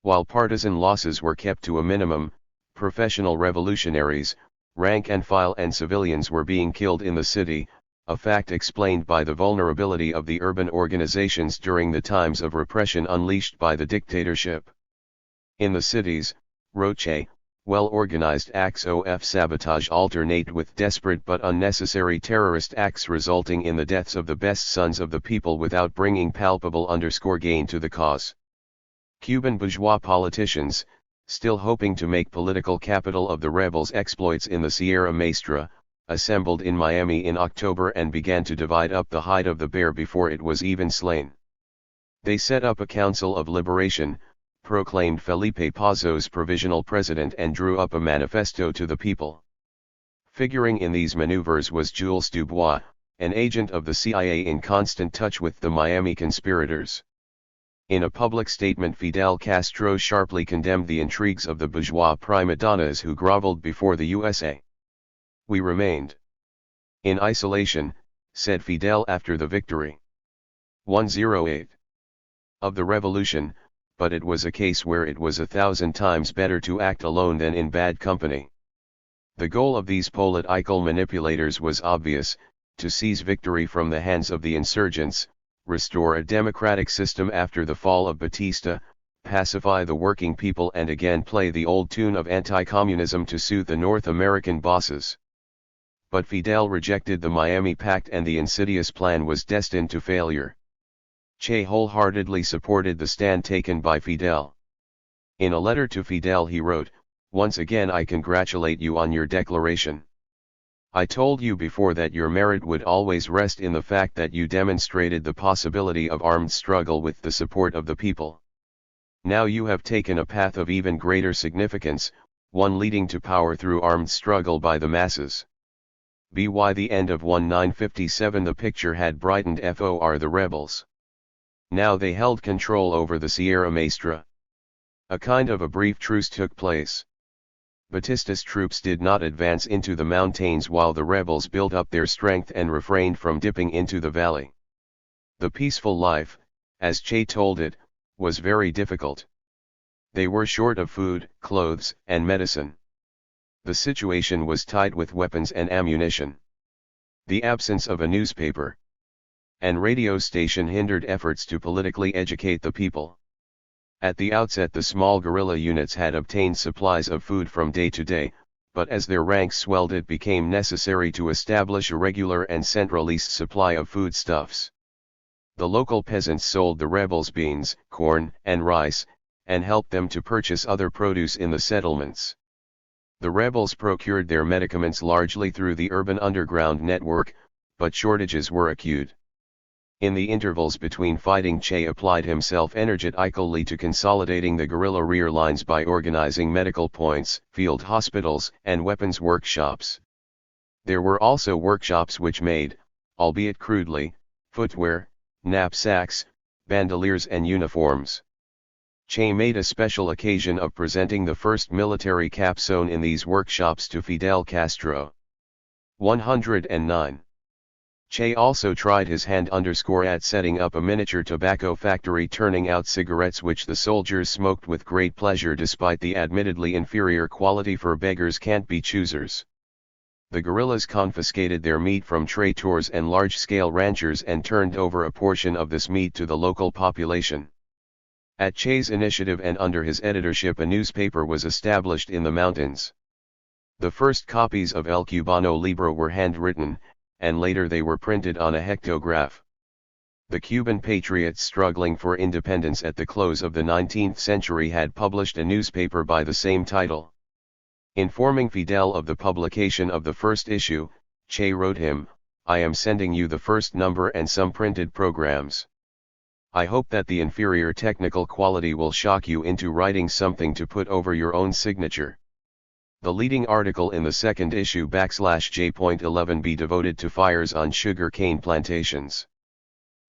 While partisan losses were kept to a minimum, professional revolutionaries, rank and file and civilians were being killed in the city, a fact explained by the vulnerability of the urban organizations during the times of repression unleashed by the dictatorship. In the cities, wrote Che, well-organized acts of sabotage alternate with desperate but unnecessary terrorist acts resulting in the deaths of the best sons of the people without bringing palpable gain to the cause. Cuban bourgeois politicians, still hoping to make political capital of the rebels' exploits in the Sierra Maestra, assembled in Miami in October and began to divide up the hide of the bear before it was even slain. They set up a Council of Liberation, proclaimed Felipe Pazos provisional president and drew up a manifesto to the people. Figuring in these maneuvers was Jules Dubois, an agent of the CIA in constant touch with the Miami conspirators. In a public statement, Fidel Castro sharply condemned the intrigues of the bourgeois prima donnas who groveled before the USA. "We remained in isolation," said Fidel after the victory. 108. Of the revolution, but it was a case where it was 1,000 times better to act alone than in bad company. The goal of these political manipulators was obvious: to seize victory from the hands of the insurgents, restore a democratic system after the fall of Batista, pacify the working people and again play the old tune of anti-communism to soothe the North American bosses. But Fidel rejected the Miami Pact and the insidious plan was destined to failure. Che wholeheartedly supported the stand taken by Fidel. In a letter to Fidel he wrote, "Once again I congratulate you on your declaration. I told you before that your merit would always rest in the fact that you demonstrated the possibility of armed struggle with the support of the people. Now you have taken a path of even greater significance, one leading to power through armed struggle by the masses." By the end of 1957 the picture had brightened for the rebels. Now they held control over the Sierra Maestra. A kind of a brief truce took place. Batista's troops did not advance into the mountains while the rebels built up their strength and refrained from dipping into the valley. The peaceful life, as Che told it, was very difficult. They were short of food, clothes, and medicine. The situation was tight with weapons and ammunition. The absence of a newspaper and radio station hindered efforts to politically educate the people. At the outset the small guerrilla units had obtained supplies of food from day to day, but as their ranks swelled it became necessary to establish a regular and centralized supply of foodstuffs. The local peasants sold the rebels beans, corn, and rice, and helped them to purchase other produce in the settlements. The rebels procured their medicaments largely through the urban underground network, but shortages were acute. In the intervals between fighting Che applied himself energetically to consolidating the guerrilla rear lines by organizing medical points, field hospitals, and weapons workshops. There were also workshops which made, albeit crudely, footwear, knapsacks, bandoliers and uniforms. Che made a special occasion of presenting the first military capstone in these workshops to Fidel Castro. 109. Che also tried his hand at setting up a miniature tobacco factory turning out cigarettes which the soldiers smoked with great pleasure despite the admittedly inferior quality for beggars can't be choosers. The guerrillas confiscated their meat from traitors and large-scale ranchers and turned over a portion of this meat to the local population. At Che's initiative and under his editorship a newspaper was established in the mountains. The first copies of El Cubano Libro were handwritten, and later they were printed on a hectograph. The Cuban patriots struggling for independence at the close of the 19th century had published a newspaper by the same title. Informing Fidel of the publication of the first issue, Che wrote him, "I am sending you the first number and some printed programs. I hope that the inferior technical quality will shock you into writing something to put over your own signature." The leading article in the second issue /J.11 be devoted to fires on sugar cane plantations.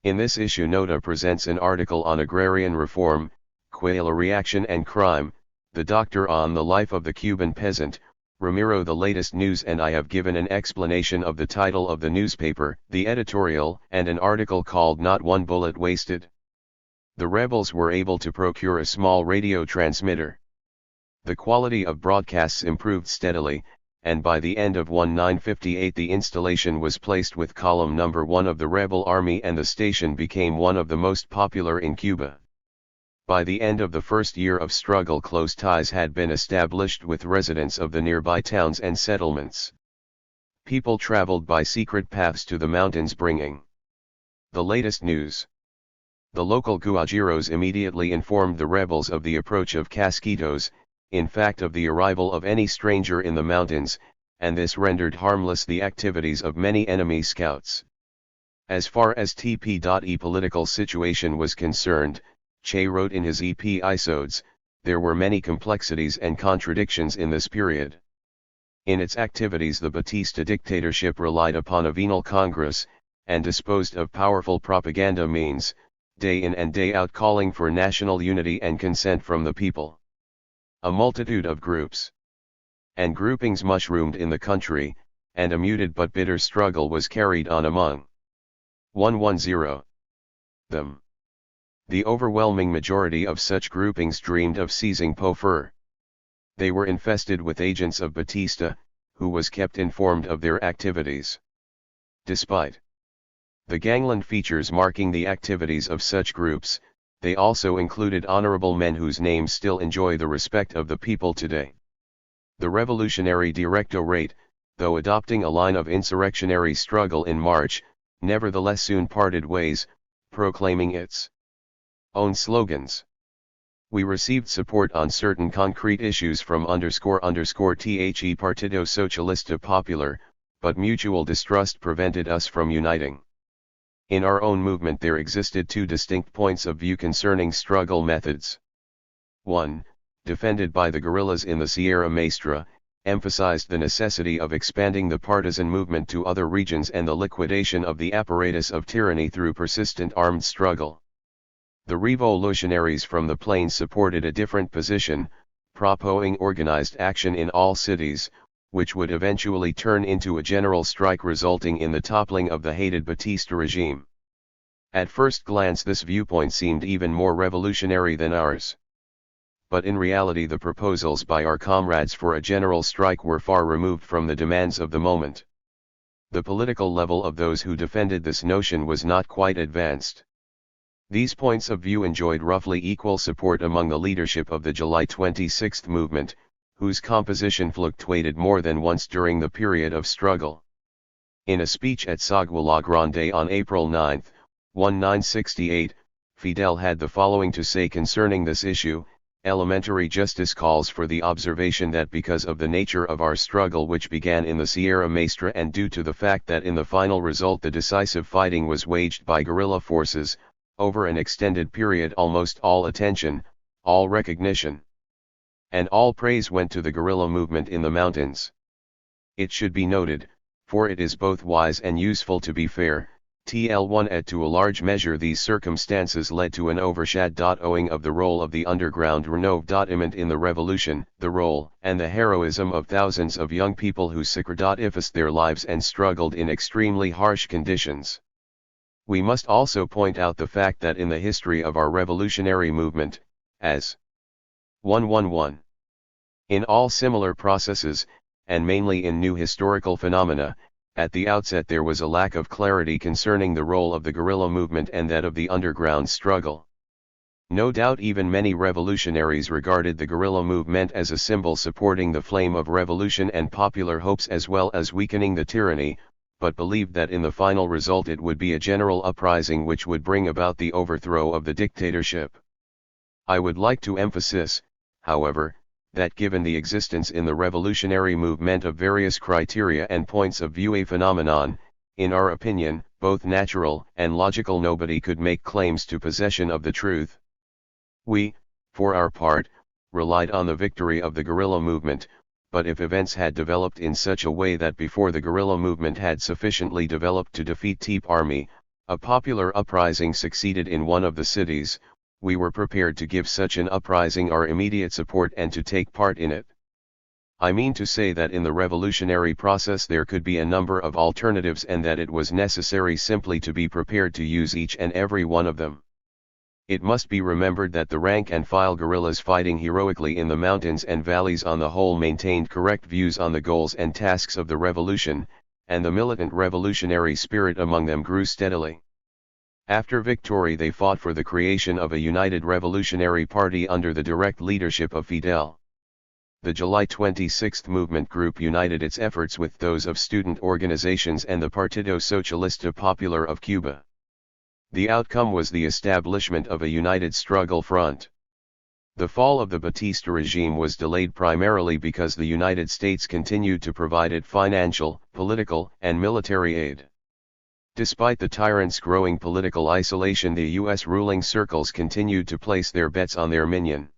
In this issue Nota presents an article on agrarian reform, Quail reaction and crime, the doctor on the life of the Cuban peasant, Ramiro the latest news, and I have given an explanation of the title of the newspaper, the editorial, and an article called Not One Bullet Wasted. The rebels were able to procure a small radio transmitter. The quality of broadcasts improved steadily, and by the end of 1958 the installation was placed with column number 1 of the rebel army and the station became one of the most popular in Cuba. By the end of the first year of struggle close ties had been established with residents of the nearby towns and settlements. People traveled by secret paths to the mountains bringing the latest news. The local guajiros immediately informed the rebels of the approach of Casquitos, in fact of the arrival of any stranger in the mountains, and this rendered harmless the activities of many enemy scouts. As far as TP.E political situation was concerned, Che wrote in his episodes, there were many complexities and contradictions in this period. In its activities the Batista dictatorship relied upon a venal Congress, and disposed of powerful propaganda means, day in and day out calling for national unity and consent from the people. A multitude of groups and groupings mushroomed in the country, and a muted but bitter struggle was carried on among 110 them. The overwhelming majority of such groupings dreamed of seizing Pofer. They were infested with agents of Batista, who was kept informed of their activities. Despite the gangland features marking the activities of such groups, they also included honorable men whose names still enjoy the respect of the people today. The Revolutionary Directorate, though adopting a line of insurrectionary struggle in March, nevertheless soon parted ways, proclaiming its own slogans. We received support on certain concrete issues from __the Partido Socialista Popular, but mutual distrust prevented us from uniting. In our own movement there existed two distinct points of view concerning struggle methods. One, defended by the guerrillas in the Sierra Maestra, emphasized the necessity of expanding the partisan movement to other regions and the liquidation of the apparatus of tyranny through persistent armed struggle. The revolutionaries from the plains supported a different position, proposing organized action in all cities, which would eventually turn into a general strike resulting in the toppling of the hated Batista regime. At first glance this viewpoint seemed even more revolutionary than ours. But in reality the proposals by our comrades for a general strike were far removed from the demands of the moment. The political level of those who defended this notion was not quite advanced. These points of view enjoyed roughly equal support among the leadership of the July 26 movement, whose composition fluctuated more than once during the period of struggle. In a speech at Sagua La Grande on April 9, 1968, Fidel had the following to say concerning this issue: elementary justice calls for the observation that because of the nature of our struggle which began in the Sierra Maestra and due to the fact that in the final result the decisive fighting was waged by guerrilla forces, over an extended period almost all attention, all recognition, and all praise went to the guerrilla movement in the mountains. It should be noted, for it is both wise and useful to be fair, TL1 at to a large measure these circumstances led to an overshadowing of the role of the underground Renouveau in the revolution, the role and the heroism of thousands of young people who sacrificed their lives and struggled in extremely harsh conditions. We must also point out the fact that in the history of our revolutionary movement, as 111. In all similar processes, and mainly in new historical phenomena, at the outset there was a lack of clarity concerning the role of the guerrilla movement and that of the underground struggle. No doubt even many revolutionaries regarded the guerrilla movement as a symbol supporting the flame of revolution and popular hopes as well as weakening the tyranny, but believed that in the final result it would be a general uprising which would bring about the overthrow of the dictatorship. I would like to emphasize, however, that given the existence in the revolutionary movement of various criteria and points of view a phenomenon, in our opinion, both natural and logical, nobody could make claims to possession of the truth. We, for our part, relied on the victory of the guerrilla movement, but if events had developed in such a way that before the guerrilla movement had sufficiently developed to defeat Teep Army, a popular uprising succeeded in one of the cities, we were prepared to give such an uprising our immediate support and to take part in it. I mean to say that in the revolutionary process there could be a number of alternatives and that it was necessary simply to be prepared to use each and every one of them. It must be remembered that the rank-and-file guerrillas fighting heroically in the mountains and valleys on the whole maintained correct views on the goals and tasks of the revolution, and the militant revolutionary spirit among them grew steadily. After victory they fought for the creation of a united revolutionary party under the direct leadership of Fidel. The July 26 movement group united its efforts with those of student organizations and the Partido Socialista Popular of Cuba. The outcome was the establishment of a united struggle front. The fall of the Batista regime was delayed primarily because the United States continued to provide it financial, political, and military aid. Despite the tyrant's growing political isolation, the U.S. ruling circles continued to place their bets on their minion.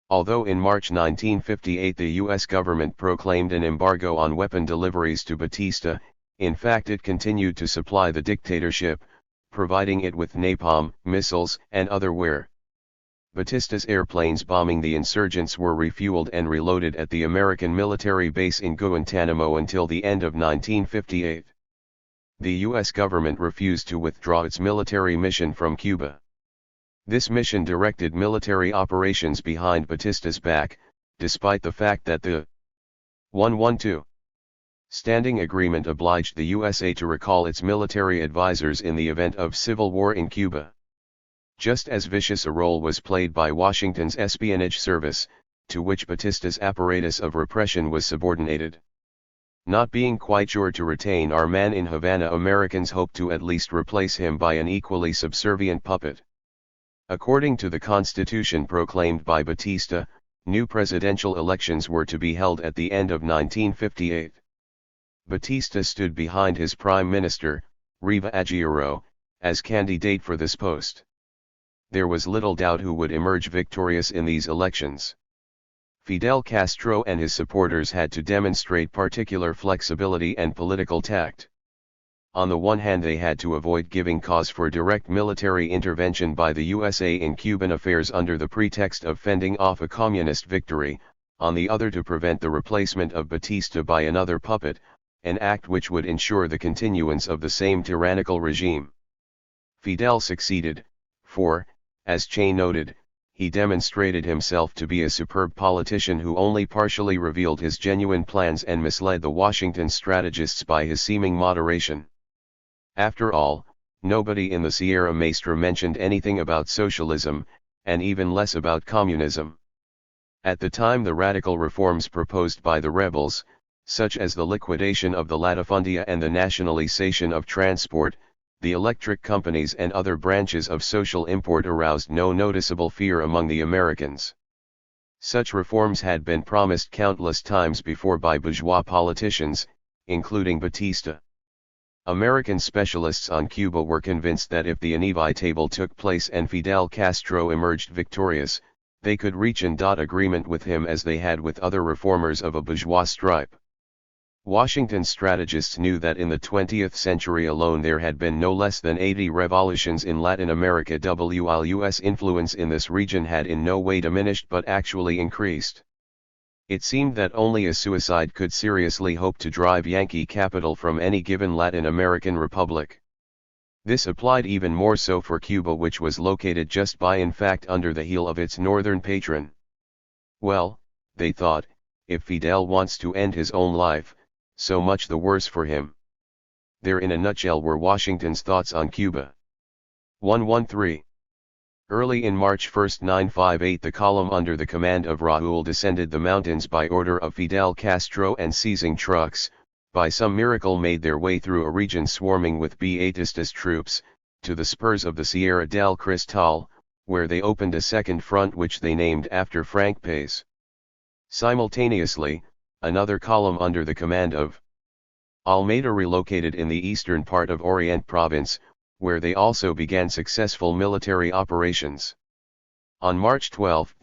Although in March 1958 the U.S. government proclaimed an embargo on weapon deliveries to Batista, in fact it continued to supply the dictatorship, providing it with napalm, missiles, and other wear. Batista's airplanes bombing the insurgents were refueled and reloaded at the American military base in Guantanamo until the end of 1958. The U.S. government refused to withdraw its military mission from Cuba. This mission directed military operations behind Batista's back, despite the fact that the 112 Standing Agreement obliged the USA to recall its military advisors in the event of civil war in Cuba. Just as vicious a role was played by Washington's espionage service, to which Batista's apparatus of repression was subordinated. Not being quite sure to retain our man in Havana, Americans hoped to at least replace him by an equally subservient puppet. According to the constitution proclaimed by Batista, new presidential elections were to be held at the end of 1958. Batista stood behind his prime minister, Riva Aguirre, as candidate for this post. There was little doubt who would emerge victorious in these elections. Fidel Castro and his supporters had to demonstrate particular flexibility and political tact. On the one hand, they had to avoid giving cause for direct military intervention by the USA in Cuban affairs under the pretext of fending off a communist victory, on the other to prevent the replacement of Batista by another puppet, an act which would ensure the continuance of the same tyrannical regime. Fidel succeeded, for, as Che noted, he demonstrated himself to be a superb politician who only partially revealed his genuine plans and misled the Washington strategists by his seeming moderation. After all, nobody in the Sierra Maestra mentioned anything about socialism, and even less about communism. At the time, the radical reforms proposed by the rebels, such as the liquidation of the latifundia and the nationalization of transport, the electric companies and other branches of social import, aroused no noticeable fear among the Americans. Such reforms had been promised countless times before by bourgeois politicians, including Batista. American specialists on Cuba were convinced that if the inevitable took place and Fidel Castro emerged victorious, they could reach an agreement with him as they had with other reformers of a bourgeois stripe. Washington strategists knew that in the 20th century alone there had been no less than 80 revolutions in Latin America, while U.S. influence in this region had in no way diminished but actually increased. It seemed that only a suicide could seriously hope to drive Yankee capital from any given Latin American republic. This applied even more so for Cuba, which was located just by, in fact under the heel of its northern patron. Well, they thought, if Fidel wants to end his own life, so much the worse for him. There in a nutshell were Washington's thoughts on Cuba. 113. Early in March 1, 958, the column under the command of Raúl descended the mountains by order of Fidel Castro and, seizing trucks, by some miracle made their way through a region swarming with Batista's troops, to the spurs of the Sierra del Cristal, where they opened a second front which they named after Frank Pace. Simultaneously, another column under the command of Almeida relocated in the eastern part of Orient Province, where they also began successful military operations. On March 12,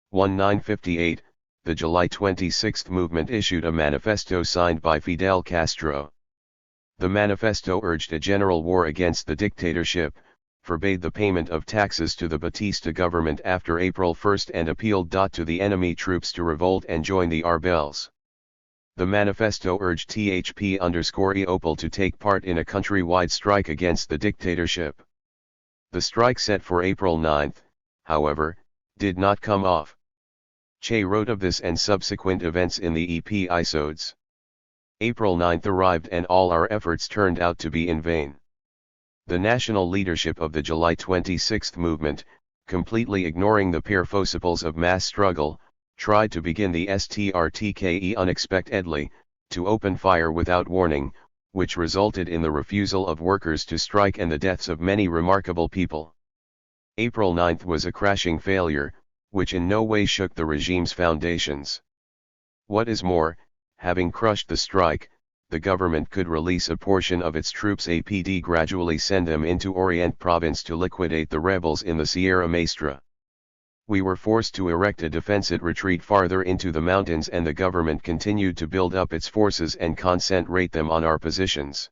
1958, the July 26 movement issued a manifesto signed by Fidel Castro. The manifesto urged a general war against the dictatorship, forbade the payment of taxes to the Batista government after April 1 and appealed to the enemy troops to revolt and join the rebels. The manifesto urged THP_EOPL to take part in a countrywide strike against the dictatorship. The strike set for April 9, however, did not come off. Che wrote of this and subsequent events in the episodes. April 9 arrived and all our efforts turned out to be in vain. The national leadership of the July 26 movement, completely ignoring the perforcibles of mass struggle, tried to begin the STRTKE unexpectedly, to open fire without warning, which resulted in the refusal of workers to strike and the deaths of many remarkable people. April 9 was a crashing failure, which in no way shook the regime's foundations. What is more, having crushed the strike, the government could release a portion of its troops APD gradually send them into Orient province to liquidate the rebels in the Sierra Maestra. We were forced to erect a defensive retreat farther into the mountains and the government continued to build up its forces and concentrate them on our positions.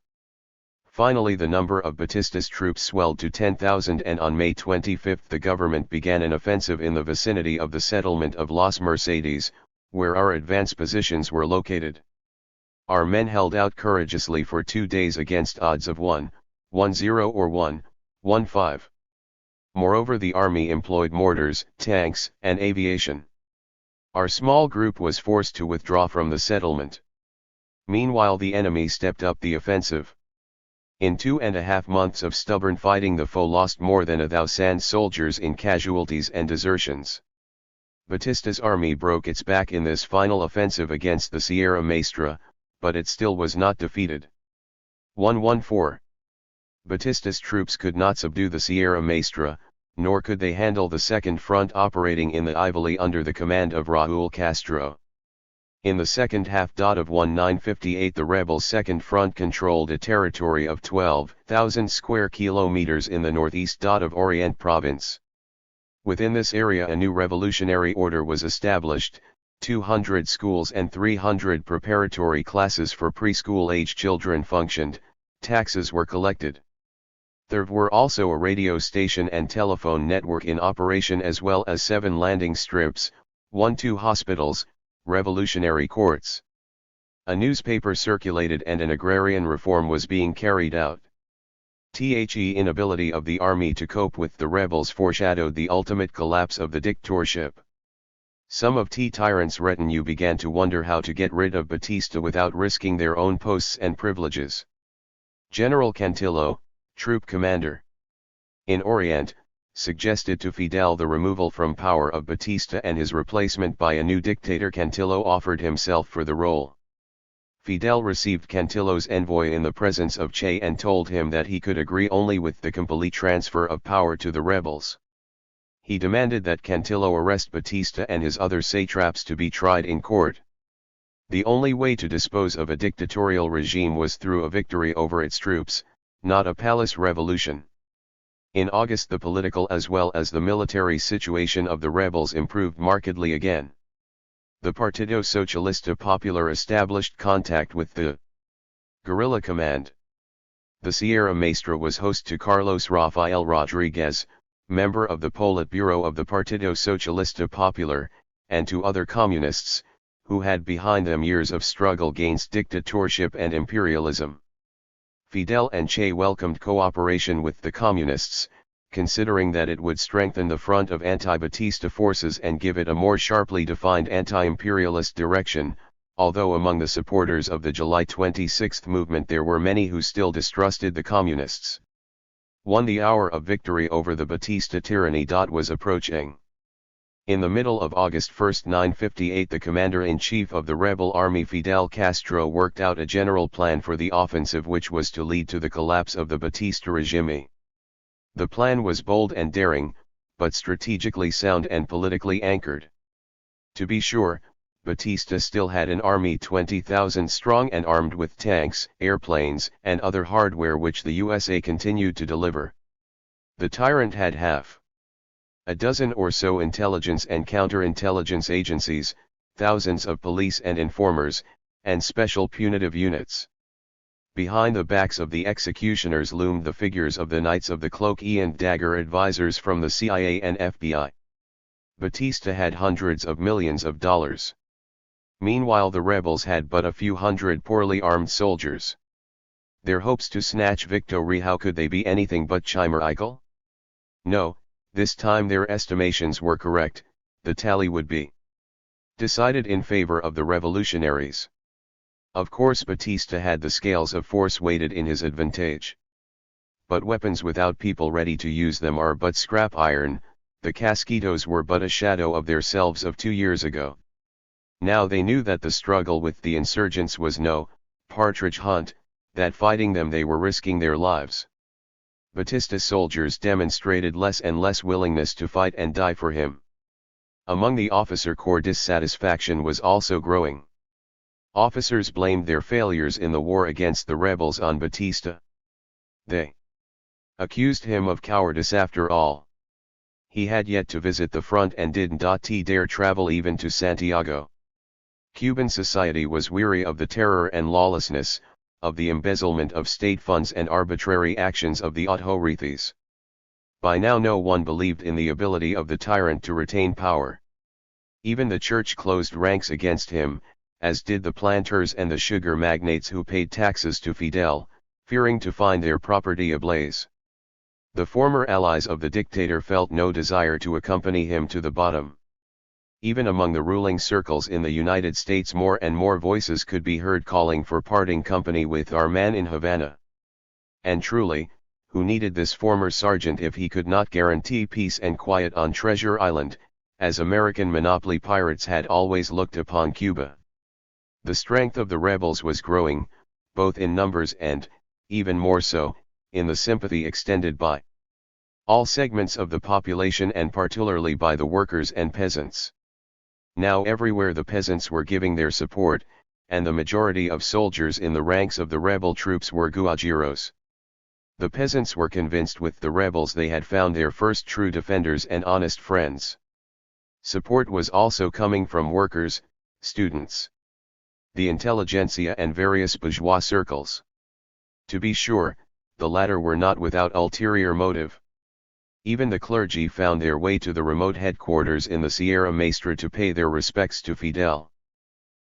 Finally the number of Batista's troops swelled to 10,000 and on May 25 the government began an offensive in the vicinity of the settlement of Las Mercedes, where our advanced positions were located. Our men held out courageously for 2 days against odds of 1-0 or 1-15. Moreover, the army employed mortars, tanks, and aviation. Our small group was forced to withdraw from the settlement. Meanwhile the enemy stepped up the offensive. In 2.5 months of stubborn fighting the foe lost more than 1,000 soldiers in casualties and desertions. Batista's army broke its back in this final offensive against the Sierra Maestra, but it still was not defeated. 114. Batista's troops could not subdue the Sierra Maestra, nor could they handle the second front operating in the Ivali under the command of Raúl Castro. In the second half of 1958 the rebels' second front controlled a territory of 12,000 square kilometers in the northeast of Orient province. Within this area a new revolutionary order was established, 200 schools and 300 preparatory classes for preschool-age children functioned, taxes were collected. There were also a radio station and telephone network in operation as well as 7 landing strips, 2 hospitals, revolutionary courts. A newspaper circulated and an agrarian reform was being carried out. The inability of the army to cope with the rebels foreshadowed the ultimate collapse of the dictatorship. Some of the tyrant's retinue began to wonder how to get rid of Batista without risking their own posts and privileges. General Cantillo, troop commander in Orient, suggested to Fidel the removal from power of Batista and his replacement by a new dictator. Cantillo offered himself for the role. Fidel received Cantillo's envoy in the presence of Che and told him that he could agree only with the complete transfer of power to the rebels. He demanded that Cantillo arrest Batista and his other satraps to be tried in court. The only way to dispose of a dictatorial regime was through a victory over its troops, not a palace revolution. In August the political as well as the military situation of the rebels improved markedly again. The Partido Socialista Popular established contact with the guerrilla command. The Sierra Maestra was host to Carlos Rafael Rodriguez, member of the Politburo of the Partido Socialista Popular, and to other communists, who had behind them years of struggle against dictatorship and imperialism. Fidel and Che welcomed cooperation with the communists, considering that it would strengthen the front of anti-Batista forces and give it a more sharply defined anti-imperialist direction, although among the supporters of the July 26 movement there were many who still distrusted the communists. The hour of victory over the Batista tyranny was approaching. In the middle of August 1, 1958 the commander-in-chief of the rebel army Fidel Castro worked out a general plan for the offensive which was to lead to the collapse of the Batista regime. The plan was bold and daring, but strategically sound and politically anchored. To be sure, Batista still had an army 20,000 strong and armed with tanks, airplanes, and other hardware which the USA continued to deliver. The tyrant had half a dozen or so intelligence and counterintelligence agencies, thousands of police and informers, and special punitive units. Behind the backs of the executioners loomed the figures of the Knights of the Cloak and Dagger advisors from the CIA and FBI. Batista had hundreds of millions of dollars. Meanwhile the rebels had but a few hundred poorly armed soldiers. Their hopes to snatch victory, how could they be anything but chimerical? No, this time their estimations were correct, the tally would be decided in favor of the revolutionaries. Of course Batista had the scales of force weighted in his advantage. But weapons without people ready to use them are but scrap iron, the Casquitos were but a shadow of their selves of 2 years ago. Now they knew that the struggle with the insurgents was no partridge hunt, that fighting them they were risking their lives. Batista's soldiers demonstrated less and less willingness to fight and die for him. Among the officer corps dissatisfaction was also growing. Officers blamed their failures in the war against the rebels on Batista. They accused him of cowardice after all. He had yet to visit the front and didn't dare travel even to Santiago. Cuban society was weary of the terror and lawlessness, of the embezzlement of state funds and arbitrary actions of the authorities. By now no one believed in the ability of the tyrant to retain power. Even the church closed ranks against him, as did the planters and the sugar magnates who paid taxes to Fidel, fearing to find their property ablaze. The former allies of the dictator felt no desire to accompany him to the bottom. Even among the ruling circles in the United States more and more voices could be heard calling for parting company with our man in Havana. And truly, who needed this former sergeant if he could not guarantee peace and quiet on Treasure Island, as American monopoly pirates had always looked upon Cuba? The strength of the rebels was growing, both in numbers and, even more so, in the sympathy extended by all segments of the population and particularly by the workers and peasants. Now everywhere the peasants were giving their support, and the majority of soldiers in the ranks of the rebel troops were guajiros. The peasants were convinced with the rebels they had found their first true defenders and honest friends. Support was also coming from workers, students, the intelligentsia and various bourgeois circles. To be sure, the latter were not without ulterior motive. Even the clergy found their way to the remote headquarters in the Sierra Maestra to pay their respects to Fidel.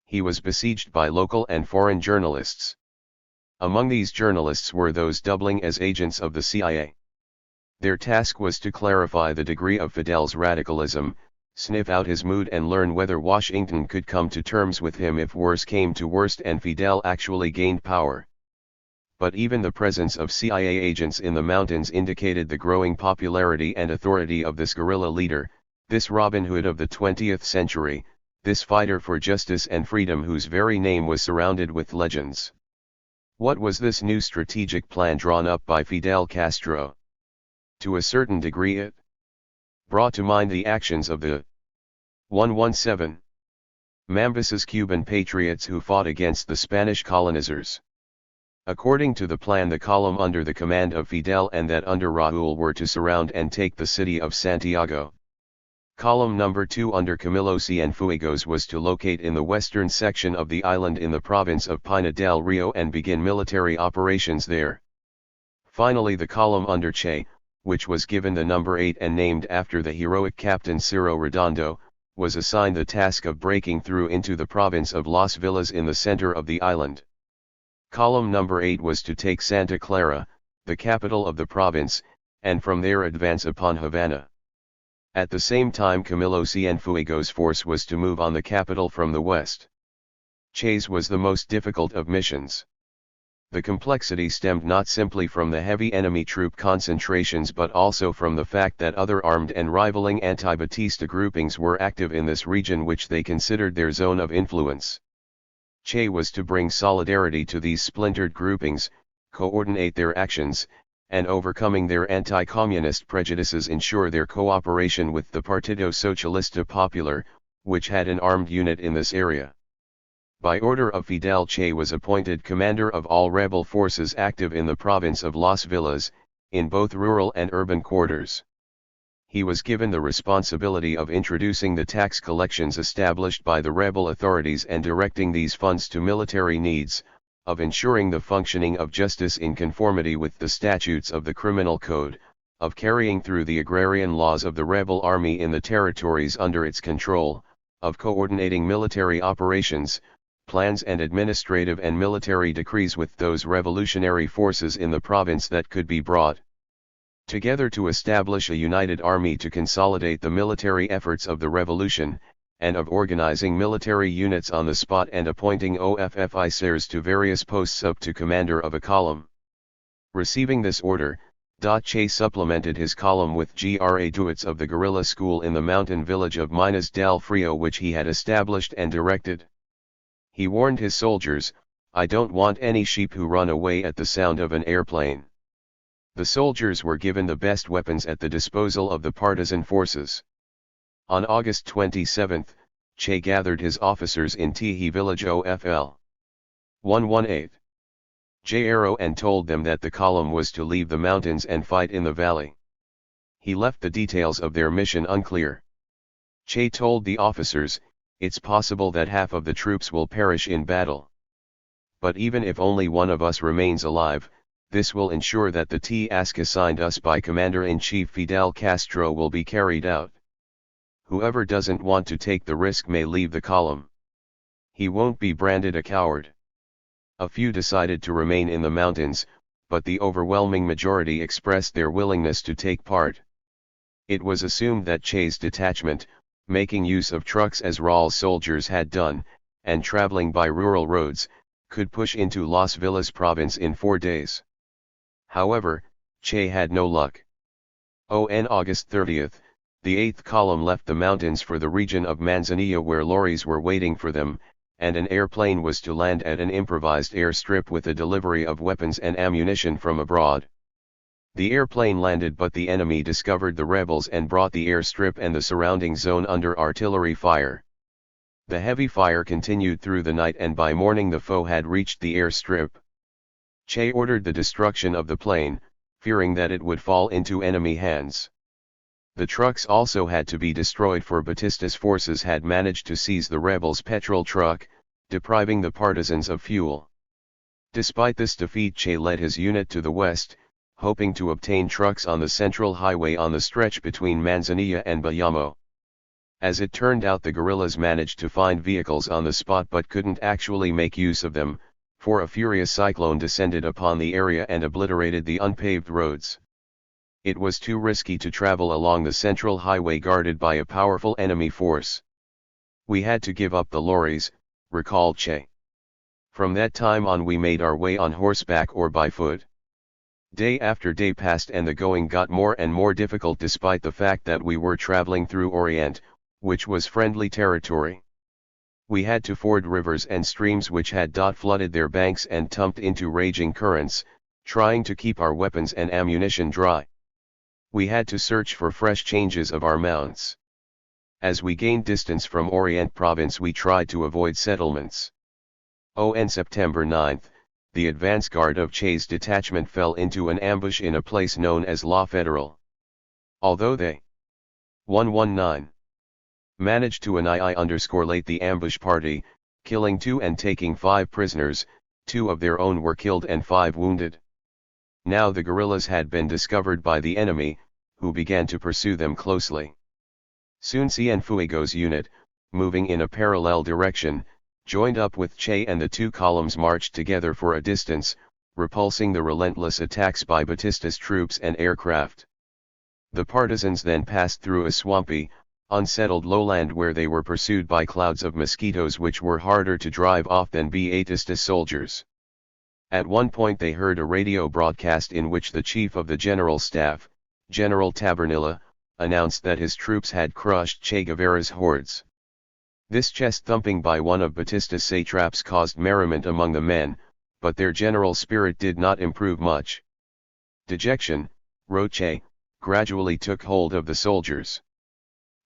He was besieged by local and foreign journalists. Among these journalists were those doubling as agents of the CIA. Their task was to clarify the degree of Fidel's radicalism, sniff out his mood and learn whether Washington could come to terms with him if worse came to worst and Fidel actually gained power. But even the presence of CIA agents in the mountains indicated the growing popularity and authority of this guerrilla leader, this Robin Hood of the 20th century, this fighter for justice and freedom whose very name was surrounded with legends. What was this new strategic plan drawn up by Fidel Castro? To a certain degree it brought to mind the actions of the 117 Mambises Cuban patriots who fought against the Spanish colonizers. According to the plan, the column under the command of Fidel and that under Raúl were to surround and take the city of Santiago. Column number 2 under Camilo Cienfuegos was to locate in the western section of the island in the province of Pinar del Rio and begin military operations there. Finally, the column under Che, which was given the number 8 and named after the heroic Captain Ciro Redondo, was assigned the task of breaking through into the province of Las Villas in the center of the island. Column number 8 was to take Santa Clara, the capital of the province, and from there advance upon Havana. At the same time, Camilo Cienfuegos' force was to move on the capital from the west. Che's was the most difficult of missions. The complexity stemmed not simply from the heavy enemy troop concentrations but also from the fact that other armed and rivaling anti-Batista groupings were active in this region which they considered their zone of influence. Che was to bring solidarity to these splintered groupings, coordinate their actions, and overcoming their anti-communist prejudices ensure their cooperation with the Partido Socialista Popular, which had an armed unit in this area. By order of Fidel, Che was appointed commander of all rebel forces active in the province of Las Villas, in both rural and urban quarters. He was given the responsibility of introducing the tax collections established by the rebel authorities and directing these funds to military needs, of ensuring the functioning of justice in conformity with the statutes of the criminal code, of carrying through the agrarian laws of the rebel army in the territories under its control, of coordinating military operations, plans and administrative and military decrees with those revolutionary forces in the province that could be brought together to establish a united army to consolidate the military efforts of the revolution, and of organizing military units on the spot and appointing officers to various posts up to commander of a column. Receiving this order, Che supplemented his column with graduates of the guerrilla school in the mountain village of Minas del Frio, which he had established and directed. He warned his soldiers, "I don't want any sheep who run away at the sound of an airplane." The soldiers were given the best weapons at the disposal of the partisan forces. On August 27, Che gathered his officers in Tihi village OFL 118. Jairo and told them that the column was to leave the mountains and fight in the valley. He left the details of their mission unclear. Che told the officers, "It's possible that half of the troops will perish in battle. But even if only one of us remains alive, this will ensure that the task assigned us by Commander-in-Chief Fidel Castro will be carried out. Whoever doesn't want to take the risk may leave the column. He won't be branded a coward." A few decided to remain in the mountains, but the overwhelming majority expressed their willingness to take part. It was assumed that Che's detachment, making use of trucks as Raul's soldiers had done, and traveling by rural roads, could push into Las Villas province in 4 days. However, Che had no luck. On August 30, the 8th column left the mountains for the region of Manzanilla, where lorries were waiting for them, and an airplane was to land at an improvised airstrip with a delivery of weapons and ammunition from abroad. The airplane landed, but the enemy discovered the rebels and brought the airstrip and the surrounding zone under artillery fire. The heavy fire continued through the night, and by morning the foe had reached the airstrip. Che ordered the destruction of the plane, fearing that it would fall into enemy hands. The trucks also had to be destroyed, for Batista's forces had managed to seize the rebels' petrol truck, depriving the partisans of fuel. Despite this defeat, Che led his unit to the west, hoping to obtain trucks on the central highway on the stretch between Manzanilla and Bayamo. As it turned out, the guerrillas managed to find vehicles on the spot but couldn't actually make use of them, for a furious cyclone descended upon the area and obliterated the unpaved roads. It was too risky to travel along the central highway guarded by a powerful enemy force. "We had to give up the lorries," recalled Che. "From that time on we made our way on horseback or by foot. Day after day passed and the going got more and more difficult, despite the fact that we were traveling through Orient, which was friendly territory. We had to ford rivers and streams which had flooded their banks and tumped into raging currents, trying to keep our weapons and ammunition dry. We had to search for fresh changes of our mounts. As we gained distance from Orient province, we tried to avoid settlements. On September 9, the advance guard of Che's detachment fell into an ambush in a place known as La Federal. Although they 119 managed to annihilate the ambush party, killing 2 and taking 5 prisoners, 2 of their own were killed and 5 wounded. Now the guerrillas had been discovered by the enemy, who began to pursue them closely. Soon Cienfuegos' unit, moving in a parallel direction, joined up with Che, and the 2 columns marched together for a distance, repulsing the relentless attacks by Batista's troops and aircraft. The partisans then passed through a swampy, unsettled lowland where they were pursued by clouds of mosquitoes which were harder to drive off than Batista's soldiers. At one point they heard a radio broadcast in which the chief of the general staff, General Tabernilla, announced that his troops had crushed Che Guevara's hordes. This chest thumping by one of Batista's satraps caused merriment among the men, but their general spirit did not improve much. Dejection, wrote Che, gradually took hold of the soldiers.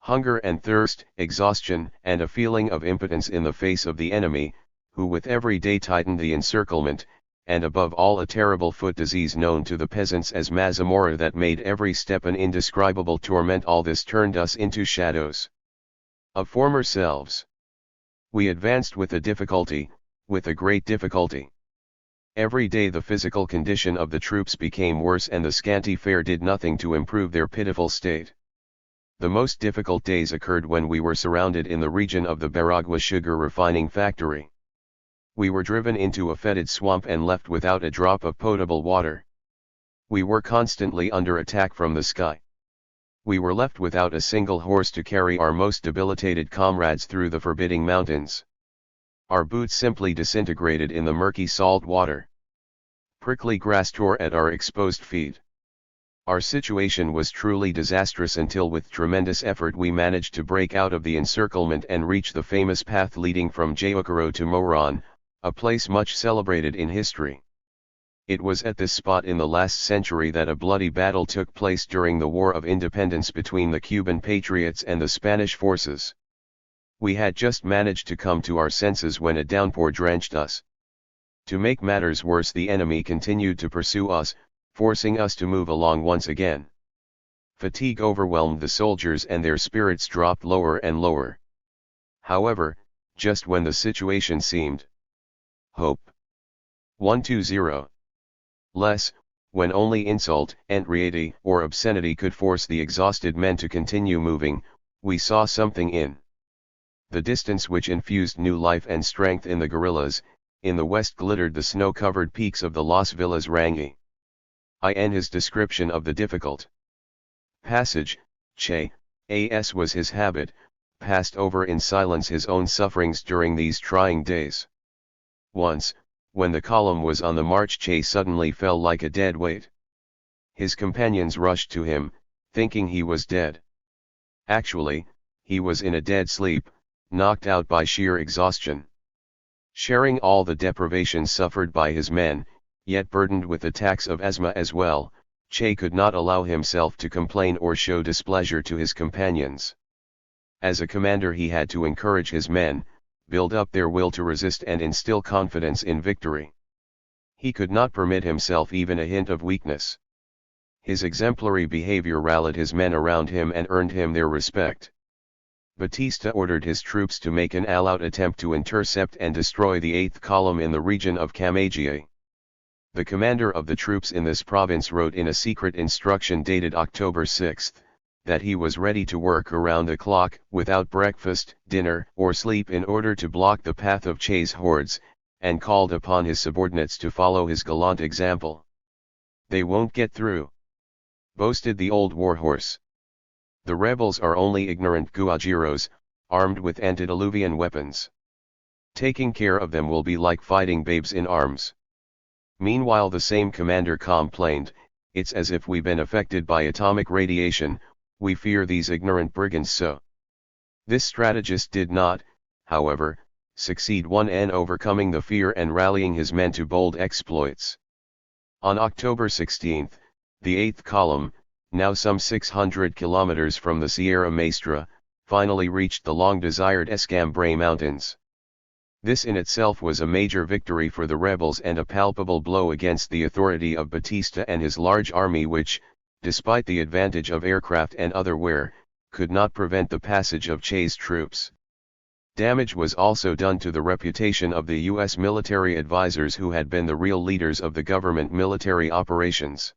Hunger and thirst, exhaustion, and a feeling of impotence in the face of the enemy, who with every day tightened the encirclement, and above all a terrible foot disease known to the peasants as mazamorra that made every step an indescribable torment, all this turned us into shadows of former selves. We advanced with a great difficulty. Every day the physical condition of the troops became worse, and the scanty fare did nothing to improve their pitiful state. The most difficult days occurred when we were surrounded in the region of the Baragua sugar refining factory. We were driven into a fetid swamp and left without a drop of potable water. We were constantly under attack from the sky. We were left without a single horse to carry our most debilitated comrades through the forbidding mountains. Our boots simply disintegrated in the murky salt water. Prickly grass tore at our exposed feet. Our situation was truly disastrous until with tremendous effort we managed to break out of the encirclement and reach the famous path leading from Jayukaro to Moran, a place much celebrated in history. It was at this spot in the last century that a bloody battle took place during the War of Independence between the Cuban patriots and the Spanish forces. We had just managed to come to our senses when a downpour drenched us. To make matters worse, the enemy continued to pursue us, forcing us to move along once again. Fatigue overwhelmed the soldiers and their spirits dropped lower and lower. However, just when the situation seemed hope 120 less, when only insult, entreaty, or obscenity could force the exhausted men to continue moving, we saw something in the distance which infused new life and strength in the guerrillas. In the west glittered the snow-covered peaks of the Las Villas Rangi. In his description of the difficult passage, Che, as was his habit, passed over in silence his own sufferings during these trying days. Once, when the column was on the march, Che suddenly fell like a dead weight. His companions rushed to him, thinking he was dead. Actually, he was in a dead sleep, knocked out by sheer exhaustion. Sharing all the deprivations suffered by his men, yet burdened with attacks of asthma as well, Che could not allow himself to complain or show displeasure to his companions. As a commander, he had to encourage his men, build up their will to resist and instill confidence in victory. He could not permit himself even a hint of weakness. His exemplary behavior rallied his men around him and earned him their respect. Batista ordered his troops to make an all-out attempt to intercept and destroy the 8th Column in the region of Camagüey. The commander of the troops in this province wrote in a secret instruction dated October 6, that he was ready to work around the clock, without breakfast, dinner, or sleep in order to block the path of Che's hordes, and called upon his subordinates to follow his gallant example. "They won't get through," boasted the old warhorse. "The rebels are only ignorant guajiros, armed with antediluvian weapons. Taking care of them will be like fighting babes in arms." Meanwhile the same commander complained, "It's as if we've been affected by atomic radiation, we fear these ignorant brigands so." This strategist did not, however, succeed in overcoming the fear and rallying his men to bold exploits. On October 16, the 8th Column, now some 600 kilometers from the Sierra Maestra, finally reached the long-desired Escambray Mountains. This in itself was a major victory for the rebels and a palpable blow against the authority of Batista and his large army which, despite the advantage of aircraft and other wear, could not prevent the passage of Che's troops. Damage was also done to the reputation of the U.S. military advisors who had been the real leaders of the government military operations.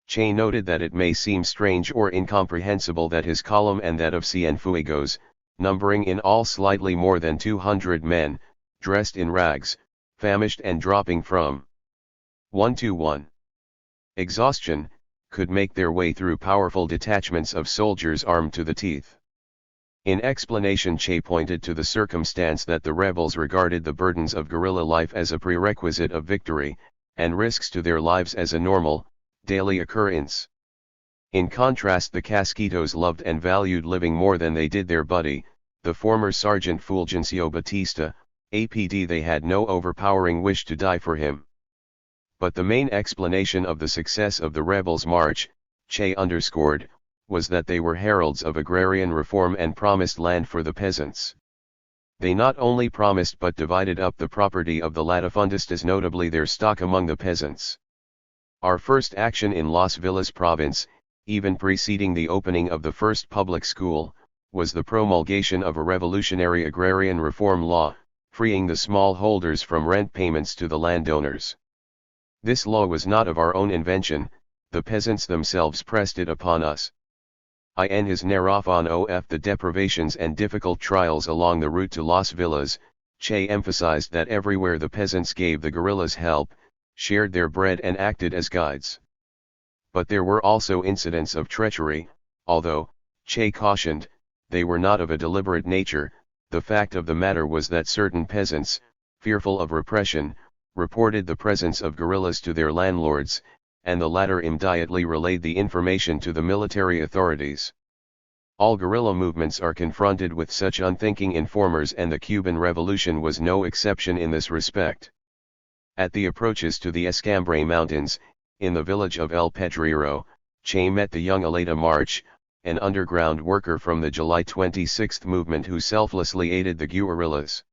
Che noted that it may seem strange or incomprehensible that his column and that of Cienfuegos, numbering in all slightly more than 200 men, dressed in rags, famished and dropping from 1-to-1 exhaustion, could make their way through powerful detachments of soldiers armed to the teeth. In explanation, Che pointed to the circumstance that the rebels regarded the burdens of guerrilla life as a prerequisite of victory, and risks to their lives as a normal, daily occurrence. In contrast, the Casquitos loved and valued living more than they did their buddy, the former Sergeant Fulgencio Batista, APD. They had no overpowering wish to die for him. But the main explanation of the success of the rebels' march, Che underscored, was that they were heralds of agrarian reform and promised land for the peasants. They not only promised but divided up the property of the latifundistas, notably their stock, among the peasants. Our first action in Las Villas province, even preceding the opening of the first public school, was the promulgation of a revolutionary agrarian reform law, freeing the smallholders from rent payments to the landowners. This law was not of our own invention, the peasants themselves pressed it upon us. In his narration of the deprivations and difficult trials along the route to Las Villas, Che emphasized that everywhere the peasants gave the guerrillas help, shared their bread and acted as guides. But there were also incidents of treachery, although, Che cautioned, they were not of a deliberate nature. The fact of the matter was that certain peasants, fearful of repression, reported the presence of guerrillas to their landlords, and the latter immediately relayed the information to the military authorities. All guerrilla movements are confronted with such unthinking informers, and the Cuban Revolution was no exception in this respect. At the approaches to the Escambray Mountains, in the village of El Pedrero, Che met the young Aleta March, an underground worker from the July 26 movement who selflessly aided the guerrillas.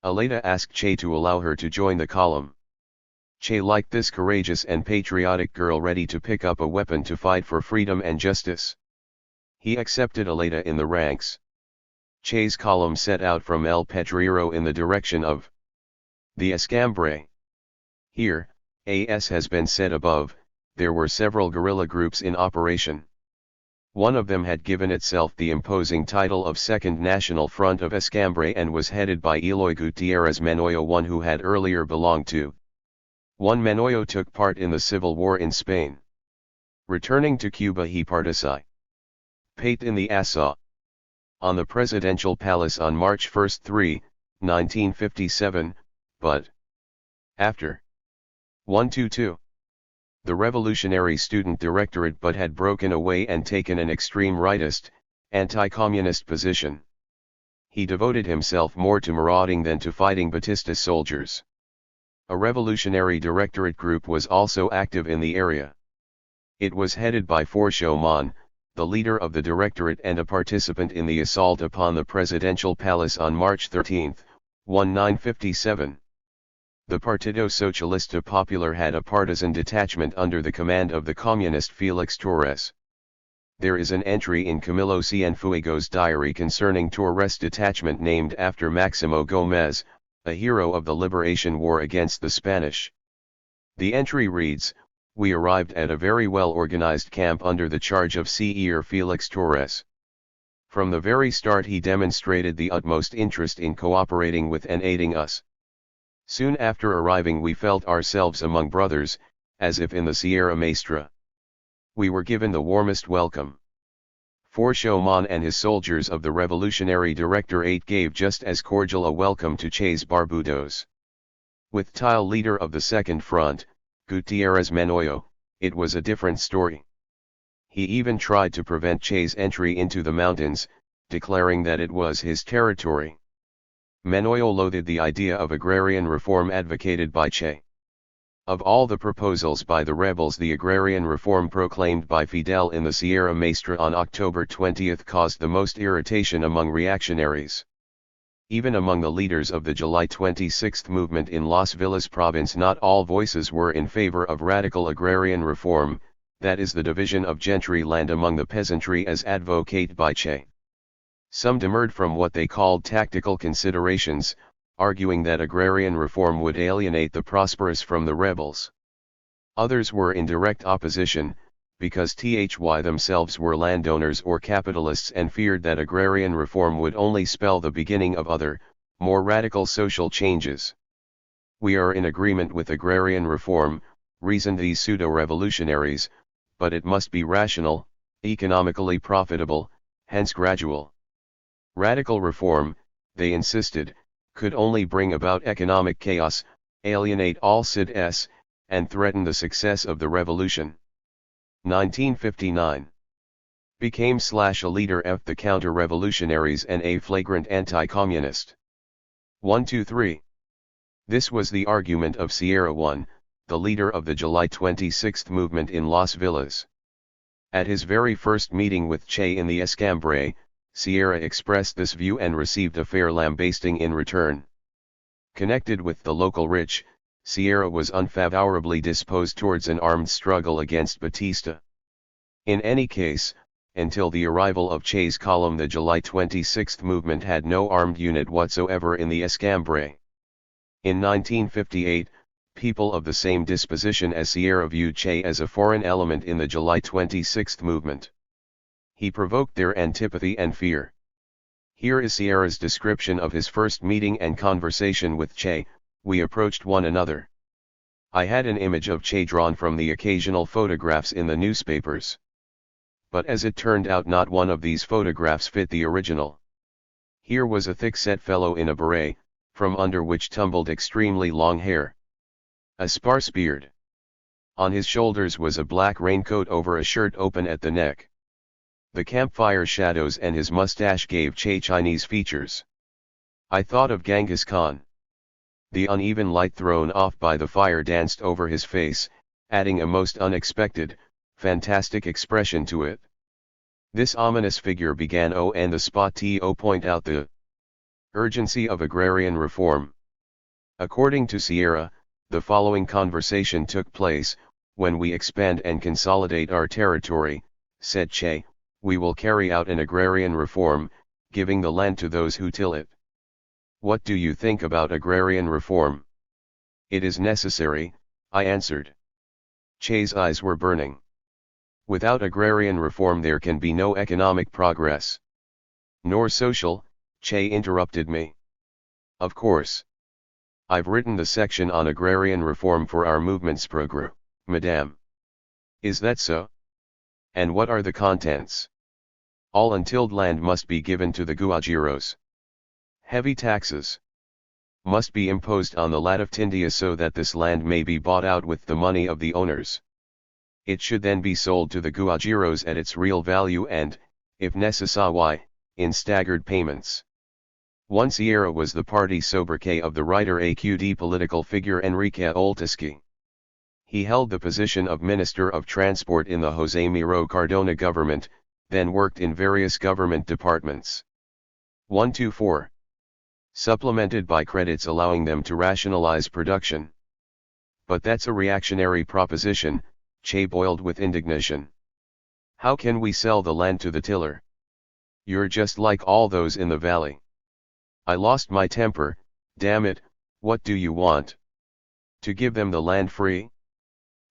Aleta asked Che to allow her to join the column. Che liked this courageous and patriotic girl ready to pick up a weapon to fight for freedom and justice. He accepted Aleta in the ranks. Che's column set out from El Pedrero in the direction of the Escambray. Here, as has been said above, there were several guerrilla groups in operation. One of them had given itself the imposing title of Second National Front of Escambray and was headed by Eloy Gutierrez Menoyo, one who had earlier belonged to one. Menoyo took part in the Civil War in Spain. Returning to Cuba, he participated in the assault on the Presidential Palace on March 1, 1957, but after 122. The Revolutionary Student Directorate but had broken away and taken an extreme rightist, anti-communist position. He devoted himself more to marauding than to fighting Batista soldiers. A Revolutionary Directorate group was also active in the area. It was headed by Forcio Mon, the leader of the Directorate and a participant in the assault upon the Presidential Palace on March 13, 1957. The Partido Socialista Popular had a partisan detachment under the command of the communist Felix Torres. There is an entry in Camilo Cienfuegos' diary concerning Torres' detachment named after Maximo Gomez, a hero of the liberation war against the Spanish. The entry reads, "We arrived at a very well-organized camp under the charge of Sr. Felix Torres. From the very start he demonstrated the utmost interest in cooperating with and aiding us. Soon after arriving we felt ourselves among brothers, as if in the Sierra Maestra. We were given the warmest welcome. Forcio Mon and his soldiers of the Revolutionary Directorate gave just as cordial a welcome to Che's Barbudos. With Tile, leader of the Second Front, Gutierrez Menoyo, it was a different story. He even tried to prevent Che's entry into the mountains, declaring that it was his territory. Menoyo loathed the idea of agrarian reform advocated by Che. Of all the proposals by the rebels, the agrarian reform proclaimed by Fidel in the Sierra Maestra on October 20 caused the most irritation among reactionaries. Even among the leaders of the July 26 movement in Las Villas province, not all voices were in favor of radical agrarian reform, that is, the division of gentry land among the peasantry as advocated by Che. Some demurred from what they called tactical considerations, arguing that agrarian reform would alienate the prosperous from the rebels. Others were in direct opposition, because themselves were landowners or capitalists and feared that agrarian reform would only spell the beginning of other, more radical social changes. We are in agreement with agrarian reform, reasoned these pseudo-revolutionaries, but it must be rational, economically profitable, hence gradual. Radical reform, they insisted, could only bring about economic chaos, alienate all citizens, and threaten the success of the revolution. 1959. Became a leader of the counter-revolutionaries and a flagrant anti-communist. 123. This was the argument of Sierra I, the leader of the July 26 movement in Las Villas. At his very first meeting with Che in the Escambray, Sierra expressed this view and received a fair lambasting in return. Connected with the local rich, Sierra was unfavorably disposed towards an armed struggle against Batista. In any case, until the arrival of Che's column, the July 26 movement had no armed unit whatsoever in the Escambray. In 1958, people of the same disposition as Sierra viewed Che as a foreign element in the July 26 movement. He provoked their antipathy and fear. Here is Sierra's description of his first meeting and conversation with Che: "We approached one another. I had an image of Che drawn from the occasional photographs in the newspapers. But as it turned out, not one of these photographs fit the original. Here was a thick-set fellow in a beret, from under which tumbled extremely long hair. A sparse beard. On his shoulders was a black raincoat over a shirt open at the neck. The campfire shadows and his mustache gave Che Chinese features. I thought of Genghis Khan. The uneven light thrown off by the fire danced over his face, adding a most unexpected, fantastic expression to it. This ominous figure began and the spot to point out the urgency of agrarian reform. According to Sierra, the following conversation took place: when we expand and consolidate our territory, said Che, we will carry out an agrarian reform, giving the land to those who till it. What do you think about agrarian reform? It is necessary, I answered. Che's eyes were burning. Without agrarian reform there can be no economic progress. Nor social, Che interrupted me. Of course. I've written the section on agrarian reform for our movement's program, madame. Is that so? And what are the contents? All untilled land must be given to the Guajiros. Heavy taxes must be imposed on the latifundia so that this land may be bought out with the money of the owners. It should then be sold to the Guajiros at its real value and, if necessary, in staggered payments. One Sierra was the party sobriquet of the writer AQD political figure Enrique Oltisky. He held the position of Minister of Transport in the José Miro Cardona government, then worked in various government departments. 124. Supplemented by credits allowing them to rationalize production. But that's a reactionary proposition, Che boiled with indignation. How can we sell the land to the tiller? You're just like all those in the valley. I lost my temper. Damn it, what do you want? To give them the land free?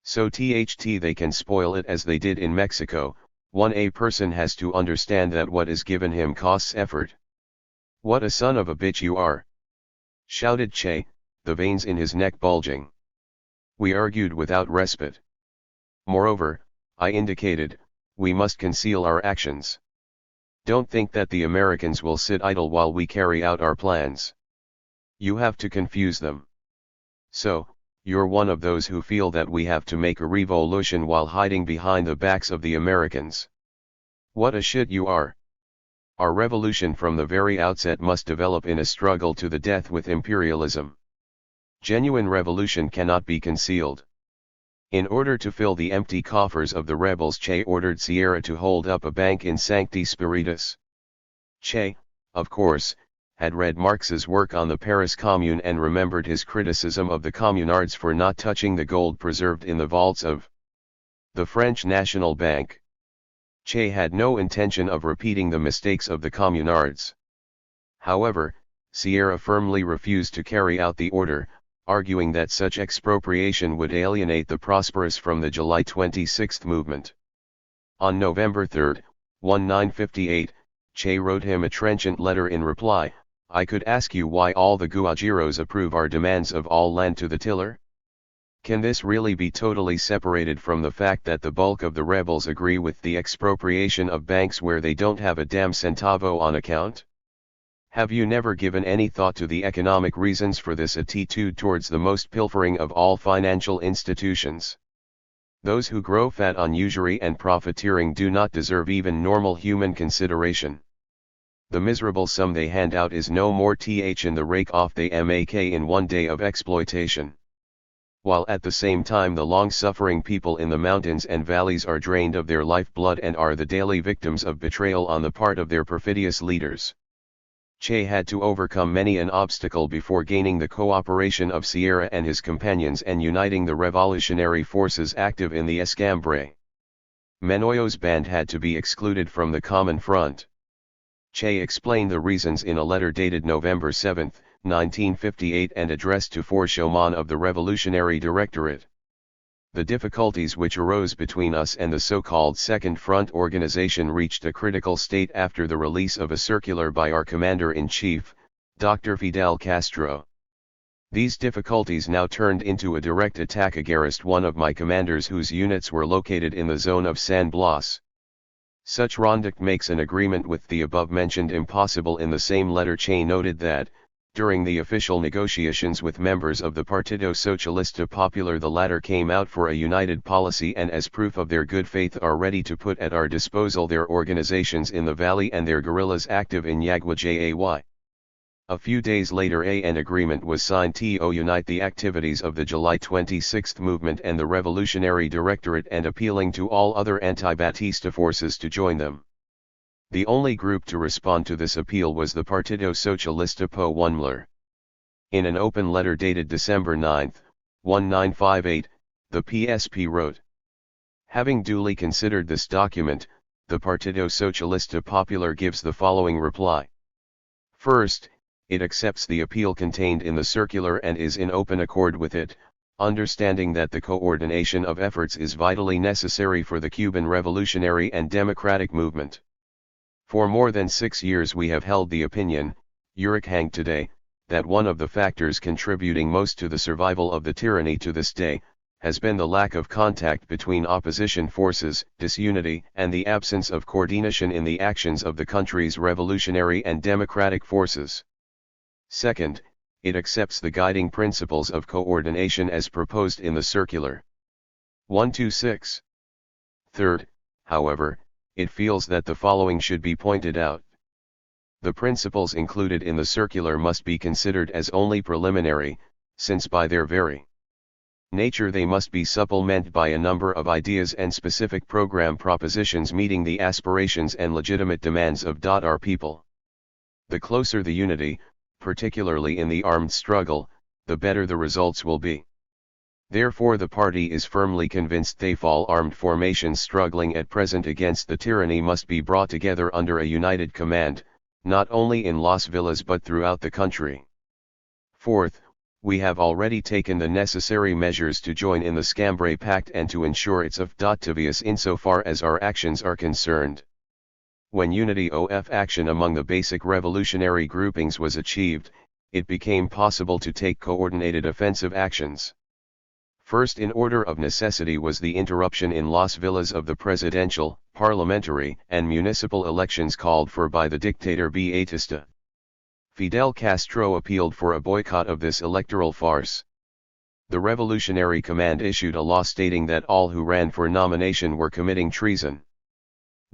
So they can spoil it as they did in Mexico. A person has to understand that what is given him costs effort. What a son of a bitch you are! Shouted Che, the veins in his neck bulging. We argued without respite. Moreover, I indicated, we must conceal our actions. Don't think that the Americans will sit idle while we carry out our plans. You have to confuse them. So, you're one of those who feel that we have to make a revolution while hiding behind the backs of the Americans. What a shit you are! Our revolution from the very outset must develop in a struggle to the death with imperialism. Genuine revolution cannot be concealed. In order to fill the empty coffers of the rebels, Che ordered Sierra to hold up a bank in Sancti Spiritus. Che, of course, had read Marx's work on the Paris Commune and remembered his criticism of the communards for not touching the gold preserved in the vaults of the French National Bank. Che had no intention of repeating the mistakes of the communards. However, Sierra firmly refused to carry out the order, arguing that such expropriation would alienate the prosperous from the July 26 movement. On November 3, 1958, Che wrote him a trenchant letter in reply: I could ask you why all the Guajiros approve our demands of all land to the tiller? Can this really be totally separated from the fact that the bulk of the rebels agree with the expropriation of banks where they don't have a damn centavo on account? Have you never given any thought to the economic reasons for this attitude towards the most pilfering of all financial institutions? Those who grow fat on usury and profiteering do not deserve even normal human consideration. The miserable sum they hand out is no more than the rake off they make in one day of exploitation. While at the same time the long-suffering people in the mountains and valleys are drained of their lifeblood and are the daily victims of betrayal on the part of their perfidious leaders. Che had to overcome many an obstacle before gaining the cooperation of Sierra and his companions and uniting the revolutionary forces active in the Escambray. Menoyo's band had to be excluded from the common front. Che explained the reasons in a letter dated November 7, 1958 and addressed to four showmen of the Revolutionary Directorate. The difficulties which arose between us and the so-called Second Front organization reached a critical state after the release of a circular by our Commander-in-Chief, Dr. Fidel Castro. These difficulties now turned into a direct attack against one of my commanders whose units were located in the zone of San Blas. Such conduct makes an agreement with the above-mentioned impossible. In the same letter Che noted that, during the official negotiations with members of the Partido Socialista Popular, the latter came out for a united policy and as proof of their good faith are ready to put at our disposal their organizations in the valley and their guerrillas active in Yaguajay. A few days later an agreement was signed to unite the activities of the July 26 movement and the Revolutionary Directorate and appealing to all other anti-Batista forces to join them. The only group to respond to this appeal was the Partido Socialista Popular. In an open letter dated December 9, 1958, the PSP wrote, "Having duly considered this document, the Partido Socialista Popular gives the following reply. First, it accepts the appeal contained in the circular and is in open accord with it, understanding that the coordination of efforts is vitally necessary for the Cuban revolutionary and democratic movement. For more than 6 years we have held the opinion, Hang today, that one of the factors contributing most to the survival of the tyranny to this day, has been the lack of contact between opposition forces, disunity, and the absence of coordination in the actions of the country's revolutionary and democratic forces. Second, it accepts the guiding principles of coordination as proposed in the circular 126. Third, however, it feels that the following should be pointed out. The principles included in the circular must be considered as only preliminary, since by their very nature they must be supplemented by a number of ideas and specific program propositions meeting the aspirations and legitimate demands of our people. The closer the unity, particularly in the armed struggle, the better the results will be. Therefore the party is firmly convinced all armed formations struggling at present against the tyranny must be brought together under a united command, not only in Las Villas but throughout the country. Fourth, we have already taken the necessary measures to join in the Scambray Pact and to ensure its effectiveness insofar as our actions are concerned. When unity of action among the basic revolutionary groupings was achieved, it became possible to take coordinated offensive actions. First in order of necessity was the interruption in Las Villas of the presidential, parliamentary, and municipal elections called for by the dictator Batista. Fidel Castro appealed for a boycott of this electoral farce. The Revolutionary Command issued a law stating that all who ran for nomination were committing treason.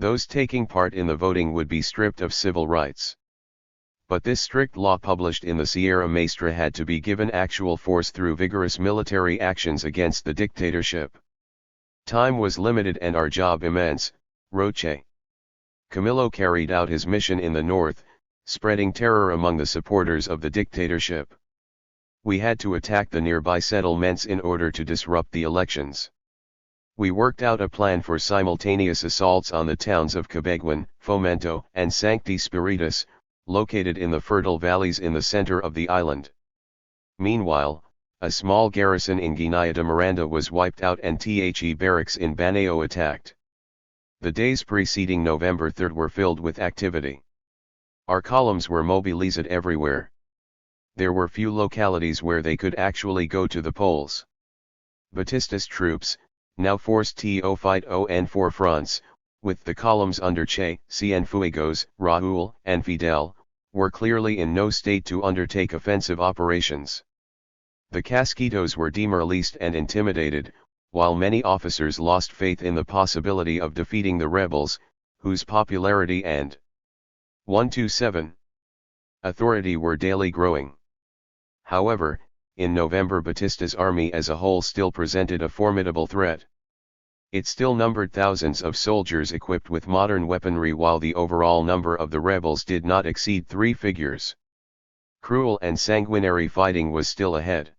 Those taking part in the voting would be stripped of civil rights. But this strict law published in the Sierra Maestra had to be given actual force through vigorous military actions against the dictatorship. Time was limited and our job immense, wrote Che. Camilo carried out his mission in the north, spreading terror among the supporters of the dictatorship. We had to attack the nearby settlements in order to disrupt the elections. We worked out a plan for simultaneous assaults on the towns of Cabeguan, Fomento, and Sancti Spiritus, located in the fertile valleys in the center of the island. Meanwhile, a small garrison in Guinea de Miranda was wiped out and The barracks in Baneo attacked. The days preceding November 3 were filled with activity. Our columns were mobilized everywhere. There were few localities where they could actually go to the polls. Batista's troops, now forced to fight on 4 fronts, with the columns under Che, Cienfuegos, Raúl, and Fidel, were clearly in no state to undertake offensive operations. The Casquitos were demoralized and intimidated, while many officers lost faith in the possibility of defeating the rebels, whose popularity and 127 authority were daily growing. However, in November Batista's army as a whole still presented a formidable threat. It still numbered thousands of soldiers equipped with modern weaponry while the overall number of the rebels did not exceed 3 figures. Cruel and sanguinary fighting was still ahead.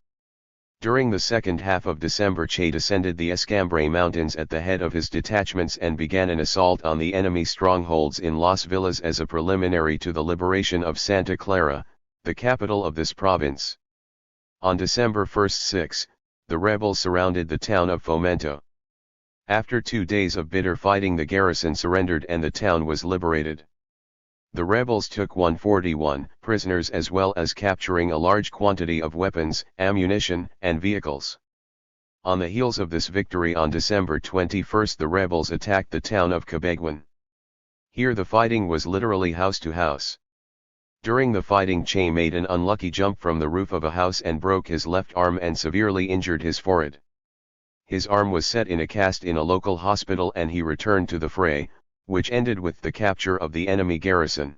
During the second half of December Che descended the Escambray Mountains at the head of his detachments and began an assault on the enemy strongholds in Las Villas as a preliminary to the liberation of Santa Clara, the capital of this province. On December 1-6, the rebels surrounded the town of Fomento. After 2 days of bitter fighting the garrison surrendered and the town was liberated. The rebels took 141 prisoners as well as capturing a large quantity of weapons, ammunition, and vehicles. On the heels of this victory on December 21 the rebels attacked the town of Cabeguen. Here the fighting was literally house to house. During the fighting Che made an unlucky jump from the roof of a house and broke his left arm and severely injured his forehead. His arm was set in a cast in a local hospital and he returned to the fray, which ended with the capture of the enemy garrison.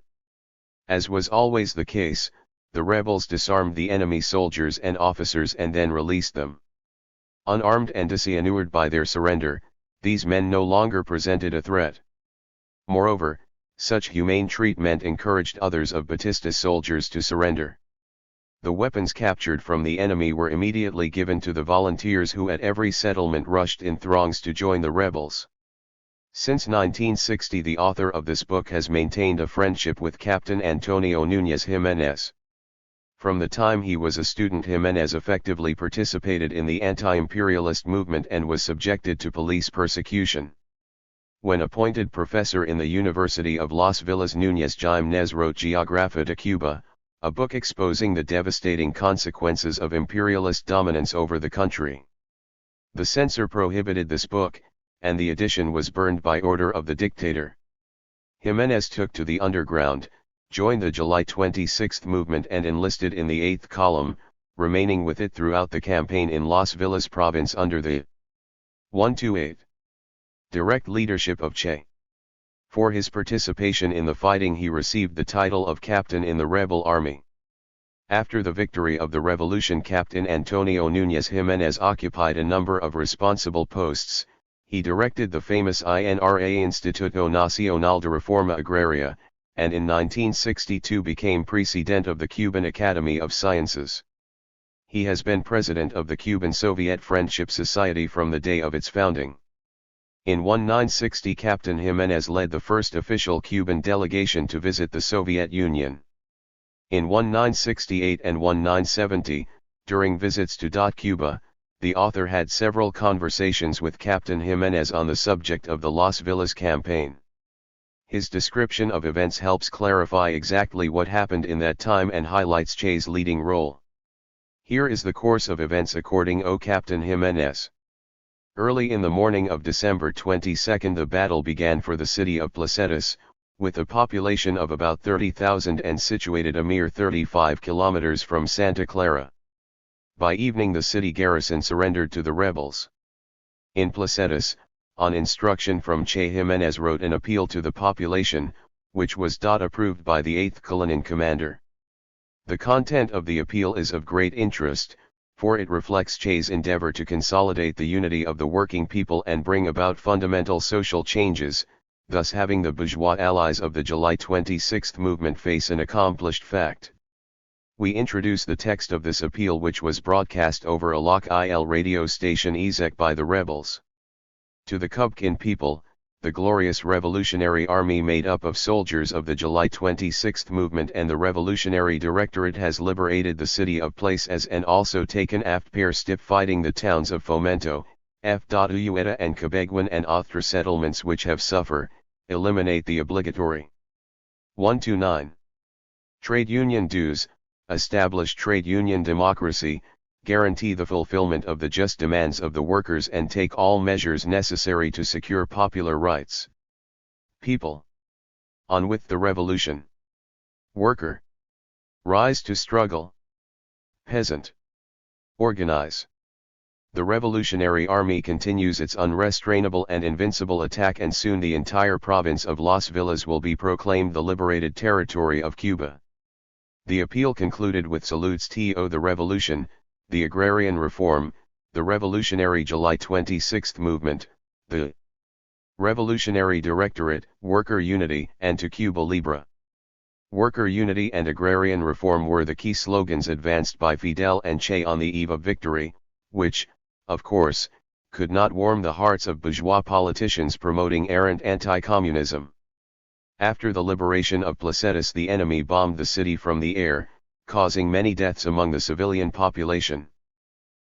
As was always the case, the rebels disarmed the enemy soldiers and officers and then released them. Unarmed and disenured by their surrender, these men no longer presented a threat. Moreover, such humane treatment encouraged others of Batista's soldiers to surrender. The weapons captured from the enemy were immediately given to the volunteers who at every settlement rushed in throngs to join the rebels. Since 1960 the author of this book has maintained a friendship with Captain Antonio Núñez Jiménez. From the time he was a student Jiménez effectively participated in the anti-imperialist movement and was subjected to police persecution. When appointed professor in the University of Las Villas Núñez Jiménez wrote Geografía de Cuba, a book exposing the devastating consequences of imperialist dominance over the country. The censor prohibited this book, and the edition was burned by order of the dictator. Jiménez took to the underground, joined the July 26 movement and enlisted in the 8th column, remaining with it throughout the campaign in Las Villas province under the 128 direct leadership of Che. For his participation in the fighting he received the title of captain in the rebel army. After the victory of the revolution Captain Antonio Núñez Jiménez occupied a number of responsible posts. He directed the famous INRA Instituto Nacional de Reforma Agraria, and in 1962 became president of the Cuban Academy of Sciences. He has been president of the Cuban-Soviet Friendship Society from the day of its founding. In 1960 Captain Jiménez led the first official Cuban delegation to visit the Soviet Union. In 1968 and 1970, during visits to Cuba, the author had several conversations with Captain Jiménez on the subject of the Las Villas campaign. His description of events helps clarify exactly what happened in that time and highlights Che's leading role. Here is the course of events according to Captain Jiménez. Early in the morning of December 22 the battle began for the city of Placetas, with a population of about 30,000 and situated a mere 35 kilometers from Santa Clara. By evening the city garrison surrendered to the rebels. In Placetas, on instruction from Che Jiménez wrote an appeal to the population, which was approved by the 8th Colonel commander. The content of the appeal is of great interest, for it reflects Che's endeavor to consolidate the unity of the working people and bring about fundamental social changes, thus having the bourgeois allies of the July 26 movement face an accomplished fact. We introduce the text of this appeal which was broadcast over a local radio station Ezek by the rebels. To the Cubcan people, the glorious Revolutionary Army made up of soldiers of the July 26 movement and the Revolutionary Directorate has liberated the city of Placetas and also taken after step fighting the towns of Fomento, F.Ueta and Cabeguen and other settlements which have suffered, eliminate the obligatory 129 trade union dues, establish trade union democracy, guarantee the fulfillment of the just demands of the workers and take all measures necessary to secure popular rights. People. On with the revolution. Worker. Rise to struggle. Peasant. Organize. The Revolutionary Army continues its unrestrainable and invincible attack and soon the entire province of Las Villas will be proclaimed the liberated territory of Cuba. The appeal concluded with salutes to the revolution, the agrarian reform, the revolutionary July 26 movement, the Revolutionary Directorate, worker unity, and to Cuba Libre. Worker unity and agrarian reform were the key slogans advanced by Fidel and Che on the eve of victory, which, of course, could not warm the hearts of bourgeois politicians promoting errant anti-communism. After the liberation of Placetas the enemy bombed the city from the air, causing many deaths among the civilian population.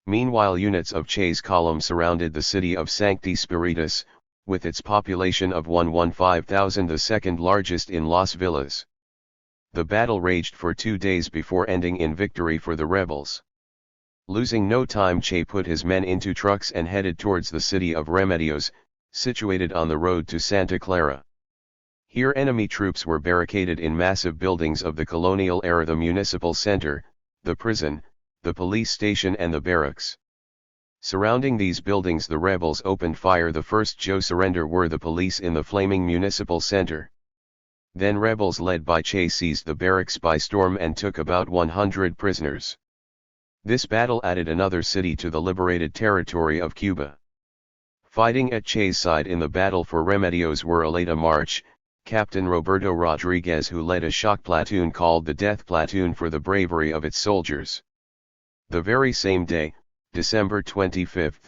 Meanwhile units of Che's column surrounded the city of Sancti Spiritus, with its population of 115,000, the second largest in Los Villas. The battle raged for 2 days before ending in victory for the rebels. Losing no time, Che put his men into trucks and headed towards the city of Remedios, situated on the road to Santa Clara. Here enemy troops were barricaded in massive buildings of the colonial era: the municipal center, the prison, the police station and the barracks. Surrounding these buildings the rebels opened fire. The first to surrender were the police in the flaming municipal center. Then rebels led by Che seized the barracks by storm and took about 100 prisoners. This battle added another city to the liberated territory of Cuba. Fighting at Che's side in the battle for Remedios were Aleta March, Captain Roberto Rodriguez, who led a shock platoon called the Death Platoon for the bravery of its soldiers. The very same day, December 25,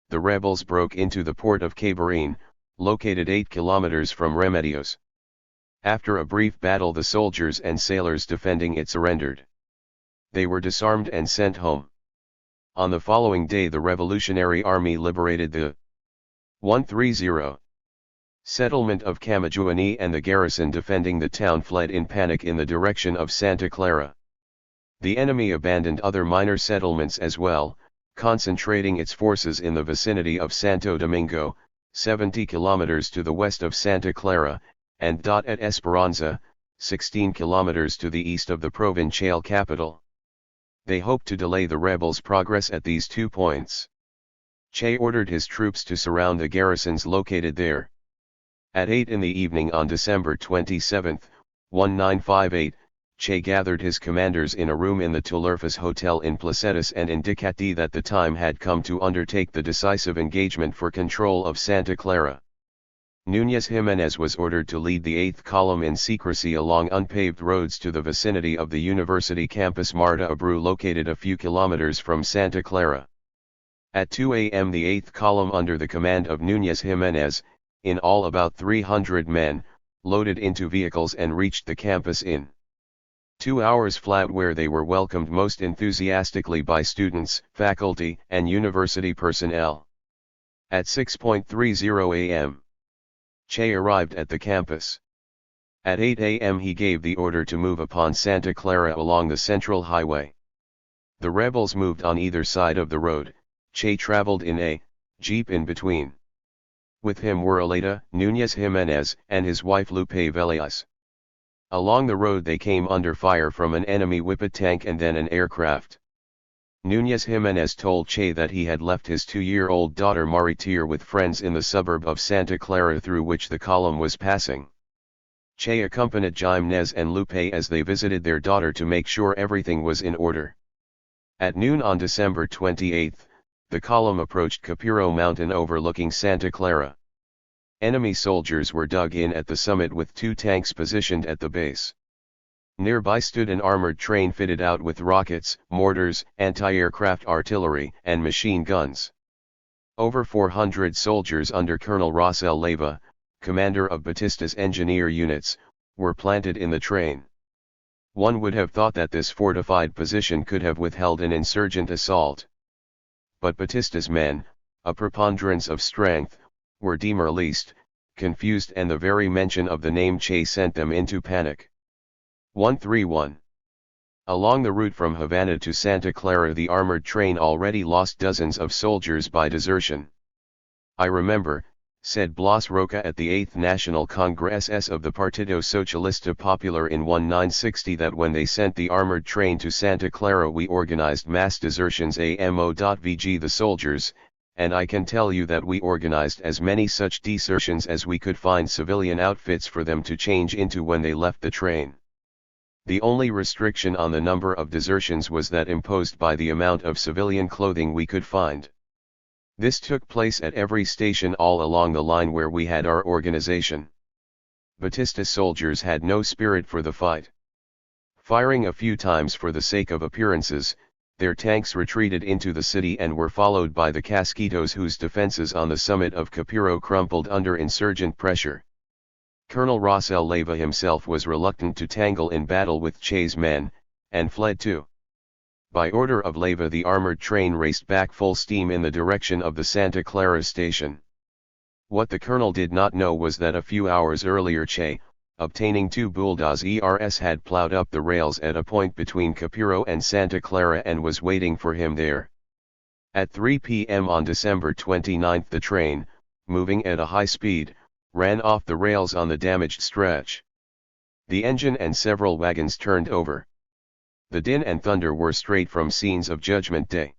the rebels broke into the port of Cabarín, located 8 kilometers from Remedios. After a brief battle, the soldiers and sailors defending it surrendered. They were disarmed and sent home. On the following day the Revolutionary Army liberated the 130 settlement of Camajuani, and the garrison defending the town fled in panic in the direction of Santa Clara. The enemy abandoned other minor settlements as well, concentrating its forces in the vicinity of Santo Domingo, 70 kilometers to the west of Santa Clara, and at Esperanza, 16 kilometers to the east of the provincial capital. They hoped to delay the rebels' progress at these 2 points. Che ordered his troops to surround the garrisons located there. At 8 in the evening on December 27, 1958, Che gathered his commanders in a room in the Tulurfas Hotel in Placetas and indicated that the time had come to undertake the decisive engagement for control of Santa Clara. Núñez Jiménez was ordered to lead the 8th Column in secrecy along unpaved roads to the vicinity of the University campus Marta Abreu, located a few kilometers from Santa Clara. At 2 a.m. the 8th Column under the command of Núñez Jiménez, in all about 300 men, loaded into vehicles and reached the campus in 2 hours flat, where they were welcomed most enthusiastically by students, faculty, and university personnel. At 6:30 a.m. Che arrived at the campus. At 8 a.m. he gave the order to move upon Santa Clara along the central highway. The rebels moved on either side of the road. Che traveled in a jeep in between. With him were Aleta, Núñez Jiménez, and his wife Lupe Velez. Along the road they came under fire from an enemy whippet tank and then an aircraft. Núñez Jiménez told Che that he had left his 2-year-old daughter Maritir with friends in the suburb of Santa Clara through which the column was passing. Che accompanied Jiménez and Lupe as they visited their daughter to make sure everything was in order. At noon on December 28, the column approached Capiro Mountain overlooking Santa Clara. Enemy soldiers were dug in at the summit with 2 tanks positioned at the base. Nearby stood an armored train fitted out with rockets, mortars, anti-aircraft artillery, and machine guns. Over 400 soldiers under Colonel Rosel Leyva, commander of Batista's engineer units, were planted in the train. One would have thought that this fortified position could have withheld an insurgent assault. But Batista's men, a preponderance of strength, were demoralized, confused, and the very mention of the name Che sent them into panic. 131. Along the route from Havana to Santa Clara the armored train already lost dozens of soldiers by desertion. I remember, said Blas Roca at the 8th National Congress of the Partido Socialista Popular in 1960, that when they sent the armored train to Santa Clara we organized mass desertions AMO.VG the soldiers, and I can tell you that we organized as many such desertions as we could find civilian outfits for them to change into when they left the train. The only restriction on the number of desertions was that imposed by the amount of civilian clothing we could find. This took place at every station all along the line where we had our organization. Batista soldiers had no spirit for the fight. Firing a few times for the sake of appearances, their tanks retreated into the city and were followed by the Casquitos, whose defenses on the summit of Capiro crumpled under insurgent pressure. Colonel Rosel Leyva himself was reluctant to tangle in battle with Che's men, and fled too. By order of Leyva the armored train raced back full steam in the direction of the Santa Clara station. What the colonel did not know was that a few hours earlier Che, obtaining 2 bulldogs had plowed up the rails at a point between Capiro and Santa Clara and was waiting for him there. At 3 p.m. on December 29 the train, moving at a high speed, ran off the rails on the damaged stretch. The engine and several wagons turned over. The din and thunder were straight from scenes of Judgment Day.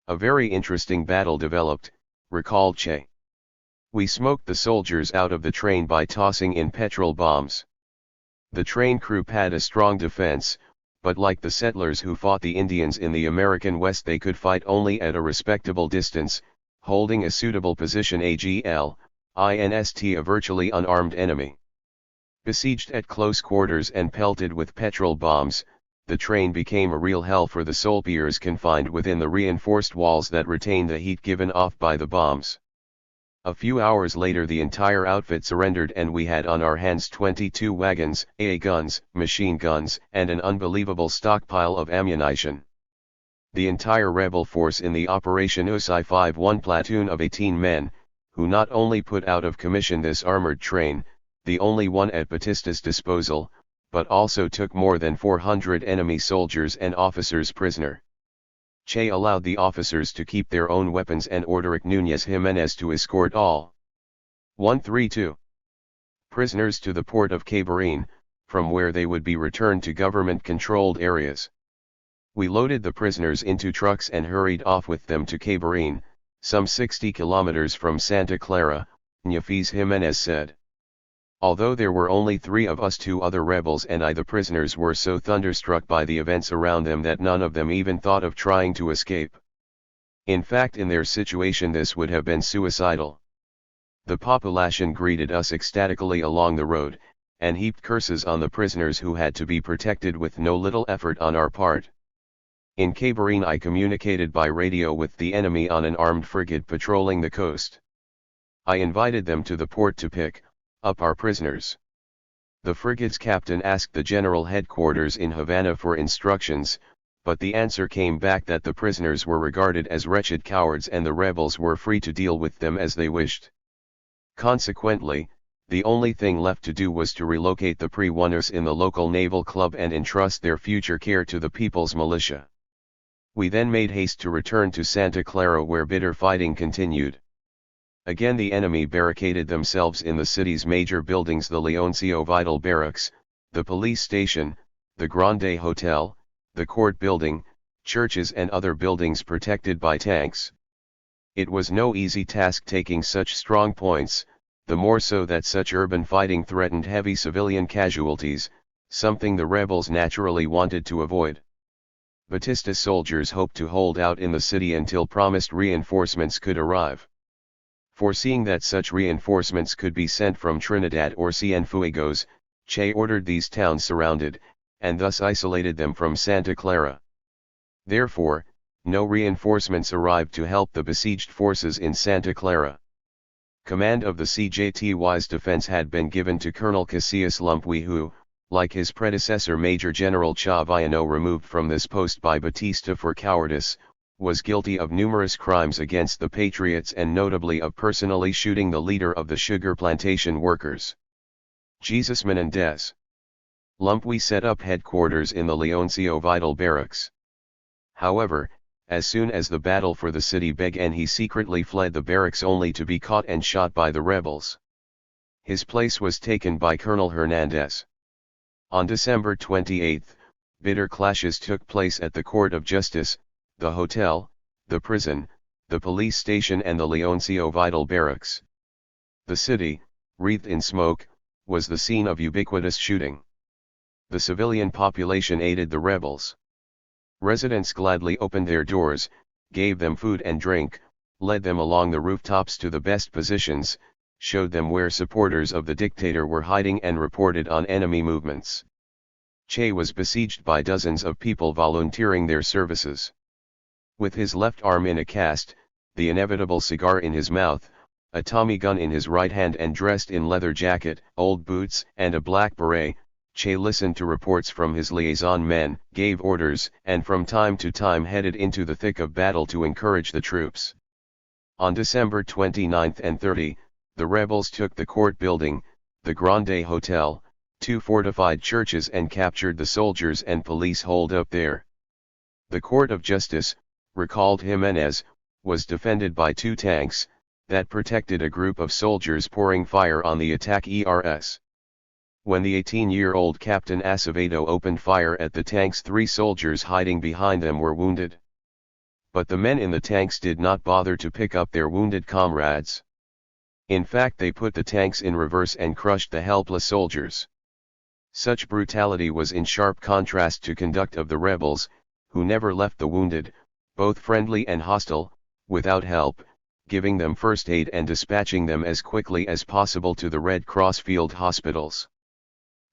A very interesting battle developed, recalled Che. We smoked the soldiers out of the train by tossing in petrol bombs. The train crew had a strong defense, but like the settlers who fought the Indians in the American West, they could fight only at a respectable distance, holding a suitable position against a virtually unarmed enemy. Besieged at close quarters and pelted with petrol bombs, the train became a real hell for the soldiers confined within the reinforced walls that retained the heat given off by the bombs. A few hours later the entire outfit surrendered and we had on our hands 22 wagons, AA guns, machine guns, and an unbelievable stockpile of ammunition. The entire rebel force in the Operation USI 5-1 platoon of 18 men, who not only put out of commission this armored train, the only one at Batista's disposal, but also took more than 400 enemy soldiers and officers prisoner. Che allowed the officers to keep their own weapons and ordered Núñez Jiménez to escort all 132 prisoners to the port of Cabarín, from where they would be returned to government-controlled areas. We loaded the prisoners into trucks and hurried off with them to Cabarín, some 60 kilometers from Santa Clara, Núñez Jiménez said. Although there were only 3 of us, 2 other rebels and I, the prisoners were so thunderstruck by the events around them that none of them even thought of trying to escape. In fact, in their situation this would have been suicidal. The population greeted us ecstatically along the road, and heaped curses on the prisoners who had to be protected with no little effort on our part. In Cabarín I communicated by radio with the enemy on an armed frigate patrolling the coast. I invited them to the port to pick up our prisoners. The frigate's captain asked the general headquarters in Havana for instructions, but the answer came back that the prisoners were regarded as wretched cowards and the rebels were free to deal with them as they wished. Consequently, the only thing left to do was to relocate the prisoners in the local naval club and entrust their future care to the people's militia. We then made haste to return to Santa Clara, where bitter fighting continued. Again the enemy barricaded themselves in the city's major buildings: the Leoncio Vidal Barracks, the police station, the Grande Hotel, the court building, churches and other buildings protected by tanks. It was no easy task taking such strong points, the more so that such urban fighting threatened heavy civilian casualties, something the rebels naturally wanted to avoid. Batista's soldiers hoped to hold out in the city until promised reinforcements could arrive. Foreseeing that such reinforcements could be sent from Trinidad or Cienfuegos, Che ordered these towns surrounded, and thus isolated them from Santa Clara. Therefore, no reinforcements arrived to help the besieged forces in Santa Clara. Command of the CJTY's defense had been given to Colonel Casillas Lumpui, who, like his predecessor Major General Chaviano, removed from this post by Batista for cowardice, was guilty of numerous crimes against the Patriots and notably of personally shooting the leader of the sugar plantation workers, Jesus Menendez. Lumpui set up headquarters in the Leoncio Vidal Barracks. However, as soon as the battle for the city began, he secretly fled the barracks only to be caught and shot by the rebels. His place was taken by Colonel Hernandez. On December 28, bitter clashes took place at the Court of Justice, the hotel, the prison, the police station and the Leoncio Vidal Barracks. The city, wreathed in smoke, was the scene of ubiquitous shooting. The civilian population aided the rebels. Residents gladly opened their doors, gave them food and drink, led them along the rooftops to the best positions, showed them where supporters of the dictator were hiding and reported on enemy movements. Che was besieged by dozens of people volunteering their services. With his left arm in a cast, the inevitable cigar in his mouth, a Tommy gun in his right hand and dressed in leather jacket, old boots and a black beret, Che listened to reports from his liaison men, gave orders, and from time to time headed into the thick of battle to encourage the troops. On December 29 and 30, The rebels took the court building, the Grande Hotel, 2 fortified churches and captured the soldiers and police holed up there. The Court of Justice, recalled Jimenez, was defended by 2 tanks, that protected a group of soldiers pouring fire on the attack ERS. When the 18-year-old Captain Acevedo opened fire at the tanks, 3 soldiers hiding behind them were wounded. But the men in the tanks did not bother to pick up their wounded comrades. In fact, they put the tanks in reverse and crushed the helpless soldiers. Such brutality was in sharp contrast to conduct of the rebels, who never left the wounded, both friendly and hostile, without help, giving them first aid and dispatching them as quickly as possible to the Red Cross field hospitals.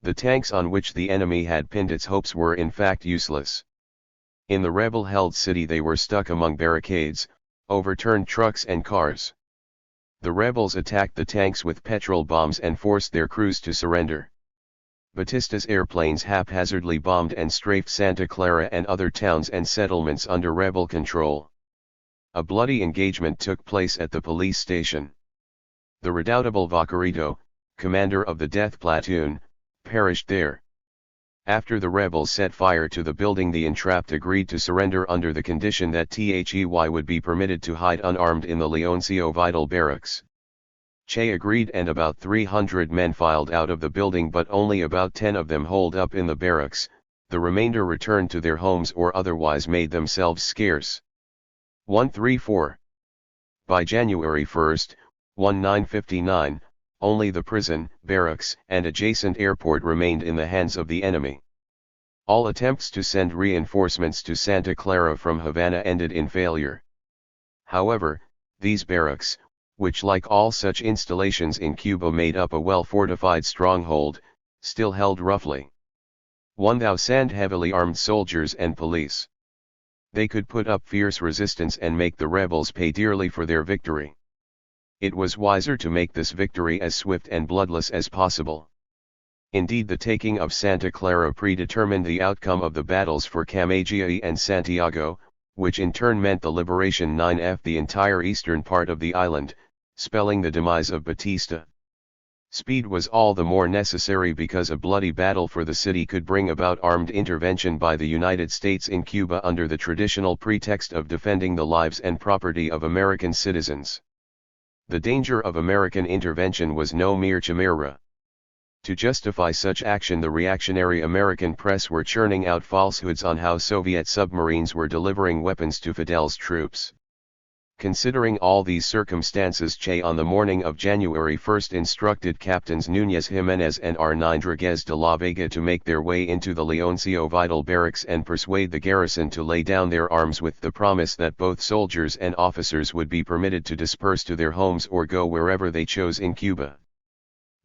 The tanks on which the enemy had pinned its hopes were in fact useless. In the rebel-held city they were stuck among barricades, overturned trucks and cars. The rebels attacked the tanks with petrol bombs and forced their crews to surrender. Batista's airplanes haphazardly bombed and strafed Santa Clara and other towns and settlements under rebel control. A bloody engagement took place at the police station. The redoubtable Vaquerito, commander of the death platoon, perished there. After the rebels set fire to the building, the entrapped agreed to surrender under the condition that THEY would be permitted to hide unarmed in the Leoncio Vidal barracks. Che agreed and about 300 men filed out of the building, but only about 10 of them holed up in the barracks, the remainder returned to their homes or otherwise made themselves scarce. 134. By January 1, 1959, only the prison, barracks, and adjacent airport remained in the hands of the enemy. All attempts to send reinforcements to Santa Clara from Havana ended in failure. However, these barracks, which like all such installations in Cuba made up a well-fortified stronghold, still held roughly 1,000 heavily armed soldiers and police. They could put up fierce resistance and make the rebels pay dearly for their victory. It was wiser to make this victory as swift and bloodless as possible. Indeed, the taking of Santa Clara predetermined the outcome of the battles for Camagüey and Santiago, which in turn meant the liberation of the entire eastern part of the island, spelling the demise of Batista. Speed was all the more necessary because a bloody battle for the city could bring about armed intervention by the United States in Cuba under the traditional pretext of defending the lives and property of American citizens. The danger of American intervention was no mere chimera. To justify such action, the reactionary American press were churning out falsehoods on how Soviet submarines were delivering weapons to Fidel's troops. Considering all these circumstances, Che on the morning of January 1 instructed Captains Núñez Jiménez and Arnández de la Vega to make their way into the Leoncio Vidal barracks and persuade the garrison to lay down their arms, with the promise that both soldiers and officers would be permitted to disperse to their homes or go wherever they chose in Cuba.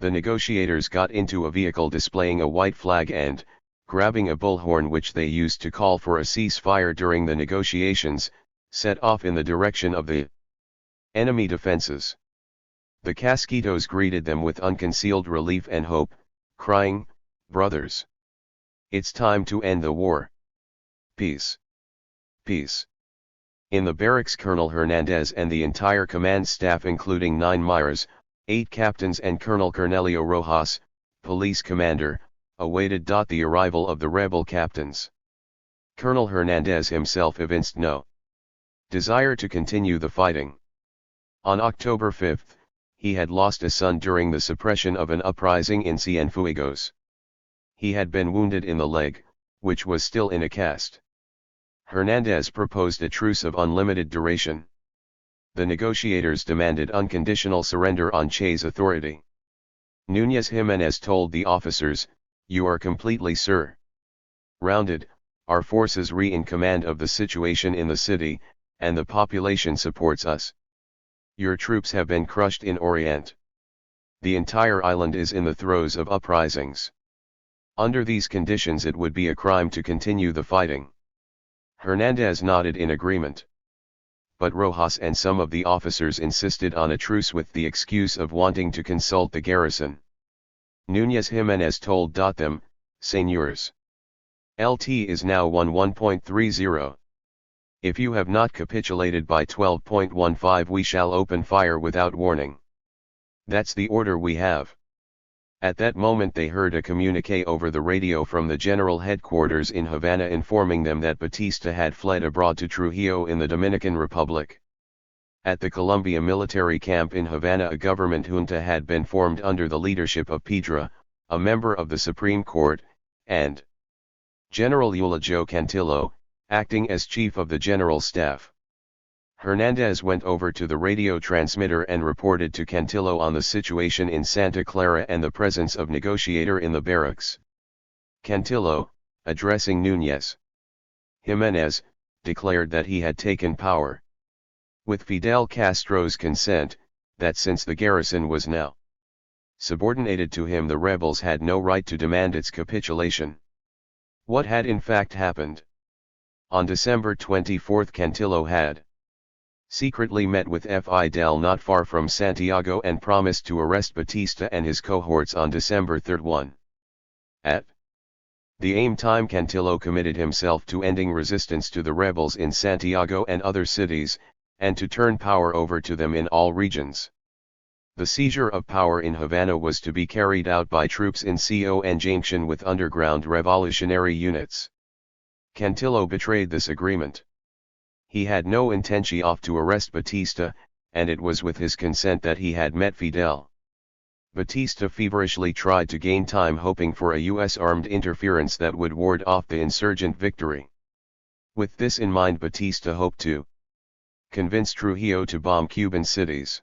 The negotiators got into a vehicle displaying a white flag and, grabbing a bullhorn which they used to call for a ceasefire during the negotiations, set off in the direction of the enemy defenses. The Casquitos greeted them with unconcealed relief and hope, crying, "Brothers! It's time to end the war. Peace! Peace!" In the barracks, Colonel Hernandez and the entire command staff, including 9 mayors, 8 captains and Colonel Cornelio Rojas, police commander, awaited the arrival of the rebel captains. Colonel Hernandez himself evinced no desire to continue the fighting. On October 5, he had lost a son during the suppression of an uprising in Cienfuegos. He had been wounded in the leg, which was still in a cast. Hernandez proposed a truce of unlimited duration. The negotiators demanded unconditional surrender on Che's authority. Núñez Jiménez told the officers, "You are completely surrounded, our forces in command of the situation in the city, and the population supports us. Your troops have been crushed in Orient. The entire island is in the throes of uprisings. Under these conditions it would be a crime to continue the fighting." Hernandez nodded in agreement. But Rojas and some of the officers insisted on a truce with the excuse of wanting to consult the garrison. Núñez Jiménez told them, "Señores, LT is now 11.30. If you have not capitulated by 12.15 we shall open fire without warning." That's the order we have. At that moment they heard a communique over the radio from the general headquarters in Havana informing them that Batista had fled abroad to Trujillo in the Dominican Republic. At the Colombia military camp in Havana a government junta had been formed under the leadership of Pedra, a member of the Supreme Court, and General Euligio Cantillo, acting as chief of the general staff. Hernandez went over to the radio transmitter and reported to Cantillo on the situation in Santa Clara and the presence of negotiator in the barracks. Cantillo, addressing Núñez Jiménez, declared that he had taken power with Fidel Castro's consent, that since the garrison was now subordinated to him the rebels had no right to demand its capitulation. What had in fact happened? On December 24 Cantillo had secretly met with Fidel not far from Santiago and promised to arrest Batista and his cohorts on December 31. At the same time Cantillo committed himself to ending resistance to the rebels in Santiago and other cities, and to turn power over to them in all regions. The seizure of power in Havana was to be carried out by troops in conjunction with underground revolutionary units. Cantillo betrayed this agreement. He had no intention of to arrest Batista, and it was with his consent that he had met Fidel. Batista feverishly tried to gain time hoping for a U.S. armed interference that would ward off the insurgent victory. With this in mind Batista hoped to convince Trujillo to bomb Cuban cities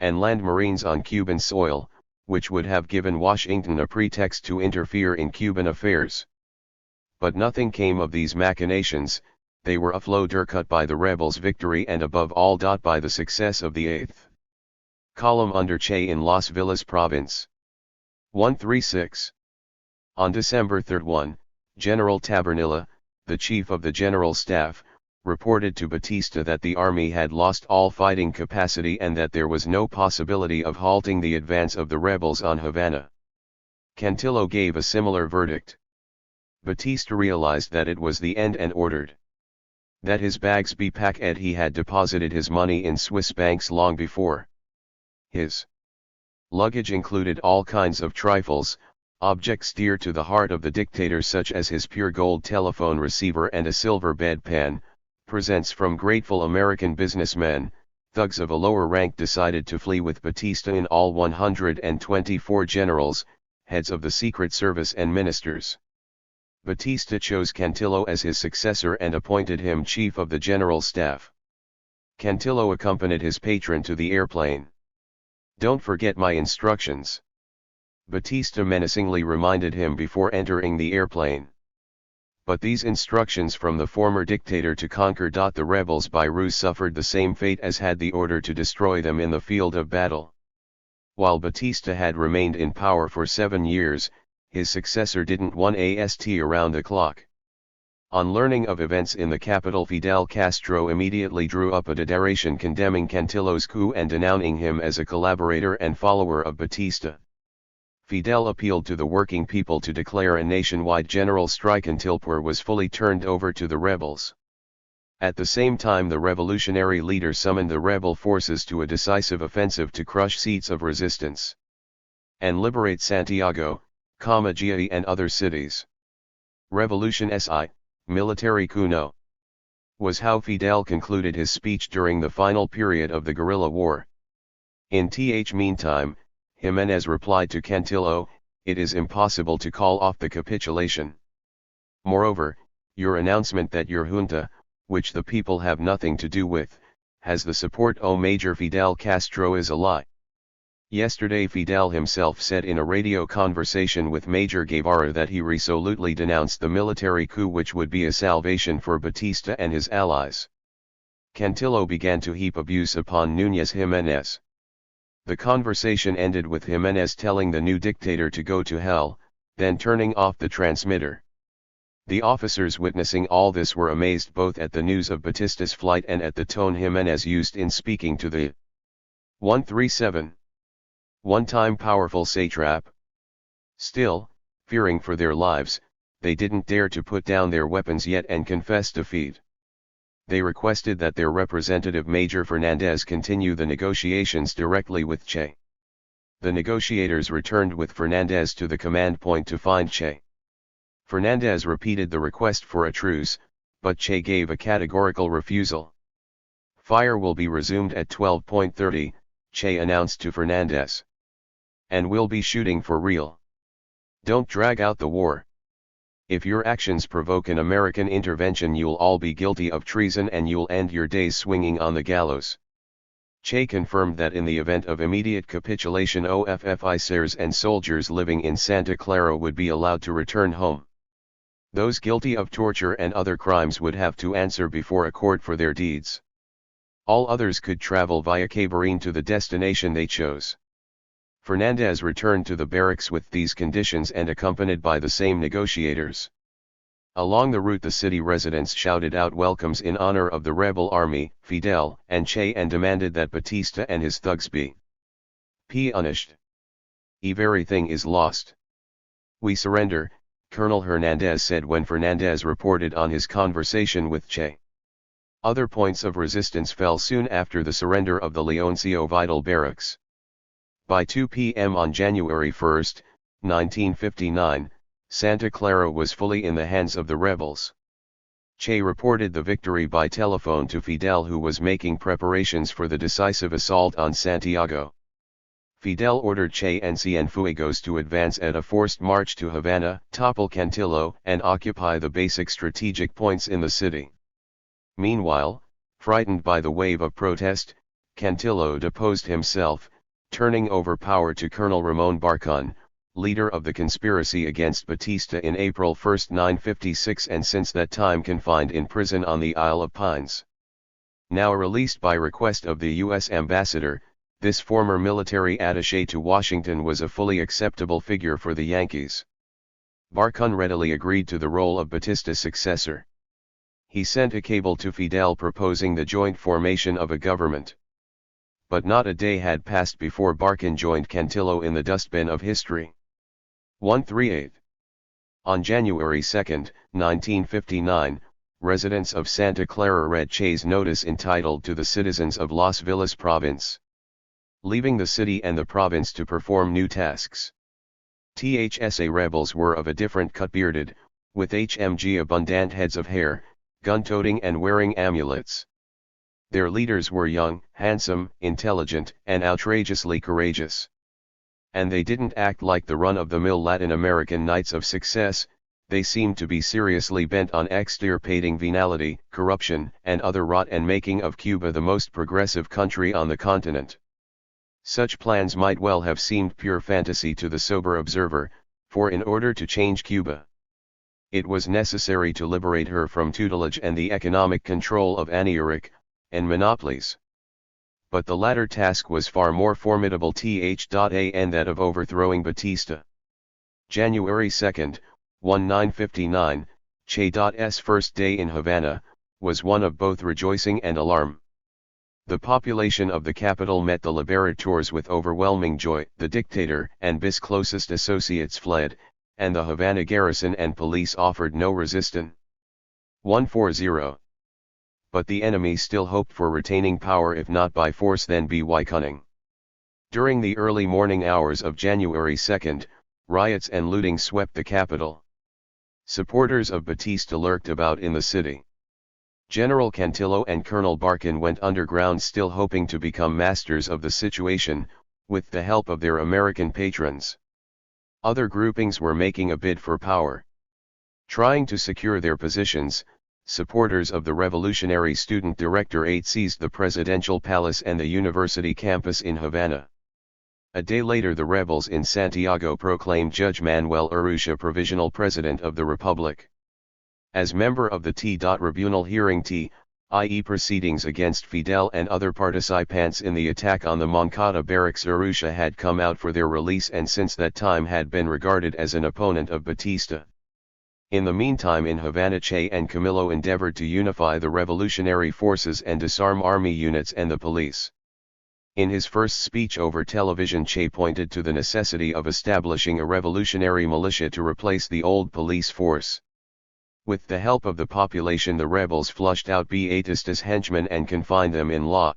and land Marines on Cuban soil, which would have given Washington a pretext to interfere in Cuban affairs. But nothing came of these machinations. They were a flow undercut by the rebels' victory and above all by the success of the 8th column under Che in Las Villas province. 136. On December 31, General Tabernilla, the chief of the general staff, reported to Batista that the army had lost all fighting capacity and that there was no possibility of halting the advance of the rebels on Havana. Cantillo gave a similar verdict. Batista realized that it was the end and ordered that his bags be packed. He had deposited his money in Swiss banks long before. His luggage included all kinds of trifles, objects dear to the heart of the dictator such as his pure gold telephone receiver and a silver bedpan, presents from grateful American businessmen. Thugs of a lower rank decided to flee with Batista in all 124 generals, heads of the Secret Service and ministers. Batista chose Cantillo as his successor and appointed him chief of the general staff. Cantillo accompanied his patron to the airplane. "Don't forget my instructions," Batista menacingly reminded him before entering the airplane. But these instructions from the former dictator to conquer the rebels by ruse suffered the same fate as had the order to destroy them in the field of battle. While Batista had remained in power for 7 years, his successor didn't ast around the clock. On learning of events in the capital, Fidel Castro immediately drew up a declaration condemning Cantillo's coup and denouncing him as a collaborator and follower of Batista. Fidel appealed to the working people to declare a nationwide general strike until power was fully turned over to the rebels. At the same time, the revolutionary leader summoned the rebel forces to a decisive offensive to crush seats of resistance and liberate Santiago, Camagüey and other cities. Revolution si, military coup no, was how Fidel concluded his speech during the final period of the guerrilla war. In meantime, Jiménez replied to Cantillo, "It is impossible to call off the capitulation. Moreover, your announcement that your junta, which the people have nothing to do with, has the support of Major Fidel Castro is a lie." Yesterday Fidel himself said in a radio conversation with Major Guevara that he resolutely denounced the military coup, which would be a salvation for Batista and his allies. Cantillo began to heap abuse upon Núñez Jiménez. The conversation ended with Jiménez telling the new dictator to go to hell, then turning off the transmitter. The officers witnessing all this were amazed both at the news of Batista's flight and at the tone Jiménez used in speaking to the 137. One-time powerful satrap. Still, fearing for their lives, they didn't dare to put down their weapons yet and confess defeat. They requested that their representative Major Fernandez continue the negotiations directly with Che. The negotiators returned with Fernandez to the command point to find Che. Fernandez repeated the request for a truce, but Che gave a categorical refusal. "Fire will be resumed at 12:30, Che announced to Fernandez. "And we'll be shooting for real. Don't drag out the war. If your actions provoke an American intervention, you'll all be guilty of treason and you'll end your days swinging on the gallows." Che confirmed that in the event of immediate capitulation, officers and soldiers living in Santa Clara would be allowed to return home. Those guilty of torture and other crimes would have to answer before a court for their deeds. All others could travel via Cabarine to the destination they chose. Fernandez returned to the barracks with these conditions and accompanied by the same negotiators. Along the route, the city residents shouted out welcomes in honor of the rebel army, Fidel, and Che, and demanded that Batista and his thugs be punished. "Everything is lost. We surrender," Colonel Hernandez said when Fernandez reported on his conversation with Che. Other points of resistance fell soon after the surrender of the Leoncio Vidal barracks. By 2 p.m. on January 1, 1959, Santa Clara was fully in the hands of the rebels. Che reported the victory by telephone to Fidel, who was making preparations for the decisive assault on Santiago. Fidel ordered Che and Cienfuegos to advance at a forced march to Havana, topple Cantillo, and occupy the basic strategic points in the city. Meanwhile, frightened by the wave of protest, Cantillo deposed himself, turning over power to Colonel Ramon Barcon, leader of the conspiracy against Batista in April 1, 1956, and since that time confined in prison on the Isle of Pines. Now released by request of the U.S. ambassador, this former military attaché to Washington was a fully acceptable figure for the Yankees. Barcon readily agreed to the role of Batista's successor. He sent a cable to Fidel proposing the joint formation of a government. But not a day had passed before Barcon joined Cantillo in the dustbin of history. 138. On January 2, 1959, residents of Santa Clara read Che's notice entitled "To the Citizens of Las Villas Province. Leaving the city and the province to perform new tasks." THSA rebels were of a different cut, bearded, with HMG abundant heads of hair, gun-toting and wearing amulets. Their leaders were young, handsome, intelligent, and outrageously courageous. And they didn't act like the run-of-the-mill Latin American knights of success. They seemed to be seriously bent on extirpating venality, corruption, and other rot, and making of Cuba the most progressive country on the continent. Such plans might well have seemed pure fantasy to the sober observer, for in order to change Cuba, it was necessary to liberate her from tutelage and the economic control of Aniaric and monopolies. But the latter task was far more formidable, and that of overthrowing Batista. January 2, 1959, Che's first day in Havana, was one of both rejoicing and alarm. The population of the capital met the liberators with overwhelming joy. The dictator and his closest associates fled, and the Havana garrison and police offered no resistance. 140. But the enemy still hoped for retaining power, if not by force then by cunning. During the early morning hours of January 2, riots and looting swept the capital. Supporters of Batista lurked about in the city. General Cantillo and Colonel Barcon went underground, still hoping to become masters of the situation, with the help of their American patrons. Other groupings were making a bid for power. Trying to secure their positions, supporters of the Revolutionary Student Directorate seized the presidential palace and the university campus in Havana. A day later, the rebels in Santiago proclaimed Judge Manuel Urrutia provisional president of the Republic. As member of the Tribunal hearing i.e. proceedings against Fidel and other participants in the attack on the Moncada barracks, Urrutia had come out for their release and since that time had been regarded as an opponent of Batista. In the meantime, in Havana, Che and Camilo endeavored to unify the revolutionary forces and disarm army units and the police. In his first speech over television, Che pointed to the necessity of establishing a revolutionary militia to replace the old police force. With the help of the population, the rebels flushed out Batista's henchmen and confined them in La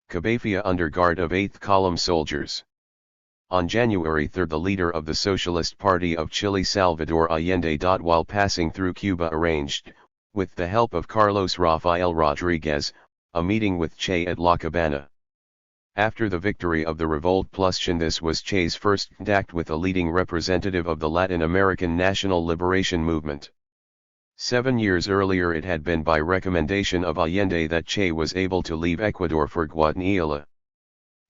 Cabafia under guard of 8th column soldiers. On January 3 the leader of the Socialist Party of Chile Salvador Allende. While passing through Cuba arranged, with the help of Carlos Rafael Rodriguez, a meeting with Che at La Habana. After the victory of the Revolt-Plus-Chen, this was Che's first contact with a leading representative of the Latin American National Liberation Movement. 7 years earlier it had been by recommendation of Allende that Che was able to leave Ecuador for Guatemala.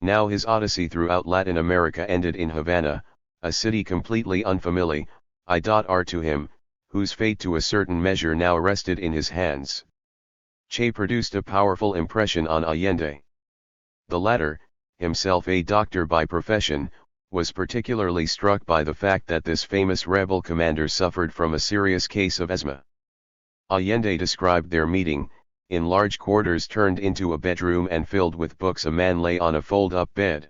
Now his odyssey throughout Latin America ended in Havana, a city completely unfamiliar to him, whose fate to a certain measure now rested in his hands. Che produced a powerful impression on Allende. The latter, himself a doctor by profession, was particularly struck by the fact that this famous rebel commander suffered from a serious case of asthma. Allende described their meeting: in large quarters turned into a bedroom and filled with books, a man lay on a fold-up bed.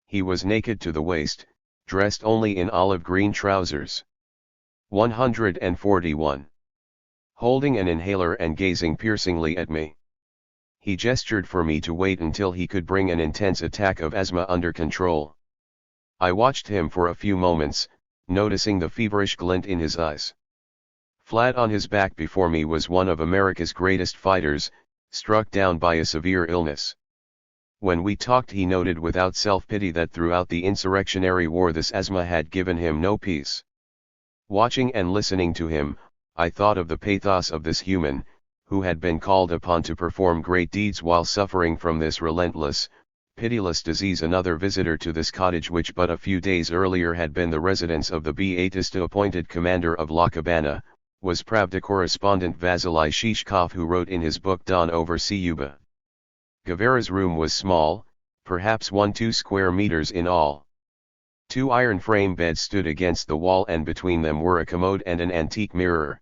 He was naked to the waist, dressed only in olive green trousers. 141. Holding an inhaler and gazing piercingly at me. He gestured for me to wait until he could bring an intense attack of asthma under control. I watched him for a few moments, noticing the feverish glint in his eyes. Flat on his back before me was one of America's greatest fighters, struck down by a severe illness. When we talked, he noted without self-pity that throughout the insurrectionary war this asthma had given him no peace. Watching and listening to him, I thought of the pathos of this human, who had been called upon to perform great deeds while suffering from this relentless, pitiless disease. Another visitor to this cottage, which but a few days earlier had been the residence of the Beatista-appointed commander of La Habana, was Pravda correspondent Vasily Shishkov, who wrote in his book Don over Cuba. Guevara's room was small, perhaps 1-2 square meters in all. 2 iron frame beds stood against the wall, and between them were a commode and an antique mirror.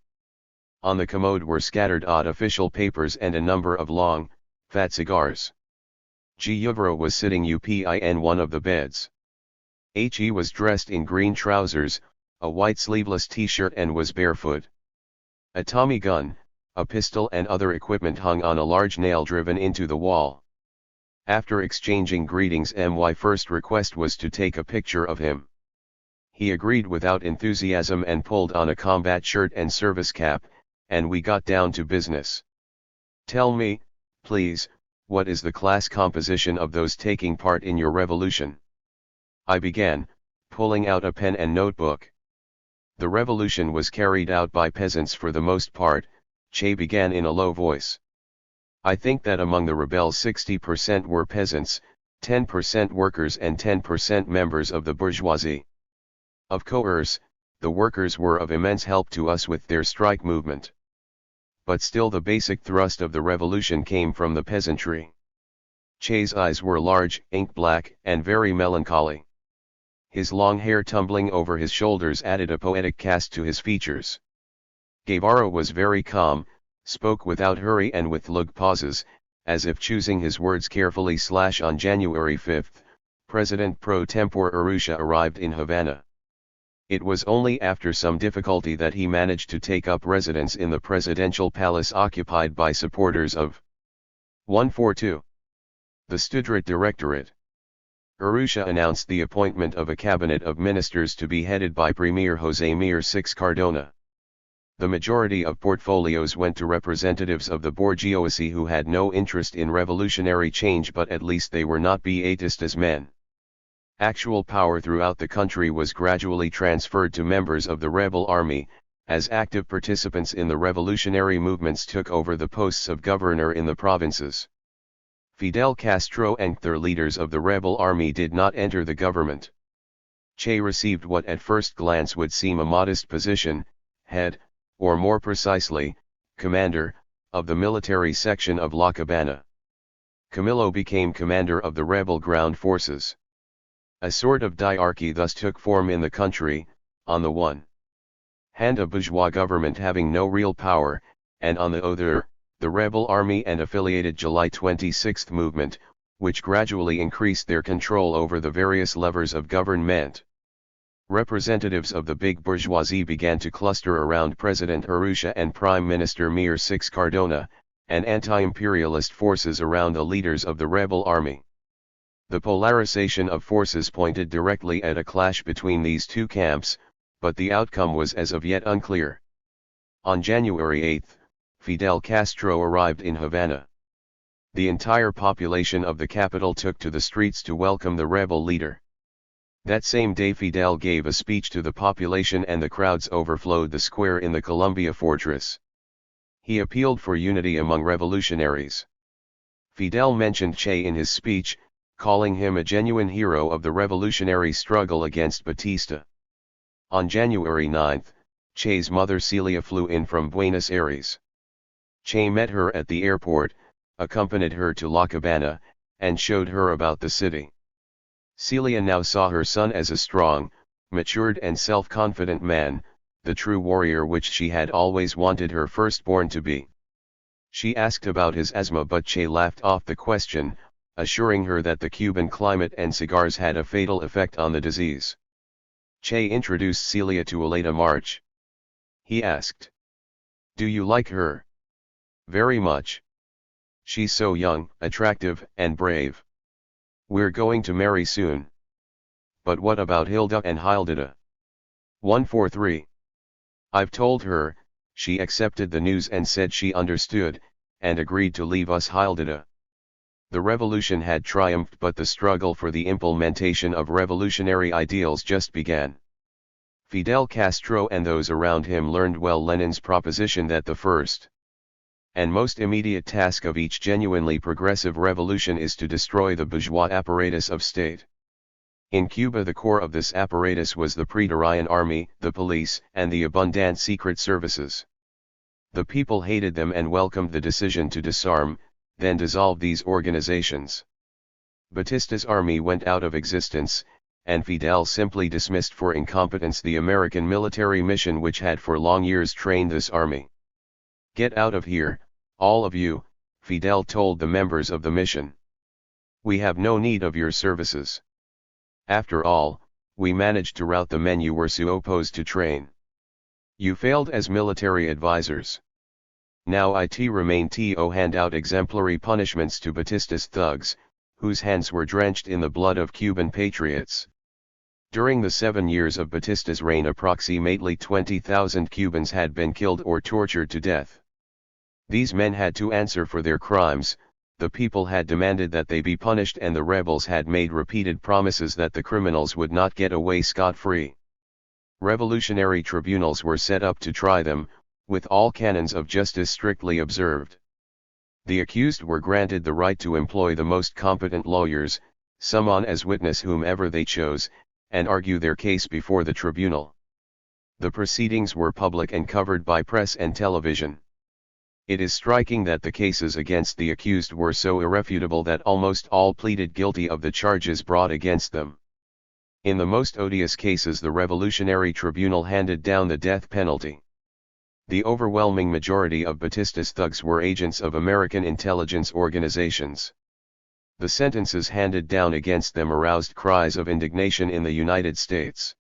On the commode were scattered odd official papers and a number of long, fat cigars. Guevara was sitting upin one of the beds. He was dressed in green trousers, a white sleeveless t-shirt, and was barefoot. A Tommy gun, a pistol and other equipment hung on a large nail driven into the wall. After exchanging greetings, my first request was to take a picture of him. He agreed without enthusiasm and pulled on a combat shirt and service cap, and we got down to business. Tell me, please, what is the class composition of those taking part in your revolution? I began, pulling out a pen and notebook. The revolution was carried out by peasants for the most part, Che began in a low voice. I think that among the rebels 60% were peasants, 10% workers and 10% members of the bourgeoisie. Of course, the workers were of immense help to us with their strike movement. But still the basic thrust of the revolution came from the peasantry. Che's eyes were large, ink-black, and very melancholy. His long hair tumbling over his shoulders added a poetic cast to his features. Guevara was very calm, spoke without hurry and with long pauses, as if choosing his words carefully. On January 5, President pro tempore Urrutia arrived in Havana. It was only after some difficulty that he managed to take up residence in the presidential palace occupied by supporters of 142. The Studrat Directorate. Urrutia announced the appointment of a cabinet of ministers to be headed by Premier José Mir VI Cardona. The majority of portfolios went to representatives of the bourgeoisie who had no interest in revolutionary change, but at least they were not Beatistas men. Actual power throughout the country was gradually transferred to members of the rebel army, as active participants in the revolutionary movements took over the posts of governor in the provinces. Fidel Castro and other leaders of the rebel army did not enter the government. Che received what at first glance would seem a modest position, head, or more precisely, commander, of the military section of La Habana. Camilo became commander of the rebel ground forces. A sort of diarchy thus took form in the country, on the one hand a bourgeois government having no real power, and on the other, the rebel army and affiliated July 26 movement, which gradually increased their control over the various levers of government. Representatives of the big bourgeoisie began to cluster around President Urrutia and Prime Minister Mir VI Cardona, and anti-imperialist forces around the leaders of the rebel army. The polarization of forces pointed directly at a clash between these two camps, but the outcome was as of yet unclear. On January 8, Fidel Castro arrived in Havana. The entire population of the capital took to the streets to welcome the rebel leader. That same day Fidel gave a speech to the population and the crowds overflowed the square in the Columbia fortress. He appealed for unity among revolutionaries. Fidel mentioned Che in his speech, calling him a genuine hero of the revolutionary struggle against Batista. On January 9, Che's mother Celia flew in from Buenos Aires. Che met her at the airport, accompanied her to La Habana, and showed her about the city. Celia now saw her son as a strong, matured and self-confident man, the true warrior which she had always wanted her firstborn to be. She asked about his asthma but Che laughed off the question, assuring her that the Cuban climate and cigars had a fatal effect on the disease. Che introduced Celia to Aleta March. He asked, "Do you like her?" "Very much. She's so young, attractive, and brave. We're going to marry soon." "But what about Hilda and Hildita?" 143. "I've told her." She accepted the news and said she understood, and agreed to leave us Hildita. The revolution had triumphed but the struggle for the implementation of revolutionary ideals just began. Fidel Castro and those around him learned well Lenin's proposition that the first and most immediate task of each genuinely progressive revolution is to destroy the bourgeois apparatus of state. In Cuba the core of this apparatus was the Pretorian army, the police, and the abundant secret services. The people hated them and welcomed the decision to disarm, then dissolve these organizations. Batista's army went out of existence, and Fidel simply dismissed for incompetence the American military mission which had for long years trained this army. "Get out of here, all of you," Fidel told the members of the mission. "We have no need of your services. After all, we managed to rout the men you were supposed to train. You failed as military advisors. Now it remain to hand out exemplary punishments to Batista's thugs, whose hands were drenched in the blood of Cuban patriots." During the 7 years of Batista's reign approximately 20,000 Cubans had been killed or tortured to death. These men had to answer for their crimes, the people had demanded that they be punished and the rebels had made repeated promises that the criminals would not get away scot-free. Revolutionary tribunals were set up to try them, with all canons of justice strictly observed. The accused were granted the right to employ the most competent lawyers, summon as witness whomever they chose, and argue their case before the tribunal. The proceedings were public and covered by press and television. It is striking that the cases against the accused were so irrefutable that almost all pleaded guilty of the charges brought against them. In the most odious cases the Revolutionary Tribunal handed down the death penalty. The overwhelming majority of Batista's thugs were agents of American intelligence organizations. The sentences handed down against them aroused cries of indignation in the United States.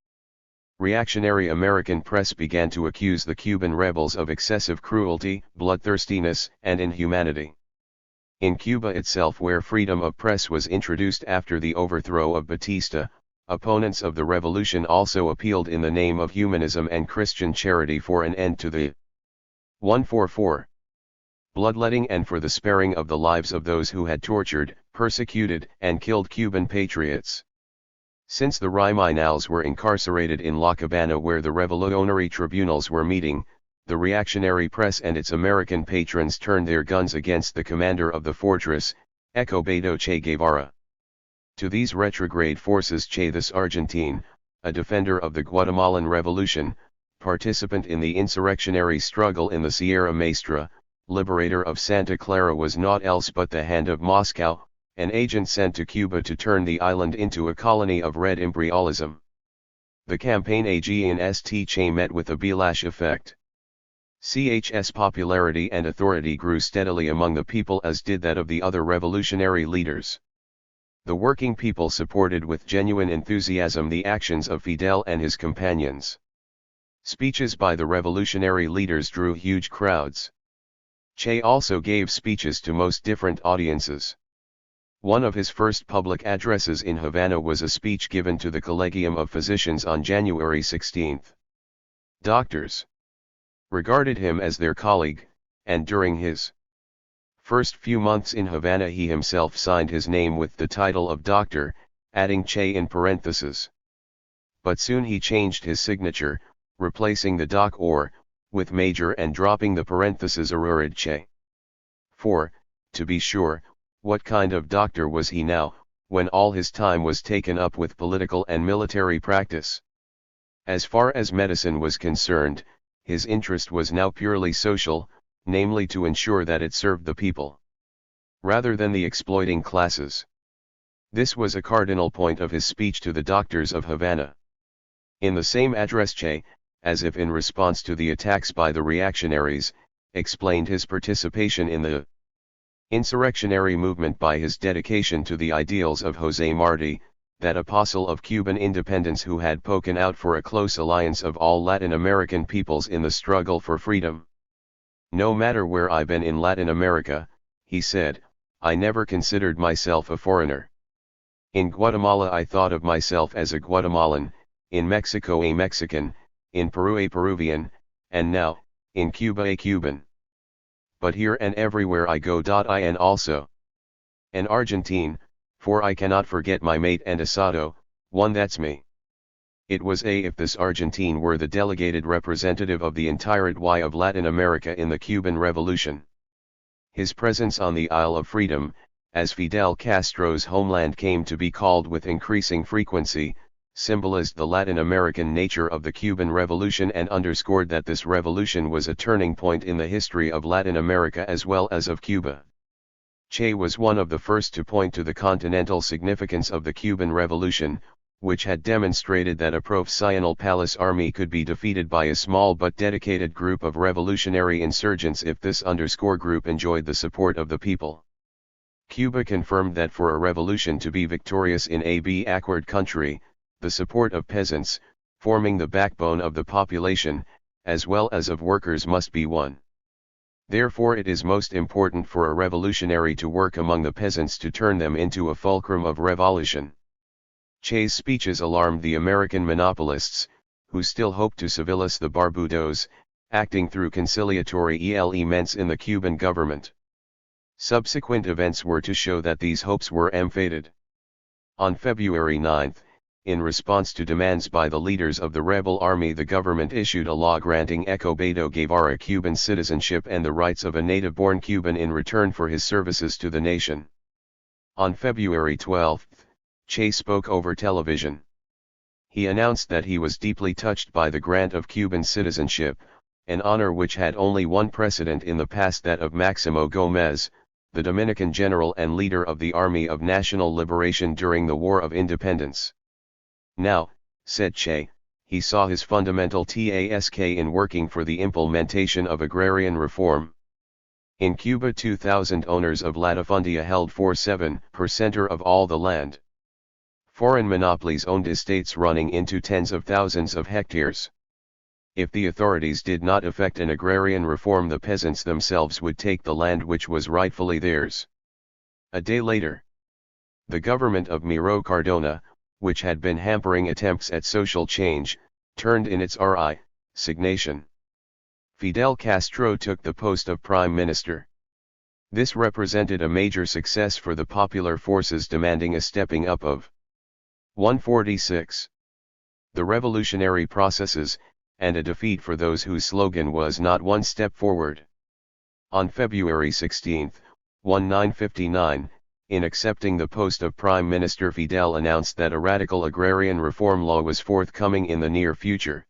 Reactionary American press began to accuse the Cuban rebels of excessive cruelty, bloodthirstiness, and inhumanity. In Cuba itself, where freedom of press was introduced after the overthrow of Batista, opponents of the revolution also appealed in the name of humanism and Christian charity for an end to the 144 bloodletting and for the sparing of the lives of those who had tortured, persecuted, and killed Cuban patriots. Since the criminals were incarcerated in La Habana where the revolutionary tribunals were meeting, the reactionary press and its American patrons turned their guns against the commander of the fortress, Escobedo Che Guevara. To these retrograde forces Che the Argentine, a defender of the Guatemalan Revolution, participant in the insurrectionary struggle in the Sierra Maestra, liberator of Santa Clara, was naught else but the hand of Moscow, an agent sent to Cuba to turn the island into a colony of red imperialism. The campaign against Che met with a backlash effect. Ch's popularity and authority grew steadily among the people as did that of the other revolutionary leaders. The working people supported with genuine enthusiasm the actions of Fidel and his companions. Speeches by the revolutionary leaders drew huge crowds. Che also gave speeches to most different audiences. One of his first public addresses in Havana was a speech given to the Collegium of Physicians on January 16. Doctors regarded him as their colleague, and during his first few months in Havana he himself signed his name with the title of doctor, adding Che in parentheses. But soon he changed his signature, replacing the doc or with major and dropping the parentheses arurid Che. For, to be sure, what kind of doctor was he now, when all his time was taken up with political and military practice? As far as medicine was concerned, his interest was now purely social, namely to ensure that it served the people, rather than the exploiting classes. This was a cardinal point of his speech to the doctors of Havana. In the same address Che, as if in response to the attacks by the reactionaries, explained his participation in the insurrectionary movement by his dedication to the ideals of José Martí, that apostle of Cuban independence who had spoken out for a close alliance of all Latin American peoples in the struggle for freedom. No matter where I've been in Latin America, he said, I never considered myself a foreigner. In Guatemala I thought of myself as a Guatemalan, in Mexico a Mexican, in Peru a Peruvian, and now, in Cuba a Cuban. But here and everywhere I go I am also an Argentine, for I cannot forget my mate and asado, one that's me. It was if this Argentine were the delegated representative of the entire of Latin America in the Cuban Revolution. His presence on the Isle of Freedom, as Fidel Castro's homeland came to be called with increasing frequency, symbolized the Latin American nature of the Cuban Revolution and underscored that this revolution was a turning point in the history of Latin America as well as of Cuba. Che was one of the first to point to the continental significance of the Cuban Revolution, which had demonstrated that a professional palace army could be defeated by a small but dedicated group of revolutionary insurgents if this underscore group enjoyed the support of the people. Cuba confirmed that for a revolution to be victorious in a backward country, the support of peasants, forming the backbone of the population, as well as of workers must be won. Therefore it is most important for a revolutionary to work among the peasants to turn them into a fulcrum of revolution. Che's speeches alarmed the American monopolists, who still hoped to civilize the Barbudos, acting through conciliatory elements in the Cuban government. Subsequent events were to show that these hopes were emphated. On February 9, in response to demands by the leaders of the rebel army, the government issued a law granting Escobedo Guevara Cuban citizenship and the rights of a native-born Cuban in return for his services to the nation. On February 12, Che spoke over television. He announced that he was deeply touched by the grant of Cuban citizenship, an honor which had only one precedent in the past, that of Máximo Gómez, the Dominican general and leader of the Army of National Liberation during the War of Independence. Now, said Che, he saw his fundamental task in working for the implementation of agrarian reform. In Cuba 2,000 owners of latifundia held 47% of all the land. Foreign monopolies owned estates running into tens of thousands of hectares. If the authorities did not effect an agrarian reform, the peasants themselves would take the land which was rightfully theirs. A day later, the government of Miro Cardona, which had been hampering attempts at social change, turned in its resignation. Fidel Castro took the post of prime minister. This represented a major success for the popular forces demanding a stepping up of 146. The revolutionary processes, and a defeat for those whose slogan was not one step forward. On February 16, 1959, in accepting the post of Prime Minister, Fidel announced that a radical agrarian reform law was forthcoming in the near future.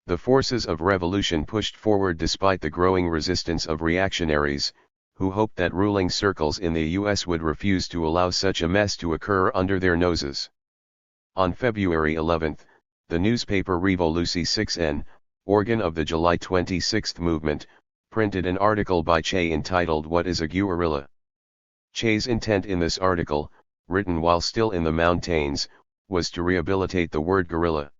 The forces of revolution pushed forward despite the growing resistance of reactionaries, who hoped that ruling circles in the U.S. would refuse to allow such a mess to occur under their noses. On February 11, the newspaper Revoluci 6N, organ of the July 26 movement, printed an article by Che entitled "What is a Guerrilla?" Che's intent in this article, written while still in the mountains, was to rehabilitate the word guerrilla.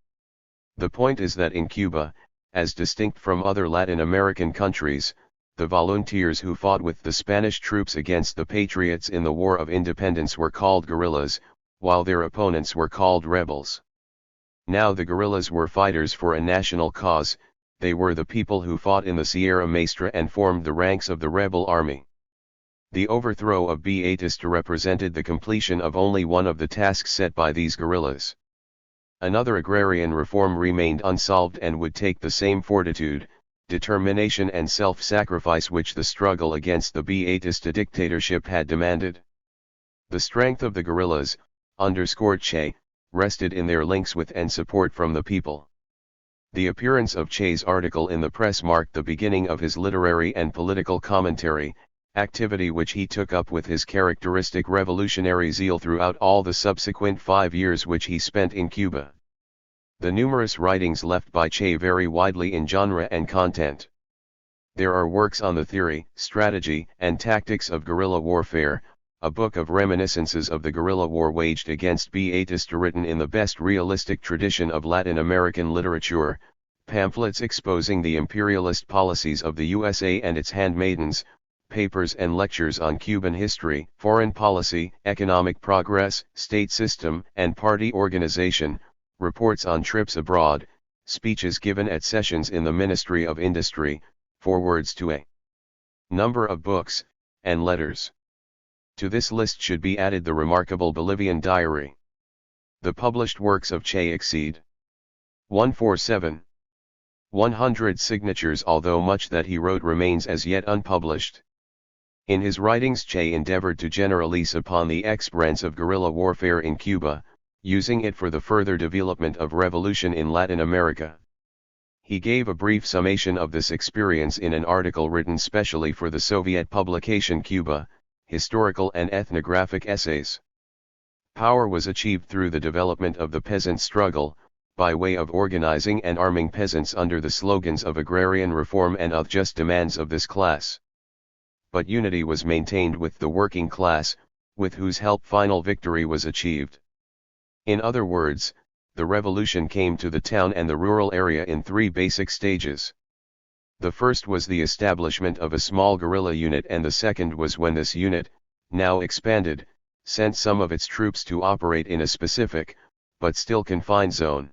The point is that in Cuba, as distinct from other Latin American countries, the volunteers who fought with the Spanish troops against the patriots in the War of Independence were called guerrillas, while their opponents were called rebels. Now the guerrillas were fighters for a national cause. They were the people who fought in the Sierra Maestra and formed the ranks of the rebel army. The overthrow of Batista represented the completion of only one of the tasks set by these guerrillas. Another agrarian reform remained unsolved and would take the same fortitude, determination and self-sacrifice which the struggle against the Batista dictatorship had demanded. The strength of the guerrillas, underscored Che, rested in their links with and support from the people. The appearance of Che's article in the press marked the beginning of his literary and political commentary, activity which he took up with his characteristic revolutionary zeal throughout all the subsequent 5 years which he spent in Cuba. The numerous writings left by Che vary widely in genre and content. There are works on the theory, strategy, and tactics of guerrilla warfare, a book of reminiscences of the guerrilla war waged against Batista written in the best realistic tradition of Latin American literature, pamphlets exposing the imperialist policies of the USA and its handmaidens, papers and lectures on Cuban history, foreign policy, economic progress, state system, and party organization, reports on trips abroad, speeches given at sessions in the Ministry of Industry, forewords to a number of books, and letters. To this list should be added the remarkable Bolivian diary. The published works of Che exceed 100 signatures, although much that he wrote remains as yet unpublished. In his writings Che endeavored to generalize upon the experience of guerrilla warfare in Cuba, using it for the further development of revolution in Latin America. He gave a brief summation of this experience in an article written specially for the Soviet publication Cuba, Historical and Ethnographic Essays. Power was achieved through the development of the peasant struggle, by way of organizing and arming peasants under the slogans of agrarian reform and of just demands of this class. But unity was maintained with the working class, with whose help final victory was achieved. In other words, the revolution came to the town and the rural area in 3 basic stages. The first was the establishment of a small guerrilla unit, and the second was when this unit, now expanded, sent some of its troops to operate in a specific, but still confined zone.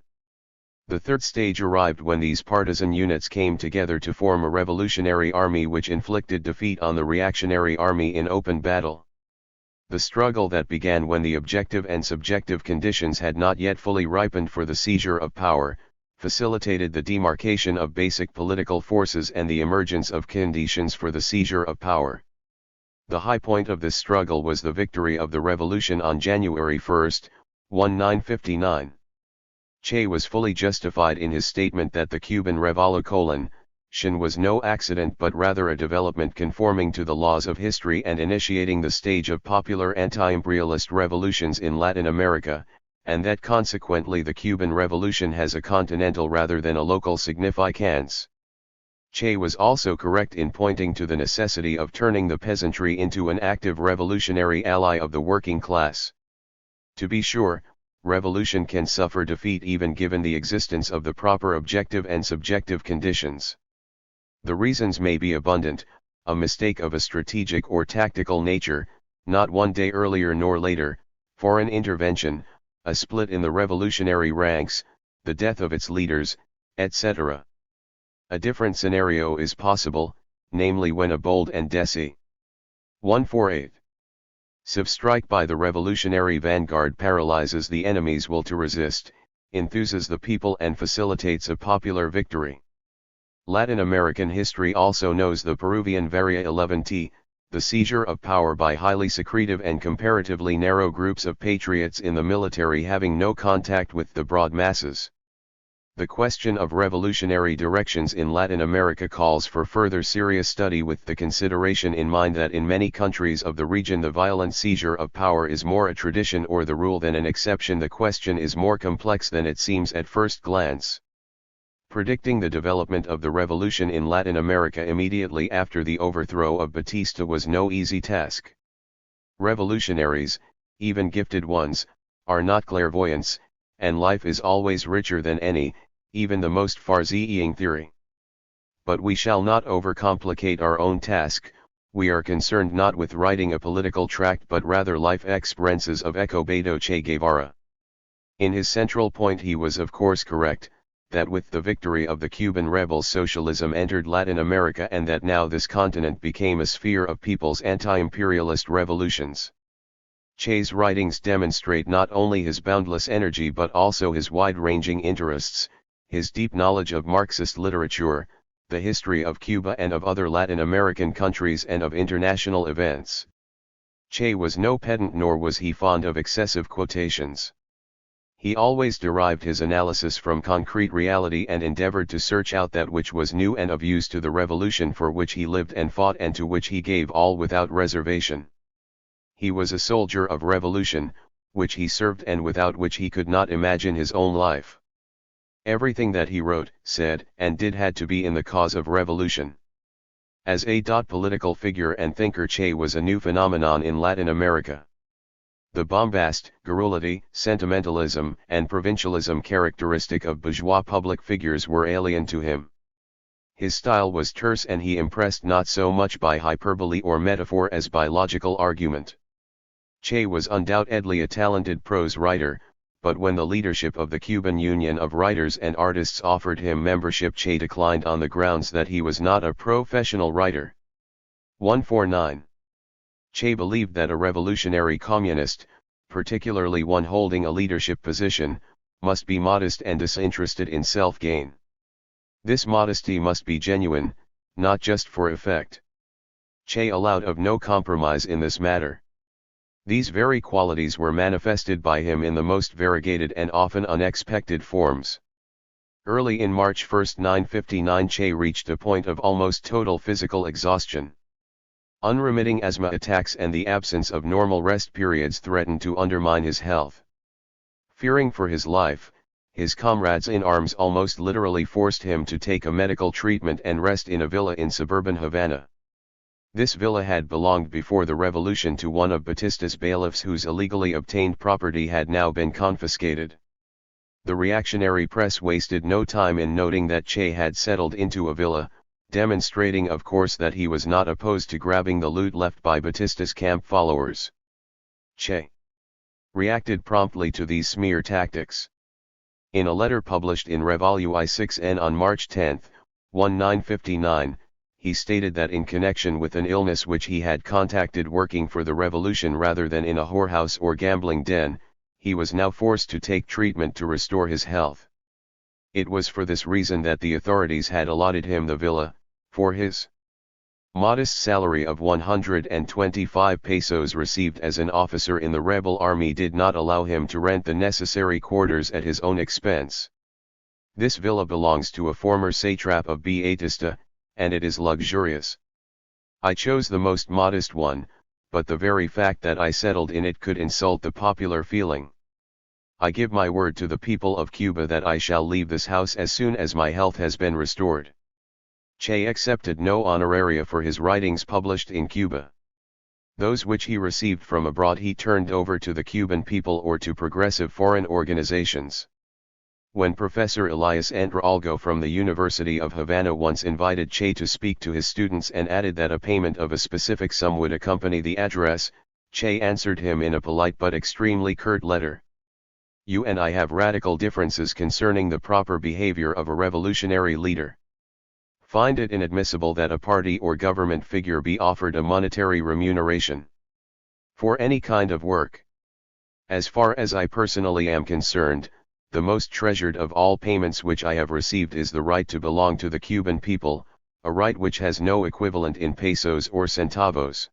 The third stage arrived when these partisan units came together to form a revolutionary army which inflicted defeat on the reactionary army in open battle. The struggle that began when the objective and subjective conditions had not yet fully ripened for the seizure of power, facilitated the demarcation of basic political forces and the emergence of conditions for the seizure of power. The high point of this struggle was the victory of the revolution on January 1, 1959. Che was fully justified in his statement that the Cuban Revolution was no accident but rather a development conforming to the laws of history and initiating the stage of popular anti-imperialist revolutions in Latin America, and that consequently the Cuban Revolution has a continental rather than a local significance. Che was also correct in pointing to the necessity of turning the peasantry into an active revolutionary ally of the working class. To be sure, revolution can suffer defeat even given the existence of the proper objective and subjective conditions. The reasons may be abundant: a mistake of a strategic or tactical nature, not one day earlier nor later, foreign intervention, a split in the revolutionary ranks, the death of its leaders, etc. A different scenario is possible, namely when a bold and decisive 148 strike by the revolutionary vanguard paralyzes the enemy's will to resist, enthuses the people and facilitates a popular victory. Latin American history also knows the Peruvian Varia 11T, the seizure of power by highly secretive and comparatively narrow groups of patriots in the military having no contact with the broad masses. The question of revolutionary directions in Latin America calls for further serious study, with the consideration in mind that in many countries of the region the violent seizure of power is more a tradition or the rule than an exception. The question is more complex than it seems at first glance. Predicting the development of the revolution in Latin America immediately after the overthrow of Batista was no easy task. Revolutionaries, even gifted ones, are not clairvoyants, and life is always richer than any, even the most far-seeing theory. But we shall not overcomplicate our own task. We are concerned not with writing a political tract but rather life experiences of Escobedo Che Guevara. In his central point he was of course correct, that with the victory of the Cuban rebels socialism entered Latin America and that now this continent became a sphere of people's anti-imperialist revolutions. Che's writings demonstrate not only his boundless energy but also his wide-ranging interests, his deep knowledge of Marxist literature, the history of Cuba and of other Latin American countries and of international events. Che was no pedant nor was he fond of excessive quotations. He always derived his analysis from concrete reality and endeavored to search out that which was new and of use to the revolution for which he lived and fought and to which he gave all without reservation. He was a soldier of revolution, which he served and without which he could not imagine his own life. Everything that he wrote, said, and did had to be in the cause of revolution. As a political figure and thinker, Che was a new phenomenon in Latin America. The bombast, garrulity, sentimentalism, and provincialism characteristic of bourgeois public figures were alien to him. His style was terse and he impressed not so much by hyperbole or metaphor as by logical argument. Che was undoubtedly a talented prose writer, but when the leadership of the Cuban Union of Writers and Artists offered him membership, Che declined on the grounds that he was not a professional writer. 149. Che believed that a revolutionary communist, particularly one holding a leadership position, must be modest and disinterested in self-gain. This modesty must be genuine, not just for effect. Che allowed of no compromise in this matter. These very qualities were manifested by him in the most variegated and often unexpected forms. Early in March 1, 959, Che reached a point of almost total physical exhaustion. Unremitting asthma attacks and the absence of normal rest periods threatened to undermine his health. Fearing for his life, his comrades in arms almost literally forced him to take a medical treatment and rest in a villa in suburban Havana. This villa had belonged before the revolution to one of Batista's bailiffs whose illegally obtained property had now been confiscated. The reactionary press wasted no time in noting that Che had settled into a villa, demonstrating of course that he was not opposed to grabbing the loot left by Batista's camp followers. Che reacted promptly to these smear tactics. In a letter published in Revolue I6N on March 10, 1959, he stated that in connection with an illness which he had contacted working for the revolution rather than in a whorehouse or gambling den, he was now forced to take treatment to restore his health. It was for this reason that the authorities had allotted him the villa, for his modest salary of 125 pesos received as an officer in the rebel army did not allow him to rent the necessary quarters at his own expense. This villa belongs to a former satrap of Batista, and it is luxurious. I chose the most modest one, but the very fact that I settled in it could insult the popular feeling. I give my word to the people of Cuba that I shall leave this house as soon as my health has been restored. Che accepted no honoraria for his writings published in Cuba. Those which he received from abroad he turned over to the Cuban people or to progressive foreign organizations. When Professor Elias Entralgo from the University of Havana once invited Che to speak to his students and added that a payment of a specific sum would accompany the address, Che answered him in a polite but extremely curt letter. You and I have radical differences concerning the proper behavior of a revolutionary leader. Find it inadmissible that a party or government figure be offered a monetary remuneration for any kind of work. As far as I personally am concerned, the most treasured of all payments which I have received is the right to belong to the Cuban people, a right which has no equivalent in pesos or centavos.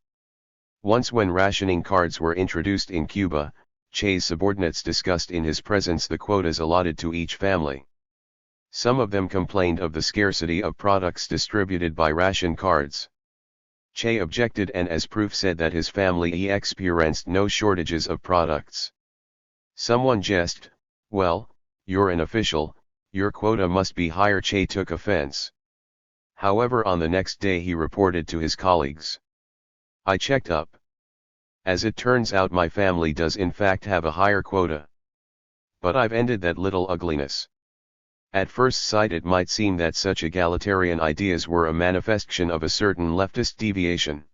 Once when rationing cards were introduced in Cuba, Che's subordinates discussed in his presence the quotas allotted to each family. Some of them complained of the scarcity of products distributed by ration cards. Che objected and as proof said that his family experienced no shortages of products. Someone jested, "Well, you're an official, your quota must be higher." Che took offense. However, on the next day he reported to his colleagues, "I checked up. As it turns out, my family does in fact have a higher quota. But I've ended that little ugliness. At first sight it might seem that such egalitarian ideas were a manifestation of a certain leftist deviation.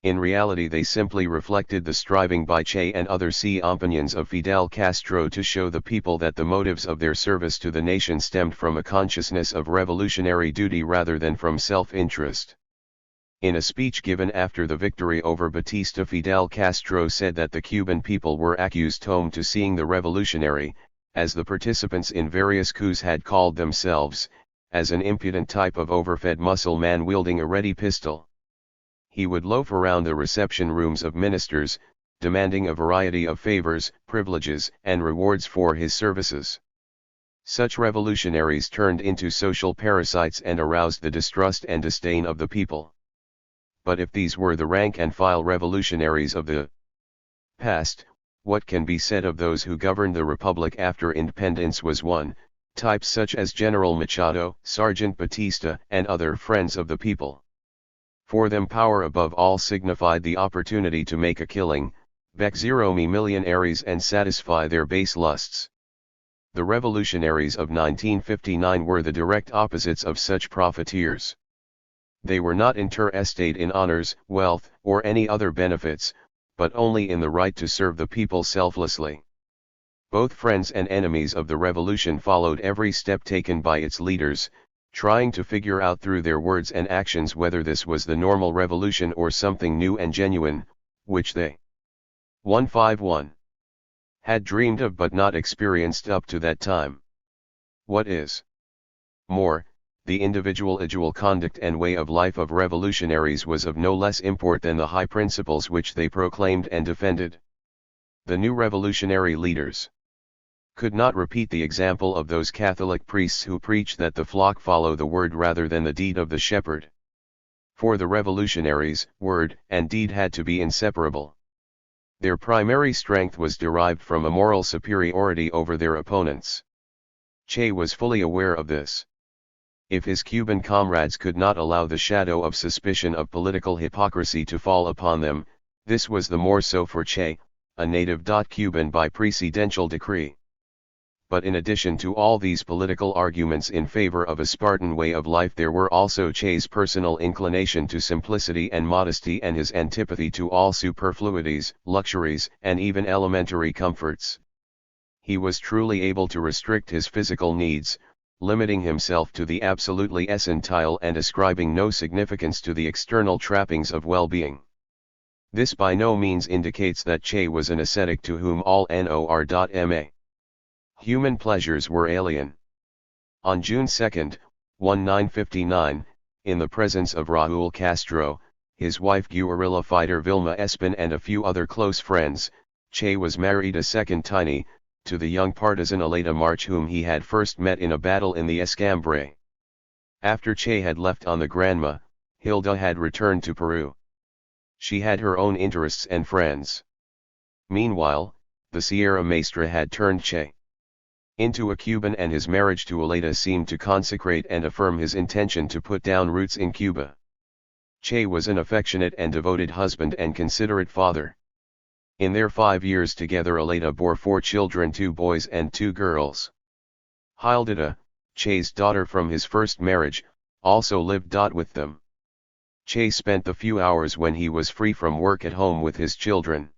In reality they simply reflected the striving by Che and other compañeros of Fidel Castro to show the people that the motives of their service to the nation stemmed from a consciousness of revolutionary duty rather than from self-interest. In a speech given after the victory over Batista, Fidel Castro said that the Cuban people were accustomed to seeing the revolutionary, as the participants in various coups had called themselves, as an impudent type of overfed muscle man wielding a ready pistol. He would loaf around the reception rooms of ministers, demanding a variety of favors, privileges, and rewards for his services. Such revolutionaries turned into social parasites and aroused the distrust and disdain of the people. But if these were the rank-and-file revolutionaries of the past, what can be said of those who governed the Republic after independence? Was one, types such as General Machado, Sergeant Batista, and other friends of the people. For them power above all signified the opportunity to make a killing, bec zero millionaires and satisfy their base lusts. The revolutionaries of 1959 were the direct opposites of such profiteers. They were not interested in honors, wealth, or any other benefits, but only in the right to serve the people selflessly. Both friends and enemies of the revolution followed every step taken by its leaders, trying to figure out through their words and actions whether this was the normal revolution or something new and genuine, which they 151 had dreamed of but not experienced up to that time. What is more, the individual conduct and way of life of revolutionaries was of no less import than the high principles which they proclaimed and defended. The new revolutionary leaders could not repeat the example of those Catholic priests who preach that the flock follow the word rather than the deed of the shepherd. For the revolutionaries, word and deed had to be inseparable. Their primary strength was derived from a moral superiority over their opponents. Che was fully aware of this. If his Cuban comrades could not allow the shadow of suspicion of political hypocrisy to fall upon them, this was the more so for Che, a native Cuban by presidential decree. But in addition to all these political arguments in favor of a Spartan way of life, there were also Che's personal inclination to simplicity and modesty and his antipathy to all superfluities, luxuries, and even elementary comforts. He was truly able to restrict his physical needs, limiting himself to the absolutely essential and ascribing no significance to the external trappings of well-being. This by no means indicates that Che was an ascetic to whom all nor.ma human pleasures were alien. On June 2, 1959, in the presence of Raúl Castro, his wife guerrilla fighter Vilma Espin and a few other close friends, Che was married a second time, to the young partisan Aleta March whom he had first met in a battle in the Escambray. After Che had left on the Granma, Hilda had returned to Peru. She had her own interests and friends. Meanwhile, the Sierra Maestra had turned Che into a Cuban, and his marriage to Aleta seemed to consecrate and affirm his intention to put down roots in Cuba. Che was an affectionate and devoted husband and considerate father. In their 5 years together Aleta bore 4 children, 2 boys and 2 girls. Hildita, Che's daughter from his first marriage, also lived with them. Che spent the few hours when he was free from work at home with his children.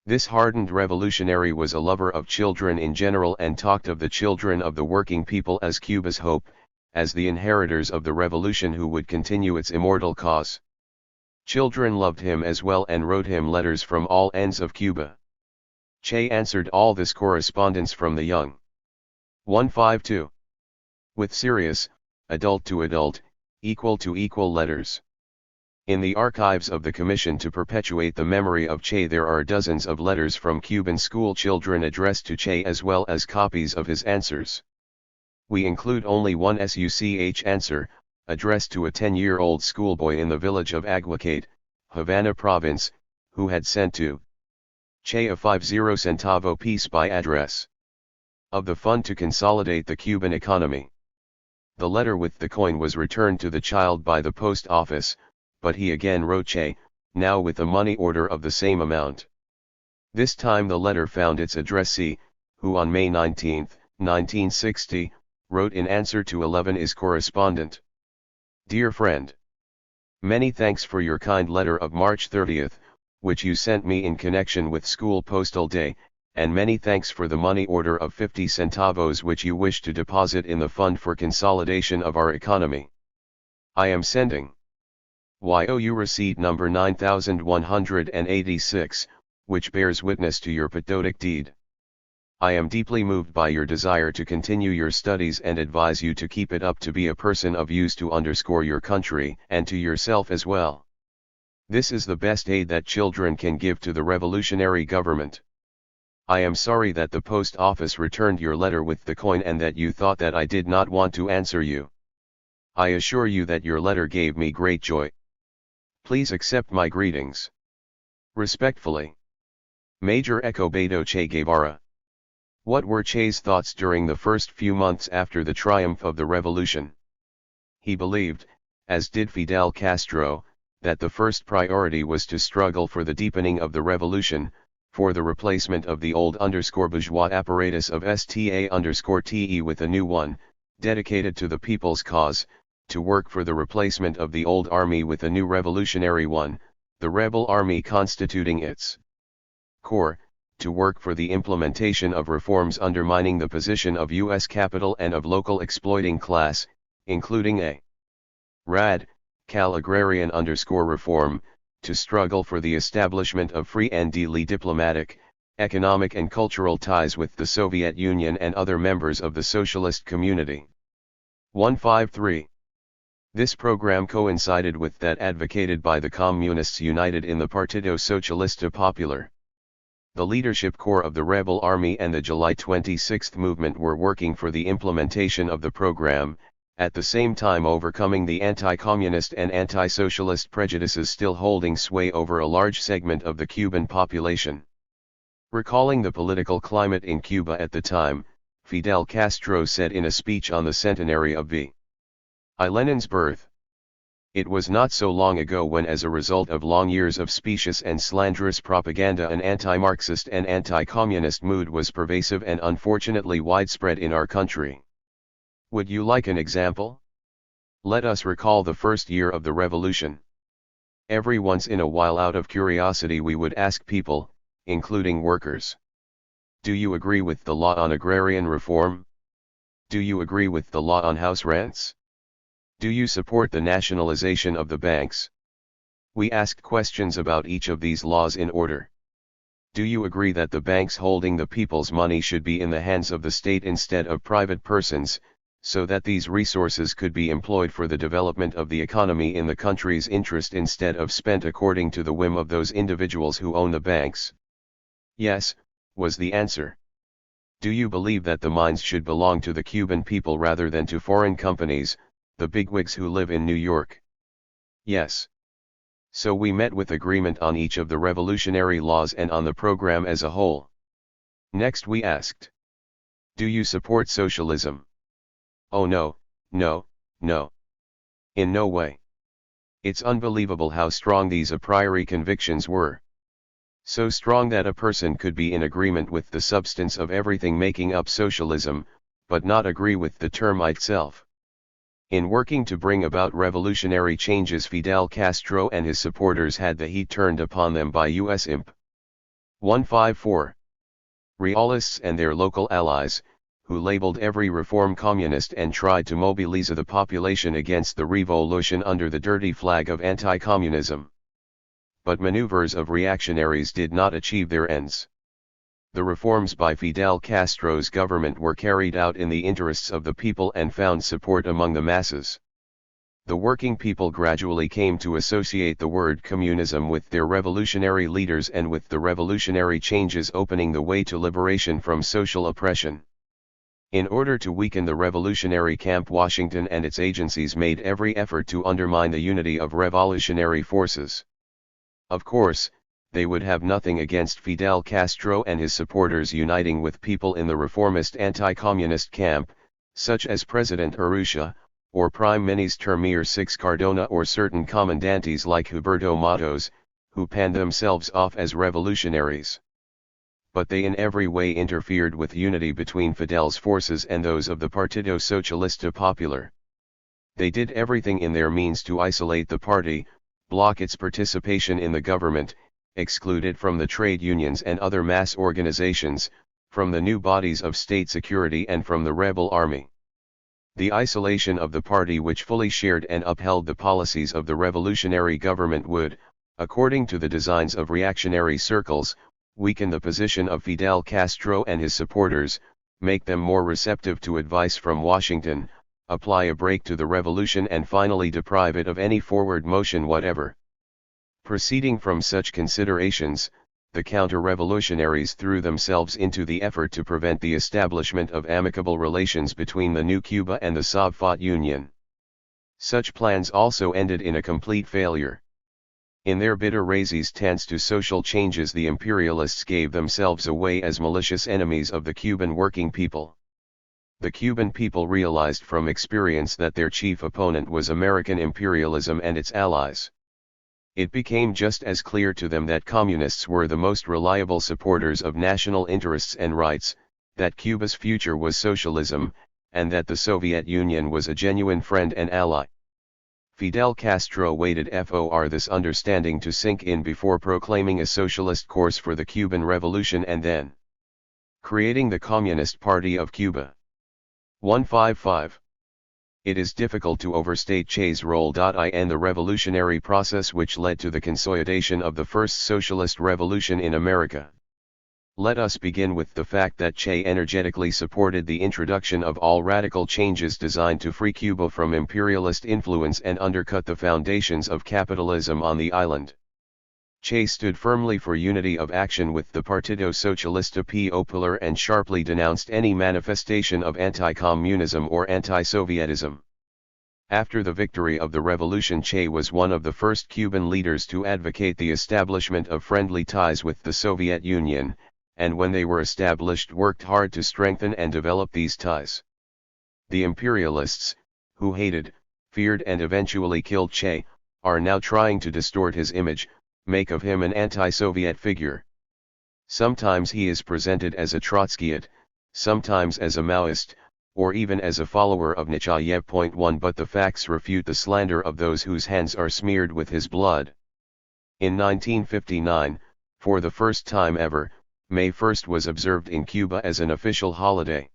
This hardened revolutionary was a lover of children in general and talked of the children of the working people as Cuba's hope, as the inheritors of the revolution who would continue its immortal cause. Children loved him as well and wrote him letters from all ends of Cuba. Che answered all this correspondence from the young 152 with serious, adult to adult, equal to equal letters. In the archives of the Commission to Perpetuate the Memory of Che there are dozens of letters from Cuban school children addressed to Che as well as copies of his answers. We include only one such answer, addressed to a 10-year-old schoolboy in the village of Aguacate, Havana province, who had sent to Che a 50-centavo piece by address of the fund to consolidate the Cuban economy. The letter with the coin was returned to the child by the post office, but he again wrote Che, now with a money order of the same amount. This time the letter found its addressee, who on May 19, 1960, wrote in answer to 11 is correspondent. Dear friend, many thanks for your kind letter of March 30th, which you sent me in connection with School Postal Day, and many thanks for the money order of 50 centavos which you wish to deposit in the Fund for Consolidation of our Economy. I am sending YOU receipt number 9186, which bears witness to your patriotic deed. I am deeply moved by your desire to continue your studies and advise you to keep it up to be a person of use to underscore your country and to yourself as well. This is the best aid that children can give to the revolutionary government. I am sorry that the post office returned your letter with the coin and that you thought that I did not want to answer you. I assure you that your letter gave me great joy. Please accept my greetings. Respectfully, Major Escobedo Che Guevara. What were Che's thoughts during the first few months after the triumph of the revolution? He believed, as did Fidel Castro, that the first priority was to struggle for the deepening of the revolution, for the replacement of the old bourgeois apparatus of STA_TE with a new one, dedicated to the people's cause, to work for the replacement of the old army with a new revolutionary one, the rebel army constituting its core, to work for the implementation of reforms undermining the position of U.S. capital and of local exploiting class, including a radical agrarian_reform, to struggle for the establishment of free and daily diplomatic, economic and cultural ties with the Soviet Union and other members of the socialist community. 153. This program coincided with that advocated by the Communists united in the Partido Socialista Popular. The leadership corps of the rebel army and the July 26 movement were working for the implementation of the program, at the same time overcoming the anti-communist and anti-socialist prejudices still holding sway over a large segment of the Cuban population. Recalling the political climate in Cuba at the time, Fidel Castro said in a speech on the centenary of V. I. Lenin's birth, "It was not so long ago when, as a result of long years of specious and slanderous propaganda, an anti-Marxist and anti-communist mood was pervasive and unfortunately widespread in our country. Would you like an example? Let us recall the first year of the revolution. Every once in a while, out of curiosity, we would ask people, including workers, do you agree with the law on agrarian reform? Do you agree with the law on house rents? Do you support the nationalization of the banks? We asked questions about each of these laws in order. Do you agree that the banks holding the people's money should be in the hands of the state instead of private persons, so that these resources could be employed for the development of the economy in the country's interest instead of spent according to the whim of those individuals who own the banks? Yes, was the answer. Do you believe that the mines should belong to the Cuban people rather than to foreign companies, the bigwigs who live in New York? Yes. So we met with agreement on each of the revolutionary laws and on the program as a whole. Next we asked, do you support socialism? Oh no, no, no. In no way. It's unbelievable how strong these a priori convictions were. So strong that a person could be in agreement with the substance of everything making up socialism, but not agree with the term itself. In working to bring about revolutionary changes, Fidel Castro and his supporters had the heat turned upon them by U.S. Imp. 154. Realists and their local allies, who labeled every reform communist and tried to mobilize the population against the revolution under the dirty flag of anti-communism. But maneuvers of reactionaries did not achieve their ends. The reforms by Fidel Castro's government were carried out in the interests of the people and found support among the masses. The working people gradually came to associate the word communism with their revolutionary leaders and with the revolutionary changes opening the way to liberation from social oppression. In order to weaken the revolutionary camp, Washington and its agencies made every effort to undermine the unity of revolutionary forces. Of course, they would have nothing against Fidel Castro and his supporters uniting with people in the reformist anti-communist camp, such as President Urrutia, or Prime Minister Mir Six Cardona, or certain commandantes like Huberto Matos, who panned themselves off as revolutionaries. but they in every way interfered with unity between Fidel's forces and those of the Partido Socialista Popular. They did everything in their means to isolate the party, block its participation in the government, exclude it from the trade unions and other mass organizations, from the new bodies of state security and from the rebel army. The isolation of the party which fully shared and upheld the policies of the revolutionary government would, according to the designs of reactionary circles, weaken the position of Fidel Castro and his supporters, make them more receptive to advice from Washington, apply a brake to the revolution and finally deprive it of any forward motion whatever. Proceeding from such considerations, the counter-revolutionaries threw themselves into the effort to prevent the establishment of amicable relations between the new Cuba and the Soviet Union. Such plans also ended in a complete failure. In their bitter resistance to social changes, the imperialists gave themselves away as malicious enemies of the Cuban working people. The Cuban people realized from experience that their chief opponent was American imperialism and its allies. It became just as clear to them that communists were the most reliable supporters of national interests and rights, that Cuba's future was socialism, and that the Soviet Union was a genuine friend and ally. Fidel Castro waited for this understanding to sink in before proclaiming a socialist course for the Cuban Revolution and then creating the Communist Party of Cuba. 155. It is difficult to overstate Che's role in the revolutionary process which led to the consolidation of the first socialist revolution in America. Let us begin with the fact that Che energetically supported the introduction of all radical changes designed to free Cuba from imperialist influence and undercut the foundations of capitalism on the island. Che stood firmly for unity of action with the Partido Socialista Popular and sharply denounced any manifestation of anti-communism or anti-Sovietism. After the victory of the revolution, Che was one of the first Cuban leaders to advocate the establishment of friendly ties with the Soviet Union, and when they were established worked hard to strengthen and develop these ties. The imperialists, who hated, feared and eventually killed Che, are now trying to distort his image, make of him an anti-Soviet figure. Sometimes he is presented as a Trotskyite, sometimes as a Maoist, or even as a follower of Nechayev. 1 But the facts refute the slander of those whose hands are smeared with his blood. In 1959, for the first time ever, May 1st was observed in Cuba as an official holiday.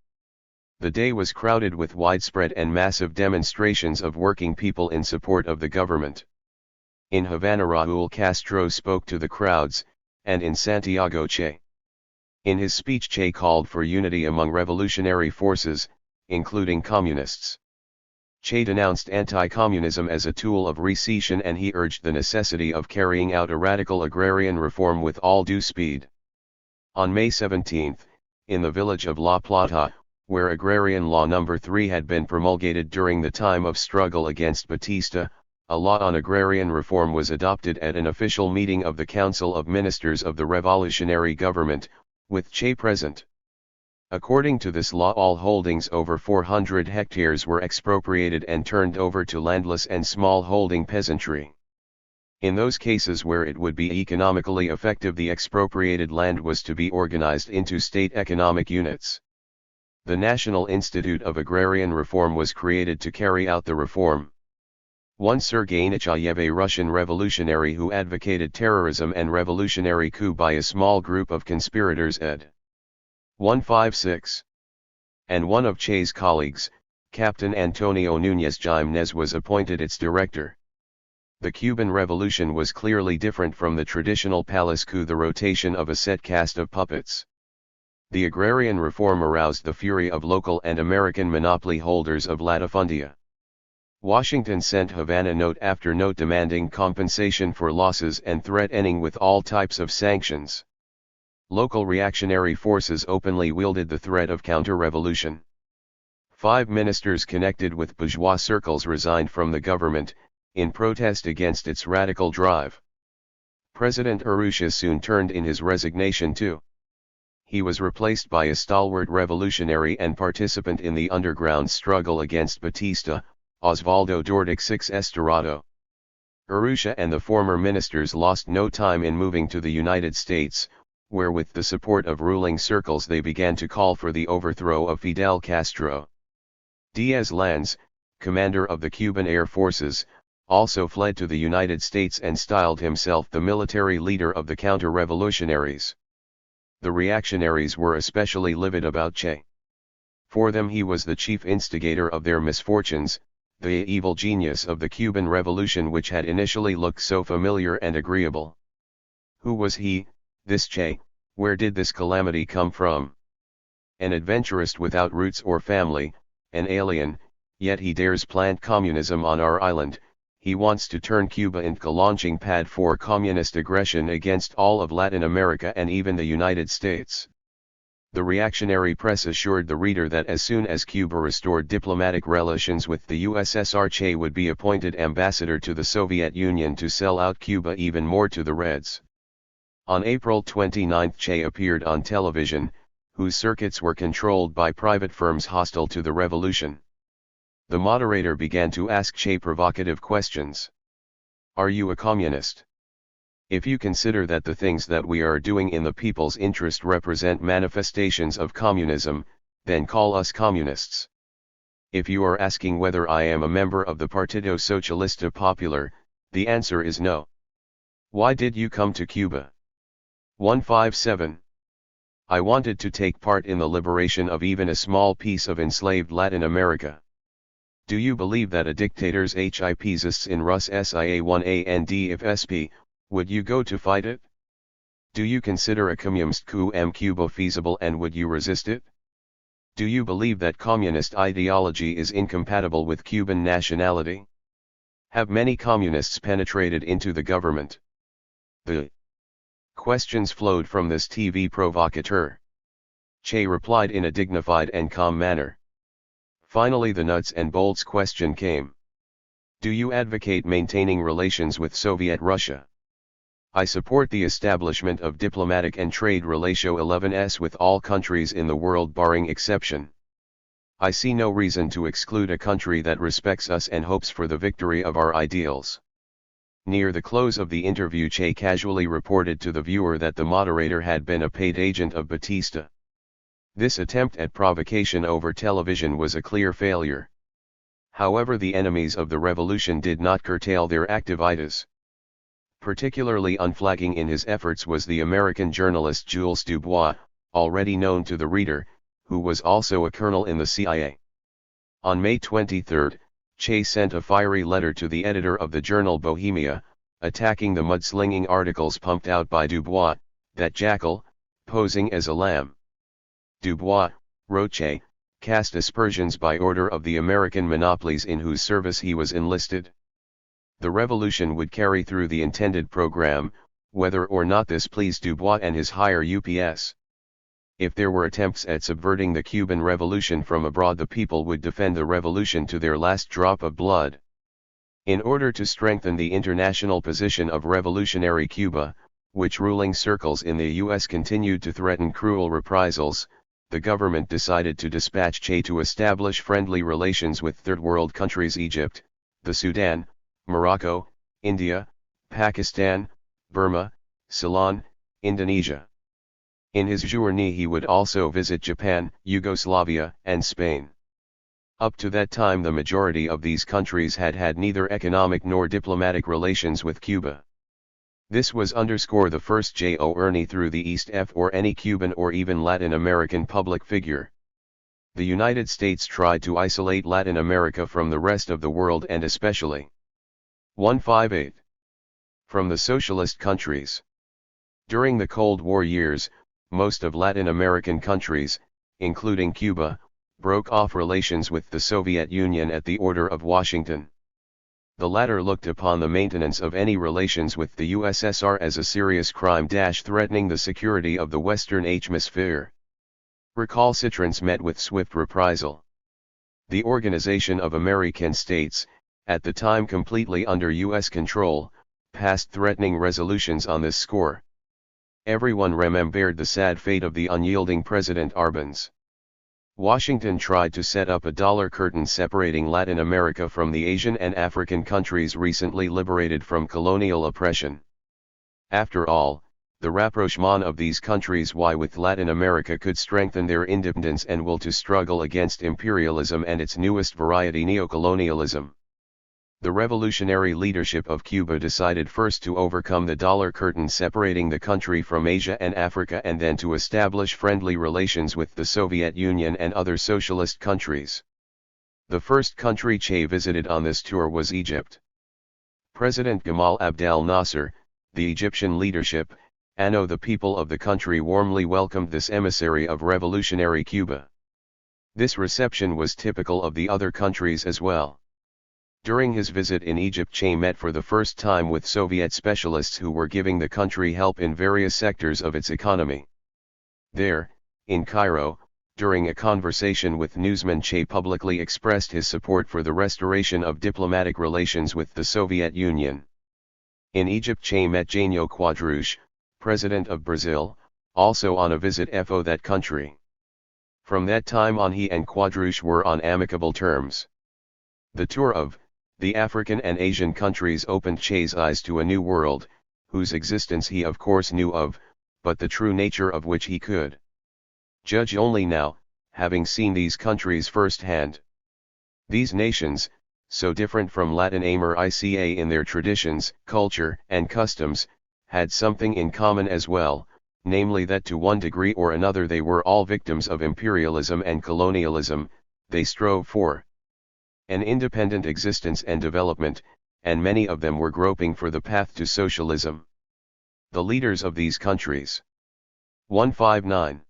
The day was crowded with widespread and massive demonstrations of working people in support of the government. In Havana, Raúl Castro spoke to the crowds, and in Santiago Che. In his speech, Che called for unity among revolutionary forces, including communists. Che denounced anti-communism as a tool of recession and he urged the necessity of carrying out a radical agrarian reform with all due speed. On May 17, in the village of La Plata, where Agrarian Law No. 3 had been promulgated during the time of struggle against Batista, a law on agrarian reform was adopted at an official meeting of the Council of Ministers of the Revolutionary Government, with Che present. According to this law, all holdings over 400 hectares were expropriated and turned over to landless and small-holding peasantry. In those cases where it would be economically effective, the expropriated land was to be organized into state economic units. The National Institute of Agrarian Reform was created to carry out the reform. One Sergei Nechayev, a Russian revolutionary who advocated terrorism and revolutionary coup by a small group of conspirators, ed. 156. And one of Che's colleagues, Captain Antonio Núñez Jiménez, was appointed its director. The Cuban Revolution was clearly different from the traditional palace coup, the rotation of a set cast of puppets. The agrarian reform aroused the fury of local and American monopoly holders of latifundia. Washington sent Havana note after note demanding compensation for losses and threatening with all types of sanctions. Local reactionary forces openly wielded the threat of counter-revolution. 5 ministers connected with bourgeois circles resigned from the government, in protest against its radical drive. President Urrutia soon turned in his resignation too. He was replaced by a stalwart revolutionary and participant in the underground struggle against Batista, Osvaldo Dorticix Estorado. Urrutia and the former ministers lost no time in moving to the United States, where with the support of ruling circles they began to call for the overthrow of Fidel Castro. Díaz-Lanz, commander of the Cuban Air Forces, also fled to the United States and styled himself the military leader of the counter-revolutionaries. The reactionaries were especially livid about Che. For them he was the chief instigator of their misfortunes, the evil genius of the Cuban Revolution which had initially looked so familiar and agreeable. Who was he, this Che? Where did this calamity come from? An adventurist without roots or family, an alien, yet he dares plant communism on our island. He wants to turn Cuba into a launching pad for communist aggression against all of Latin America and even the United States. The reactionary press assured the reader that as soon as Cuba restored diplomatic relations with the USSR, Che would be appointed ambassador to the Soviet Union to sell out Cuba even more to the Reds. On April 29 Che appeared on television, whose circuits were controlled by private firms hostile to the revolution. The moderator began to ask Che provocative questions. Are you a communist? If you consider that the things that we are doing in the people's interest represent manifestations of communism, then call us communists. If you are asking whether I am a member of the Partido Socialista Popular, the answer is no. Why did you come to Cuba? 157. I wanted to take part in the liberation of even a small piece of enslaved Latin America. Do you believe that a dictator's HIP exists in Rus SIA1A and D if SP, would you go to fight it? Do you consider a communist coup en Cuba feasible and would you resist it? Do you believe that communist ideology is incompatible with Cuban nationality? Have many communists penetrated into the government? The questions flowed from this TV provocateur. Che replied in a dignified and calm manner. Finally the nuts and bolts question came. Do you advocate maintaining relations with Soviet Russia? I support the establishment of diplomatic and trade ratio 11s with all countries in the world barring exception. I see no reason to exclude a country that respects us and hopes for the victory of our ideals. Near the close of the interview, Che casually reported to the viewer that the moderator had been a paid agent of Batista. This attempt at provocation over television was a clear failure. However, the enemies of the revolution did not curtail their activities. Particularly unflagging in his efforts was the American journalist Jules Dubois, already known to the reader, who was also a colonel in the CIA. On May 23, Che sent a fiery letter to the editor of the journal Bohemia, attacking the mudslinging articles pumped out by Dubois, that jackal, posing as a lamb. Dubois, wrote Che, cast aspersions by order of the American monopolies in whose service he was enlisted. The revolution would carry through the intended program, whether or not this pleased Dubois and his higher UPS. If there were attempts at subverting the Cuban Revolution from abroad, the people would defend the revolution to their last drop of blood. In order to strengthen the international position of revolutionary Cuba, which ruling circles in the U.S. continued to threaten cruel reprisals, the government decided to dispatch Che to establish friendly relations with third world countries: Egypt, the Sudan, Morocco, India, Pakistan, Burma, Ceylon, Indonesia. In his journey he would also visit Japan, Yugoslavia, and Spain. Up to that time the majority of these countries had had neither economic nor diplomatic relations with Cuba. This was underscore the first journey through the East for any Cuban or even Latin American public figure. The United States tried to isolate Latin America from the rest of the world and especially 158. From the socialist countries. During the Cold War years, most of Latin American countries, including Cuba, broke off relations with the Soviet Union at the order of Washington. The latter looked upon the maintenance of any relations with the USSR as a serious crime threatening the security of the Western Hemisphere. Recalcitrants met with swift reprisal. The Organization of American States, at the time completely under U.S. control, passed threatening resolutions on this score. Everyone remembered the sad fate of the unyielding President Arbenz. Washington tried to set up a dollar curtain separating Latin America from the Asian and African countries recently liberated from colonial oppression. After all, the rapprochement of these countries with Latin America could strengthen their independence and will to struggle against imperialism and its newest variety neocolonialism. The revolutionary leadership of Cuba decided first to overcome the dollar curtain separating the country from Asia and Africa, and then to establish friendly relations with the Soviet Union and other socialist countries. The first country Che visited on this tour was Egypt. President Gamal Abdel Nasser, the Egyptian leadership, and the people of the country warmly welcomed this emissary of revolutionary Cuba. This reception was typical of the other countries as well. During his visit in Egypt, Che met for the first time with Soviet specialists who were giving the country help in various sectors of its economy. There, in Cairo, during a conversation with newsmen, Che publicly expressed his support for the restoration of diplomatic relations with the Soviet Union. In Egypt, Che met Jânio Quadros, president of Brazil, also on a visit to that country. From that time on, he and Quadros were on amicable terms. The tour of the African and Asian countries opened Che's eyes to a new world, whose existence he of course knew of, but the true nature of which he could judge only now, having seen these countries firsthand. These nations, so different from Latin America in their traditions, culture, and customs, had something in common as well, namely that to one degree or another they were all victims of imperialism and colonialism. They strove for an independent existence and development, and many of them were groping for the path to socialism. The leaders of these countries 159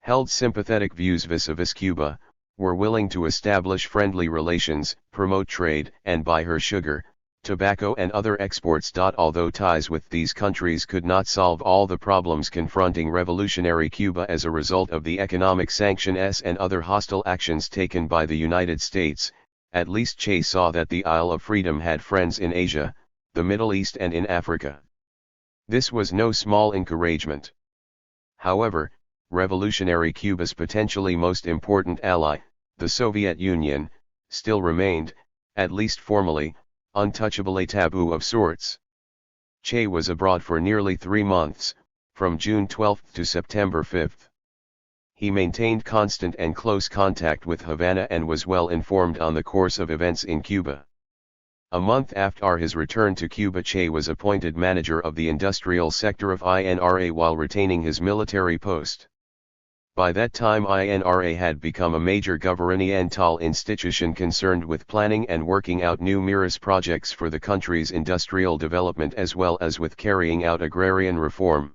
held sympathetic views vis-a-vis Cuba, were willing to establish friendly relations, promote trade, and buy her sugar, tobacco and other exports. Although ties with these countries could not solve all the problems confronting revolutionary Cuba as a result of the economic sanctions and other hostile actions taken by the United States, at least Che saw that the Isle of Freedom had friends in Asia, the Middle East and in Africa. This was no small encouragement. However, revolutionary Cuba's potentially most important ally, the Soviet Union, still remained, at least formally, untouchable, a taboo of sorts. Che was abroad for nearly 3 months, from June 12 to September 5. He maintained constant and close contact with Havana and was well informed on the course of events in Cuba. A month after his return to Cuba, Che was appointed manager of the industrial sector of INRA while retaining his military post. By that time INRA had become a major governmental institution concerned with planning and working out numerous projects for the country's industrial development as well as with carrying out agrarian reform.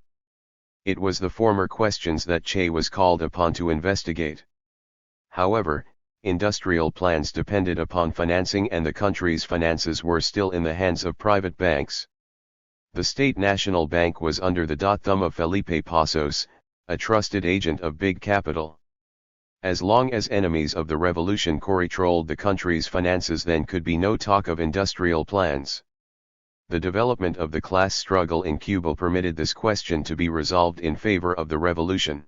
It was the former questions that Che was called upon to investigate. However, industrial plans depended upon financing and the country's finances were still in the hands of private banks. The State National Bank was under the thumb of Felipe Pasos, a trusted agent of big capital. As long as enemies of the revolution controlled the country's finances, then could be no talk of industrial plans. The development of the class struggle in Cuba permitted this question to be resolved in favor of the revolution.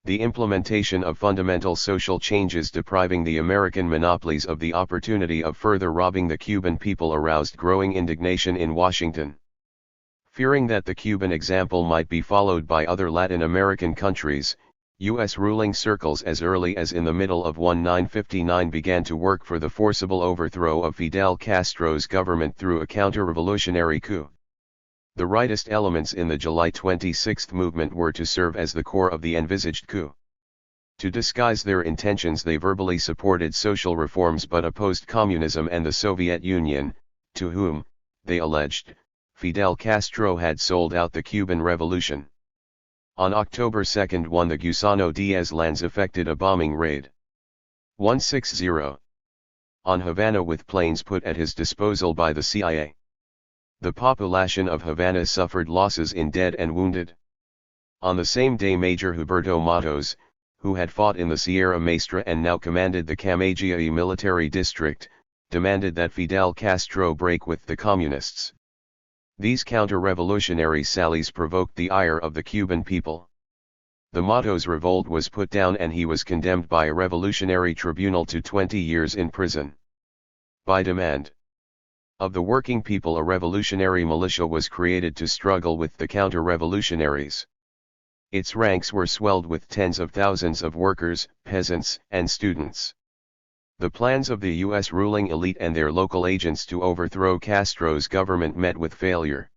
The implementation of fundamental social changes depriving the American monopolies of the opportunity of further robbing the Cuban people aroused growing indignation in Washington. Fearing that the Cuban example might be followed by other Latin American countries, U.S. ruling circles as early as in the middle of 1959 began to work for the forcible overthrow of Fidel Castro's government through a counter-revolutionary coup. The rightist elements in the July 26 movement were to serve as the core of the envisaged coup. To disguise their intentions, they verbally supported social reforms but opposed communism and the Soviet Union, to whom, they alleged, Fidel Castro had sold out the Cuban Revolution. On October 2, the Gusano Diaz lands effected a bombing raid. 160. On Havana with planes put at his disposal by the CIA. The population of Havana suffered losses in dead and wounded. On the same day Major Huberto Matos, who had fought in the Sierra Maestra and now commanded the Camagüey military district, demanded that Fidel Castro break with the communists. These counter-revolutionary sallies provoked the ire of the Cuban people. The Matos revolt was put down and he was condemned by a revolutionary tribunal to 20 years in prison. By demand Of the working people, a revolutionary militia was created to struggle with the counter-revolutionaries. Its ranks were swelled with tens of thousands of workers, peasants, and students. The plans of the U.S. ruling elite and their local agents to overthrow Castro's government met with failure.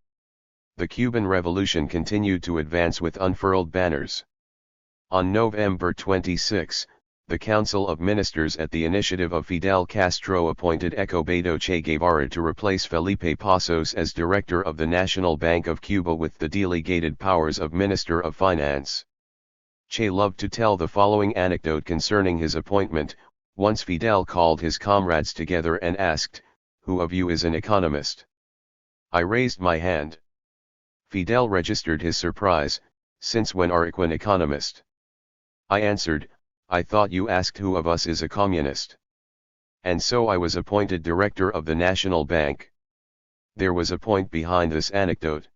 The Cuban Revolution continued to advance with unfurled banners. On November 26, the Council of Ministers at the initiative of Fidel Castro appointed Escobedo Che Guevara to replace Felipe Pasos as director of the National Bank of Cuba with the delegated powers of Minister of Finance. Che loved to tell the following anecdote concerning his appointment. Once Fidel called his comrades together and asked, "Who of you is an economist?" I raised my hand. Fidel registered his surprise. "Since when are you an economist?" I answered, "I thought you asked who of us is a communist." And so I was appointed director of the National Bank. There was a point behind this anecdote.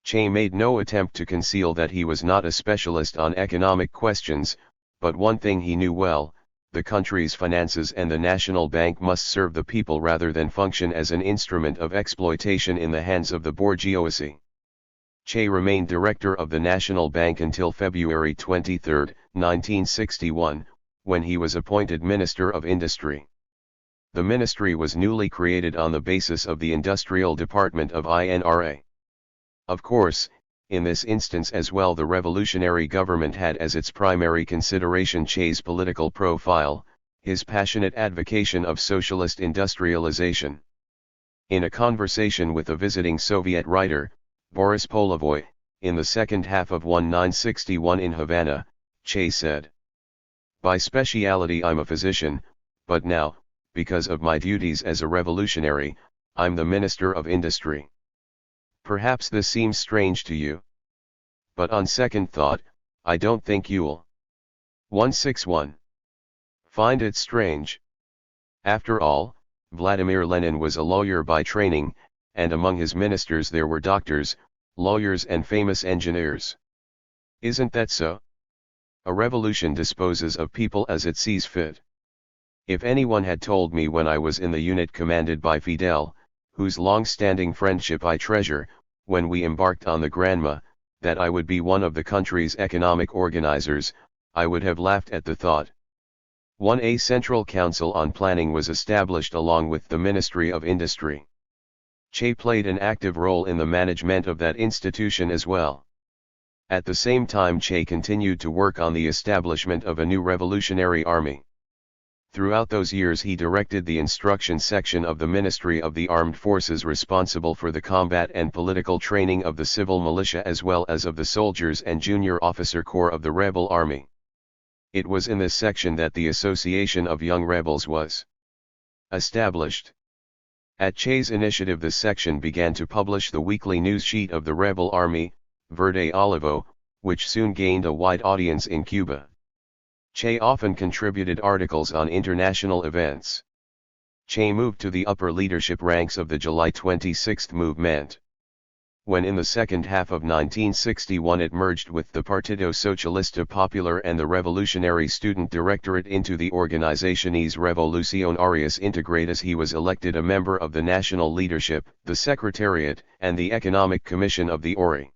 Che made no attempt to conceal that he was not a specialist on economic questions, but one thing he knew well: the country's finances and the National Bank must serve the people rather than function as an instrument of exploitation in the hands of the bourgeoisie. Che remained director of the National Bank until February 23, 1961, when he was appointed Minister of Industry. The ministry was newly created on the basis of the Industrial Department of INRA. Of course, in this instance as well, the revolutionary government had as its primary consideration Che's political profile, his passionate advocacy of socialist industrialization. In a conversation with a visiting Soviet writer, Boris Polovoy, in the second half of 1961 in Havana, Che said, "By speciality I'm a physician, but now, because of my duties as a revolutionary, I'm the Minister of Industry. Perhaps this seems strange to you. But on second thought, I don't think you'll 161 find it strange. After all, Vladimir Lenin was a lawyer by training, and among his ministers there were doctors, lawyers and famous engineers. Isn't that so? A revolution disposes of people as it sees fit. If anyone had told me when I was in the unit commanded by Fidel, whose long-standing friendship I treasure, when we embarked on the Granma, that I would be one of the country's economic organizers, I would have laughed at the thought. A Central Council on Planning was established along with the Ministry of Industry. Che played an active role in the management of that institution as well. At the same time, Che continued to work on the establishment of a new revolutionary army. Throughout those years he directed the instruction section of the Ministry of the Armed Forces responsible for the combat and political training of the civil militia as well as of the soldiers and junior officer corps of the rebel army. It was in this section that the Association of Young Rebels was established. At Che's initiative this section began to publish the weekly news sheet of the rebel army, Verde Olivo, which soon gained a wide audience in Cuba. Che often contributed articles on international events. Che moved to the upper leadership ranks of the July 26 movement. When in the second half of 1961 it merged with the Partido Socialista Popular and the Revolutionary Student Directorate into the Organizaciones Revolucionarias Integradas, he was elected a member of the National Leadership, the Secretariat, and the Economic Commission of the ORI.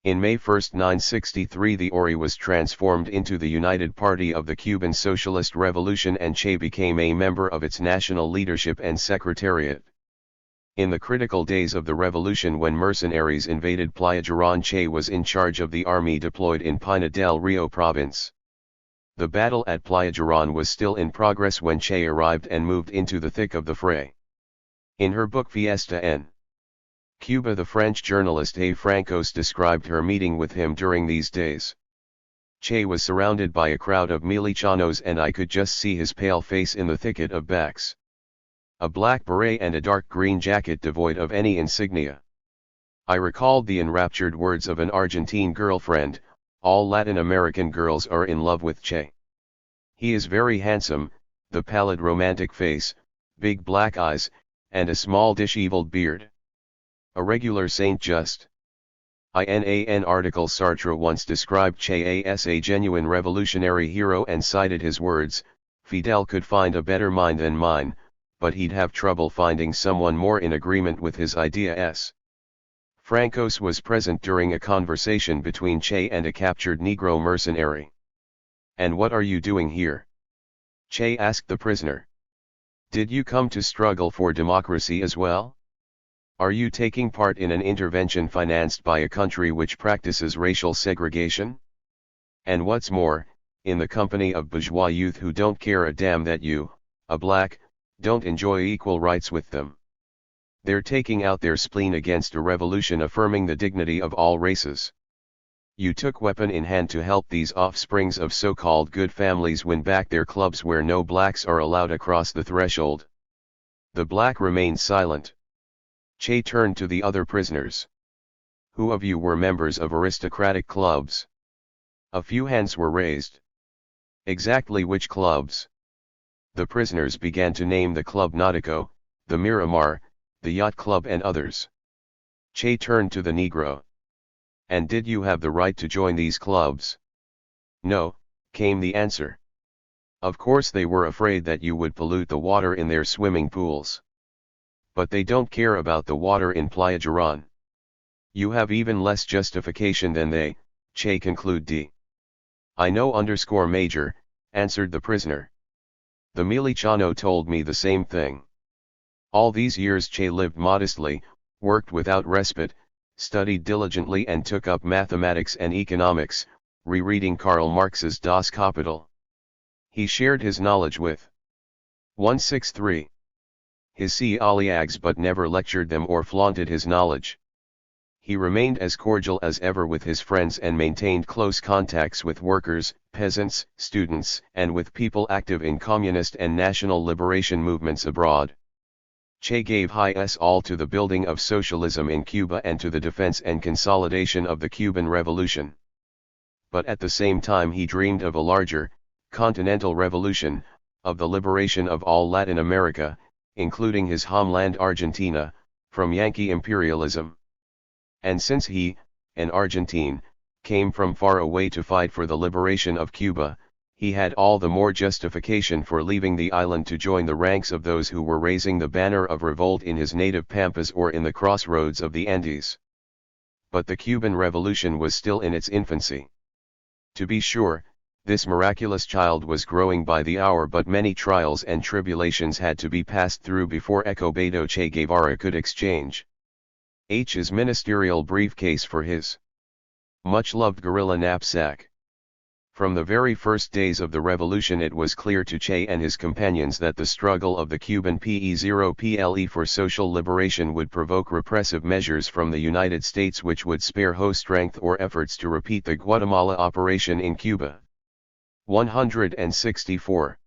In May 1, 1963 the ORI was transformed into the United Party of the Cuban Socialist Revolution and Che became a member of its national leadership and secretariat. In the critical days of the revolution when mercenaries invaded Playa Girón, Che was in charge of the army deployed in Pinar del Rio province. The battle at Playa Girón was still in progress when Che arrived and moved into the thick of the fray. In her book Fiesta en Cuba, the French journalist A. Francos described her meeting with him during these days. Che was surrounded by a crowd of milicianos and I could just see his pale face in the thicket of backs. A black beret and a dark green jacket devoid of any insignia. I recalled the enraptured words of an Argentine girlfriend, "All Latin American girls are in love with Che. He is very handsome, the pallid romantic face, big black eyes, and a small disheveled beard. A regular saint just." In an article Sartre once described Che as a genuine revolutionary hero and cited his words, "Fidel could find a better mind than mine, but he'd have trouble finding someone more in agreement with his ideas. Francos was present during a conversation between Che and a captured Negro mercenary. "And what are you doing here?" Che asked the prisoner. "Did you come to struggle for democracy as well? Are you taking part in an intervention financed by a country which practices racial segregation? And what's more, in the company of bourgeois youth who don't care a damn that you, a black, don't enjoy equal rights with them. They're taking out their spleen against a revolution affirming the dignity of all races. You took weapon in hand to help these offsprings of so-called good families win back their clubs where no blacks are allowed across the threshold." The black remained silent. Che turned to the other prisoners. "Who of you were members of aristocratic clubs?" A few hands were raised. "Exactly which clubs?" The prisoners began to name the Club Nautico, the Miramar, the Yacht Club and others. Che turned to the Negro. "And did you have the right to join these clubs?" "No," came the answer. "Of course they were afraid that you would pollute the water in their swimming pools. But they don't care about the water in Playa Girón. You have even less justification than they," Che concluded. "I know Major," answered the prisoner. "The Milichano told me the same thing. All these years Che lived modestly, worked without respite, studied diligently and took up mathematics and economics, rereading Karl Marx's Das Kapital. He shared his knowledge with 163. His colleagues but never lectured them or flaunted his knowledge. He remained as cordial as ever with his friends and maintained close contacts with workers, peasants, students, and with people active in communist and national liberation movements abroad. Che gave his all to the building of socialism in Cuba and to the defense and consolidation of the Cuban Revolution. But at the same time he dreamed of a larger, continental revolution, of the liberation of all Latin America, including his homeland Argentina, from Yankee imperialism. And since he, an Argentine, came from far away to fight for the liberation of Cuba, he had all the more justification for leaving the island to join the ranks of those who were raising the banner of revolt in his native pampas or in the crossroads of the Andes. But the Cuban Revolution was still in its infancy. To be sure, this miraculous child was growing by the hour, but many trials and tribulations had to be passed through before Escobedo Che Guevara could exchange his ministerial briefcase for his much-loved guerrilla knapsack. From the very first days of the revolution it was clear to Che and his companions that the struggle of the Cuban PE0PLE for social liberation would provoke repressive measures from the United States which would spare no strength or efforts to repeat the Guatemala operation in Cuba. 164.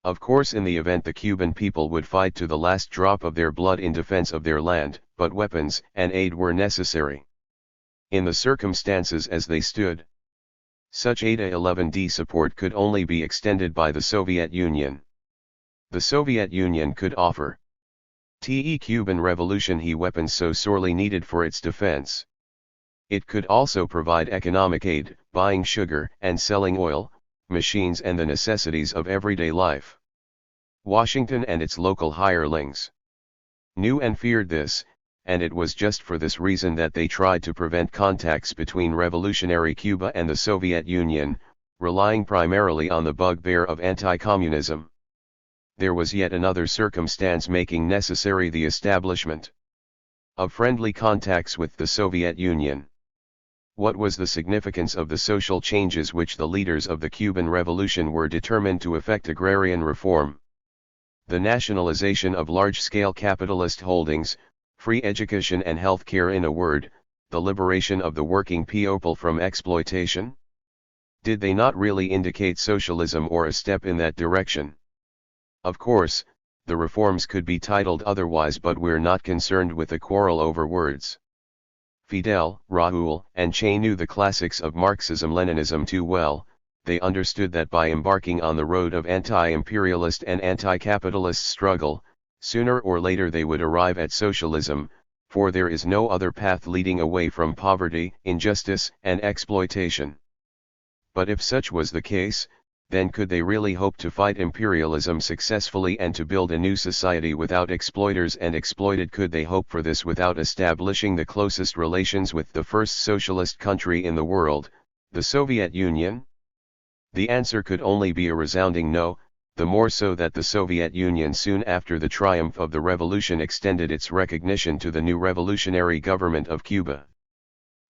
Of course, in the event the Cuban people would fight to the last drop of their blood in defense of their land, but weapons and aid were necessary. In the circumstances as they stood, such ATA-11D support could only be extended by the Soviet Union. The Soviet Union could offer the Cuban Revolution weapons so sorely needed for its defense. It could also provide economic aid, buying sugar and selling oil, machines and the necessities of everyday life. Washington and its local hirelings knew and feared this, and it was just for this reason that they tried to prevent contacts between revolutionary Cuba and the Soviet Union, relying primarily on the bugbear of anti-communism. There was yet another circumstance making necessary the establishment of friendly contacts with the Soviet Union. What was the significance of the social changes which the leaders of the Cuban Revolution were determined to effect? Agrarian reform, the nationalization of large-scale capitalist holdings, free education and health care, in a word, the liberation of the working people from exploitation? Did they not really indicate socialism or a step in that direction? Of course, the reforms could be titled otherwise, but we're not concerned with a quarrel over words. Fidel, Raúl, and Che knew the classics of Marxism-Leninism too well. They understood that by embarking on the road of anti-imperialist and anti-capitalist struggle, sooner or later they would arrive at socialism, for there is no other path leading away from poverty, injustice, and exploitation. But if such was the case, then could they really hope to fight imperialism successfully and to build a new society without exploiters and exploited? Could they hope for this without establishing the closest relations with the first socialist country in the world, the Soviet Union? The answer could only be a resounding no, the more so that the Soviet Union soon after the triumph of the revolution extended its recognition to the new revolutionary government of Cuba.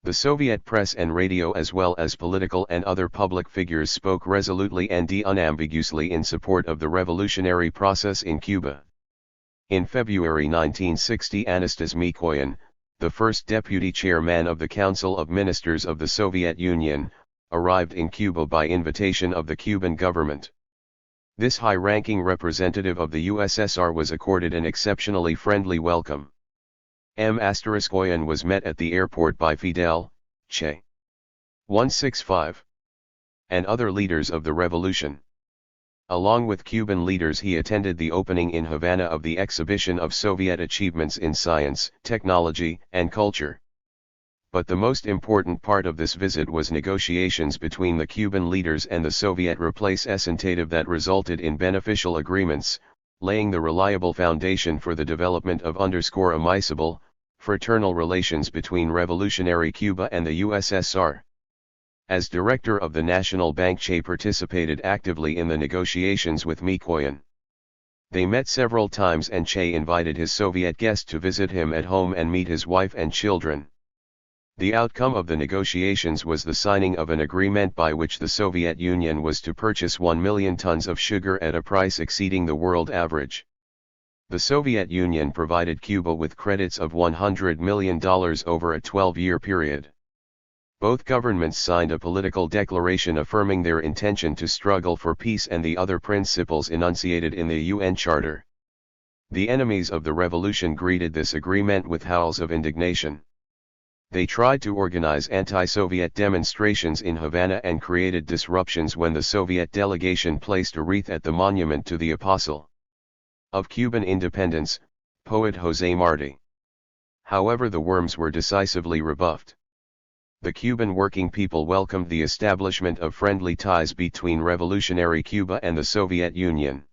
The Soviet press and radio as well as political and other public figures spoke resolutely and unambiguously in support of the revolutionary process in Cuba. In February 1960, Anastas Mikoyan, the first deputy chairman of the Council of Ministers of the Soviet Union, arrived in Cuba by invitation of the Cuban government. This high-ranking representative of the USSR was accorded an exceptionally friendly welcome. Koyan was met at the airport by Fidel, Che. 165. And other leaders of the revolution. Along with Cuban leaders, he attended the opening in Havana of the exhibition of Soviet achievements in science, technology, and culture. But the most important part of this visit was negotiations between the Cuban leaders and the Soviet representative that resulted in beneficial agreements, laying the reliable foundation for the development of amicable, fraternal relations between revolutionary Cuba and the USSR. As director of the National Bank, Che participated actively in the negotiations with Mikoyan. They met several times and Che invited his Soviet guest to visit him at home and meet his wife and children. The outcome of the negotiations was the signing of an agreement by which the Soviet Union was to purchase 1 million tons of sugar at a price exceeding the world average. The Soviet Union provided Cuba with credits of $100 million over a 12-year period. Both governments signed a political declaration affirming their intention to struggle for peace and the other principles enunciated in the UN Charter. The enemies of the revolution greeted this agreement with howls of indignation. They tried to organize anti-Soviet demonstrations in Havana and created disruptions when the Soviet delegation placed a wreath at the monument to the Apostle of Cuban independence, poet José Martí. However, the worms were decisively rebuffed. The Cuban working people welcomed the establishment of friendly ties between revolutionary Cuba and the Soviet Union.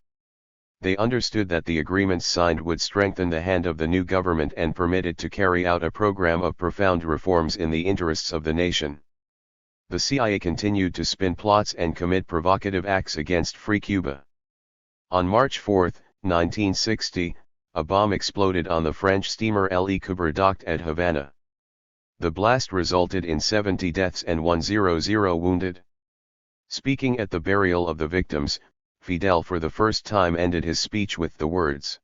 They understood that the agreements signed would strengthen the hand of the new government and permit it to carry out a program of profound reforms in the interests of the nation. The CIA continued to spin plots and commit provocative acts against free Cuba. On March 4, 1960, a bomb exploded on the French steamer Le Coubre docked at Havana. The blast resulted in 70 deaths and 100 wounded. Speaking at the burial of the victims, Fidel for the first time ended his speech with the words,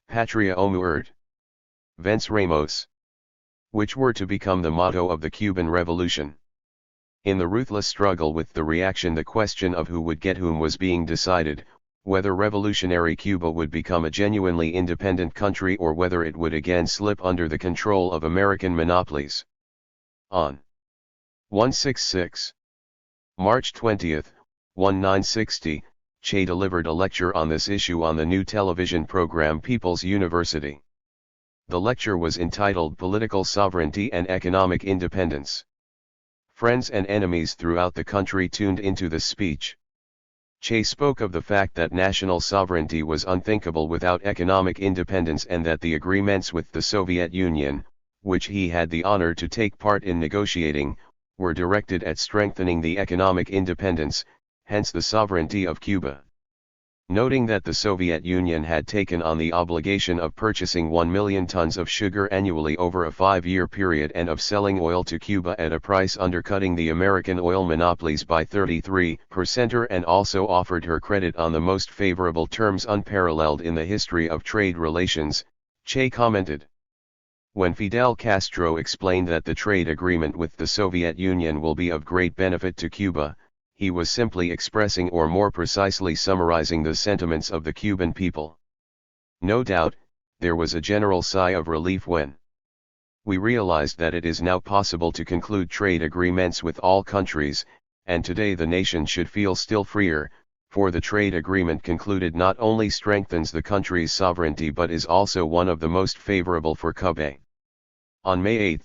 "Patria o muerte. Venceremos," which were to become the motto of the Cuban Revolution. In the ruthless struggle with the reaction, the question of who would get whom was being decided, whether revolutionary Cuba would become a genuinely independent country or whether it would again slip under the control of American monopolies. On 166. March 20, 1960, Che delivered a lecture on this issue on the new television program People's University. The lecture was entitled Political Sovereignty and Economic Independence. Friends and enemies throughout the country tuned into this speech. Che spoke of the fact that national sovereignty was unthinkable without economic independence and that the agreements with the Soviet Union, which he had the honor to take part in negotiating, were directed at strengthening the economic independence, hence the sovereignty of Cuba. Noting that the Soviet Union had taken on the obligation of purchasing 1 million tons of sugar annually over a 5-year period and of selling oil to Cuba at a price undercutting the American oil monopolies by 33%, and also offered her credit on the most favorable terms unparalleled in the history of trade relations, Che commented. When Fidel Castro explained that the trade agreement with the Soviet Union will be of great benefit to Cuba, he was simply expressing or more precisely summarizing the sentiments of the Cuban people. No doubt, there was a general sigh of relief when we realized that it is now possible to conclude trade agreements with all countries, and today the nation should feel still freer, for the trade agreement concluded not only strengthens the country's sovereignty but is also one of the most favorable for Cuba. On May 8,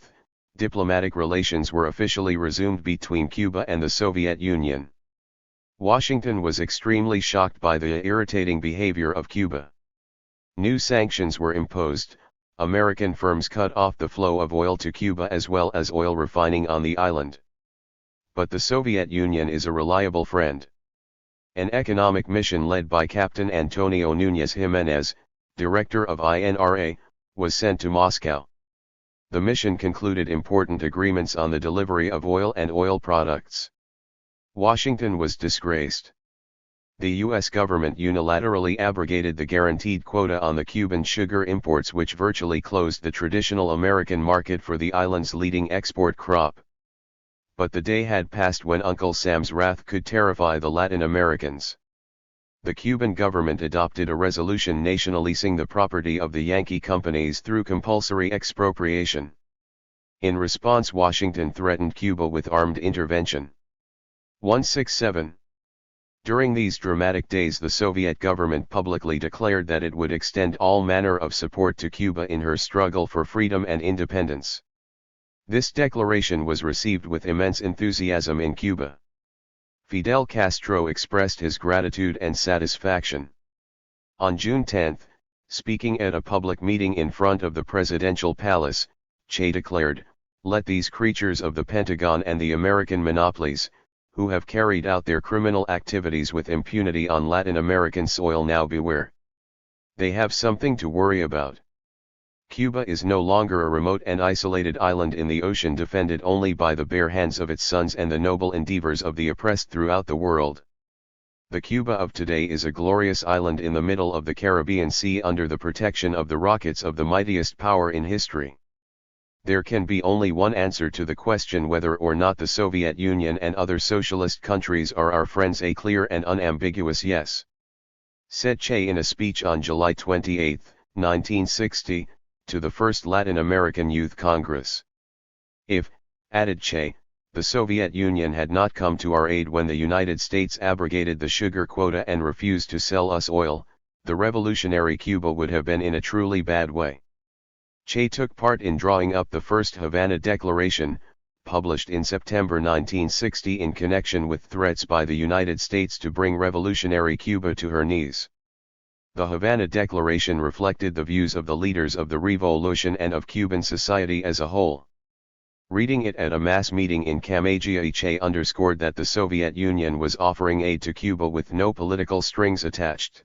diplomatic relations were officially resumed between Cuba and the Soviet Union. Washington was extremely shocked by the irritating behavior of Cuba. New sanctions were imposed, American firms cut off the flow of oil to Cuba as well as oil refining on the island. But the Soviet Union is a reliable friend. An economic mission led by Captain Antonio Núñez Jiménez, director of INRA, was sent to Moscow. The mission concluded important agreements on the delivery of oil and oil products. Washington was disgraced. The U.S. government unilaterally abrogated the guaranteed quota on the Cuban sugar imports, which virtually closed the traditional American market for the island's leading export crop. But the day had passed when Uncle Sam's wrath could terrify the Latin Americans. The Cuban government adopted a resolution nationalizing the property of the Yankee companies through compulsory expropriation. In response, Washington threatened Cuba with armed intervention. 167. During these dramatic days, the Soviet government publicly declared that it would extend all manner of support to Cuba in her struggle for freedom and independence. This declaration was received with immense enthusiasm in Cuba. Fidel Castro expressed his gratitude and satisfaction. On June 10, speaking at a public meeting in front of the presidential palace, Che declared, "Let these creatures of the Pentagon and the American monopolies, who have carried out their criminal activities with impunity on Latin American soil, now beware. They have something to worry about. Cuba is no longer a remote and isolated island in the ocean, defended only by the bare hands of its sons and the noble endeavors of the oppressed throughout the world. The Cuba of today is a glorious island in the middle of the Caribbean Sea, under the protection of the rockets of the mightiest power in history. There can be only one answer to the question whether or not the Soviet Union and other socialist countries are our friends: a clear and unambiguous yes," said Che in a speech on July 28, 1960, to the First Latin American Youth Congress. "If," added Che, "the Soviet Union had not come to our aid when the United States abrogated the sugar quota and refused to sell us oil, the revolutionary Cuba would have been in a truly bad way." Che took part in drawing up the first Havana Declaration, published in September 1960 in connection with threats by the United States to bring revolutionary Cuba to her knees. The Havana Declaration reflected the views of the leaders of the revolution and of Cuban society as a whole. Reading it at a mass meeting in Camagüey, Che underscored that the Soviet Union was offering aid to Cuba with no political strings attached.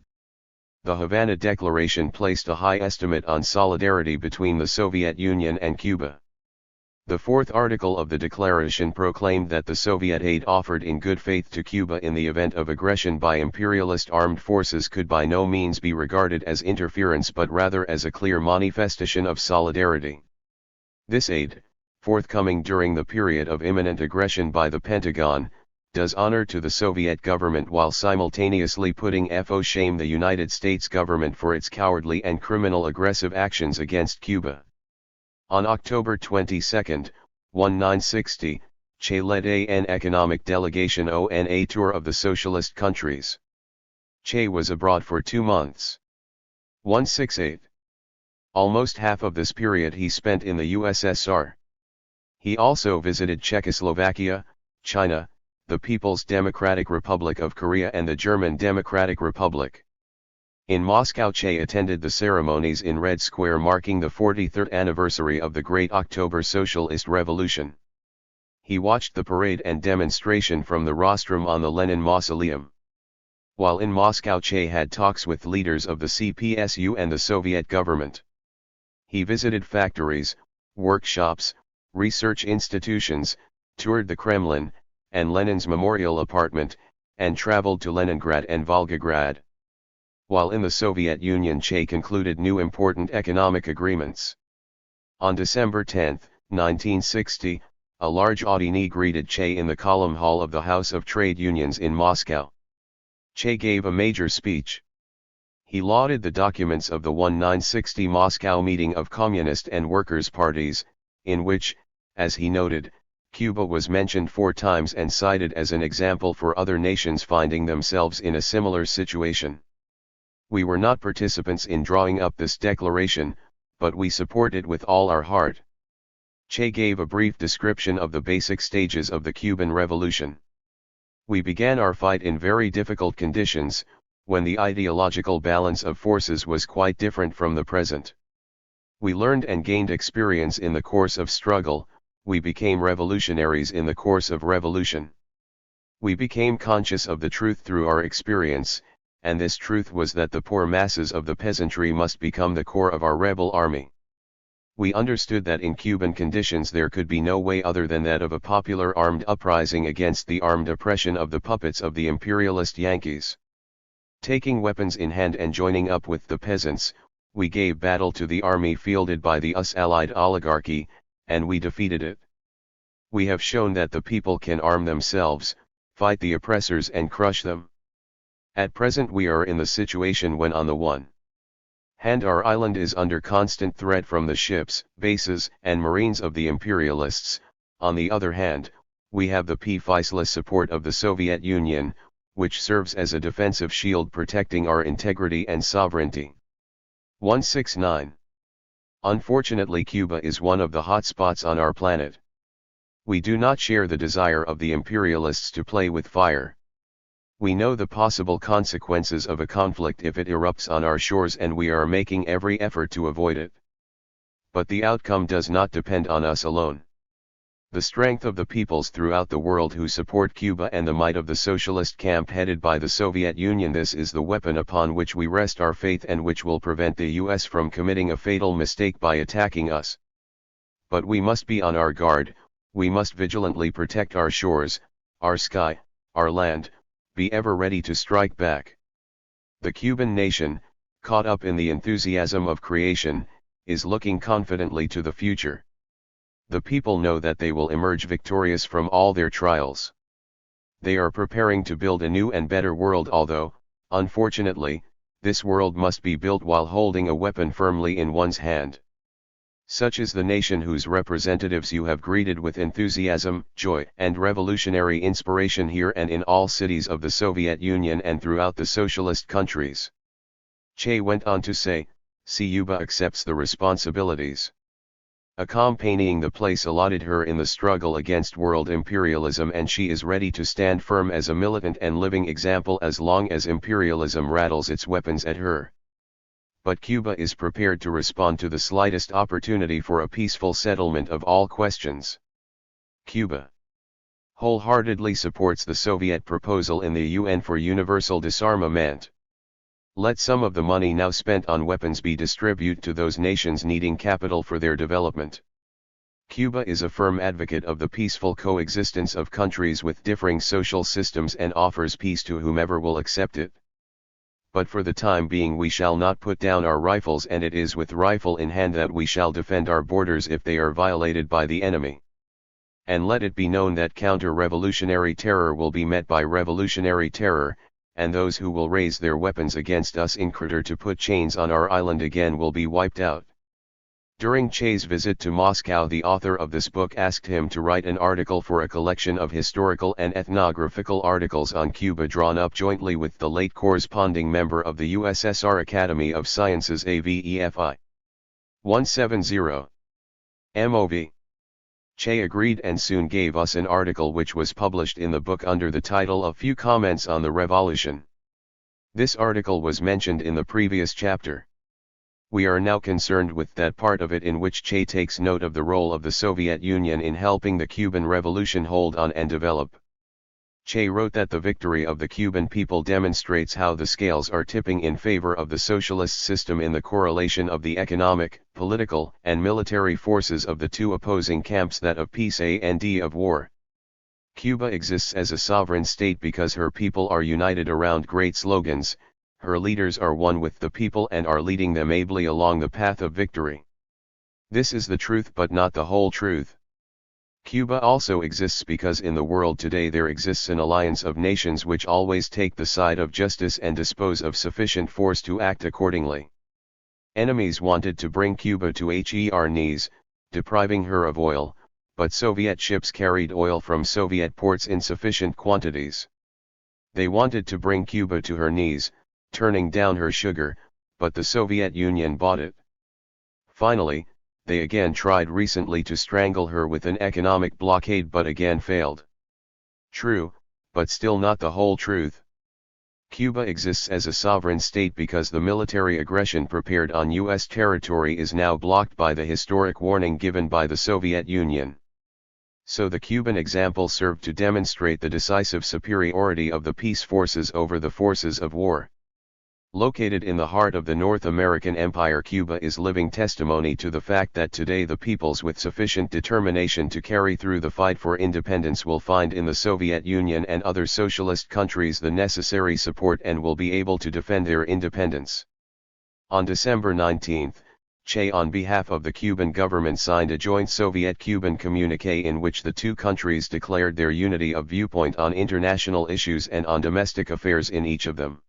The Havana Declaration placed a high estimate on solidarity between the Soviet Union and Cuba. The fourth article of the declaration proclaimed that the Soviet aid offered in good faith to Cuba in the event of aggression by imperialist armed forces could by no means be regarded as interference, but rather as a clear manifestation of solidarity. This aid, forthcoming during the period of imminent aggression by the Pentagon, does honor to the Soviet government while simultaneously putting to shame the United States government for its cowardly and criminal aggressive actions against Cuba. On October 22, 1960, Che led an economic delegation on a tour of the socialist countries. Che was abroad for 2 months. 168. Almost half of this period he spent in the USSR. He also visited Czechoslovakia, China, the People's Democratic Republic of Korea and the German Democratic Republic. In Moscow, Che attended the ceremonies in Red Square marking the 43rd anniversary of the Great October Socialist Revolution. He watched the parade and demonstration from the rostrum on the Lenin Mausoleum. While in Moscow, Che had talks with leaders of the CPSU and the Soviet government. He visited factories, workshops, research institutions, toured the Kremlin, and Lenin's memorial apartment, and traveled to Leningrad and Volgograd. While in the Soviet Union, Che concluded new important economic agreements. On December 10, 1960, a large audience greeted Che in the column hall of the House of Trade Unions in Moscow. Che gave a major speech. He lauded the documents of the 1960 Moscow meeting of Communist and Workers' parties, in which, as he noted, Cuba was mentioned 4 times and cited as an example for other nations finding themselves in a similar situation. "We were not participants in drawing up this declaration, but we support it with all our heart." Che gave a brief description of the basic stages of the Cuban Revolution. We began our fight in very difficult conditions, when the ideological balance of forces was quite different from the present. We learned and gained experience in the course of struggle, we became revolutionaries in the course of revolution. We became conscious of the truth through our experience, and this truth was that the poor masses of the peasantry must become the core of our rebel army. We understood that in Cuban conditions there could be no way other than that of a popular armed uprising against the armed oppression of the puppets of the imperialist Yankees. Taking weapons in hand and joining up with the peasants, we gave battle to the army fielded by the US-allied oligarchy, and we defeated it. We have shown that the people can arm themselves, fight the oppressors and crush them. At present we are in the situation when on the one hand our island is under constant threat from the ships, bases, and marines of the imperialists, on the other hand, we have the peaceless support of the Soviet Union, which serves as a defensive shield protecting our integrity and sovereignty. 169. Unfortunately, Cuba is one of the hot spots on our planet. We do not share the desire of the imperialists to play with fire. We know the possible consequences of a conflict if it erupts on our shores, and we are making every effort to avoid it. But the outcome does not depend on us alone. The strength of the peoples throughout the world who support Cuba and the might of the socialist camp headed by the Soviet Union, this is the weapon upon which we rest our faith and which will prevent the US from committing a fatal mistake by attacking us. But we must be on our guard, we must vigilantly protect our shores, our sky, our land, be ever ready to strike back. The Cuban nation, caught up in the enthusiasm of creation, is looking confidently to the future. The people know that they will emerge victorious from all their trials. They are preparing to build a new and better world, although, unfortunately, this world must be built while holding a weapon firmly in one's hand. Such is the nation whose representatives you have greeted with enthusiasm, joy, and revolutionary inspiration here and in all cities of the Soviet Union and throughout the socialist countries. Che went on to say, Cuba accepts the responsibilities accompanying the place allotted her in the struggle against world imperialism, and she is ready to stand firm as a militant and living example as long as imperialism rattles its weapons at her. But Cuba is prepared to respond to the slightest opportunity for a peaceful settlement of all questions. Cuba wholeheartedly supports the Soviet proposal in the UN for universal disarmament. Let some of the money now spent on weapons be distributed to those nations needing capital for their development. Cuba is a firm advocate of the peaceful coexistence of countries with differing social systems and offers peace to whomever will accept it. But for the time being we shall not put down our rifles, and it is with rifle in hand that we shall defend our borders if they are violated by the enemy. And let it be known that counter-revolutionary terror will be met by revolutionary terror, and those who will raise their weapons against us in order to put chains on our island again will be wiped out. During Che's visit to Moscow, the author of this book asked him to write an article for a collection of historical and ethnographical articles on Cuba drawn up jointly with the late corresponding member of the USSR Academy of Sciences AVEFI. 170. MOV. Che agreed and soon gave us an article which was published in the book under the title A Few Comments on the Revolution. This article was mentioned in the previous chapter. We are now concerned with that part of it in which Che takes note of the role of the Soviet Union in helping the Cuban Revolution hold on and develop. Che wrote that the victory of the Cuban people demonstrates how the scales are tipping in favor of the socialist system in the correlation of the economic, political, and military forces of the two opposing camps, that of peace and of war. Cuba exists as a sovereign state because her people are united around great slogans, her leaders are one with the people and are leading them ably along the path of victory. This is the truth but not the whole truth. Cuba also exists because in the world today there exists an alliance of nations which always take the side of justice and dispose of sufficient force to act accordingly. Enemies wanted to bring Cuba to her knees, depriving her of oil, but Soviet ships carried oil from Soviet ports in sufficient quantities. They wanted to bring Cuba to her knees, turning down her sugar, but the Soviet Union bought it. Finally, they again tried recently to strangle her with an economic blockade but again failed. True, but still not the whole truth. Cuba exists as a sovereign state because the military aggression prepared on U.S. territory is now blocked by the historic warning given by the Soviet Union. So the Cuban example served to demonstrate the decisive superiority of the peace forces over the forces of war. Located in the heart of the North American Empire, Cuba is living testimony to the fact that today the peoples with sufficient determination to carry through the fight for independence will find in the Soviet Union and other socialist countries the necessary support and will be able to defend their independence. On December 19, Che on behalf of the Cuban government signed a joint Soviet-Cuban communiqué in which the two countries declared their unity of viewpoint on international issues and on domestic affairs in each of them.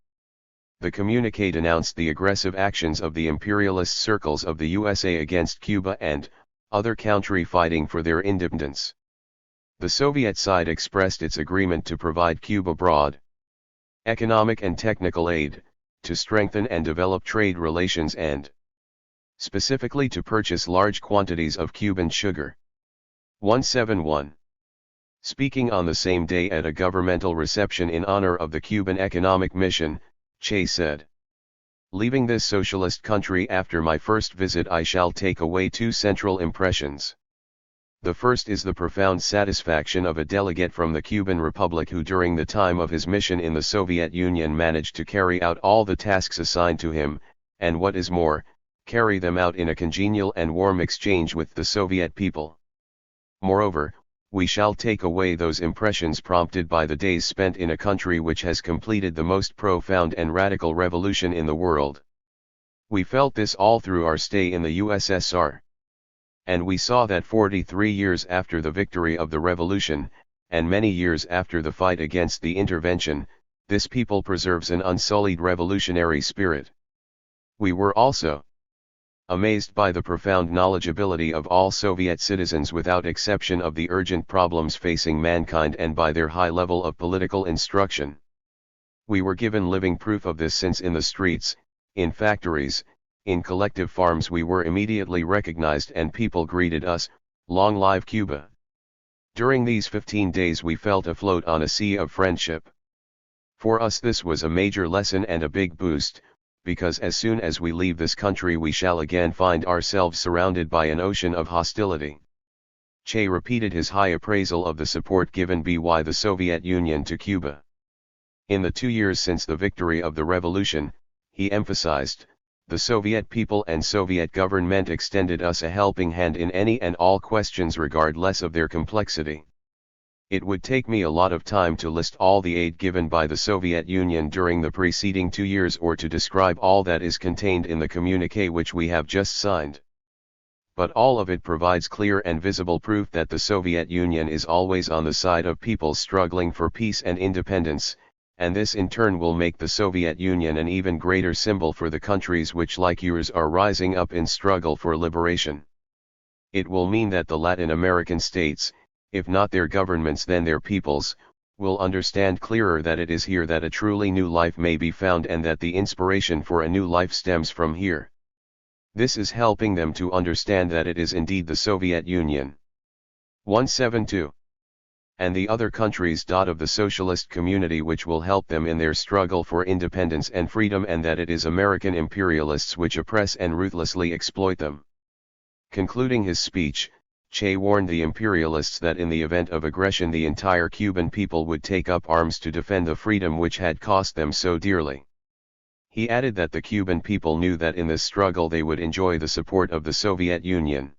The communiqué denounced the aggressive actions of the imperialist circles of the USA against Cuba and other countries fighting for their independence. The Soviet side expressed its agreement to provide Cuba broad economic and technical aid, to strengthen and develop trade relations and specifically to purchase large quantities of Cuban sugar. 171. Speaking on the same day at a governmental reception in honor of the Cuban Economic Mission, Che said, "Leaving this socialist country after my first visit, I shall take away two central impressions. The first is the profound satisfaction of a delegate from the Cuban Republic who during the time of his mission in the Soviet Union managed to carry out all the tasks assigned to him, and what is more, carry them out in a congenial and warm exchange with the Soviet people. Moreover, we shall take away those impressions prompted by the days spent in a country which has completed the most profound and radical revolution in the world. We felt this all through our stay in the USSR. And we saw that 43 years after the victory of the revolution, and many years after the fight against the intervention, this people preserves an unsullied revolutionary spirit. We were also amazed by the profound knowledgeability of all Soviet citizens without exception of the urgent problems facing mankind and by their high level of political instruction. We were given living proof of this since in the streets, in factories, in collective farms we were immediately recognized and people greeted us, 'Long live Cuba.' During these 15 days we felt afloat on a sea of friendship. For us this was a major lesson and a big boost, because as soon as we leave this country we shall again find ourselves surrounded by an ocean of hostility." Che repeated his high appraisal of the support given by the Soviet Union to Cuba. In the 2 years since the victory of the revolution, he emphasized, the Soviet people and Soviet government extended us a helping hand in any and all questions regardless of their complexity. It would take me a lot of time to list all the aid given by the Soviet Union during the preceding 2 years or to describe all that is contained in the communiqué which we have just signed. But all of it provides clear and visible proof that the Soviet Union is always on the side of peoples struggling for peace and independence, and this in turn will make the Soviet Union an even greater symbol for the countries which like yours are rising up in struggle for liberation. It will mean that the Latin American states, if not their governments then their peoples, will understand clearer that it is here that a truly new life may be found and that the inspiration for a new life stems from here. This is helping them to understand that it is indeed the Soviet Union. 172. And the other countries of the socialist community which will help them in their struggle for independence and freedom and that it is American imperialists which oppress and ruthlessly exploit them. Concluding his speech, Che warned the imperialists that in the event of aggression the entire Cuban people would take up arms to defend the freedom which had cost them so dearly. He added that the Cuban people knew that in this struggle they would enjoy the support of the Soviet Union.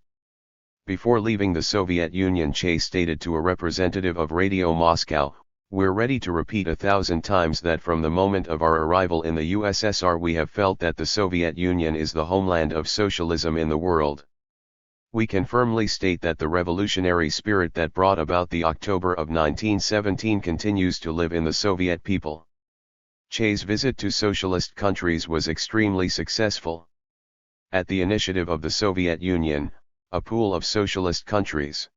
Before leaving the Soviet Union, Che stated to a representative of Radio Moscow, "We're ready to repeat 1,000 times that from the moment of our arrival in the USSR we have felt that the Soviet Union is the homeland of socialism in the world. We can firmly state that the revolutionary spirit that brought about the October of 1917 continues to live in the Soviet people." Che's visit to socialist countries was extremely successful. At the initiative of the Soviet Union, a pool of socialist countries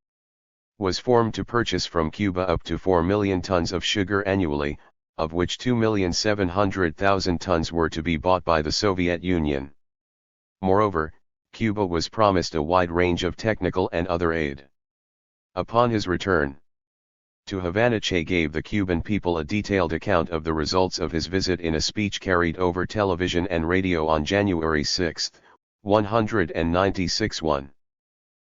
was formed to purchase from Cuba up to 4 million tons of sugar annually, of which 2,700,000 tons were to be bought by the Soviet Union. Moreover, Cuba was promised a wide range of technical and other aid. Upon his return, To Havana, Che gave the Cuban people a detailed account of the results of his visit in a speech carried over television and radio on January 6, 196.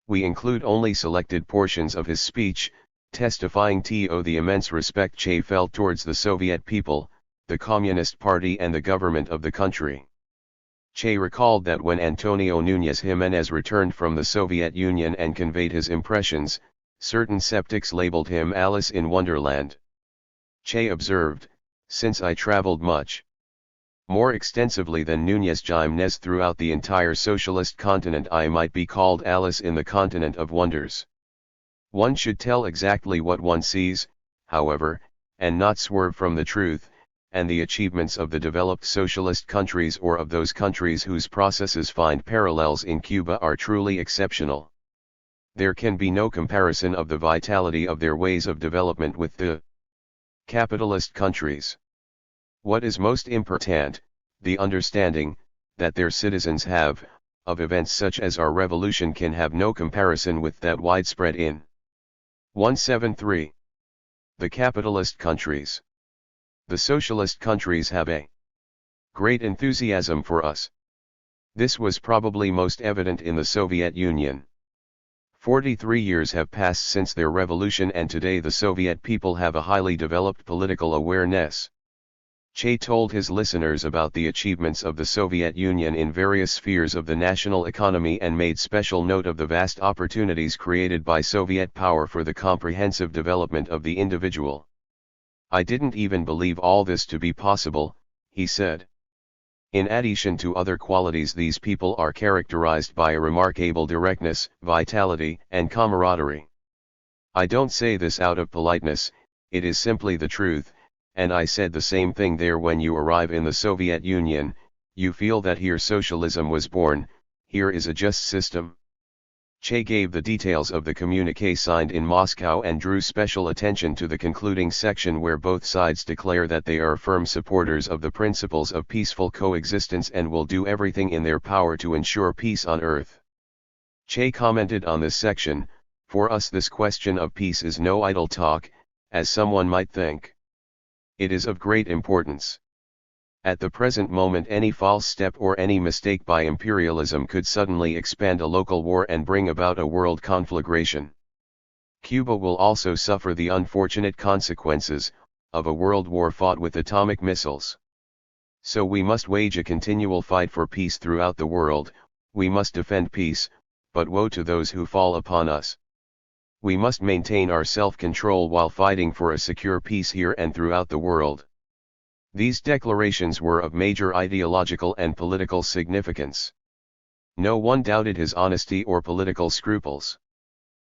We include only selected portions of his speech, testifying to the immense respect Che felt towards the Soviet people, the Communist Party and the government of the country. Che recalled that when Antonio Núñez Jiménez returned from the Soviet Union and conveyed his impressions, certain skeptics labeled him Alice in Wonderland. Che observed, "Since I traveled much more extensively than Núñez Jiménez throughout the entire socialist continent, I might be called Alice in the continent of wonders." One should tell exactly what one sees, however, and not swerve from the truth, and the achievements of the developed socialist countries or of those countries whose processes find parallels in Cuba are truly exceptional. There can be no comparison of the vitality of their ways of development with the capitalist countries. What is most important, the understanding that their citizens have of events such as our revolution can have no comparison with that widespread in 173. The capitalist countries. The socialist countries have a great enthusiasm for us. This was probably most evident in the Soviet Union. 43 years have passed since their revolution, and today the Soviet people have a highly developed political awareness. Che told his listeners about the achievements of the Soviet Union in various spheres of the national economy and made special note of the vast opportunities created by Soviet power for the comprehensive development of the individual. "I didn't even believe all this to be possible," he said. In addition to other qualities, these people are characterized by a remarkable directness, vitality, and camaraderie. I don't say this out of politeness, it is simply the truth, and I said the same thing there. When you arrive in the Soviet Union, you feel that here socialism was born, here is a just system. Che gave the details of the communique signed in Moscow and drew special attention to the concluding section where both sides declare that they are firm supporters of the principles of peaceful coexistence and will do everything in their power to ensure peace on earth. Che commented on this section, "For us this question of peace is no idle talk, as someone might think. It is of great importance. At the present moment any false step or any mistake by imperialism could suddenly expand a local war and bring about a world conflagration. Cuba will also suffer the unfortunate consequences of a world war fought with atomic missiles. So we must wage a continual fight for peace throughout the world, we must defend peace, but woe to those who fall upon us. We must maintain our self-control while fighting for a secure peace here and throughout the world." These declarations were of major ideological and political significance. No one doubted his honesty or political scruples.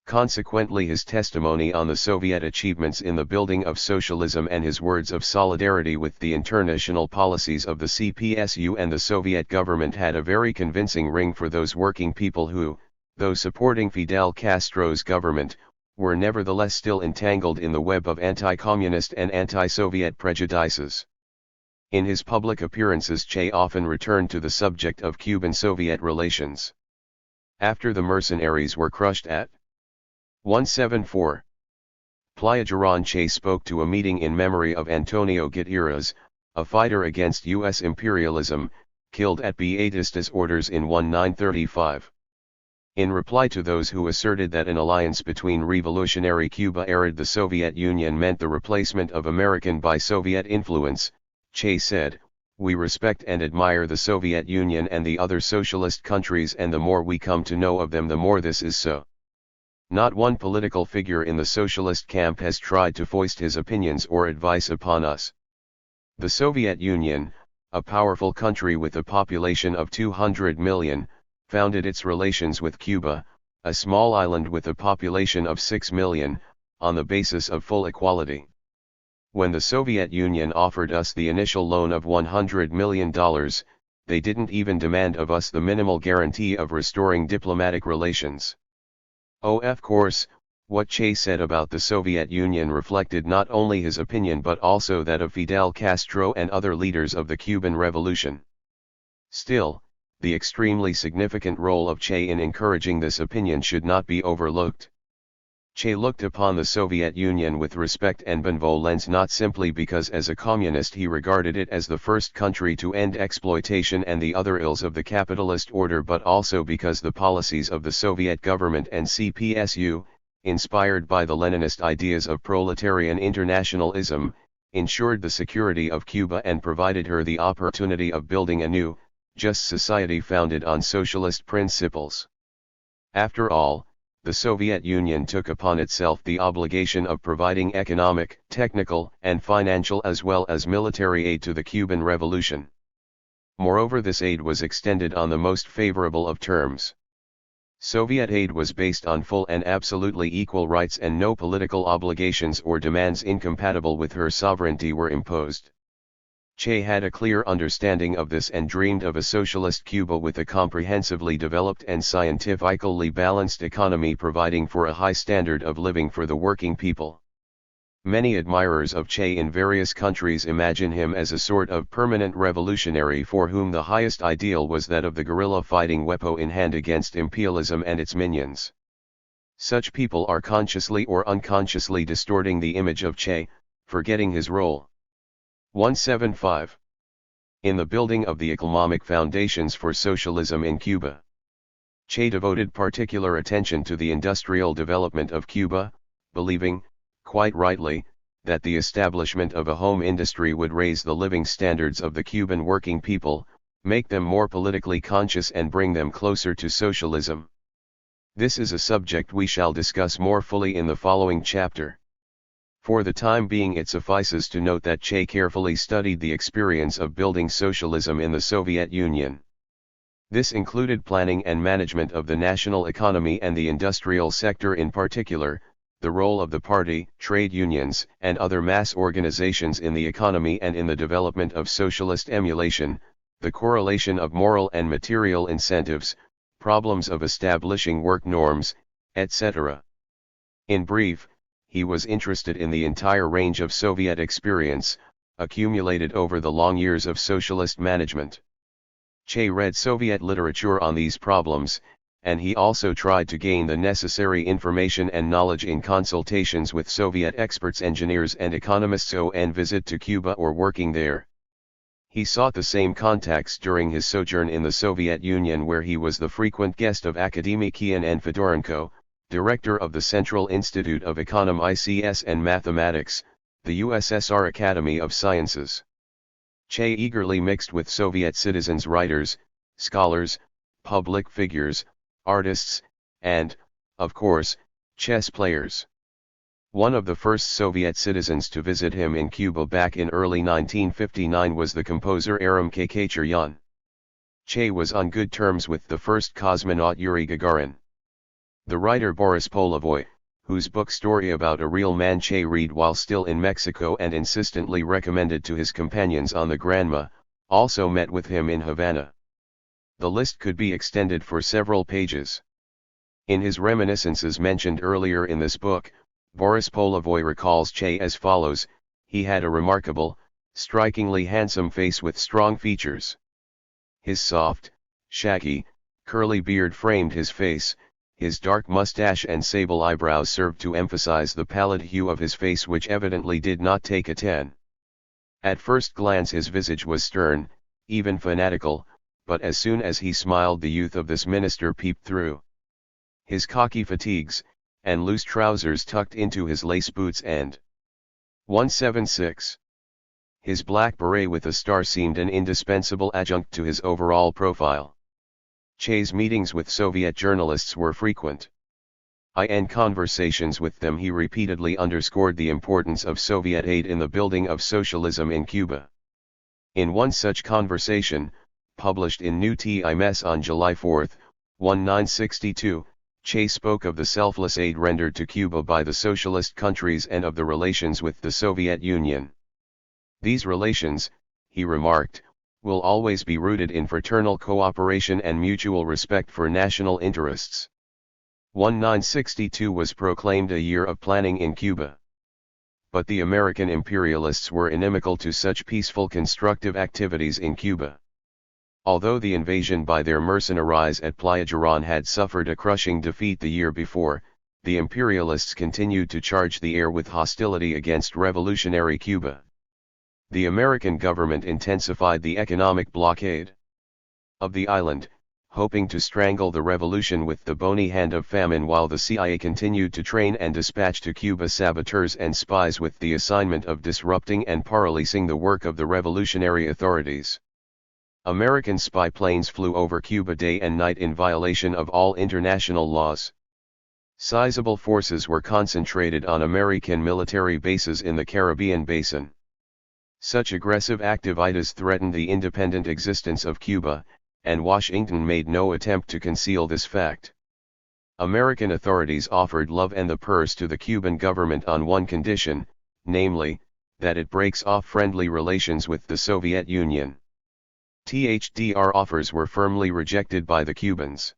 Consequently, his testimony on the Soviet achievements in the building of socialism and his words of solidarity with the international policies of the CPSU and the Soviet government had a very convincing ring for those working people who, though supporting Fidel Castro's government, were nevertheless still entangled in the web of anti-communist and anti-Soviet prejudices. In his public appearances, Che often returned to the subject of Cuban-Soviet relations. After the mercenaries were crushed at 174. Playa Girón, Che spoke to a meeting in memory of Antonio Gutierrez, a fighter against U.S. imperialism, killed at Baetista's orders in 1935. In reply to those who asserted that an alliance between revolutionary Cuba and the Soviet Union meant the replacement of American by Soviet influence, Che said, "We respect and admire the Soviet Union and the other socialist countries, and the more we come to know of them the more this is so. Not one political figure in the socialist camp has tried to foist his opinions or advice upon us. The Soviet Union, a powerful country with a population of 200 million, founded its relations with Cuba, a small island with a population of 6 million, on the basis of full equality. When the Soviet Union offered us the initial loan of $100 million, they didn't even demand of us the minimal guarantee of restoring diplomatic relations." Of course, what Che said about the Soviet Union reflected not only his opinion but also that of Fidel Castro and other leaders of the Cuban Revolution. Still, the extremely significant role of Che in encouraging this opinion should not be overlooked. Che looked upon the Soviet Union with respect and benevolence, not simply because as a communist he regarded it as the first country to end exploitation and the other ills of the capitalist order, but also because the policies of the Soviet government and CPSU, inspired by the Leninist ideas of proletarian internationalism, ensured the security of Cuba and provided her the opportunity of building a new, just society founded on socialist principles. After all, the Soviet Union took upon itself the obligation of providing economic, technical, and financial as well as military aid to the Cuban Revolution. Moreover, this aid was extended on the most favorable of terms. Soviet aid was based on full and absolutely equal rights, and no political obligations or demands incompatible with her sovereignty were imposed. Che had a clear understanding of this and dreamed of a socialist Cuba with a comprehensively developed and scientifically balanced economy providing for a high standard of living for the working people. Many admirers of Che in various countries imagine him as a sort of permanent revolutionary for whom the highest ideal was that of the guerrilla fighting weapon in hand against imperialism and its minions. Such people are consciously or unconsciously distorting the image of Che, forgetting his role. 175. In the building of the economic foundations for socialism in Cuba, Che devoted particular attention to the industrial development of Cuba, believing, quite rightly, that the establishment of a home industry would raise the living standards of the Cuban working people, make them more politically conscious and bring them closer to socialism. This is a subject we shall discuss more fully in the following chapter. For the time being, it suffices to note that Che carefully studied the experience of building socialism in the Soviet Union. This included planning and management of the national economy and the industrial sector in particular, the role of the party, trade unions, and other mass organizations in the economy and in the development of socialist emulation, the correlation of moral and material incentives, problems of establishing work norms, etc. In brief, he was interested in the entire range of Soviet experience, accumulated over the long years of socialist management. Che read Soviet literature on these problems, and he also tried to gain the necessary information and knowledge in consultations with Soviet experts, engineers and economists on visit to Cuba or working there. He sought the same contacts during his sojourn in the Soviet Union, where he was the frequent guest of academic Kian and Fedorenko, director of the Central Institute of Economics and Mathematics, the USSR Academy of Sciences. Che eagerly mixed with Soviet citizens, writers, scholars, public figures, artists, and, of course, chess players. One of the first Soviet citizens to visit him in Cuba back in early 1959 was the composer Aram Khachaturian. Che was on good terms with the first cosmonaut Yuri Gagarin. The writer Boris Polovoy, whose book Story About a Real Man Che read while still in Mexico and insistently recommended to his companions on the Granma, also met with him in Havana. The list could be extended for several pages. In his reminiscences mentioned earlier in this book, Boris Polovoy recalls Che as follows: he had a remarkable, strikingly handsome face with strong features. His soft, shaggy, curly beard framed his face. His dark mustache and sable eyebrows served to emphasize the pallid hue of his face, which evidently did not take a 10. At first glance his visage was stern, even fanatical, but as soon as he smiled the youth of this minister peeped through. His khaki fatigues, and loose trousers tucked into his lace boots and 176. His black beret with a star seemed an indispensable adjunct to his overall profile. Che's meetings with Soviet journalists were frequent. In conversations with them he repeatedly underscored the importance of Soviet aid in the building of socialism in Cuba. In one such conversation, published in New Times on July 4, 1962, Che spoke of the selfless aid rendered to Cuba by the socialist countries and of the relations with the Soviet Union. These relations, he remarked, will always be rooted in fraternal cooperation and mutual respect for national interests. 1962 was proclaimed a year of planning in Cuba. But the American imperialists were inimical to such peaceful constructive activities in Cuba. Although the invasion by their mercenaries at Playa Girón had suffered a crushing defeat the year before, the imperialists continued to charge the air with hostility against revolutionary Cuba. The American government intensified the economic blockade of the island, hoping to strangle the revolution with the bony hand of famine, while the CIA continued to train and dispatch to Cuba saboteurs and spies with the assignment of disrupting and paralysing the work of the revolutionary authorities. American spy planes flew over Cuba day and night in violation of all international laws. Sizable forces were concentrated on American military bases in the Caribbean basin. Such aggressive activities threatened the independent existence of Cuba, and Washington made no attempt to conceal this fact. American authorities offered love and the purse to the Cuban government on one condition, namely, that it breaks off friendly relations with the Soviet Union. THDR offers were firmly rejected by the Cubans.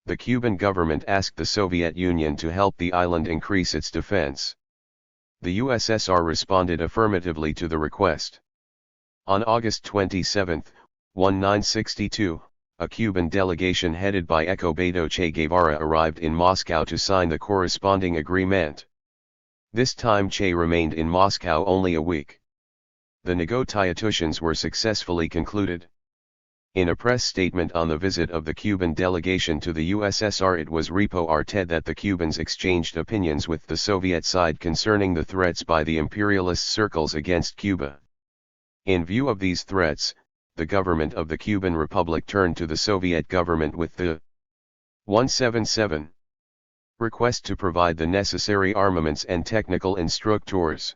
The Cuban government asked the Soviet Union to help the island increase its defense. The USSR responded affirmatively to the request. On August 27, 1962, a Cuban delegation headed by Ecobedo Che Guevara arrived in Moscow to sign the corresponding agreement. This time Che remained in Moscow only a week. The negotiations were successfully concluded. In a press statement on the visit of the Cuban delegation to the USSR, it was reported that the Cubans exchanged opinions with the Soviet side concerning the threats by the imperialist circles against Cuba. In view of these threats, the government of the Cuban Republic turned to the Soviet government with the 177 request to provide the necessary armaments and technical instructors.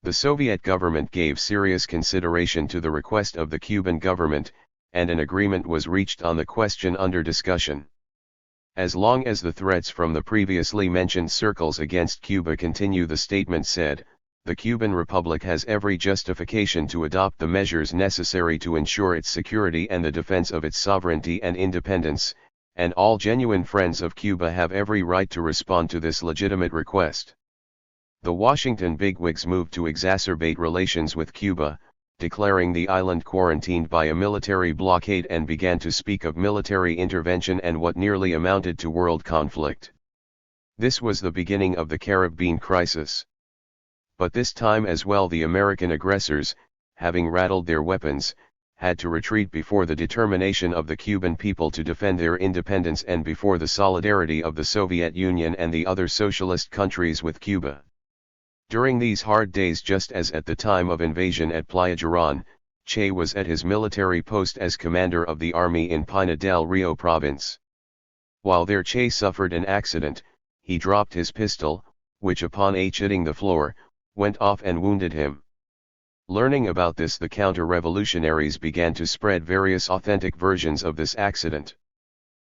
The Soviet government gave serious consideration to the request of the Cuban government, and an agreement was reached on the question under discussion. As long as the threats from the previously mentioned circles against Cuba continue, the statement said, the Cuban Republic has every justification to adopt the measures necessary to ensure its security and the defense of its sovereignty and independence, and all genuine friends of Cuba have every right to respond to this legitimate request. The Washington bigwigs moved to exacerbate relations with Cuba, declaring the island quarantined by a military blockade, and began to speak of military intervention and what nearly amounted to world conflict. This was the beginning of the Caribbean crisis. But this time as well the American aggressors, having rattled their weapons, had to retreat before the determination of the Cuban people to defend their independence and before the solidarity of the Soviet Union and the other socialist countries with Cuba. During these hard days, just as at the time of invasion at Playa Girón, Che was at his military post as commander of the army in Pinar del Rio province. While there Che suffered an accident, he dropped his pistol, which upon hitting the floor, went off and wounded him. Learning about this, the counter-revolutionaries began to spread various authentic versions of this accident.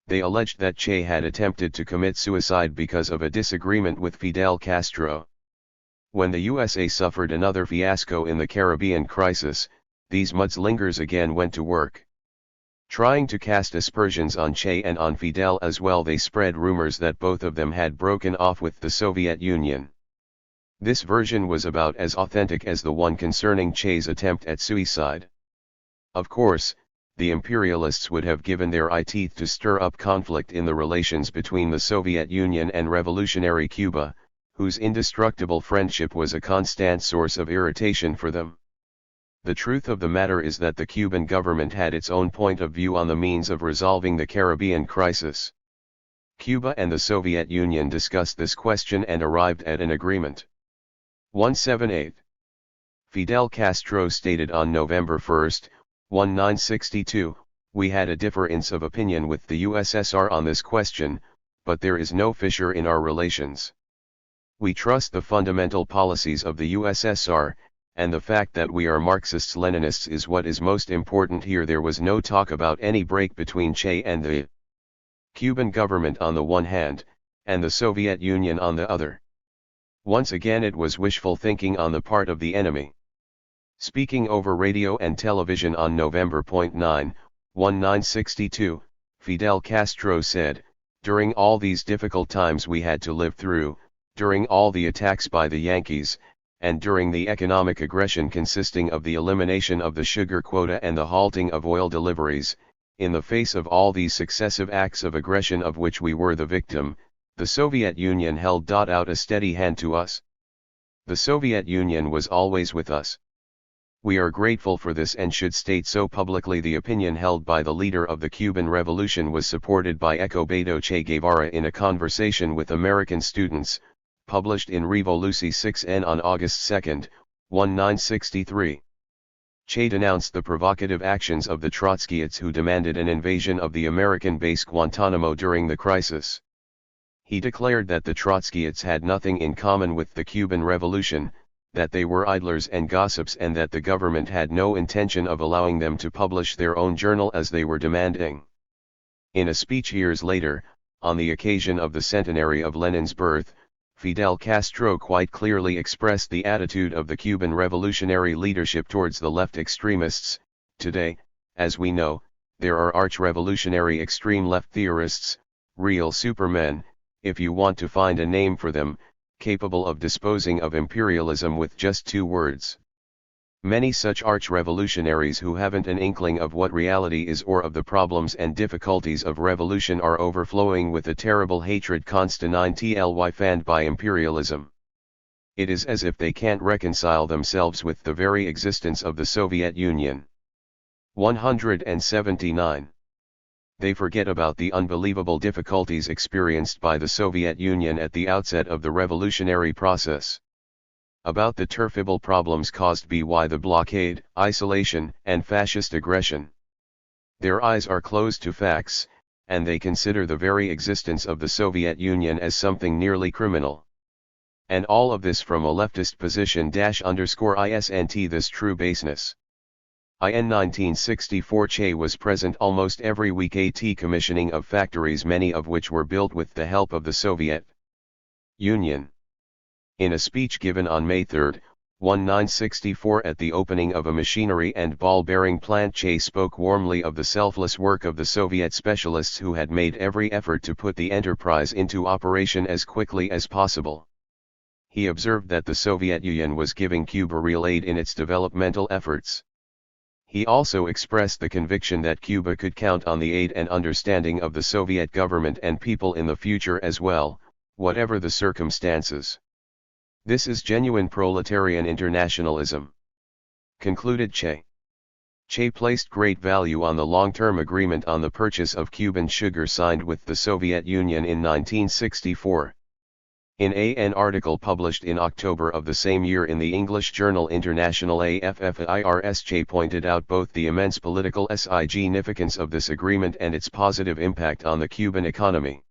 They alleged that Che had attempted to commit suicide because of a disagreement with Fidel Castro. When the USA suffered another fiasco in the Caribbean crisis, these mudslingers again went to work. Trying to cast aspersions on Che and on Fidel as well, they spread rumors that both of them had broken off with the Soviet Union. This version was about as authentic as the one concerning Che's attempt at suicide. Of course, the imperialists would have given their eye teeth to stir up conflict in the relations between the Soviet Union and revolutionary Cuba, whose indestructible friendship was a constant source of irritation for them. The truth of the matter is that the Cuban government had its own point of view on the means of resolving the Caribbean crisis. Cuba and the Soviet Union discussed this question and arrived at an agreement. 178. Fidel Castro stated on November 1, 1962, "We had a difference of opinion with the USSR on this question, but there is no fissure in our relations. We trust the fundamental policies of the USSR, and the fact that we are Marxists-Leninists is what is most important here." There was no talk about any break between Che and the Cuban government on the one hand, and the Soviet Union on the other. Once again it was wishful thinking on the part of the enemy. Speaking over radio and television on November 9, 1962, Fidel Castro said, "During all these difficult times we had to live through, during all the attacks by the Yankees, and during the economic aggression consisting of the elimination of the sugar quota and the halting of oil deliveries, in the face of all these successive acts of aggression of which we were the victim, The Soviet Union held out a steady hand to us. The Soviet Union was always with us. We are grateful for this and should state so publicly. The opinion held by the leader of the Cuban Revolution was supported by Escobedo Che Guevara in a conversation with American students, published in Revoluci 6N on August 2, 1963. Che denounced the provocative actions of the Trotskyists who demanded an invasion of the American base Guantanamo during the crisis. He declared that the Trotskyists had nothing in common with the Cuban Revolution, that they were idlers and gossips, and that the government had no intention of allowing them to publish their own journal as they were demanding. In a speech years later, on the occasion of the centenary of Lenin's birth, Fidel Castro quite clearly expressed the attitude of the Cuban revolutionary leadership towards the left extremists. Today, as we know, there are arch-revolutionary extreme left theorists, real supermen, if you want to find a name for them, capable of disposing of imperialism with just 2 words. Many such arch-revolutionaries who haven't an inkling of what reality is or of the problems and difficulties of revolution are overflowing with a terrible hatred constantly fanned by imperialism. It is as if they can't reconcile themselves with the very existence of the Soviet Union. 179. They forget about the unbelievable difficulties experienced by the Soviet Union at the outset of the revolutionary process. About the terrible problems caused by the blockade, isolation, and fascist aggression. Their eyes are closed to facts, and they consider the very existence of the Soviet Union as something nearly criminal. And all of this from a leftist position _isn't this true baseness. In 1964 Che was present almost every week at commissioning of factories, many of which were built with the help of the Soviet Union. In a speech given on May 3, 1964 at the opening of a machinery and ball-bearing plant, Che spoke warmly of the selfless work of the Soviet specialists who had made every effort to put the enterprise into operation as quickly as possible. He observed that the Soviet Union was giving Cuba real aid in its developmental efforts. He also expressed the conviction that Cuba could count on the aid and understanding of the Soviet government and people in the future as well, whatever the circumstances. This is genuine proletarian internationalism, concluded Che. Che placed great value on the long-term agreement on the purchase of Cuban sugar signed with the Soviet Union in 1964. In an article published in October of the same year in the English journal International Affairs, Che pointed out both the immense political significance of this agreement and its positive impact on the Cuban economy.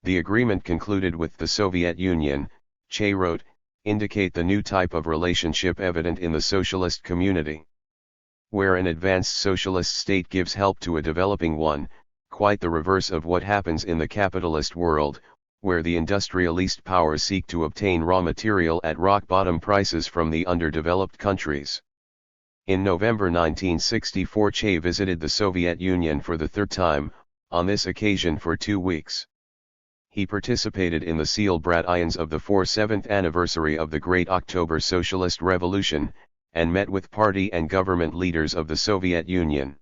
The agreement concluded with the Soviet Union, Che wrote, indicate the new type of relationship evident in the socialist community, where an advanced socialist state gives help to a developing one, quite the reverse of what happens in the capitalist world, where the industrialist powers seek to obtain raw material at rock-bottom prices from the underdeveloped countries. In November 1964 Che visited the Soviet Union for the 3rd time, on this occasion for 2 weeks. He participated in the celebrations of the 47th anniversary of the Great October Socialist Revolution, and met with party and government leaders of the Soviet Union.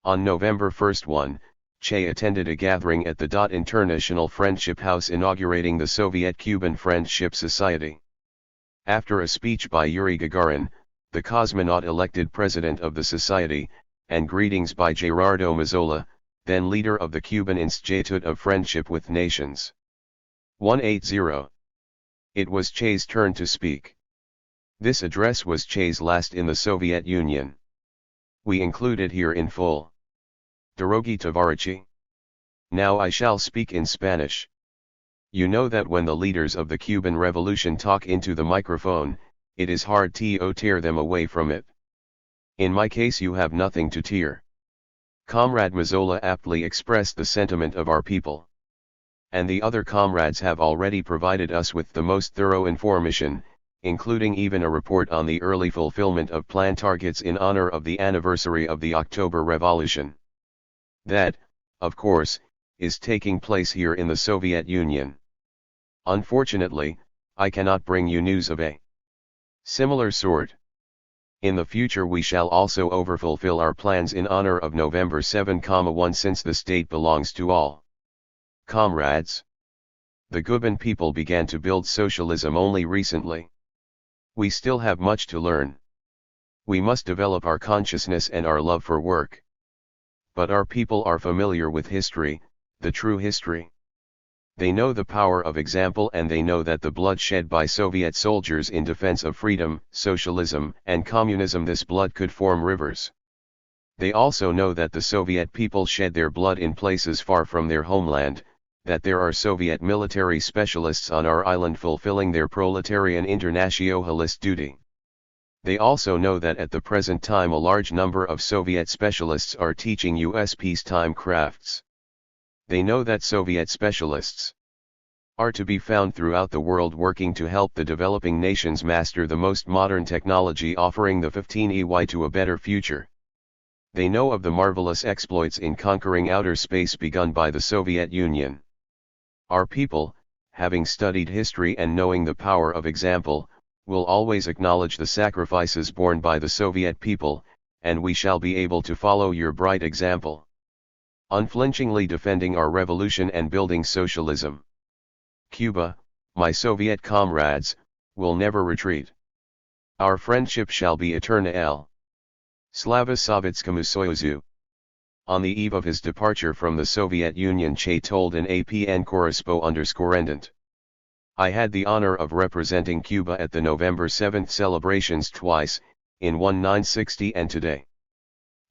On November 1, Che attended a gathering at the International Friendship House inaugurating the Soviet-Cuban Friendship Society. After a speech by Yuri Gagarin, the cosmonaut elected president of the society, and greetings by Gerardo Mazzola, then leader of the Cuban Institute of Friendship with Nations. 180. It was Che's turn to speak. This address was Che's last in the Soviet Union. We include it here in full. Drogi Tavarichi. Now I shall speak in Spanish. You know that when the leaders of the Cuban Revolution talk into the microphone, it is hard to tear them away from it. In my case you have nothing to tear. Comrade Mazzola aptly expressed the sentiment of our people. And the other comrades have already provided us with the most thorough information, including even a report on the early fulfillment of plan targets in honor of the anniversary of the October Revolution. That, of course, is taking place here in the Soviet Union. Unfortunately, I cannot bring you news of a similar sort. In the future we shall also overfulfill our plans in honor of November 7,1 since the state belongs to all comrades. the Cuban people began to build socialism only recently. We still have much to learn. We must develop our consciousness and our love for work. But our people are familiar with history, the true history. They know the power of example, and they know that the blood shed by Soviet soldiers in defense of freedom, socialism, and communism, this blood could form rivers. They also know that the Soviet people shed their blood in places far from their homeland, that there are Soviet military specialists on our island fulfilling their proletarian internationalist duty. They also know that at the present time a large number of Soviet specialists are teaching US peacetime crafts. They know that Soviet specialists are to be found throughout the world working to help the developing nations master the most modern technology, offering the 15EY to a better future. They know of the marvelous exploits in conquering outer space begun by the Soviet Union. Our people, having studied history and knowing the power of example, will always acknowledge the sacrifices borne by the Soviet people, and we shall be able to follow your bright example, unflinchingly defending our revolution and building socialism. Cuba, my Soviet comrades, will never retreat. Our friendship shall be eternal. Slava Sovetskому Soyuzu. On the eve of his departure from the Soviet Union, Che told an APN correspondent. I had the honor of representing Cuba at the November 7th celebrations twice, in 1960 and today.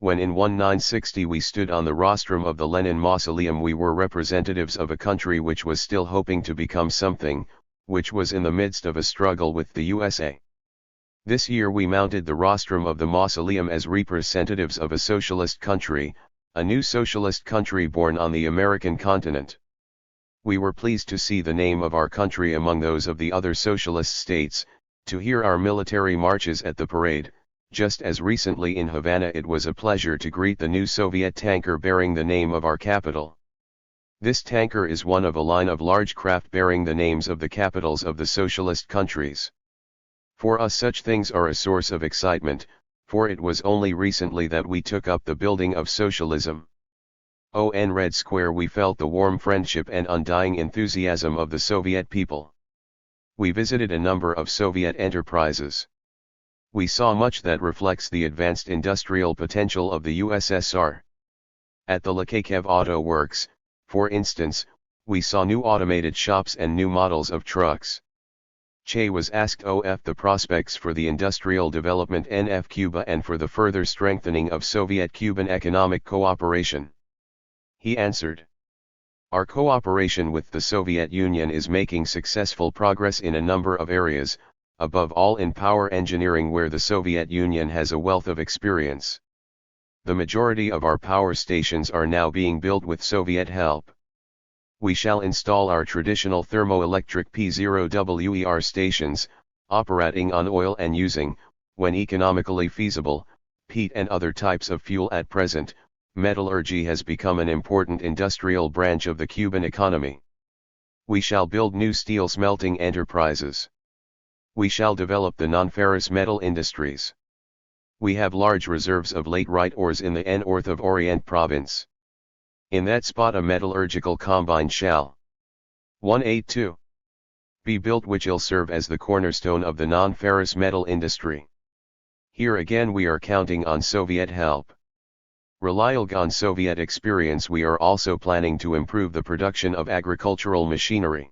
When in 1960 we stood on the rostrum of the Lenin Mausoleum, we were representatives of a country which was still hoping to become something, which was in the midst of a struggle with the USA. This year we mounted the rostrum of the mausoleum as representatives of a socialist country, a new socialist country born on the American continent. We were pleased to see the name of our country among those of the other socialist states, to hear our military marches at the parade. Just as recently in Havana it was a pleasure to greet the new Soviet tanker bearing the name of our capital. This tanker is one of a line of large craft bearing the names of the capitals of the socialist countries. For us such things are a source of excitement, for it was only recently that we took up the building of socialism. On Red Square we felt the warm friendship and undying enthusiasm of the Soviet people. We visited a number of Soviet enterprises. We saw much that reflects the advanced industrial potential of the USSR. At the Lakakev Auto Works, for instance, we saw new automated shops and new models of trucks. Che was asked of the prospects for the industrial development of Cuba and for the further strengthening of Soviet-Cuban economic cooperation. He answered, "Our cooperation with the Soviet Union is making successful progress in a number of areas, above all in power engineering, where the Soviet Union has a wealth of experience. The majority of our power stations are now being built with Soviet help. We shall install our traditional thermoelectric P0WER stations, operating on oil and using, when economically feasible, peat and other types of fuel. At present, metallurgy has become an important industrial branch of the Cuban economy. We shall build new steel smelting enterprises. We shall develop the non-ferrous metal industries. We have large reserves of laterite ores in the north of Orient province. In that spot a metallurgical combine shall 182 be built, which will serve as the cornerstone of the non-ferrous metal industry. Here again we are counting on Soviet help. Relying on Soviet experience, we are also planning to improve the production of agricultural machinery.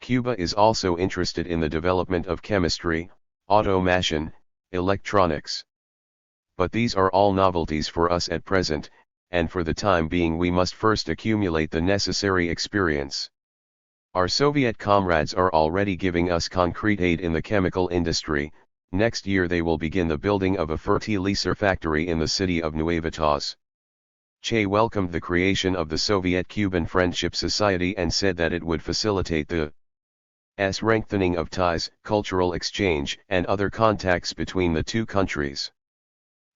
Cuba is also interested in the development of chemistry, automation, electronics. But these are all novelties for us at present, and for the time being we must first accumulate the necessary experience. Our Soviet comrades are already giving us concrete aid in the chemical industry. Next year they will begin the building of a fertilizer factory in the city of Nuevitas. Che welcomed the creation of the Soviet-Cuban Friendship Society and said that it would facilitate the strengthening of ties, cultural exchange, and other contacts between the two countries.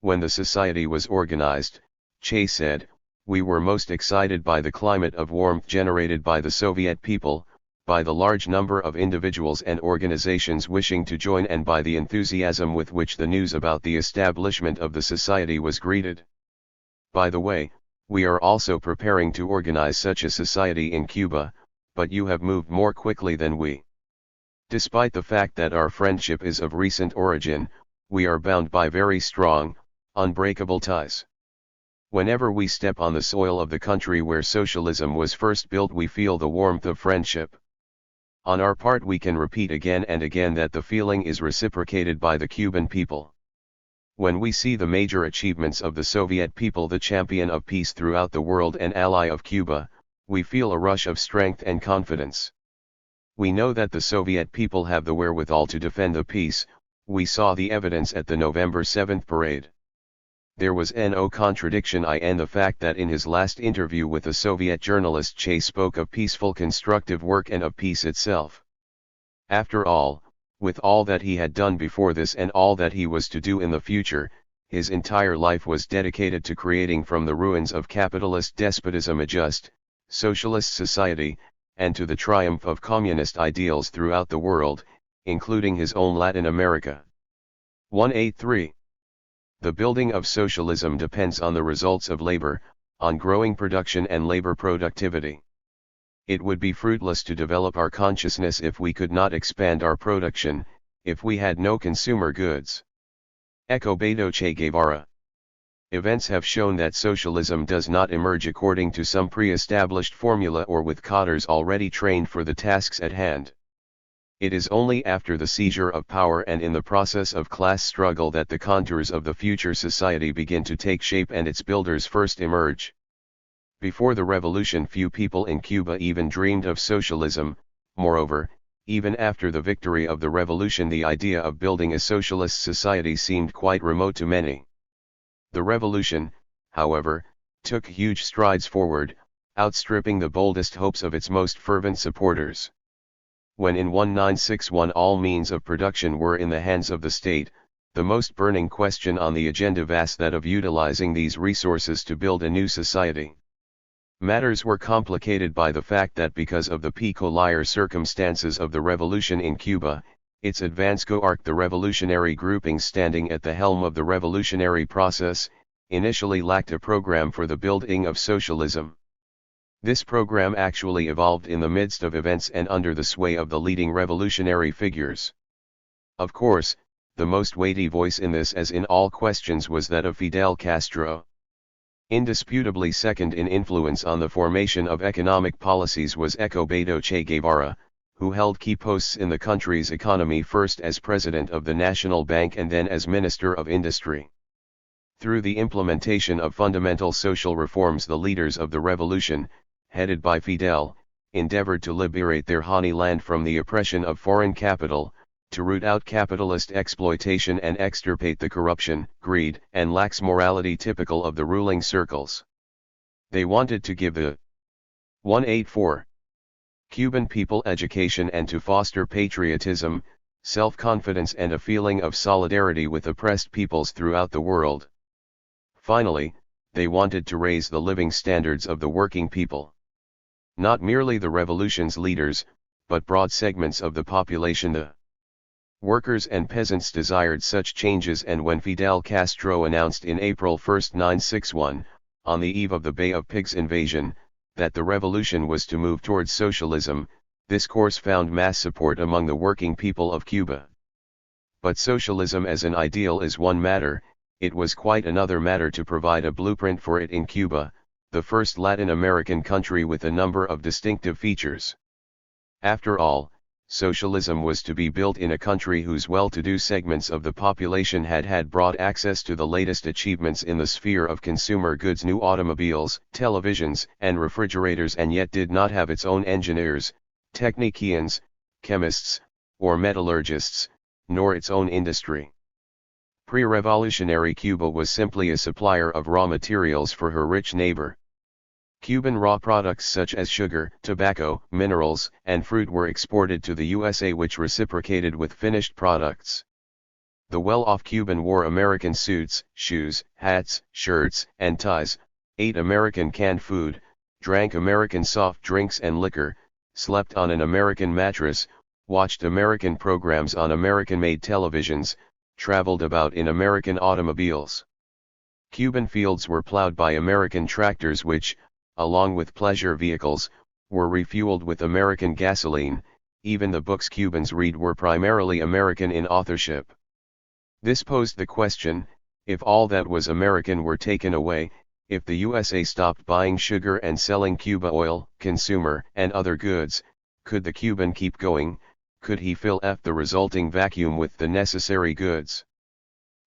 When the society was organized, Che said, "We were most excited by the climate of warmth generated by the Soviet people, by the large number of individuals and organizations wishing to join, and by the enthusiasm with which the news about the establishment of the society was greeted. By the way, we are also preparing to organize such a society in Cuba, but you have moved more quickly than we. Despite the fact that our friendship is of recent origin, we are bound by very strong, unbreakable ties. Whenever we step on the soil of the country where socialism was first built, we feel the warmth of friendship. On our part, we can repeat again and again that the feeling is reciprocated by the Cuban people. When we see the major achievements of the Soviet people, the champion of peace throughout the world and ally of Cuba, we feel a rush of strength and confidence. We know that the Soviet people have the wherewithal to defend the peace. We saw the evidence at the November 7th parade. There was no contradiction in the fact that in his last interview with a Soviet journalist, Che spoke of peaceful constructive work and of peace itself. After all, with all that he had done before this and all that he was to do in the future, his entire life was dedicated to creating from the ruins of capitalist despotism a just, socialist society, and to the triumph of communist ideals throughout the world, including his own Latin America. 183. The building of socialism depends on the results of labor, on growing production and labor productivity. It would be fruitless to develop our consciousness if we could not expand our production, if we had no consumer goods. Eco Beto Che Guevara. Events have shown that socialism does not emerge according to some pre-established formula or with cadres already trained for the tasks at hand. It is only after the seizure of power and in the process of class struggle that the contours of the future society begin to take shape and its builders first emerge. Before the revolution, few people in Cuba even dreamed of socialism. Moreover, even after the victory of the revolution, the idea of building a socialist society seemed quite remote to many. The revolution, however, took huge strides forward, outstripping the boldest hopes of its most fervent supporters. When in 1961 all means of production were in the hands of the state, the most burning question on the agenda was that of utilizing these resources to build a new society. Matters were complicated by the fact that because of the peculiar circumstances of the revolution in Cuba, its advance coarced the revolutionary groupings standing at the helm of the revolutionary process, initially lacked a program for the building of socialism. This program actually evolved in the midst of events and under the sway of the leading revolutionary figures. Of course, the most weighty voice in this, as in all questions, was that of Fidel Castro. Indisputably second in influence on the formation of economic policies was Eco Beto Che Guevara, who held key posts in the country's economy, first as president of the National Bank and then as Minister of Industry. Through the implementation of fundamental social reforms, the leaders of the revolution, headed by Fidel, endeavored to liberate their honey land from the oppression of foreign capital, to root out capitalist exploitation and extirpate the corruption, greed, and lax morality typical of the ruling circles. They wanted to give the 184 Cuban people education and to foster patriotism, self-confidence and a feeling of solidarity with oppressed peoples throughout the world. Finally, they wanted to raise the living standards of the working people. Not merely the revolution's leaders, but broad segments of the population. The workers and peasants desired such changes, and when Fidel Castro announced in April 1, 1961, on the eve of the Bay of Pigs invasion, that the revolution was to move towards socialism, this course found mass support among the working people of Cuba. But socialism as an ideal is one matter, it was quite another matter to provide a blueprint for it in Cuba, the first Latin American country with a number of distinctive features. After all, socialism was to be built in a country whose well-to-do segments of the population had had broad access to the latest achievements in the sphere of consumer goods, new automobiles, televisions, and refrigerators, and yet did not have its own engineers, technicians, chemists, or metallurgists, nor its own industry. Pre-revolutionary Cuba was simply a supplier of raw materials for her rich neighbor. Cuban raw products such as sugar, tobacco, minerals, and fruit were exported to the USA, which reciprocated with finished products. The well-off Cuban wore American suits, shoes, hats, shirts, and ties, ate American canned food, drank American soft drinks and liquor, slept on an American mattress, watched American programs on American-made televisions, traveled about in American automobiles. Cuban fields were plowed by American tractors which, along with pleasure vehicles, were refueled with American gasoline. Even the books Cubans read were primarily American in authorship. This posed the question, if all that was American were taken away, if the USA stopped buying sugar and selling Cuba oil, consumer and other goods, could the Cuban keep going? Could he fill the resulting vacuum with the necessary goods?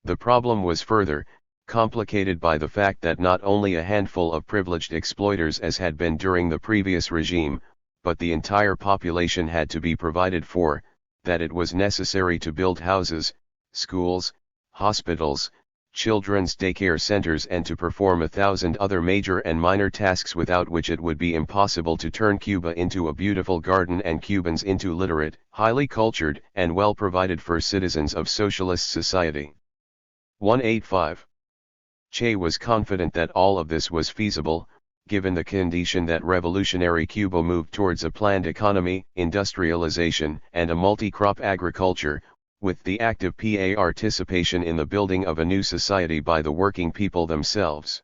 The problem was further complicated by the fact that not only a handful of privileged exploiters, as had been during the previous regime, but the entire population had to be provided for, that it was necessary to build houses, schools, hospitals, children's daycare centers, and to perform 1,000 other major and minor tasks without which it would be impossible to turn Cuba into a beautiful garden and Cubans into literate, highly cultured, and well provided for citizens of socialist society. 185. Che was confident that all of this was feasible, given the condition that revolutionary Cuba moved towards a planned economy, industrialization, and a multi-crop agriculture, with the active participation in the building of a new society by the working people themselves.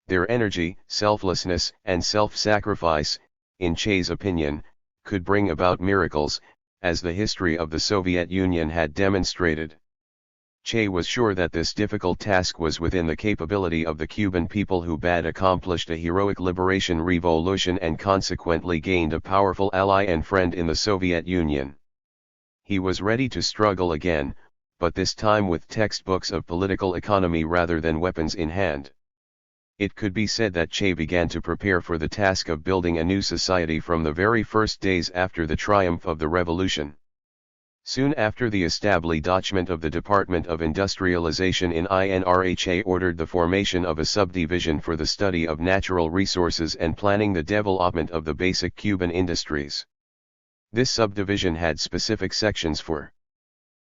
Their energy, selflessness, and self-sacrifice, in Che's opinion, could bring about miracles, as the history of the Soviet Union had demonstrated. Che was sure that this difficult task was within the capability of the Cuban people, who had accomplished a heroic liberation revolution and consequently gained a powerful ally and friend in the Soviet Union. He was ready to struggle again, but this time with textbooks of political economy rather than weapons in hand. It could be said that Che began to prepare for the task of building a new society from the very first days after the triumph of the revolution. Soon after the establishment of the Department of Industrialization in INRA, Che ordered the formation of a subdivision for the study of natural resources and planning the development of the basic Cuban industries. This subdivision had specific sections for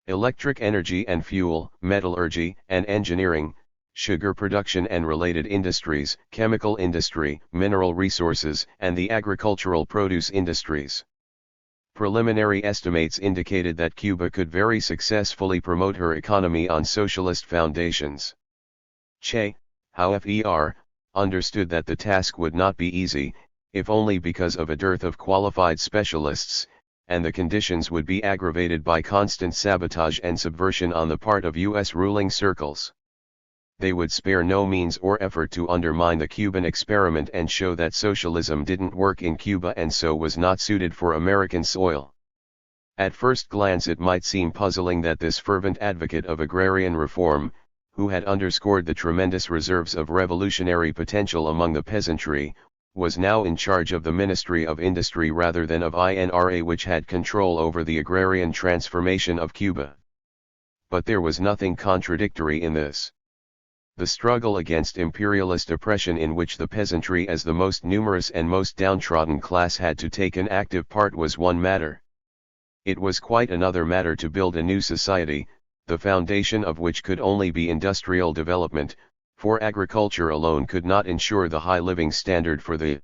electric energy and fuel, metallurgy and engineering, sugar production and related industries, chemical industry, mineral resources, and the agricultural produce industries. Preliminary estimates indicated that Cuba could very successfully promote her economy on socialist foundations. Che, however, understood that the task would not be easy, if only because of a dearth of qualified specialists, and the conditions would be aggravated by constant sabotage and subversion on the part of U.S. ruling circles. They would spare no means or effort to undermine the Cuban experiment and show that socialism didn't work in Cuba and so was not suited for American soil. At first glance it might seem puzzling that this fervent advocate of agrarian reform, who had underscored the tremendous reserves of revolutionary potential among the peasantry, was now in charge of the Ministry of Industry rather than of INRA, which had control over the agrarian transformation of Cuba. But there was nothing contradictory in this. The struggle against imperialist oppression, in which the peasantry as the most numerous and most downtrodden class had to take an active part, was one matter. It was quite another matter to build a new society, the foundation of which could only be industrial development, for agriculture alone could not ensure the high living standard for the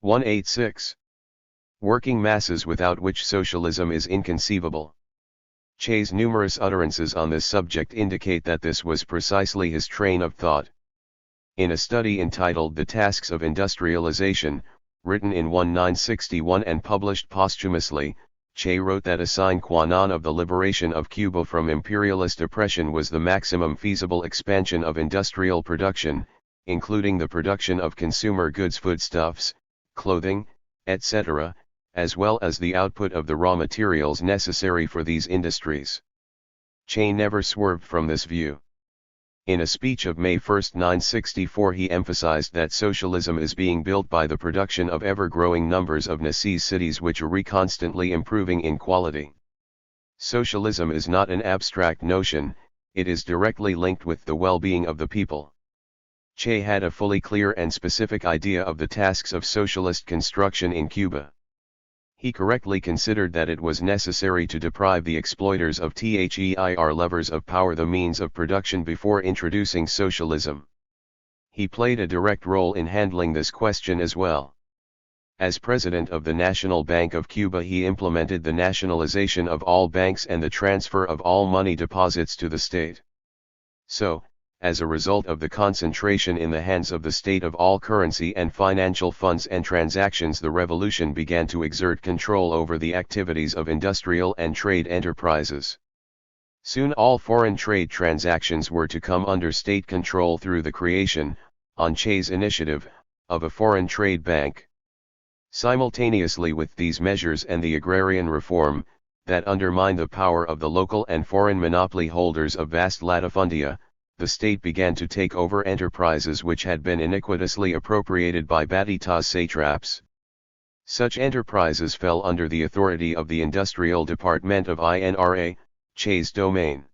186 working masses, without which socialism is inconceivable. Che's numerous utterances on this subject indicate that this was precisely his train of thought. In a study entitled The Tasks of Industrialization, written in 1961 and published posthumously, Che wrote that a sine qua non of the liberation of Cuba from imperialist oppression was the maximum feasible expansion of industrial production, including the production of consumer goods, foodstuffs, clothing, etc., as well as the output of the raw materials necessary for these industries. Che never swerved from this view. In a speech of May 1, 1964, he emphasized that socialism is being built by the production of ever-growing numbers of necessities which are constantly improving in quality. Socialism is not an abstract notion, it is directly linked with the well-being of the people. Che had a fully clear and specific idea of the tasks of socialist construction in Cuba. He correctly considered that it was necessary to deprive the exploiters of their levers of power, the means of production, before introducing socialism. He played a direct role in handling this question as well. As president of the National Bank of Cuba, he implemented the nationalization of all banks and the transfer of all money deposits to the state. So, as a result of the concentration in the hands of the state of all currency and financial funds and transactions, the revolution began to exert control over the activities of industrial and trade enterprises. Soon all foreign trade transactions were to come under state control through the creation, on Che's initiative, of a foreign trade bank. Simultaneously with these measures and the agrarian reform, that undermined the power of the local and foreign monopoly holders of vast latifundia, the state began to take over enterprises which had been iniquitously appropriated by Batitas satraps. Such enterprises fell under the authority of the Industrial Department of INRA, Che's domain.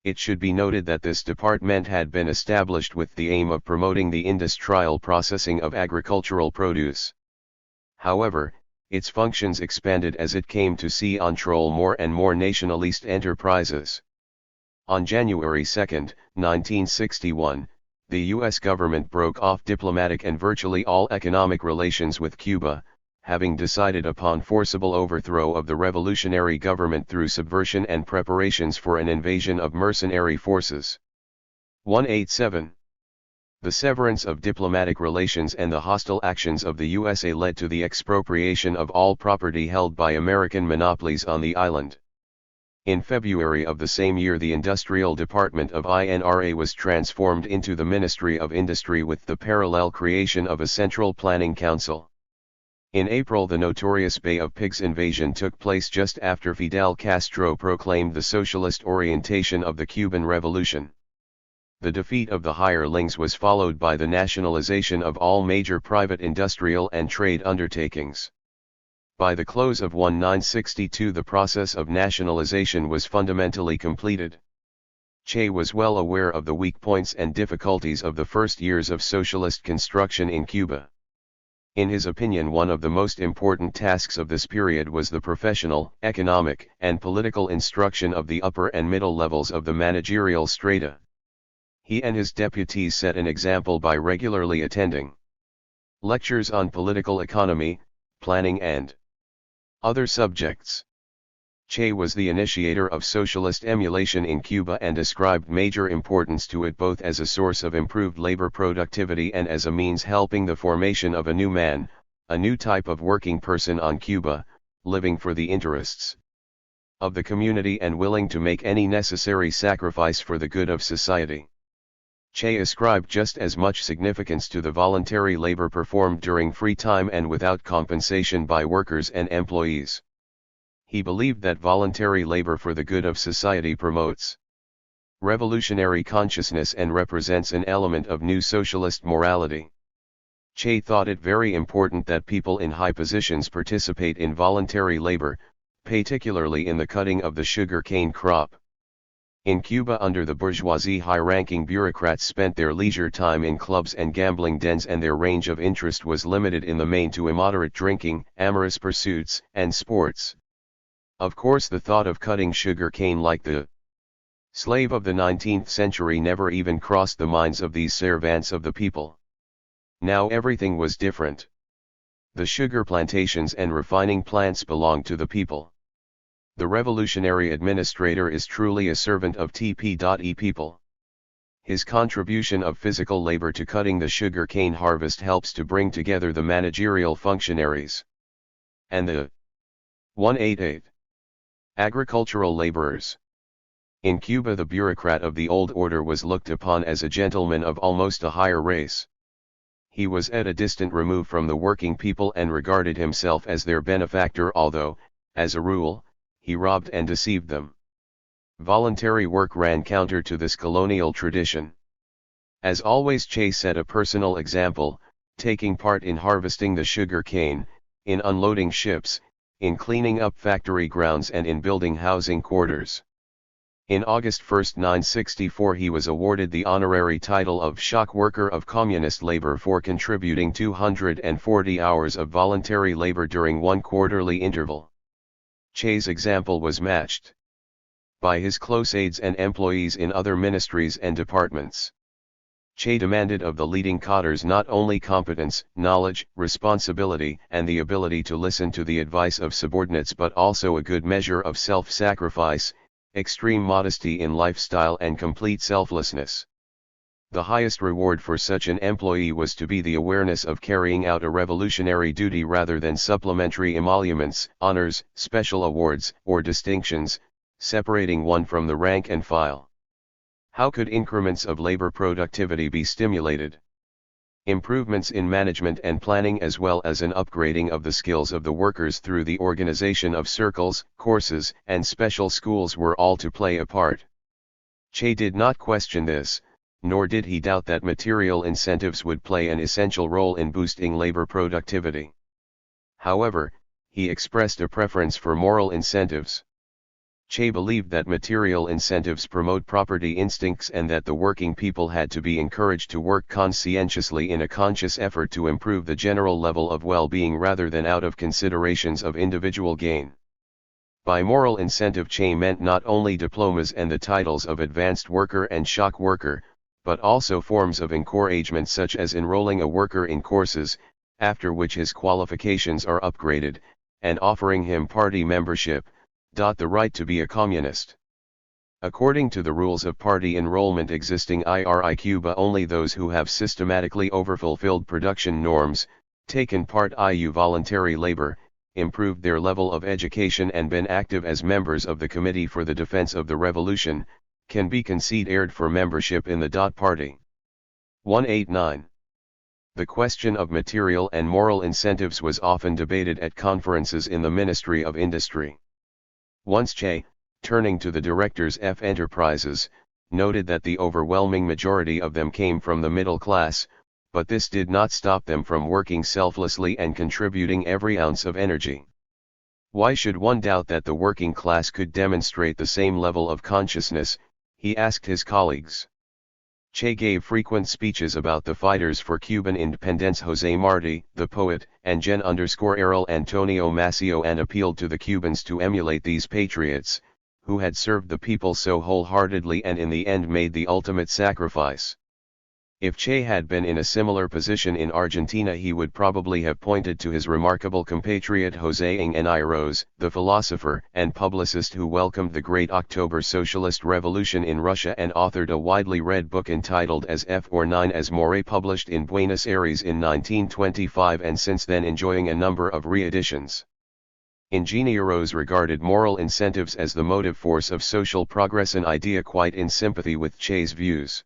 It should be noted that this department had been established with the aim of promoting the industrial processing of agricultural produce. However, its functions expanded as it came to see control more and more nationalist enterprises. On January 2, 1961, the U.S. government broke off diplomatic and virtually all economic relations with Cuba, having decided upon forcible overthrow of the revolutionary government through subversion and preparations for an invasion of mercenary forces. 187. The severance of diplomatic relations and the hostile actions of the USA led to the expropriation of all property held by American monopolies on the island. In February of the same year, the Industrial Department of INRA was transformed into the Ministry of Industry with the parallel creation of a Central Planning Council. In April, the notorious Bay of Pigs invasion took place just after Fidel Castro proclaimed the socialist orientation of the Cuban Revolution. The defeat of the hirelings was followed by the nationalization of all major private industrial and trade undertakings. By the close of 1962, the process of nationalization was fundamentally completed. Che was well aware of the weak points and difficulties of the first years of socialist construction in Cuba. In his opinion, one of the most important tasks of this period was the professional, economic, and political instruction of the upper and middle levels of the managerial strata. He and his deputies set an example by regularly attending lectures on political economy, planning and other subjects. Che was the initiator of socialist emulation in Cuba and ascribed major importance to it both as a source of improved labor productivity and as a means helping the formation of a new man, a new type of working person on Cuba, living for the interests of the community and willing to make any necessary sacrifice for the good of society. Che ascribed just as much significance to the voluntary labor performed during free time and without compensation by workers and employees. He believed that voluntary labor for the good of society promotes revolutionary consciousness and represents an element of new socialist morality. Che thought it very important that people in high positions participate in voluntary labor, particularly in the cutting of the sugar cane crop. In Cuba, under the bourgeoisie, high-ranking bureaucrats spent their leisure time in clubs and gambling dens, and their range of interest was limited in the main to immoderate drinking, amorous pursuits, and sports. Of course, the thought of cutting sugar cane like the slave of the 19th century never even crossed the minds of these servants of the people. Now everything was different. The sugar plantations and refining plants belonged to the people. The revolutionary administrator is truly a servant of TP.E people. His contribution of physical labor to cutting the sugar cane harvest helps to bring together the managerial functionaries and the 188 agricultural laborers. In Cuba, the bureaucrat of the old order was looked upon as a gentleman of almost a higher race. He was at a distant remove from the working people and regarded himself as their benefactor, although, as a rule, he robbed and deceived them. Voluntary work ran counter to this colonial tradition. As always, Che set a personal example, taking part in harvesting the sugar cane, in unloading ships, in cleaning up factory grounds, and in building housing quarters. In August 1, 1964, he was awarded the honorary title of Shock Worker of Communist Labor for contributing 240 hours of voluntary labor during one quarterly interval. Che's example was matched by his close aides and employees in other ministries and departments. Che demanded of the leading cadres not only competence, knowledge, responsibility, and the ability to listen to the advice of subordinates, but also a good measure of self-sacrifice, extreme modesty in lifestyle, and complete selflessness. The highest reward for such an employee was to be the awareness of carrying out a revolutionary duty rather than supplementary emoluments, honors, special awards, or distinctions, separating one from the rank and file. How could increments of labor productivity be stimulated? Improvements in management and planning, as well as an upgrading of the skills of the workers through the organization of circles, courses, and special schools were all to play a part. Che did not question this, nor did he doubt that material incentives would play an essential role in boosting labor productivity. However, he expressed a preference for moral incentives. Che believed that material incentives promote property instincts and that the working people had to be encouraged to work conscientiously in a conscious effort to improve the general level of well-being rather than out of considerations of individual gain. By moral incentive, Che meant not only diplomas and the titles of advanced worker and shock worker, but also forms of encouragement such as enrolling a worker in courses, after which his qualifications are upgraded, and offering him party membership, the right to be a communist. According to the rules of party enrollment existing in Cuba, only those who have systematically overfulfilled production norms, taken part in voluntary labor, improved their level of education and been active as members of the Committee for the Defense of the Revolution, can be considered for membership in the party. 189. The question of material and moral incentives was often debated at conferences in the Ministry of Industry. Once Che, turning to the directors of enterprises, noted that the overwhelming majority of them came from the middle class, but this did not stop them from working selflessly and contributing every ounce of energy. Why should one doubt that the working class could demonstrate the same level of consciousness, he asked his colleagues. Che gave frequent speeches about the fighters for Cuban independence, José Martí, the poet, and Gen_Errol Antonio Maceo, and appealed to the Cubans to emulate these patriots, who had served the people so wholeheartedly and in the end made the ultimate sacrifice. If Che had been in a similar position in Argentina, he would probably have pointed to his remarkable compatriot José Ingeniero, the philosopher and publicist who welcomed the Great October Socialist Revolution in Russia and authored a widely read book entitled As F or Nine as More, published in Buenos Aires in 1925 and since then enjoying a number of reeditions. Ingenieros regarded moral incentives as the motive force of social progress, an idea quite in sympathy with Che's views.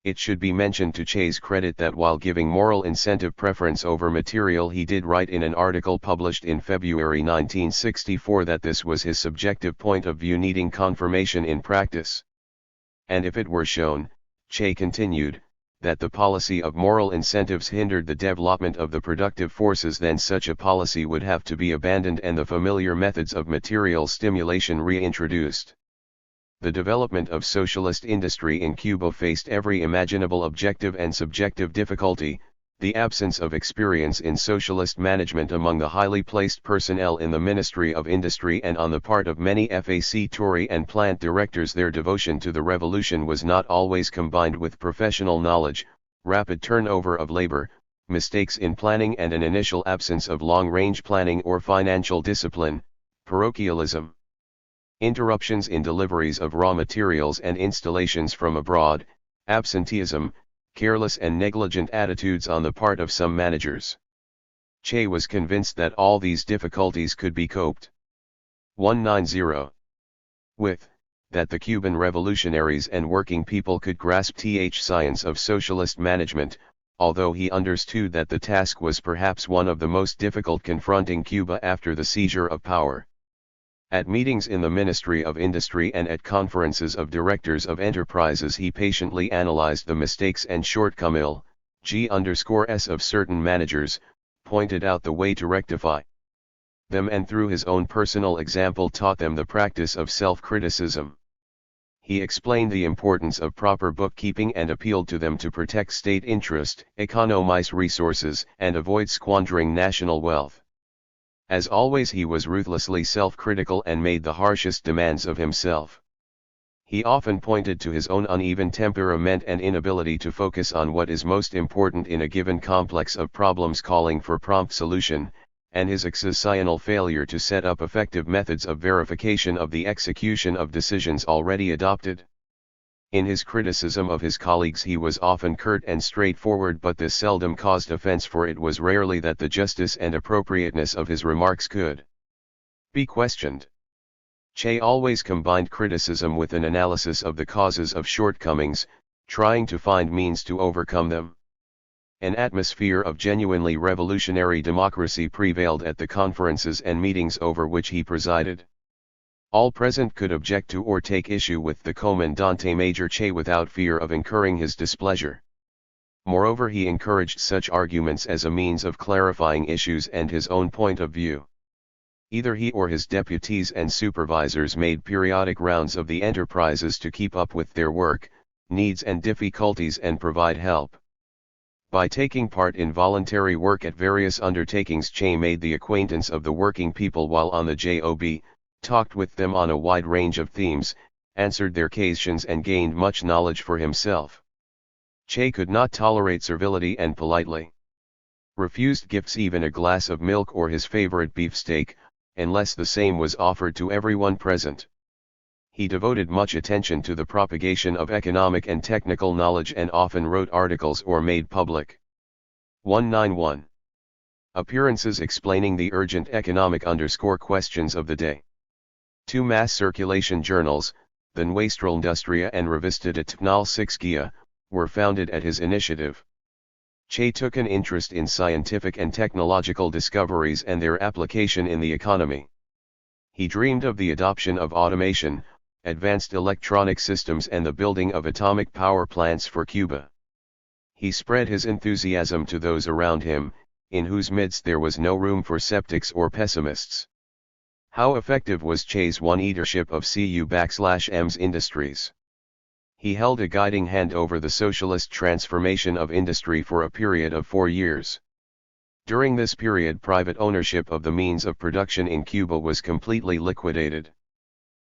It should be mentioned to Che's credit that while giving moral incentive preference over material, he did write in an article published in February 1964 that this was his subjective point of view needing confirmation in practice. And if it were shown, Che continued, that the policy of moral incentives hindered the development of the productive forces, then such a policy would have to be abandoned and the familiar methods of material stimulation reintroduced. The development of socialist industry in Cuba faced every imaginable objective and subjective difficulty. The absence of experience in socialist management among the highly placed personnel in the Ministry of Industry and on the part of many factory and plant directors, their devotion to the revolution was not always combined with professional knowledge, rapid turnover of labor, mistakes in planning and an initial absence of long-range planning or financial discipline, parochialism. Interruptions in deliveries of raw materials and installations from abroad, absenteeism, careless and negligent attitudes on the part of some managers. Che was convinced that all these difficulties could be coped 190 with, that the Cuban revolutionaries and working people could grasp the science of socialist management, although he understood that the task was perhaps one of the most difficult confronting Cuba after the seizure of power. At meetings in the Ministry of Industry and at conferences of directors of enterprises, he patiently analyzed the mistakes and shortcomings of certain managers, pointed out the way to rectify them, and through his own personal example taught them the practice of self-criticism. He explained the importance of proper bookkeeping and appealed to them to protect state interest, economize resources, and avoid squandering national wealth. As always, he was ruthlessly self-critical and made the harshest demands of himself. He often pointed to his own uneven temperament and inability to focus on what is most important in a given complex of problems calling for prompt solution, and his occasional failure to set up effective methods of verification of the execution of decisions already adopted. In his criticism of his colleagues he was often curt and straightforward, but this seldom caused offense, for it was rarely that the justice and appropriateness of his remarks could be questioned. Che always combined criticism with an analysis of the causes of shortcomings, trying to find means to overcome them. An atmosphere of genuinely revolutionary democracy prevailed at the conferences and meetings over which he presided. All present could object to or take issue with the Comandante Major Che without fear of incurring his displeasure. Moreover, he encouraged such arguments as a means of clarifying issues and his own point of view. Either he or his deputies and supervisors made periodic rounds of the enterprises to keep up with their work, needs and difficulties and provide help. By taking part in voluntary work at various undertakings, Che made the acquaintance of the working people while on the job, talked with them on a wide range of themes, answered their questions and gained much knowledge for himself. Che could not tolerate servility and politely refused gifts, even a glass of milk or his favorite beefsteak, unless the same was offered to everyone present. He devoted much attention to the propagation of economic and technical knowledge and often wrote articles or made public 191 appearances explaining the urgent economic questions of the day. 2 mass circulation journals, the Nuestra Industria and Revista de Tecnología, were founded at his initiative. Che took an interest in scientific and technological discoveries and their application in the economy. He dreamed of the adoption of automation, advanced electronic systems and the building of atomic power plants for Cuba. He spread his enthusiasm to those around him, in whose midst there was no room for skeptics or pessimists. How effective was Che's leadership of CU/M's industries? He held a guiding hand over the socialist transformation of industry for a period of 4 years. During this period, private ownership of the means of production in Cuba was completely liquidated.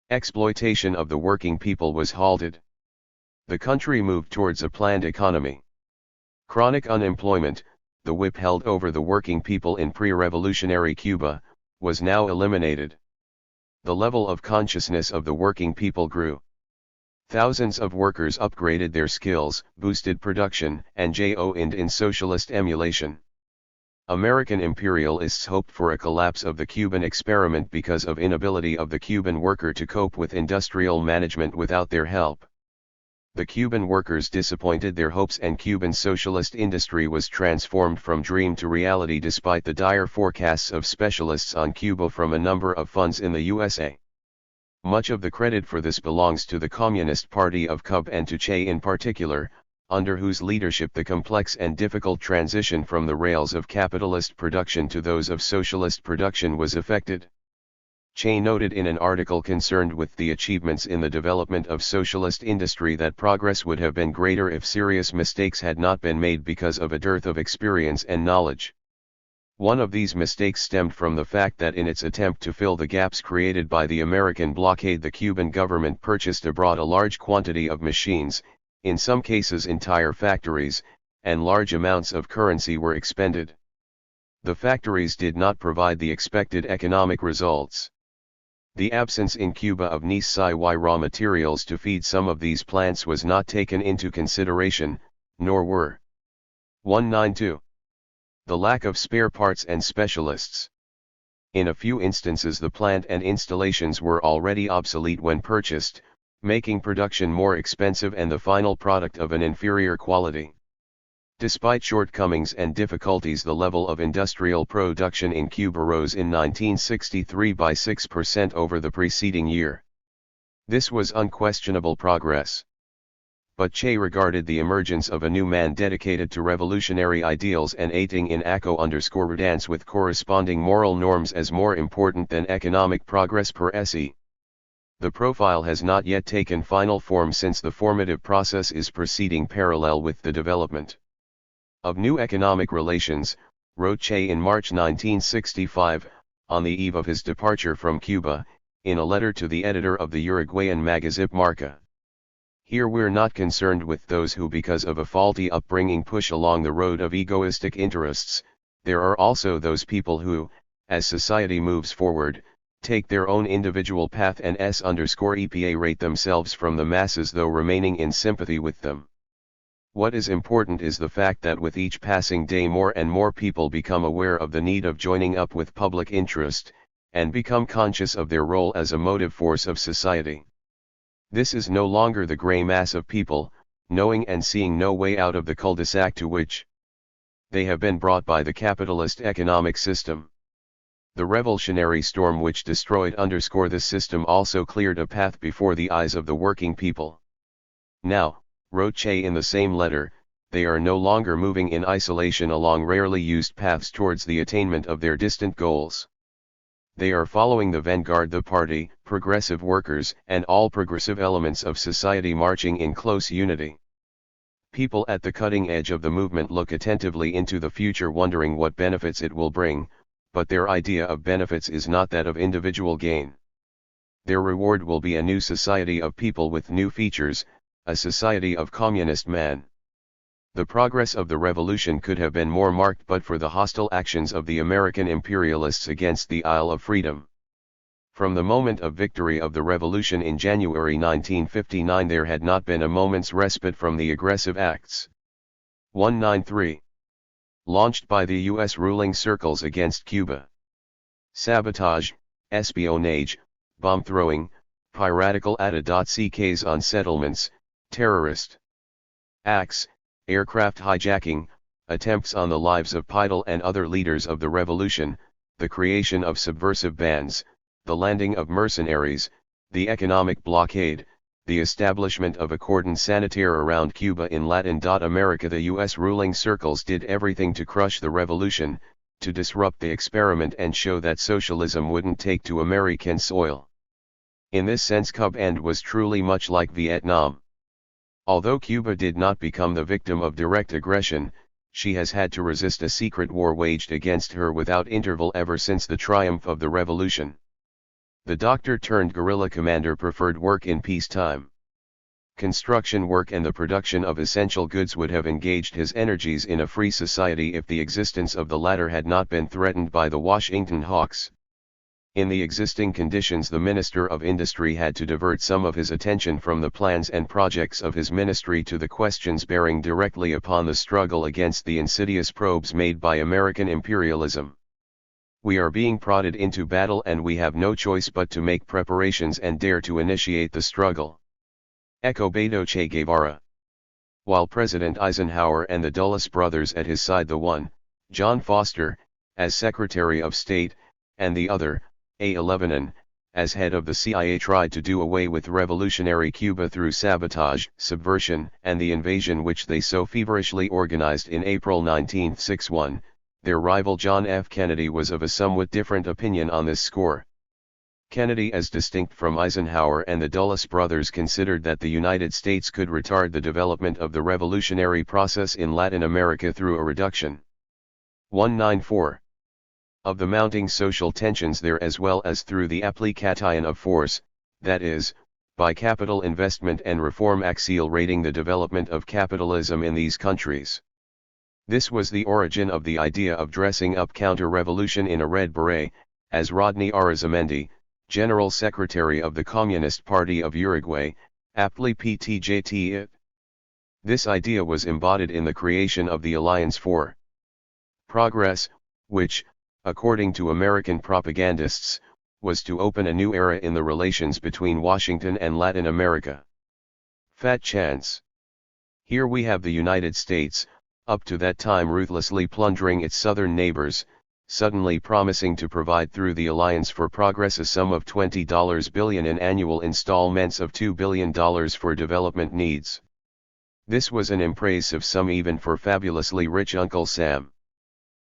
Exploitation of the working people was halted. The country moved towards a planned economy. Chronic unemployment, the whip held over the working people in pre-revolutionary Cuba, was now eliminated. The level of consciousness of the working people grew. Thousands of workers upgraded their skills, boosted production, and joined in socialist emulation. American imperialists hoped for a collapse of the Cuban experiment because of inability of the Cuban worker to cope with industrial management without their help. The Cuban workers disappointed their hopes and Cuban socialist industry was transformed from dream to reality despite the dire forecasts of specialists on Cuba from a number of funds in the USA. Much of the credit for this belongs to the Communist Party of Cuba and to Che in particular, under whose leadership the complex and difficult transition from the rails of capitalist production to those of socialist production was effected. Che noted in an article concerned with the achievements in the development of socialist industry that progress would have been greater if serious mistakes had not been made because of a dearth of experience and knowledge. One of these mistakes stemmed from the fact that in its attempt to fill the gaps created by the American blockade, the Cuban government purchased abroad a large quantity of machines, in some cases entire factories, and large amounts of currency were expended. The factories did not provide the expected economic results. The absence in Cuba of necessary raw materials to feed some of these plants was not taken into consideration, nor were 192. The lack of spare parts and specialists. In a few instances the plant and installations were already obsolete when purchased, making production more expensive and the final product of an inferior quality. Despite shortcomings and difficulties, the level of industrial production in Cuba rose in 1963 by 6% over the preceding year. This was unquestionable progress. But Che regarded the emergence of a new man dedicated to revolutionary ideals and aiding in accordance with corresponding moral norms as more important than economic progress per se. The profile has not yet taken final form since the formative process is proceeding parallel with the development of new economic relations, wrote Che in March 1965, on the eve of his departure from Cuba, in a letter to the editor of the Uruguayan magazine Marca. Here we're not concerned with those who because of a faulty upbringing push along the road of egoistic interests, there are also those people who, as society moves forward, take their own individual path and s_EPA rate themselves from the masses though remaining in sympathy with them. What is important is the fact that with each passing day more and more people become aware of the need of joining up with public interest, and become conscious of their role as a motive force of society. This is no longer the grey mass of people, knowing and seeing no way out of the cul-de-sac to which they have been brought by the capitalist economic system. The revolutionary storm which destroyed this system also cleared a path before the eyes of the working people. Now, wrote Che in the same letter, they are no longer moving in isolation along rarely used paths towards the attainment of their distant goals. They are following the vanguard, the party, progressive workers, and all progressive elements of society marching in close unity. People at the cutting edge of the movement look attentively into the future, wondering what benefits it will bring, but their idea of benefits is not that of individual gain. Their reward will be a new society of people with new features, a society of communist man. The progress of the revolution could have been more marked but for the hostile actions of the American imperialists against the Isle of Freedom. From the moment of victory of the revolution in January 1959 there had not been a moment's respite from the aggressive acts. 193. Launched by the U.S. ruling circles against Cuba. Sabotage, espionage, bomb-throwing, piratical attaques on settlements, terrorist acts, aircraft hijacking, attempts on the lives of Pidal and other leaders of the revolution, the creation of subversive bands, the landing of mercenaries, the economic blockade, the establishment of a cordon sanitaire around Cuba in Latin America. The U.S. ruling circles did everything to crush the revolution, to disrupt the experiment and show that socialism wouldn't take to American soil. In this sense Cuba and was truly much like Vietnam. Although Cuba did not become the victim of direct aggression, she has had to resist a secret war waged against her without interval ever since the triumph of the revolution. The doctor-turned-guerrilla commander preferred work in peacetime. Construction work and the production of essential goods would have engaged his energies in a free society if the existence of the latter had not been threatened by the Washington hawks. In the existing conditions, the Minister of Industry had to divert some of his attention from the plans and projects of his ministry to the questions bearing directly upon the struggle against the insidious probes made by American imperialism. We are being prodded into battle and we have no choice but to make preparations and dare to initiate the struggle. Echo Beto Che Guevara. While President Eisenhower and the Dulles brothers at his side, the one, John Foster, as Secretary of State, and the other, A. Lebanon, as head of the CIA, tried to do away with revolutionary Cuba through sabotage, subversion, and the invasion which they so feverishly organized in April 1961, their rival John F. Kennedy was of a somewhat different opinion on this score. Kennedy, as distinct from Eisenhower and the Dulles brothers, considered that the United States could retard the development of the revolutionary process in Latin America through a reduction. 194. Of the mounting social tensions there as well as through the application of force, that is, by capital investment and reform accelerating the development of capitalism in these countries. This was the origin of the idea of dressing up counter-revolution in a red beret, as Rodney Arizmendi, General Secretary of the Communist Party of Uruguay, aptly ptjt it. This idea was embodied in the creation of the Alliance for Progress, which, according to American propagandists, was to open a new era in the relations between Washington and Latin America. Fat chance. Here we have the United States, up to that time ruthlessly plundering its southern neighbors, suddenly promising to provide through the Alliance for Progress a sum of $20 billion in annual installments of $2 billion for development needs. This was an impressive sum even for fabulously rich Uncle Sam.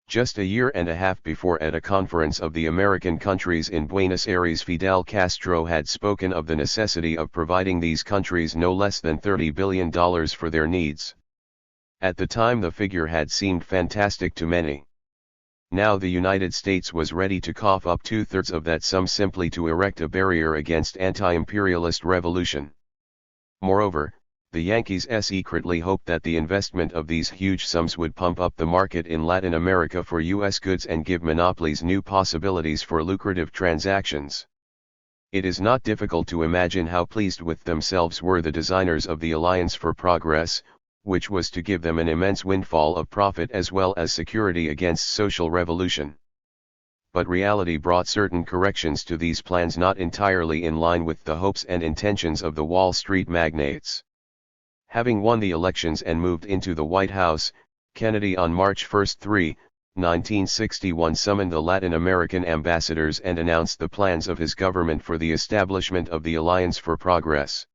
Just a year and a half before, at a conference of the American countries in Buenos Aires, Fidel Castro had spoken of the necessity of providing these countries no less than $30 billion for their needs. At the time the figure had seemed fantastic to many. Now the United States was ready to cough up 2/3 of that sum simply to erect a barrier against anti-imperialist revolution. Moreover, The Yankees secretly hoped that the investment of these huge sums would pump up the market in Latin America for U.S. goods and give monopolies new possibilities for lucrative transactions. It is not difficult to imagine how pleased with themselves were the designers of the Alliance for Progress, which was to give them an immense windfall of profit as well as security against social revolution. But reality brought certain corrections to these plans not entirely in line with the hopes and intentions of the Wall Street magnates. Having won the elections and moved into the White House, Kennedy on March 1, 1961 summoned the Latin American ambassadors and announced the plans of his government for the establishment of the Alliance for Progress.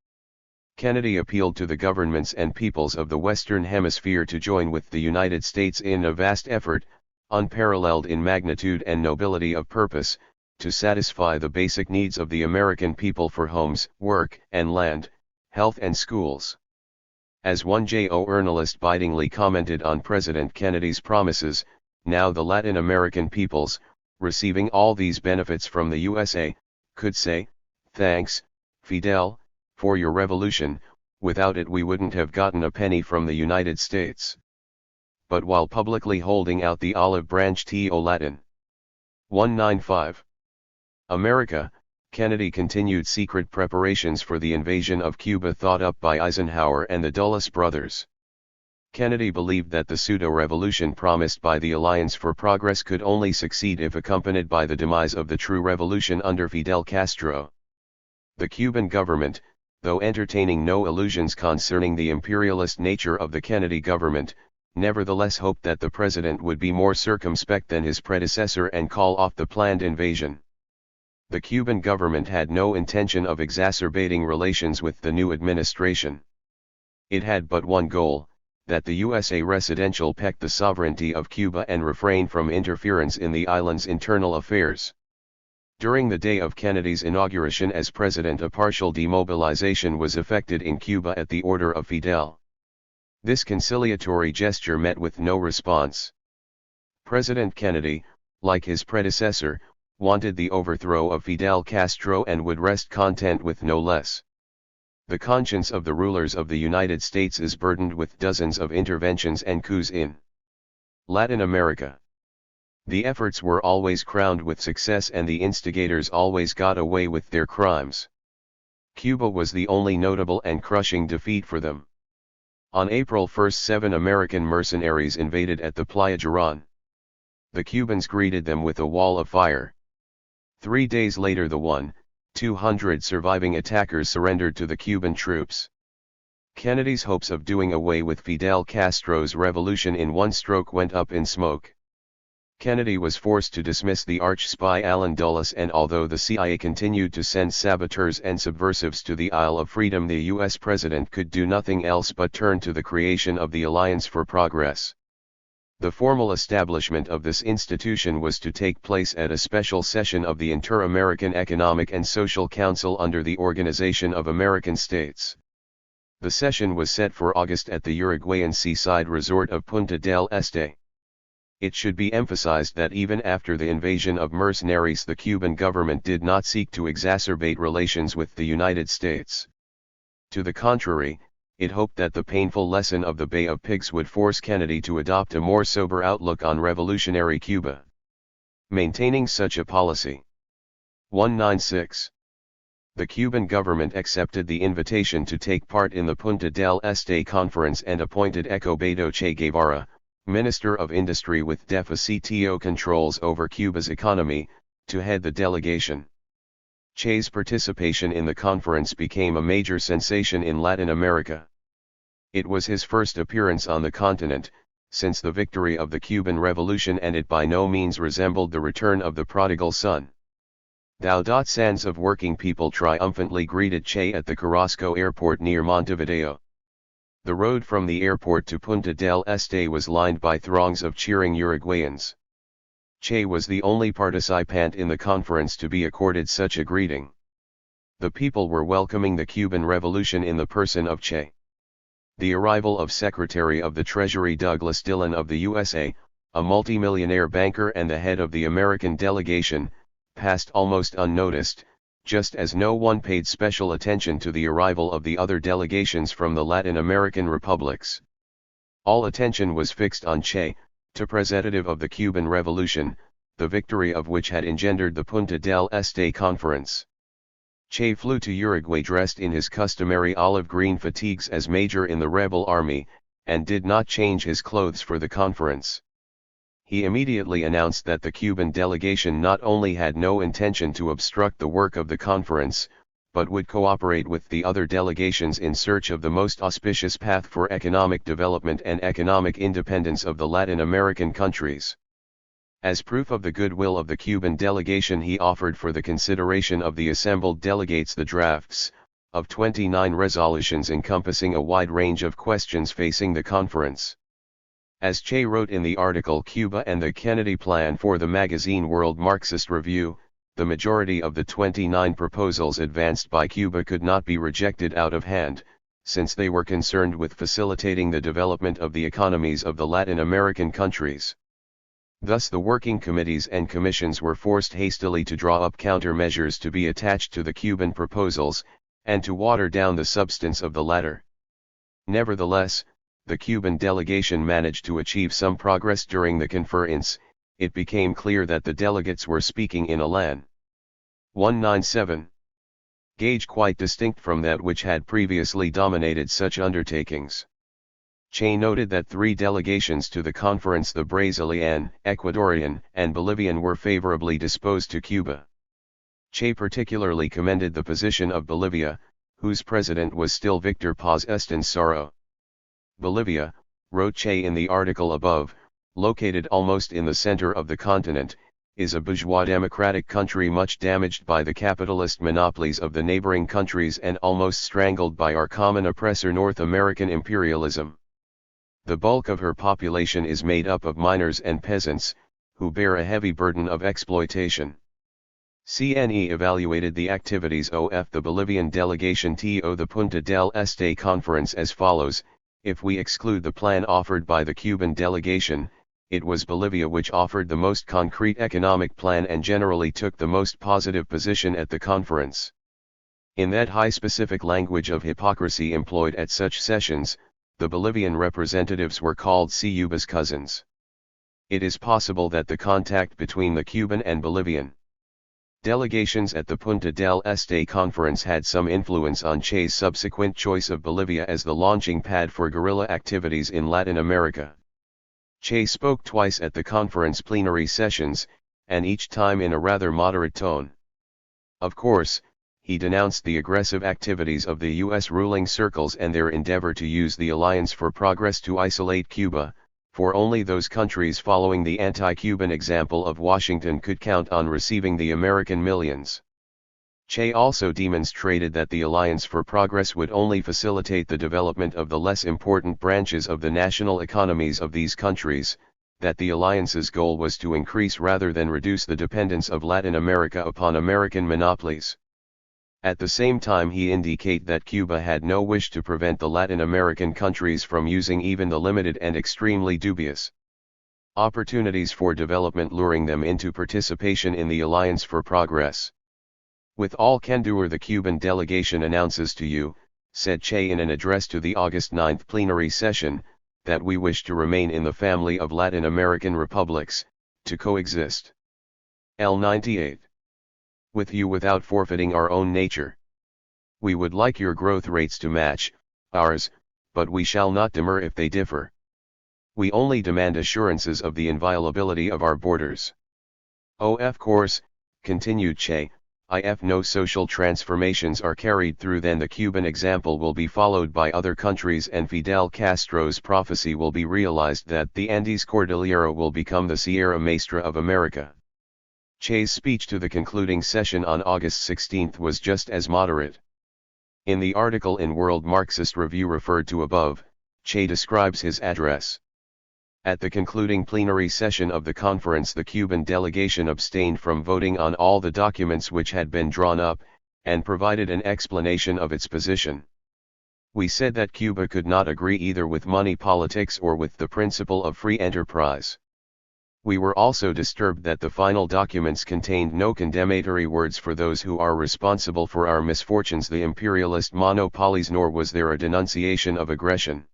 Kennedy appealed to the governments and peoples of the Western Hemisphere to join with the United States in a vast effort, unparalleled in magnitude and nobility of purpose, to satisfy the basic needs of the American people for homes, work and land, health and schools. As one journalist bitingly commented on President Kennedy's promises, now the Latin American peoples, receiving all these benefits from the USA, could say, "Thanks, Fidel, for your revolution, without it we wouldn't have gotten a penny from the United States." But while publicly holding out the olive branch to Latin 195 America, Kennedy continued secret preparations for the invasion of Cuba thought up by Eisenhower and the Dulles brothers. Kennedy believed that the pseudo-revolution promised by the Alliance for Progress could only succeed if accompanied by the demise of the true revolution under Fidel Castro. The Cuban government, though entertaining no illusions concerning the imperialist nature of the Kennedy government, nevertheless hoped that the president would be more circumspect than his predecessor and call off the planned invasion. The Cuban government had no intention of exacerbating relations with the new administration. It had but one goal, that the USA residential peck the sovereignty of Cuba and refrain from interference in the island's internal affairs. During the day of Kennedy's inauguration as president, a partial demobilization was effected in Cuba at the order of Fidel. This conciliatory gesture met with no response. President Kennedy, like his predecessor, wanted the overthrow of Fidel Castro and would rest content with no less. The conscience of the rulers of the United States is burdened with dozens of interventions and coups in Latin America. The efforts were always crowned with success and the instigators always got away with their crimes. Cuba was the only notable and crushing defeat for them. On April 1, 7 American mercenaries invaded at the Playa Girón. The Cubans greeted them with a wall of fire. 3 days later the 200 surviving attackers surrendered to the Cuban troops. Kennedy's hopes of doing away with Fidel Castro's revolution in one stroke went up in smoke. Kennedy was forced to dismiss the arch-spy Allen Dulles, and although the CIA continued to send saboteurs and subversives to the Isle of Freedom, the U.S. president could do nothing else but turn to the creation of the Alliance for Progress. The formal establishment of this institution was to take place at a special session of the Inter-American Economic and Social Council under the Organization of American States. The session was set for August at the Uruguayan seaside resort of Punta del Este. It should be emphasized that even after the invasion of mercenaries, the Cuban government did not seek to exacerbate relations with the United States. To the contrary, it hoped that the painful lesson of the Bay of Pigs would force Kennedy to adopt a more sober outlook on revolutionary Cuba. Maintaining such a policy. 196. The Cuban government accepted the invitation to take part in the Punta del Este conference and appointed Escobedo Che Guevara, Minister of Industry with de facto controls over Cuba's economy, to head the delegation. Che's participation in the conference became a major sensation in Latin America. It was his first appearance on the continent, since the victory of the Cuban Revolution, and it by no means resembled the return of the prodigal son. Thousands of working people triumphantly greeted Che at the Carrasco Airport near Montevideo. The road from the airport to Punta del Este was lined by throngs of cheering Uruguayans. Che was the only participant in the conference to be accorded such a greeting. The people were welcoming the Cuban Revolution in the person of Che. The arrival of Secretary of the Treasury Douglas Dillon of the USA, a multimillionaire banker and the head of the American delegation, passed almost unnoticed, just as no one paid special attention to the arrival of the other delegations from the Latin American republics. All attention was fixed on Che, representative of the Cuban Revolution, the victory of which had engendered the Punta del Este Conference. Che flew to Uruguay dressed in his customary olive-green fatigues as major in the rebel army, and did not change his clothes for the conference. He immediately announced that the Cuban delegation not only had no intention to obstruct the work of the conference, but would cooperate with the other delegations in search of the most auspicious path for economic development and economic independence of the Latin American countries. As proof of the goodwill of the Cuban delegation, he offered for the consideration of the assembled delegates the drafts of 29 resolutions encompassing a wide range of questions facing the conference. As Che wrote in the article Cuba and the Kennedy Plan for the magazine World Marxist Review, the majority of the 29 proposals advanced by Cuba could not be rejected out of hand, since they were concerned with facilitating the development of the economies of the Latin American countries. Thus the working committees and commissions were forced hastily to draw up countermeasures to be attached to the Cuban proposals, and to water down the substance of the latter. Nevertheless, the Cuban delegation managed to achieve some progress during the conference. It became clear that the delegates were speaking in a LAN 197 gauge quite distinct from that which had previously dominated such undertakings. Che noted that 3 delegations to the conference, the Brazilian, Ecuadorian, and Bolivian, were favorably disposed to Cuba. Che particularly commended the position of Bolivia, whose president was still Victor Paz Estensoro. Bolivia, wrote Che in the article above, located almost in the center of the continent, is a bourgeois democratic country much damaged by the capitalist monopolies of the neighboring countries and almost strangled by our common oppressor North American imperialism. The bulk of her population is made up of miners and peasants, who bear a heavy burden of exploitation. CNE evaluated the activities of the Bolivian delegation to the Punta del Este conference as follows: if we exclude the plan offered by the Cuban delegation, it was Bolivia which offered the most concrete economic plan and generally took the most positive position at the conference. In that high specific language of hypocrisy employed at such sessions, the Bolivian representatives were called Cuyba's cousins. It is possible that the contact between the Cuban and Bolivian delegations at the Punta del Este conference had some influence on Che's subsequent choice of Bolivia as the launching pad for guerrilla activities in Latin America. Che spoke twice at the conference plenary sessions, and each time in a rather moderate tone. Of course, he denounced the aggressive activities of the U.S. ruling circles and their endeavor to use the Alliance for Progress to isolate Cuba, for only those countries following the anti-Cuban example of Washington could count on receiving the American millions. Che also demonstrated that the Alliance for Progress would only facilitate the development of the less important branches of the national economies of these countries, that the Alliance's goal was to increase rather than reduce the dependence of Latin America upon American monopolies. At the same time, he indicated that Cuba had no wish to prevent the Latin American countries from using even the limited and extremely dubious opportunities for development luring them into participation in the Alliance for Progress. With all candor, the Cuban delegation announces to you, said Che in an address to the August 9 plenary session, that we wish to remain in the family of Latin American republics, to coexist. L98. With you without forfeiting our own nature. We would like your growth rates to match ours, but we shall not demur if they differ. We only demand assurances of the inviolability of our borders. Of course, continued Che, if no social transformations are carried through, then the Cuban example will be followed by other countries and Fidel Castro's prophecy will be realized that the Andes Cordillera will become the Sierra Maestra of America. Che's speech to the concluding session on August 16 was just as moderate. In the article in World Marxist Review referred to above, Che describes his address. At the concluding plenary session of the conference, the Cuban delegation abstained from voting on all the documents which had been drawn up, and provided an explanation of its position. We said that Cuba could not agree either with money politics or with the principle of free enterprise. We were also disturbed that the final documents contained no condemnatory words for those who are responsible for our misfortunes, the imperialist monopolies, nor was there a denunciation of aggression.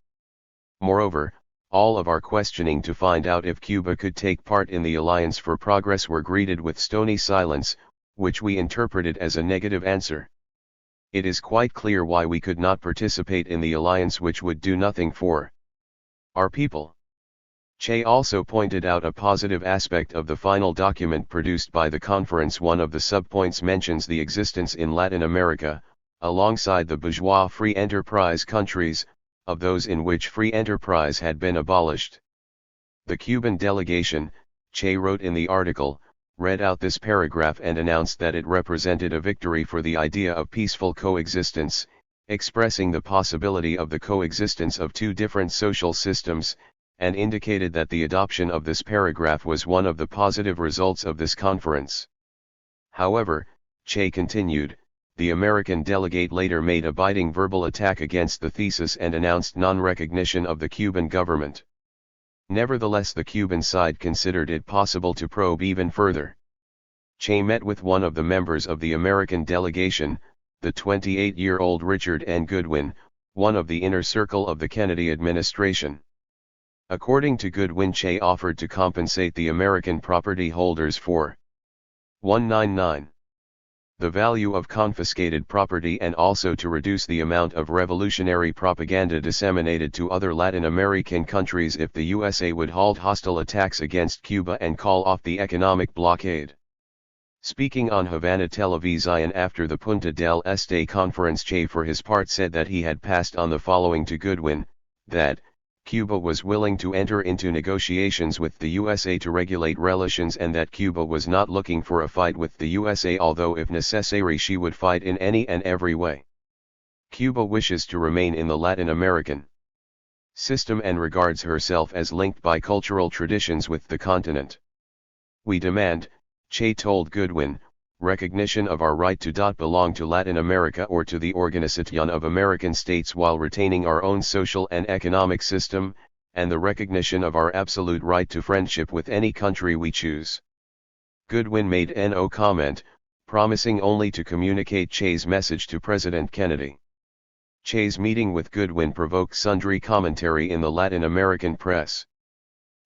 Moreover, all of our questioning to find out if Cuba could take part in the Alliance for Progress were greeted with stony silence, which we interpreted as a negative answer. It is quite clear why we could not participate in the alliance, which would do nothing for our people. Che also pointed out a positive aspect of the final document produced by the conference. One of the subpoints mentions the existence in Latin America, alongside the bourgeois free enterprise countries, of those in which free enterprise had been abolished. The Cuban delegation, Che wrote in the article, read out this paragraph and announced that it represented a victory for the idea of peaceful coexistence, expressing the possibility of the coexistence of two different social systems, and indicated that the adoption of this paragraph was one of the positive results of this conference. However, Che continued, the American delegate later made a biting verbal attack against the thesis and announced non-recognition of the Cuban government. Nevertheless, the Cuban side considered it possible to probe even further. Che met with one of the members of the American delegation, the 28-year-old Richard N. Goodwin, one of the inner circle of the Kennedy administration. According to Goodwin, Che offered to compensate the American property holders for 199. The value of confiscated property, and also to reduce the amount of revolutionary propaganda disseminated to other Latin American countries if the USA would halt hostile attacks against Cuba and call off the economic blockade. Speaking on Havana Television after the Punta del Este conference, Che for his part said that he had passed on the following to Goodwin, that Cuba was willing to enter into negotiations with the USA to regulate relations, and that Cuba was not looking for a fight with the USA, although if necessary she would fight in any and every way. Cuba wishes to remain in the Latin American system and regards herself as linked by cultural traditions with the continent. We demand, Che told Goodwin, recognition of our right to belong to Latin America or to the Organization of American States while retaining our own social and economic system, and the recognition of our absolute right to friendship with any country we choose. Goodwin made no comment, promising only to communicate Che's message to President Kennedy. Che's meeting with Goodwin provoked sundry commentary in the Latin American press.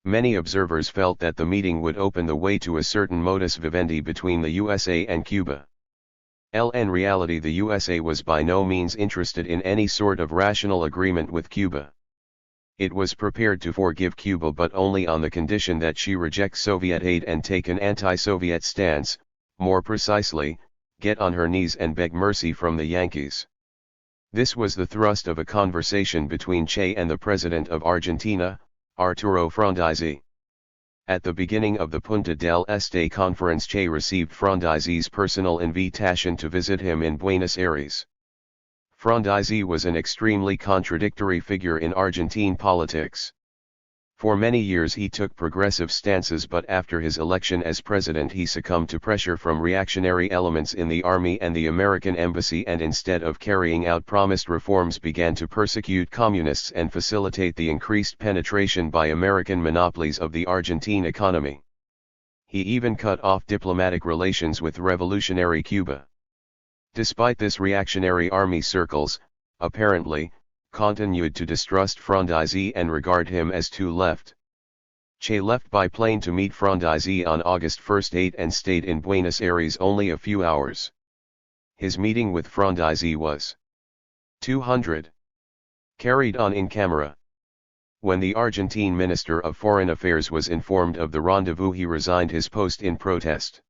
Many observers felt that the meeting would open the way to a certain modus vivendi between the USA and Cuba. In reality, the USA was by no means interested in any sort of rational agreement with Cuba. It was prepared to forgive Cuba, but only on the condition that she reject Soviet aid and take an anti-Soviet stance, more precisely, get on her knees and beg mercy from the Yankees. This was the thrust of a conversation between Che and the President of Argentina, Arturo Frondizi. At the beginning of the Punta del Este conference, Che received Frondizi's personal invitation to visit him in Buenos Aires. Frondizi was an extremely contradictory figure in Argentine politics. For many years he took progressive stances, but after his election as president he succumbed to pressure from reactionary elements in the army and the American embassy, and instead of carrying out promised reforms began to persecute communists and facilitate the increased penetration by American monopolies of the Argentine economy. He even cut off diplomatic relations with revolutionary Cuba. Despite this, reactionary army circles, apparently, continued to distrust Frondizi and regard him as too left. Che left by plane to meet Frondizi on August 1, and stayed in Buenos Aires only a few hours. His meeting with Frondizi was 200. Carried on in camera. When the Argentine Minister of Foreign Affairs was informed of the rendezvous, he resigned his post in protest.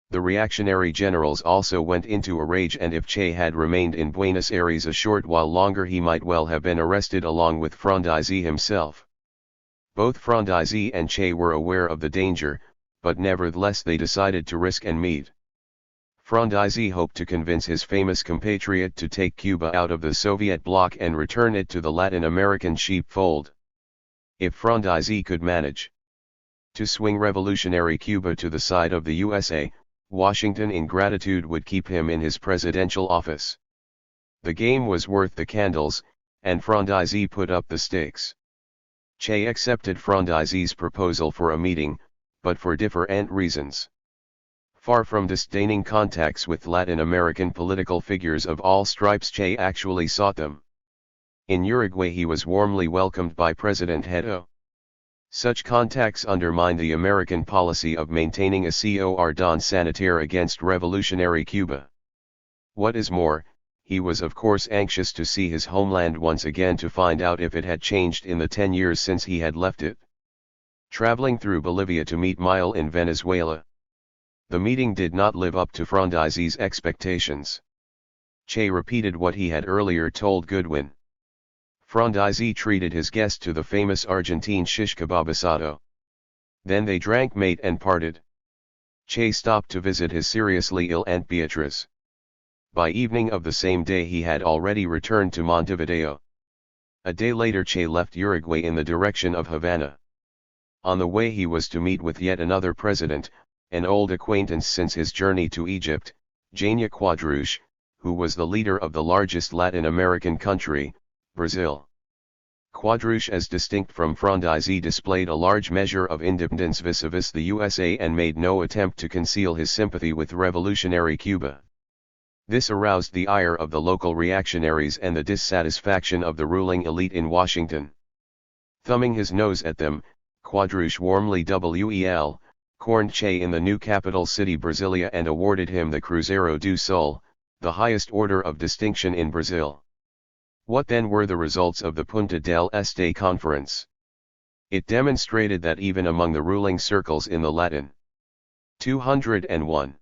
The reactionary generals also went into a rage, and if Che had remained in Buenos Aires a short while longer he might well have been arrested along with Frondizi himself. Both Frondizi and Che were aware of the danger, but nevertheless they decided to risk and meet. Frondizi hoped to convince his famous compatriot to take Cuba out of the Soviet bloc and return it to the Latin American sheepfold. If Frondizi could manage to swing revolutionary Cuba to the side of the USA, Washington in gratitude would keep him in his presidential office. The game was worth the candles, and Frondizi put up the stakes. Che accepted Frondizi's proposal for a meeting, but for different reasons. Far from disdaining contacts with Latin American political figures of all stripes, Che actually sought them. In Uruguay he was warmly welcomed by President Hedo. Such contacts undermined the American policy of maintaining a cordon sanitaire against revolutionary Cuba. What is more, he was of course anxious to see his homeland once again to find out if it had changed in the 10 years since he had left it. Traveling through Bolivia to meet Miguel in Venezuela. The meeting did not live up to Frondizi's expectations. Che repeated what he had earlier told Goodwin. Frondizi treated his guest to the famous Argentine shish kebab asado. Then they drank mate and parted. Che stopped to visit his seriously ill Aunt Beatriz. By evening of the same day he had already returned to Montevideo. A day later Che left Uruguay in the direction of Havana. On the way he was to meet with yet another president, an old acquaintance since his journey to Egypt, Jânio Quadros, who was the leader of the largest Latin American country, Brazil. Quadros, as distinct from Frondizi, displayed a large measure of independence vis-a-vis the USA and made no attempt to conceal his sympathy with revolutionary Cuba. This aroused the ire of the local reactionaries and the dissatisfaction of the ruling elite in Washington. Thumbing his nose at them, Quadros warmly corned Che in the new capital city Brasilia and awarded him the Cruzeiro do Sul, the highest order of distinction in Brazil. What then were the results of the Punta del Este conference? It demonstrated that even among the ruling circles in the Latin 201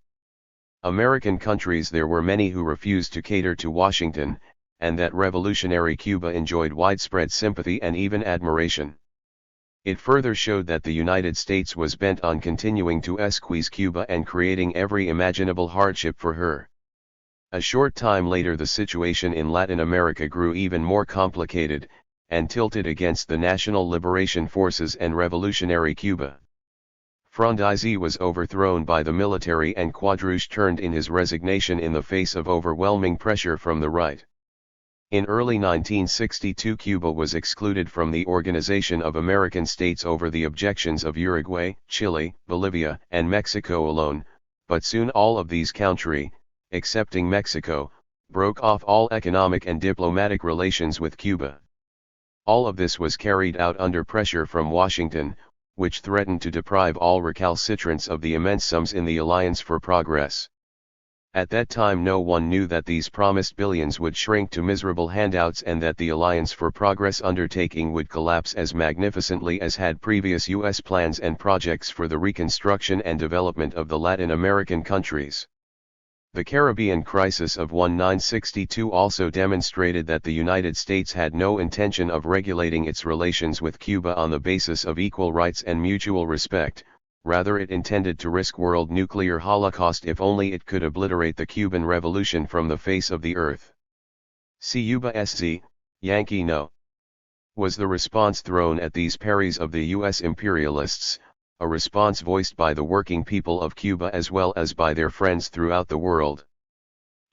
American countries there were many who refused to cater to Washington, and that revolutionary Cuba enjoyed widespread sympathy and even admiration. It further showed that the United States was bent on continuing to squeeze Cuba and creating every imaginable hardship for her. A short time later the situation in Latin America grew even more complicated, and tilted against the National Liberation Forces and revolutionary Cuba. Frondizi was overthrown by the military and Quadros turned in his resignation in the face of overwhelming pressure from the right. In early 1962 Cuba was excluded from the Organization of American States over the objections of Uruguay, Chile, Bolivia, and Mexico alone, but soon all of these countries, excepting Mexico, broke off all economic and diplomatic relations with Cuba. All of this was carried out under pressure from Washington, which threatened to deprive all recalcitrants of the immense sums in the Alliance for Progress. At that time no one knew that these promised billions would shrink to miserable handouts and that the Alliance for Progress undertaking would collapse as magnificently as had previous U.S. plans and projects for the reconstruction and development of the Latin American countries. The Caribbean crisis of 1962 also demonstrated that the United States had no intention of regulating its relations with Cuba on the basis of equal rights and mutual respect, rather it intended to risk world nuclear holocaust if only it could obliterate the Cuban Revolution from the face of the earth. Cuba SZ, Yankee no, was the response thrown at these parries of the U.S. imperialists, a response voiced by the working people of Cuba as well as by their friends throughout the world.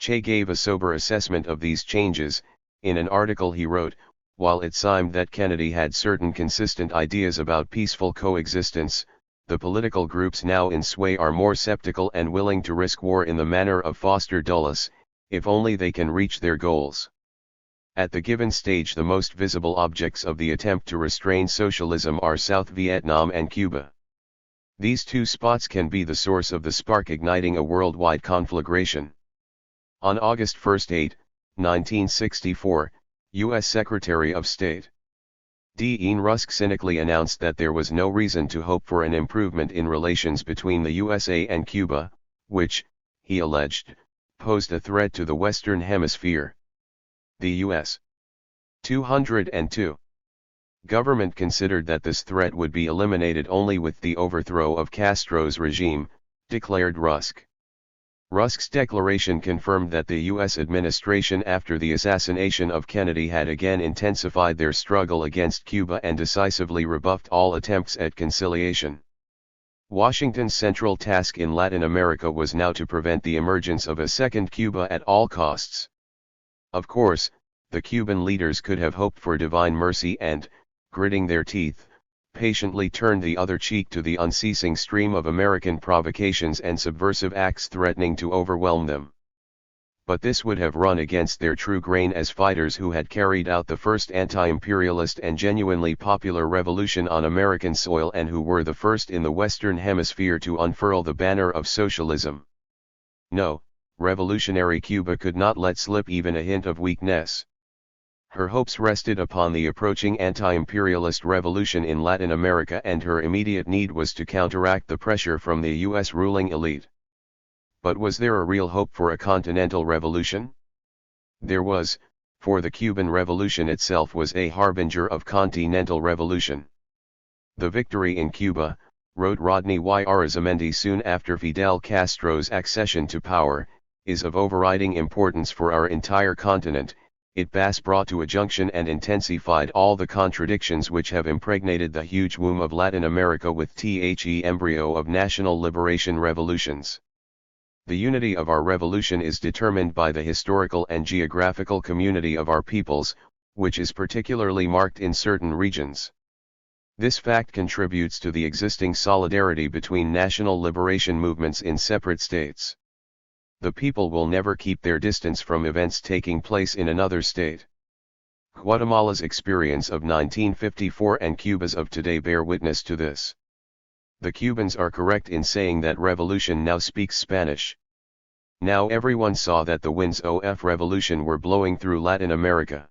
Che gave a sober assessment of these changes. In an article he wrote, while it seemed that Kennedy had certain consistent ideas about peaceful coexistence, the political groups now in sway are more skeptical and willing to risk war in the manner of Foster Dulles, if only they can reach their goals. At the given stage the most visible objects of the attempt to restrain socialism are South Vietnam and Cuba. These two spots can be the source of the spark igniting a worldwide conflagration. On August 1, 1964, U.S. Secretary of State Dean Rusk cynically announced that there was no reason to hope for an improvement in relations between the USA and Cuba, which, he alleged, posed a threat to the Western Hemisphere. The U.S. 202 government considered that this threat would be eliminated only with the overthrow of Castro's regime, declared Rusk. Rusk's declaration confirmed that the U.S. administration after the assassination of Kennedy had again intensified their struggle against Cuba and decisively rebuffed all attempts at conciliation. Washington's central task in Latin America was now to prevent the emergence of a second Cuba at all costs. Of course, the Cuban leaders could have hoped for divine mercy and, gritting their teeth, patiently turned the other cheek to the unceasing stream of American provocations and subversive acts threatening to overwhelm them. But this would have run against their true grain as fighters who had carried out the first anti-imperialist and genuinely popular revolution on American soil and who were the first in the Western Hemisphere to unfurl the banner of socialism. No, revolutionary Cuba could not let slip even a hint of weakness. Her hopes rested upon the approaching anti-imperialist revolution in Latin America, and her immediate need was to counteract the pressure from the U.S. ruling elite. But was there a real hope for a continental revolution? There was, for the Cuban Revolution itself was a harbinger of continental revolution. The victory in Cuba, wrote Rodney Y. Arizamendi soon after Fidel Castro's accession to power, is of overriding importance for our entire continent. It brought to a junction and intensified all the contradictions which have impregnated the huge womb of Latin America with the embryo of national liberation revolutions. The unity of our revolution is determined by the historical and geographical community of our peoples, which is particularly marked in certain regions. This fact contributes to the existing solidarity between national liberation movements in separate states. The people will never keep their distance from events taking place in another state. Guatemala's experience of 1954 and Cuba's of today bear witness to this. The Cubans are correct in saying that revolution now speaks Spanish. Now everyone saw that the winds of revolution were blowing through Latin America.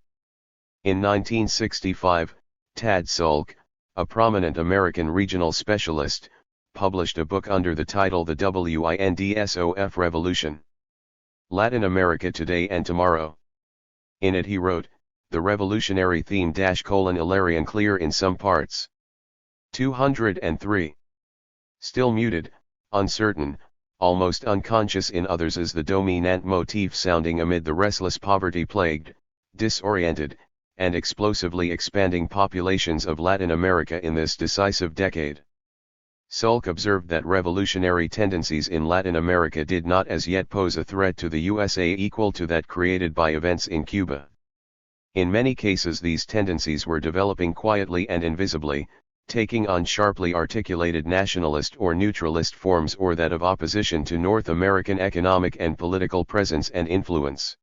In 1965, Tad Sulk, a prominent American regional specialist, published a book under the title The WINDSOF Revolution. Latin America Today and Tomorrow. In it he wrote, the revolutionary theme -- Ilarian clear in some parts. 203. Still muted, uncertain, almost unconscious in others is the dominant motif sounding amid the restless poverty-plagued, disoriented, and explosively expanding populations of Latin America in this decisive decade. Sulk observed that revolutionary tendencies in Latin America did not as yet pose a threat to the USA equal to that created by events in Cuba. In many cases these tendencies were developing quietly and invisibly, taking on sharply articulated nationalist or neutralist forms or that of opposition to North American economic and political presence and influence.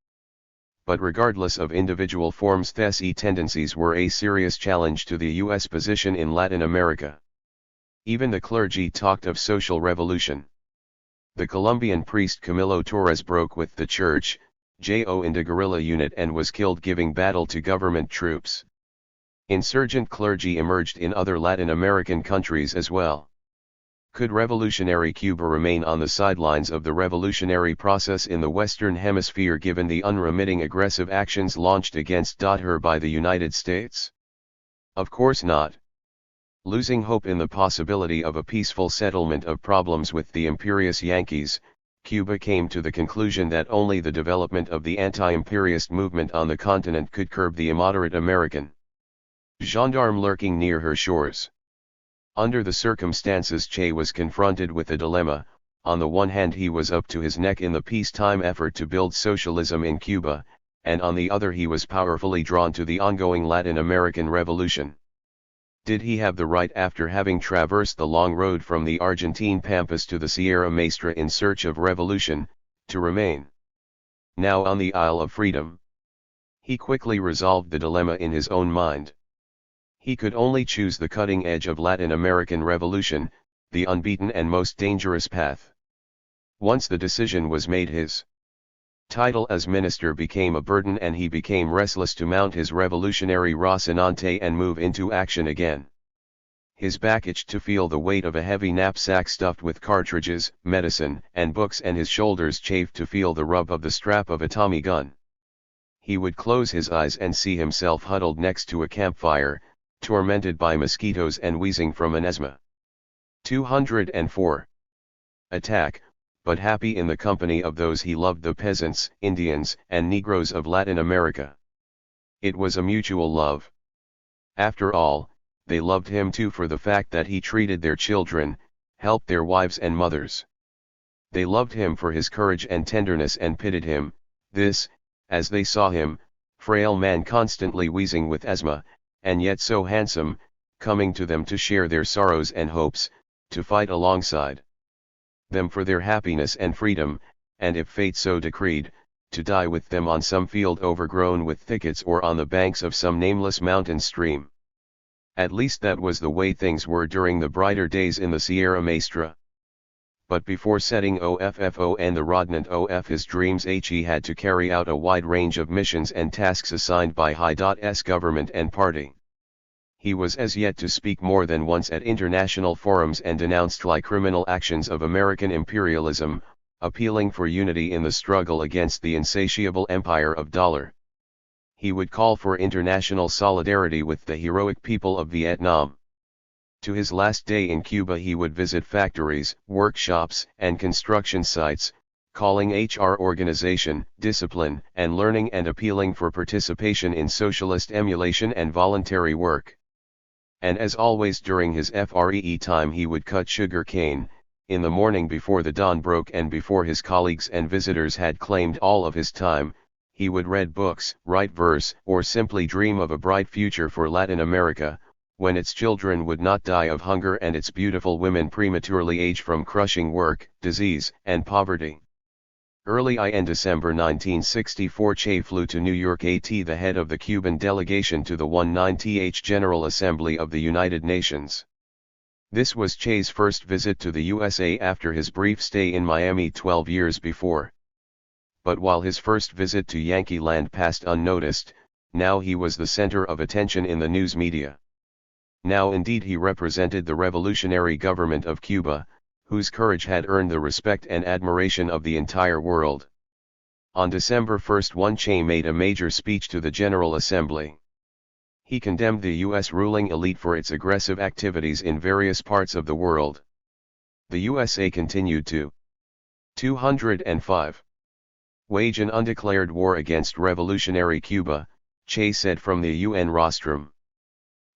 But regardless of individual forms, these tendencies were a serious challenge to the U.S. position in Latin America. Even the clergy talked of social revolution. The Colombian priest Camilo Torres broke with the church, in the guerrilla unit and was killed giving battle to government troops. Insurgent clergy emerged in other Latin American countries as well. Could revolutionary Cuba remain on the sidelines of the revolutionary process in the Western Hemisphere given the unremitting aggressive actions launched against her by the United States? Of course not. Losing hope in the possibility of a peaceful settlement of problems with the imperious Yankees, Cuba came to the conclusion that only the development of the anti-imperialist movement on the continent could curb the immoderate American gendarme lurking near her shores. Under the circumstances, Che was confronted with a dilemma. On the one hand, he was up to his neck in the peacetime effort to build socialism in Cuba, and on the other he was powerfully drawn to the ongoing Latin American revolution. Did he have the right, after having traversed the long road from the Argentine Pampas to the Sierra Maestra in search of revolution, to remain now on the Isle of Freedom? He quickly resolved the dilemma in his own mind. He could only choose the cutting edge of Latin American revolution, the unbeaten and most dangerous path. Once the decision was made, his title as minister became a burden and he became restless to mount his revolutionary Rocinante and move into action again. His back itched to feel the weight of a heavy knapsack stuffed with cartridges, medicine, and books, and his shoulders chafed to feel the rub of the strap of a Tommy gun. He would close his eyes and see himself huddled next to a campfire, tormented by mosquitoes and wheezing from an asthma. 204. Attack, but happy in the company of those he loved, the peasants, Indians, and Negroes of Latin America. It was a mutual love. After all, they loved him too for the fact that he treated their children, helped their wives and mothers. They loved him for his courage and tenderness and pitied him, as they saw him, frail man constantly wheezing with asthma, and yet so handsome, coming to them to share their sorrows and hopes, to fight alongside them for their happiness and freedom, and if fate so decreed, to die with them on some field overgrown with thickets or on the banks of some nameless mountain stream. At least that was the way things were during the brighter days in the Sierra Maestra. But before setting OFFO and the Rodnant OF his dreams, he had to carry out a wide range of missions and tasks assigned by High.S government and party. He was as yet to speak more than once at international forums and denounced like criminal actions of American imperialism, appealing for unity in the struggle against the insatiable empire of dollar. He would call for international solidarity with the heroic people of Vietnam. To his last day in Cuba he would visit factories, workshops, and construction sites, calling HR organization, discipline, and learning and appealing for participation in socialist emulation and voluntary work. And as always during his free time he would cut sugar cane, in the morning before the dawn broke and before his colleagues and visitors had claimed all of his time, he would read books, write verse, or simply dream of a bright future for Latin America, when its children would not die of hunger and its beautiful women prematurely age from crushing work, disease, and poverty. Early in December 1964 Che flew to New York at the head of the Cuban delegation to the 19th General Assembly of the United Nations. This was Che's first visit to the USA after his brief stay in Miami 12 years before. But while his first visit to Yankee Land passed unnoticed, now he was the center of attention in the news media. Now indeed he represented the revolutionary government of Cuba, whose courage had earned the respect and admiration of the entire world. On December 1 Che made a major speech to the General Assembly. He condemned the U.S. ruling elite for its aggressive activities in various parts of the world. The USA continued to 205. Wage an undeclared war against revolutionary Cuba, Che said from the UN rostrum.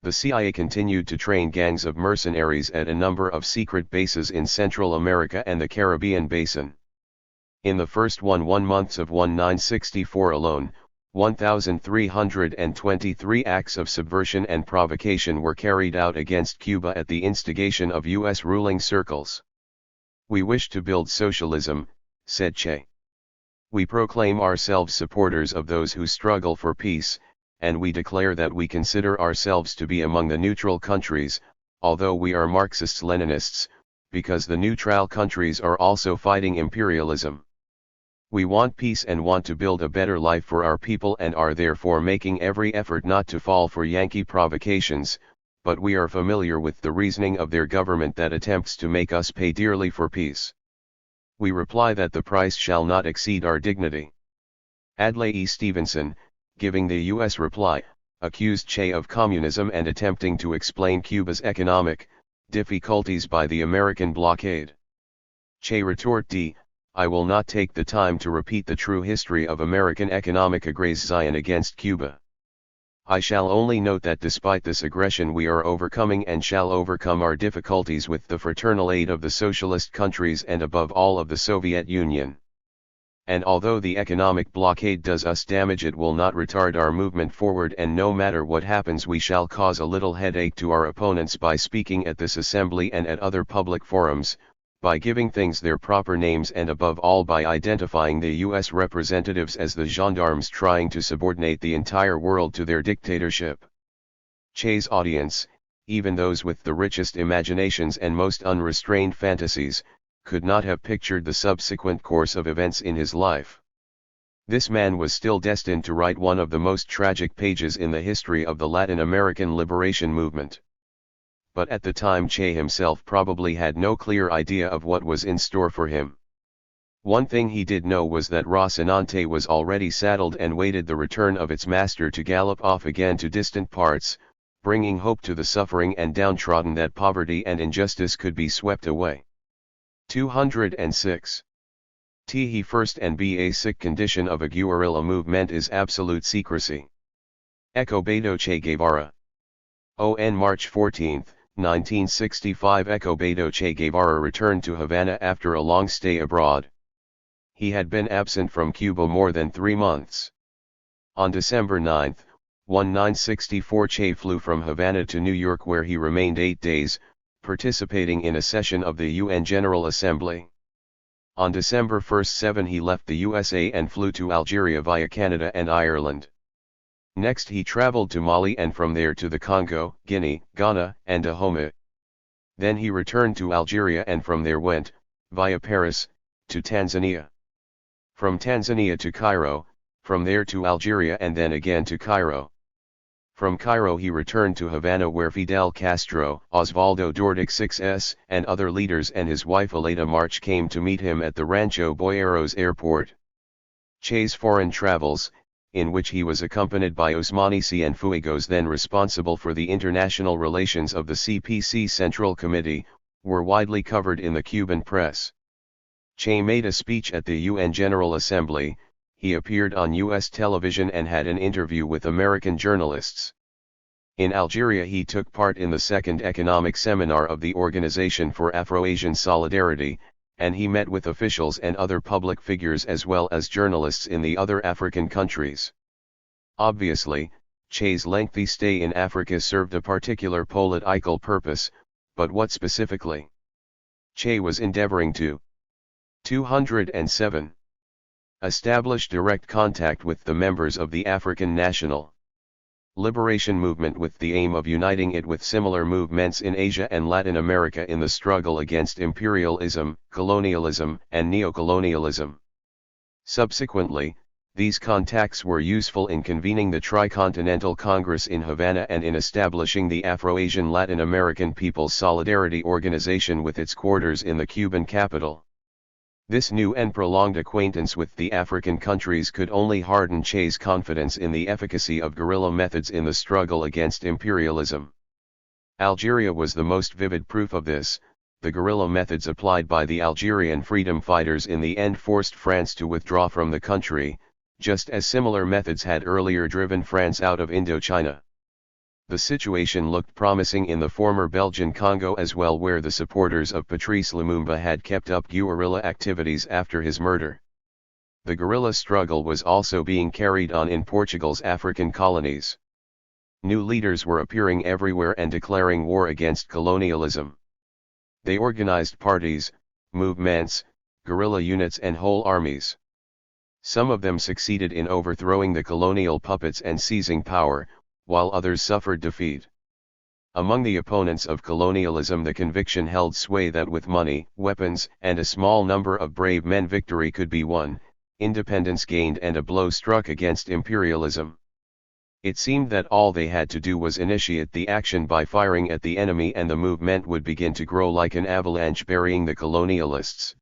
The CIA continued to train gangs of mercenaries at a number of secret bases in Central America and the Caribbean basin. In the first 1 months of 1964 alone, 1,323 acts of subversion and provocation were carried out against Cuba at the instigation of U.S. ruling circles. We wish to build socialism, said Che. We proclaim ourselves supporters of those who struggle for peace, and we declare that we consider ourselves to be among the neutral countries, although we are Marxists-Leninists, because the neutral countries are also fighting imperialism. We want peace and want to build a better life for our people and are therefore making every effort not to fall for Yankee provocations, but we are familiar with the reasoning of their government that attempts to make us pay dearly for peace. We reply that the price shall not exceed our dignity. Adlai E. Stevenson, giving the U.S. reply, accused Che of communism and attempting to explain Cuba's economic difficulties by the American blockade. Che retorted, I will not take the time to repeat the true history of American economic aggression against Cuba. I shall only note that despite this aggression we are overcoming and shall overcome our difficulties with the fraternal aid of the socialist countries and above all of the Soviet Union. And although the economic blockade does us damage, it will not retard our movement forward, and no matter what happens we shall cause a little headache to our opponents by speaking at this assembly and at other public forums, by giving things their proper names and above all by identifying the U.S. representatives as the gendarmes trying to subordinate the entire world to their dictatorship. Che's audience, even those with the richest imaginations and most unrestrained fantasies, could not have pictured the subsequent course of events in his life. This man was still destined to write one of the most tragic pages in the history of the Latin American liberation movement. But at the time Che himself probably had no clear idea of what was in store for him. One thing he did know was that Rocinante was already saddled and waited the return of its master to gallop off again to distant parts, bringing hope to the suffering and downtrodden that poverty and injustice could be swept away. 206. The first and basic condition of a guerrilla movement is absolute secrecy. Eco Beto Che Guevara. On March 14, 1965 Eco Beto Che Guevara returned to Havana after a long stay abroad. He had been absent from Cuba more than 3 months. On December 9, 1964 Che flew from Havana to New York where he remained 8 days, participating in a session of the UN General Assembly. On December 1, he left the USA and flew to Algeria via Canada and Ireland. Next he traveled to Mali and from there to the Congo, Guinea, Ghana, and Dahomey. Then he returned to Algeria and from there went, via Paris, to Tanzania. From Tanzania to Cairo, from there to Algeria and then again to Cairo. From Cairo he returned to Havana where Fidel Castro, Osvaldo Dordic and other leaders and his wife Aleta March came to meet him at the Rancho Boyeros airport. Che's foreign travels, in which he was accompanied by Ousmane Cienfuegos, then responsible for the international relations of the CPC Central Committee, were widely covered in the Cuban press. Che made a speech at the UN General Assembly, he appeared on US television and had an interview with American journalists. In Algeria he took part in the second economic seminar of the Organization for Afro-Asian Solidarity, and he met with officials and other public figures as well as journalists in the other African countries. Obviously, Che's lengthy stay in Africa served a particular political purpose, but what specifically? Che was endeavoring to 207. Establish direct contact with the members of the African National Liberation Movement with the aim of uniting it with similar movements in Asia and Latin America in the struggle against imperialism, colonialism, and neocolonialism. Subsequently, these contacts were useful in convening the Tricontinental Congress in Havana and in establishing the Afro-Asian Latin American People's Solidarity Organization with its quarters in the Cuban capital. This new and prolonged acquaintance with the African countries could only harden Che's confidence in the efficacy of guerrilla methods in the struggle against imperialism. Algeria was the most vivid proof of this. The guerrilla methods applied by the Algerian freedom fighters in the end forced France to withdraw from the country, just as similar methods had earlier driven France out of Indochina. The situation looked promising in the former Belgian Congo as well, where the supporters of Patrice Lumumba had kept up guerrilla activities after his murder. The guerrilla struggle was also being carried on in Portugal's African colonies. New leaders were appearing everywhere and declaring war against colonialism. They organized parties, movements, guerrilla units and whole armies. Some of them succeeded in overthrowing the colonial puppets and seizing power, while others suffered defeat. Among the opponents of colonialism the conviction held sway that with money, weapons, and a small number of brave men victory could be won, independence gained and a blow struck against imperialism. It seemed that all they had to do was initiate the action by firing at the enemy and the movement would begin to grow like an avalanche burying the colonialists.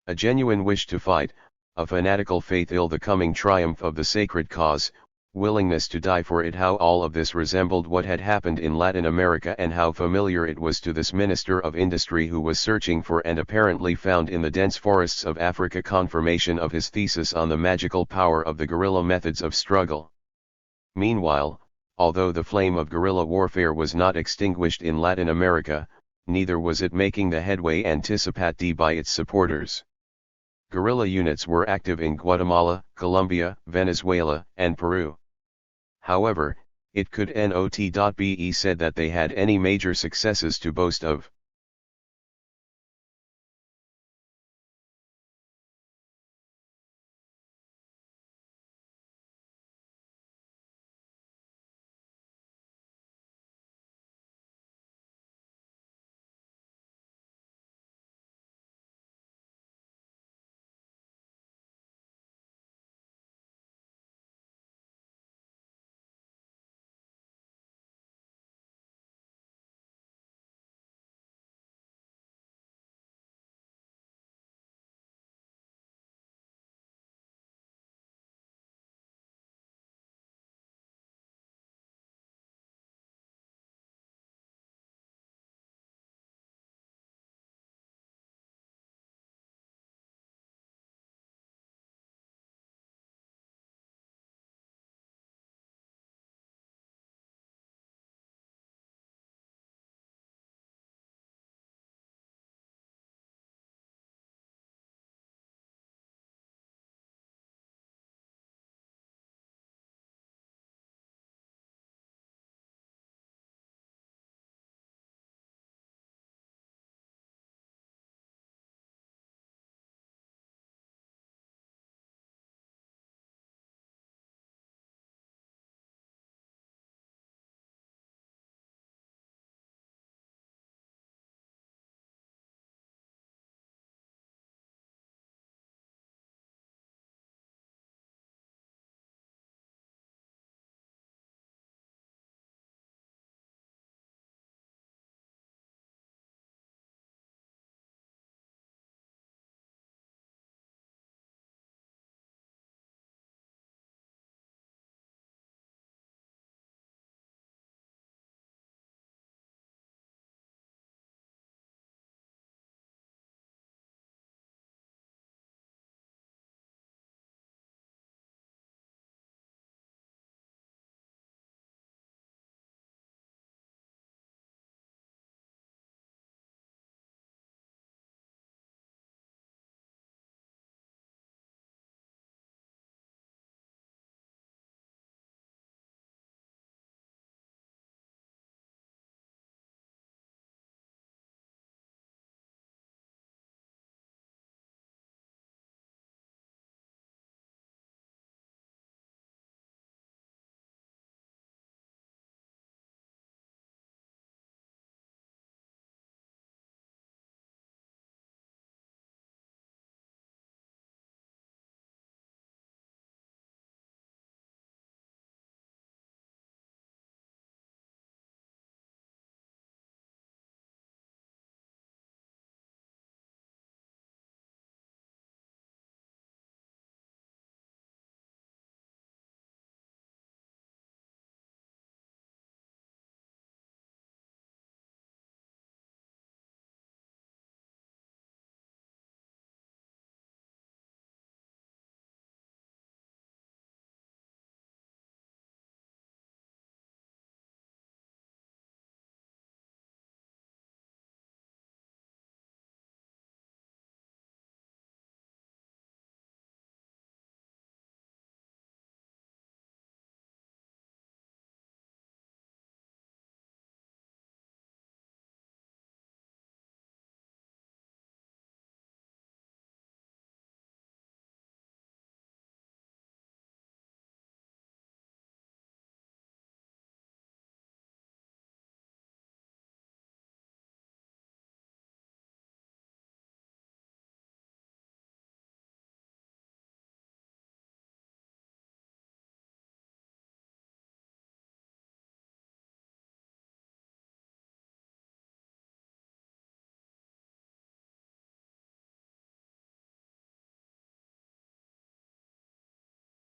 A genuine wish to fight, a fanatical faith in the coming triumph of the sacred cause, willingness to die for it. How all of this resembled what had happened in Latin America and how familiar it was to this minister of industry who was searching for and apparently found in the dense forests of Africa confirmation of his thesis on the magical power of the guerrilla methods of struggle. Meanwhile, although the flame of guerrilla warfare was not extinguished in Latin America, neither was it making the headway anticipated by its supporters. Guerrilla units were active in Guatemala, Colombia, Venezuela, and Peru. However, it could not be said that they had any major successes to boast of.